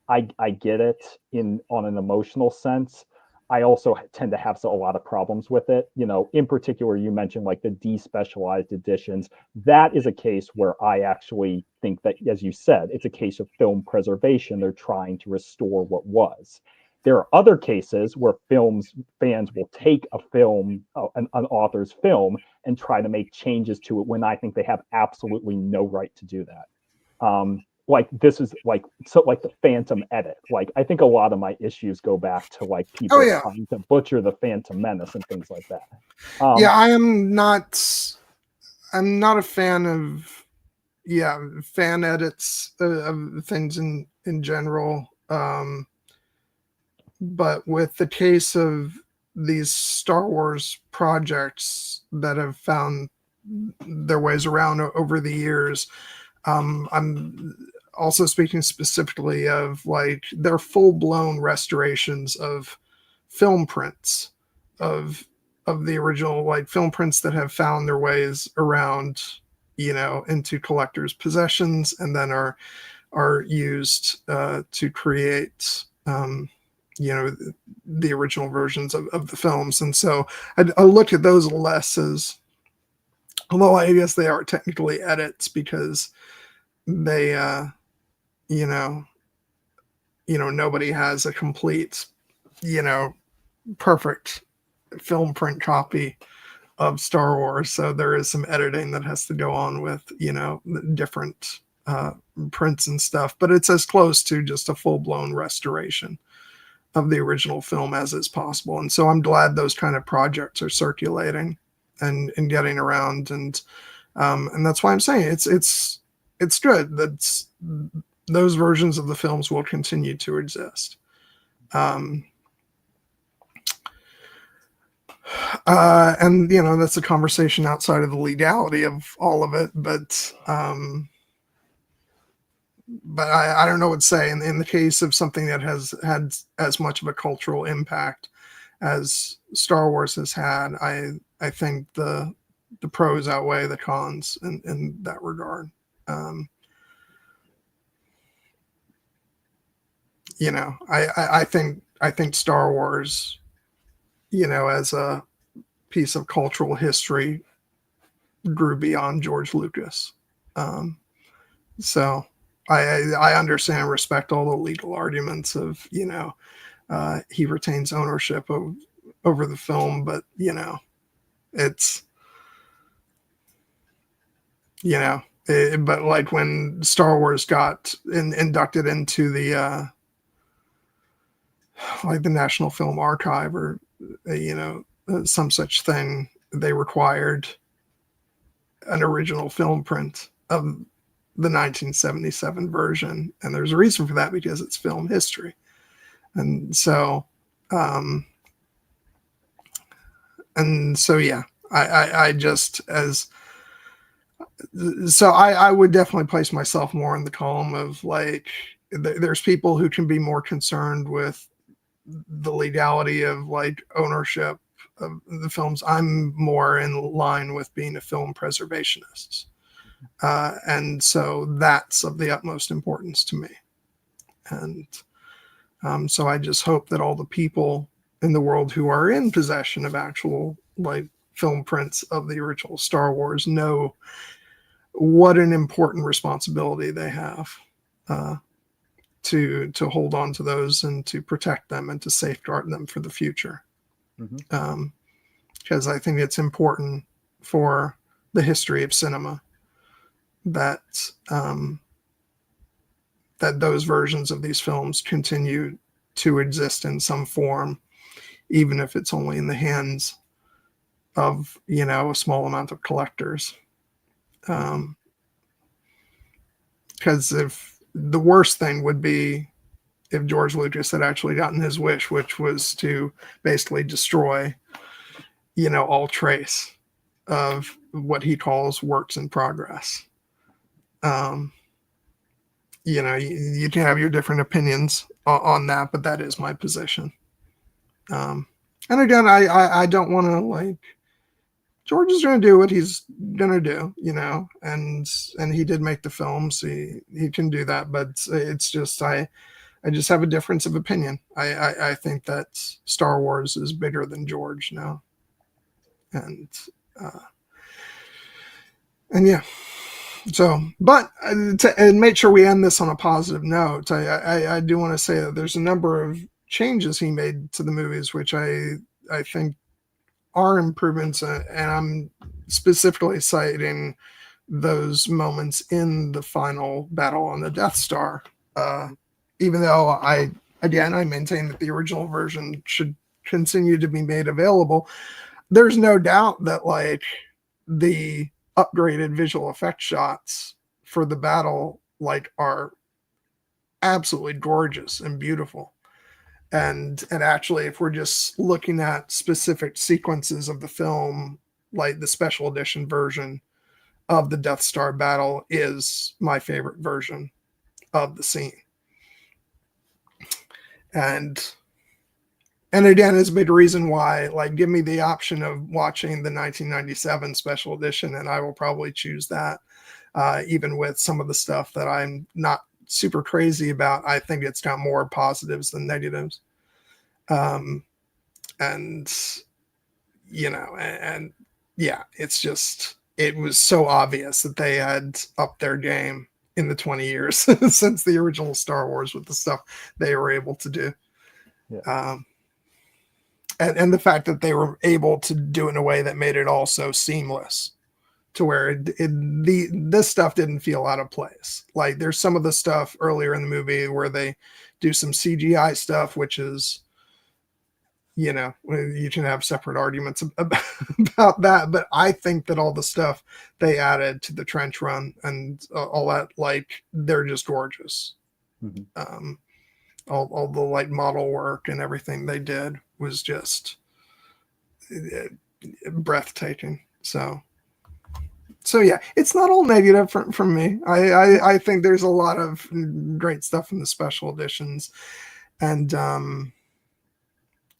I get it on an emotional sense. I also tend to have a lot of problems with it. In particular, you mentioned like the despecialized editions. That is a case where I actually think that, as you said, it's a case of film preservation. They're trying to restore what was. There are other cases where fans will take a film, an author's film, and try to make changes to it when I think they have absolutely no right to do that. Like this is like the Phantom edit. Like I think a lot of my issues go back to like people trying to butcher the Phantom Menace and things like that. I'm not a fan of fan edits of things in general. But with the case of these Star Wars projects that have found their ways around over the years, I'm also speaking specifically of like their full-blown restorations of film prints of the original, like film prints that have found their ways around, into collectors' possessions and then are used to create the original versions of the films. And so I look at those less as, although I guess they are technically edits because they nobody has a complete perfect film print copy of Star Wars, so there is some editing that has to go on with different prints and stuff, but it's as close to just a full-blown restoration of the original film as is possible. And so I'm glad those kind of projects are circulating and getting around, and that's why I'm saying it's good that those versions of the films will continue to exist. And that's a conversation outside of the legality of all of it, but I don't know what to say in the case of something that has had as much of a cultural impact as Star Wars has had. I think the pros outweigh the cons in that regard. I think Star Wars, as a piece of cultural history, grew beyond George Lucas. So I understand and respect all the legal arguments of, he retains ownership over the film, but, it's, but like when Star Wars got inducted into the, like the National Film Archive or, some such thing, they required an original film print of the 1977 version. And there's a reason for that, because it's film history. And so, I just, I would definitely place myself more in the column of like, there's people who can be more concerned with the legality of like ownership the films. I'm more in line with being a film preservationist. And so that's of the utmost importance to me. And so I just hope that all the people in the world who are in possession of actual like film prints of the original Star Wars know what an important responsibility they have to hold on to those and to protect them and to safeguard them for the future. Because I think it's important for the history of cinema that that those versions of these films continue to exist in some form, even if it's only in the hands of, you know, a small amount of collectors. Because if the worst thing would be if George Lucas had actually gotten his wish, which was to basically destroy, you know, all trace of what he calls works in progress. You know, you can have your different opinions on that, but that is my position. And again, I don't want to like, George is going to do what he's going to do, you know, and he did make the film, so he can do that. But it's just, I just have a difference of opinion. I think that Star Wars is bigger than George now. And yeah. So, but to make sure we end this on a positive note, I do want to say that there's a number of changes he made to the movies, which I think are improvements, and I'm specifically citing those moments in the final battle on the Death Star. Even though I maintain that the original version should continue to be made available, there's no doubt that like the upgraded visual effect shots for the battle like are absolutely gorgeous and beautiful. And actually, if we're just looking at specific sequences of the film, like the special edition version of the Death Star battle is my favorite version of the scene. And again, it's a big reason why, like, give me the option of watching the 1997 special edition, and I will probably choose that, even with some of the stuff that I'm not super crazy about. I think it's got more positives than negatives. And, you know, and yeah, it's just, it was so obvious that they had upped their game in the 20 years since the original Star Wars with the stuff they were able to do. Yeah. And the fact that they were able to do it in a way that made it all so seamless to where this stuff didn't feel out of place. Like there's some of the stuff earlier in the movie where they do some CGI stuff, which is, you know, you can have separate arguments about that. But I think that all the stuff they added to the trench run and all that, like, they're just gorgeous. Mm-hmm. All the like model work and everything they did was just breathtaking. So yeah, it's not all negative from me. I think there's a lot of great stuff in the special editions, and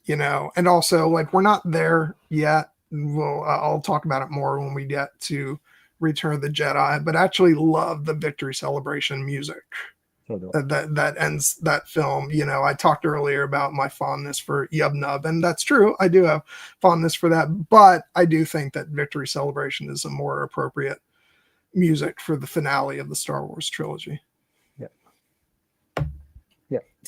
you know, and also like we're not there yet. I'll talk about it more when we get to Return of the Jedi, but actually love the victory celebration music that ends that film. You know, I talked earlier about my fondness for Yub Nub, and that's true. I do have fondness for that, but I do think that Victory Celebration is a more appropriate music for the finale of the Star Wars trilogy. Yeah.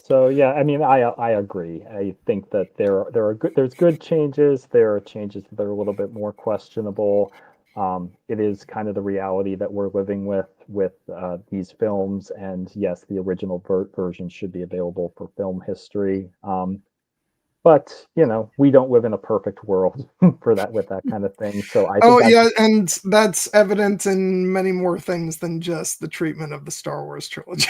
So yeah, I mean, I agree. I think that there's good changes. There are changes that are a little bit more questionable. It is kind of the reality that we're living with these films, and yes, the original version should be available for film history. But you know, we don't live in a perfect world for that with that kind of thing. So I think yeah, and that's evident in many more things than just the treatment of the Star Wars trilogy.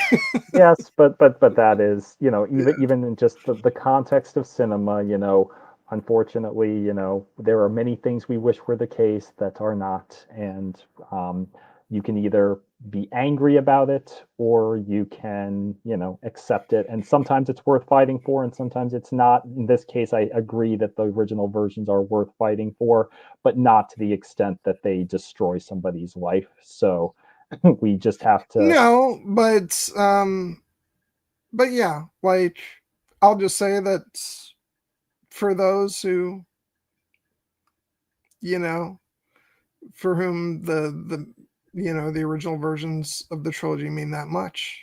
Yes, but that is, you know, even in just the context of cinema, you know, unfortunately, you know, there are many things we wish were the case that are not, and you can either be angry about it, or you can, accept it. And sometimes it's worth fighting for, and sometimes it's not. In this case, I agree that the original versions are worth fighting for, but not to the extent that they destroy somebody's life. So we just have to. No, but yeah, like I'll just say that for those who, you know, for whom the original versions of the trilogy mean that much,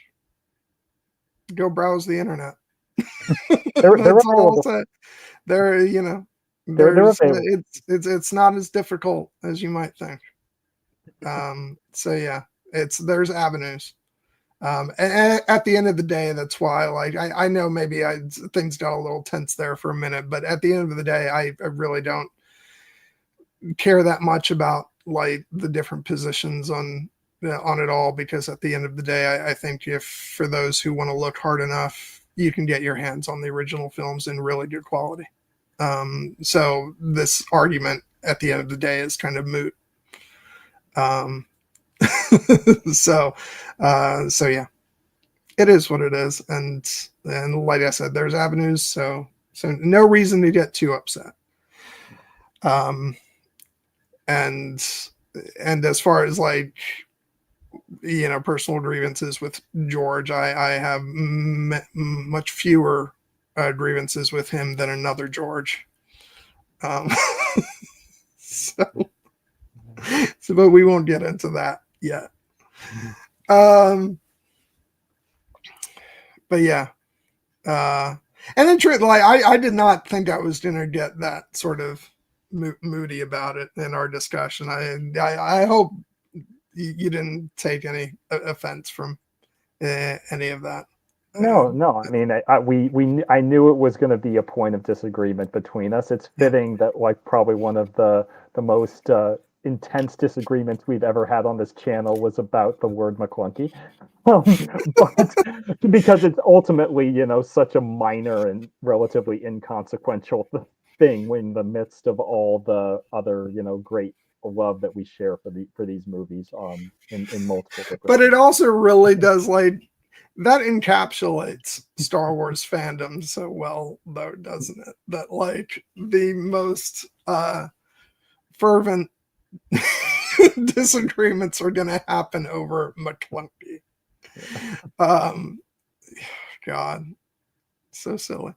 go browse the internet. They're That's all I'll available. say. There, They're there's available. it's not as difficult as you might think. So yeah, there's avenues. And at the end of the day, that's why, like, I know maybe things got a little tense there for a minute, but at the end of the day, I really don't care that much about like the different positions on it all, because at the end of the day, I think if for those who want to look hard enough, you can get your hands on the original films in really good quality. So this argument at the end of the day is kind of moot. Um, so yeah, it is what it is, and like I said, there's avenues, so no reason to get too upset. Um, and as far as like personal grievances with George, I have much fewer grievances with him than another George. Um, so, but we won't get into that yet. But yeah, and then like I did not think I was going to get that sort of moody about it in our discussion. I hope you didn't take any offense from any of that. No, no. I mean, I knew it was going to be a point of disagreement between us. It's fitting that like probably one of the most intense disagreements we've ever had on this channel was about the word McClunky, but because it's ultimately such a minor and relatively inconsequential thing in the midst of all the other great love that we share for these movies in multiple different. But it also really does like. That encapsulates Star Wars fandom so well, though, doesn't it? That like the most fervent disagreements are going to happen over McClunky. God, so silly.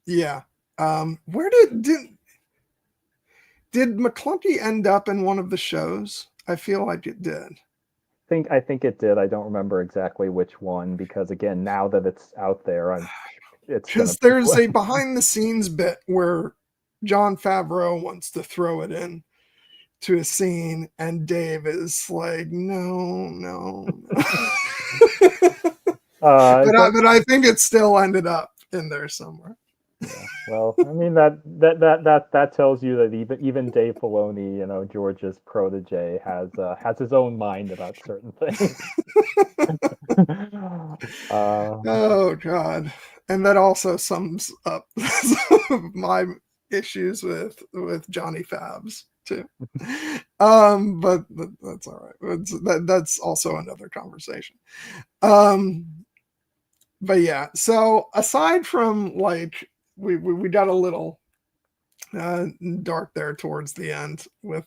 Yeah. Where did McClunky end up in one of the shows? I feel like it did. I think it did. I don't remember exactly which one, because again, now that it's out there, it's gonna. Because there's a behind the scenes bit where Jon Favreau wants to throw it in to a scene, and Dave is like, no. But I think it still ended up in there somewhere. Yeah. Well, I mean that tells you that even Dave Filoni, George's protege, has his own mind about certain things. Oh God, and that also sums up some of my issues with Johnny Fabs too. But that's all right. That's also another conversation. But yeah, so aside from like we got a little dark there towards the end with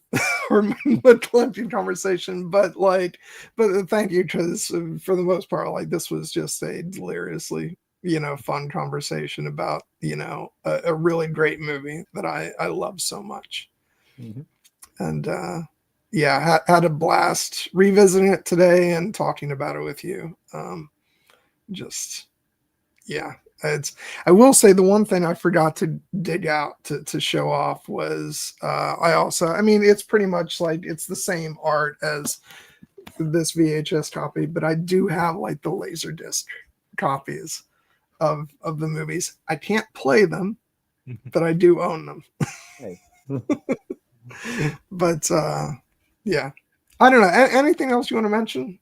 our McClunky conversation, but thank you, because for the most part, like, this was just a deliriously fun conversation about a really great movie that I love so much. Mm-hmm. And yeah, had a blast revisiting it today and talking about it with you. Just yeah, I will say the one thing I forgot to dig out to show off was I mean, it's pretty much like it's the same art as this VHS copy, but I do have like the Laserdisc copies of the movies. I can't play them, but I do own them. Hey. But yeah, I don't know. Anything else you want to mention?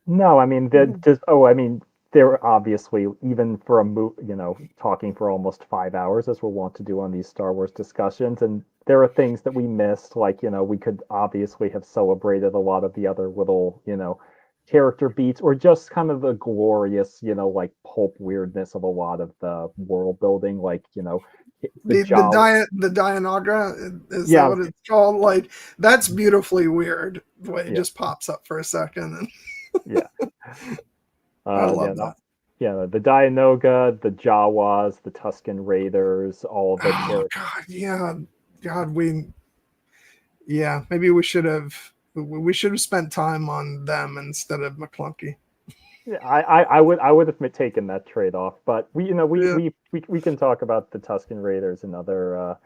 No, I mean that just. Oh, I mean, there obviously, even for talking for almost 5 hours as we're wont to do on these Star Wars discussions, and there are things that we missed, like, we could obviously have celebrated a lot of the other little, character beats, or just kind of the glorious, like pulp weirdness of a lot of the world building, like, the job. The Dianoga, is that Yeah, what it's called? Like, that's beautifully weird the way it yeah, just pops up for a second, and yeah. I Yeah, love no, that. yeah, the Dianoga, the Jawas, the Tusken Raiders, all the Oh characters. God, yeah, God, yeah, maybe we should have spent time on them instead of McClunky. Yeah, I would have taken that trade off, but we you know Yeah. we can talk about the Tusken Raiders and other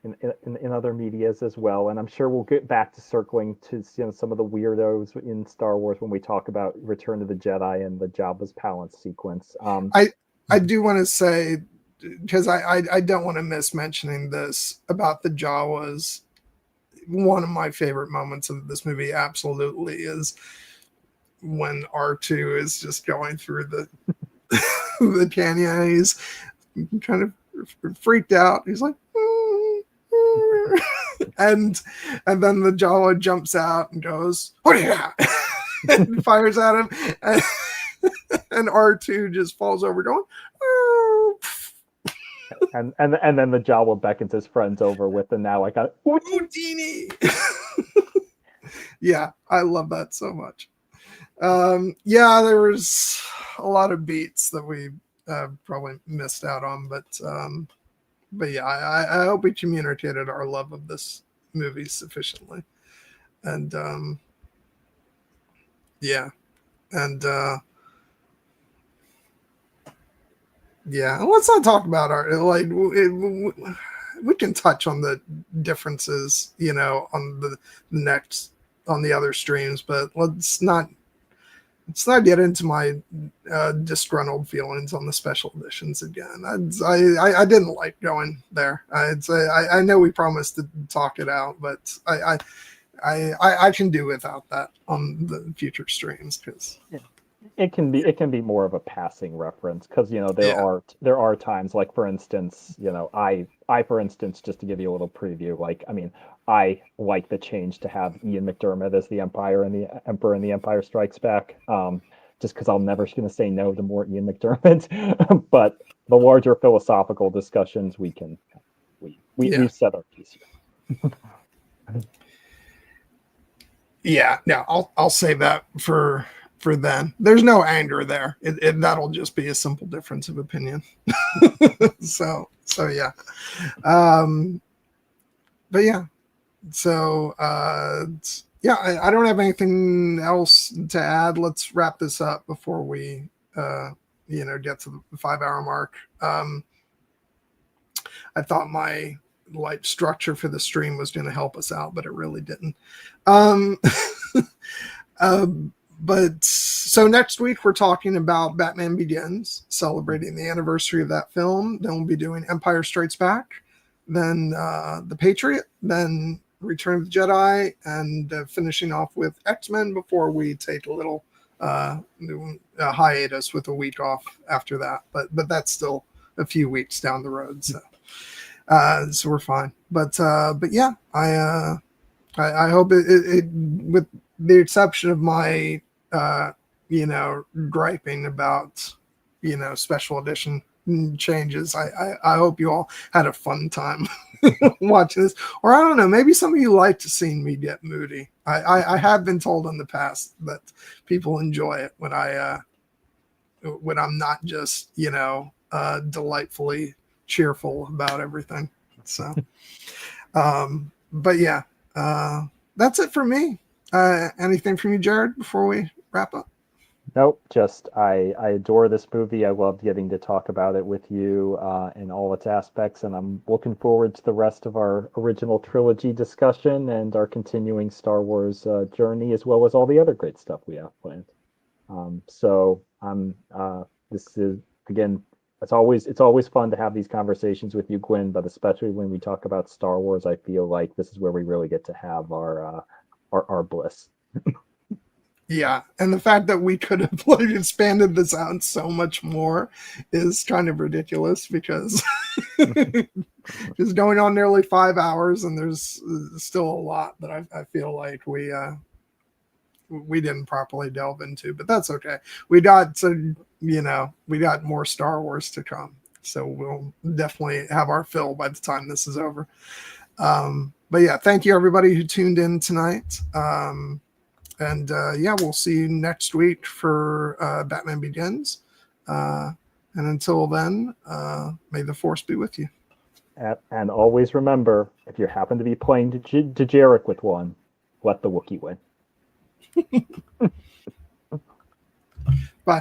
in other medias as well, and I'm sure we'll get back to circling to some of the weirdos in Star Wars when we talk about Return of the Jedi and the Jabba's Palace sequence. I do want to say, because I don't want to miss mentioning this about the Jawas. One of my favorite moments of this movie absolutely is when R2 is just going through the the canyon, and he's kind of freaked out. He's like, and then the Jawa jumps out and goes, "What are you at?" and fires at him, and R2 just falls over, going, "Oh, and then the Jawa beckons his friends over with the now like a Houdini." Yeah, I love that so much. Yeah, there was a lot of beats that we probably missed out on, but yeah, I hope we communicated our love of this movie sufficiently, and yeah, and yeah. Let's not talk about our like. We can touch on the differences, on the next on the other streams, but let's not get into my disgruntled feelings on the special editions again. I didn't like going there. I know we promised to talk it out, but I can do without that on the future streams, because it can be more of a passing reference, because there yeah, are times, like, for instance, I for instance, just to give you a little preview, like, I mean, I like the change to have Ian McDermott as the Emperor in the Empire Strikes Back, just because I'm never going to say no to more Ian McDermott. But the larger philosophical discussions, yeah, we've said our piece here. yeah. No, I'll save that for then. There's no anger there. That'll just be a simple difference of opinion. So yeah. But yeah. So yeah, I don't have anything else to add. Let's wrap this up before we get to the 5 hour mark. I thought my light structure for the stream was going to help us out, but it really didn't. Um, but so next week we're talking about Batman Begins, celebrating the anniversary of that film. Then we'll be doing Empire Strikes Back, then The Patriot, then Return of the Jedi, and finishing off with X-Men before we take a little hiatus with a week off after that. But that's still a few weeks down the road, so we're fine. But yeah, I hope it with the exception of my griping about special edition changes, I hope you all had a fun time watching this. Or I don't know, maybe some of you liked seeing me get moody. I have been told in the past that people enjoy it when I'm not just delightfully cheerful about everything. So but yeah, that's it for me. Anything from you, Jared, before we wrap up? Nope, just I adore this movie. I loved getting to talk about it with you in all its aspects, and I'm looking forward to the rest of our original trilogy discussion and our continuing Star Wars journey, as well as all the other great stuff we have planned. So this is, again, it's always fun to have these conversations with you, Gwen, but especially when we talk about Star Wars, I feel like this is where we really get to have our bliss. Yeah, and the fact that we could have like expanded this out so much more is kind of ridiculous because just going on nearly 5 hours, and there's still a lot that I feel like we didn't properly delve into, but that's okay. We got we got more Star Wars to come, so we'll definitely have our fill by the time this is over. But yeah, thank you everybody who tuned in tonight. And yeah, we'll see you next week for Batman Begins. And until then, may the Force be with you. And always remember, if you happen to be playing Dejarik with one, let the Wookiee win.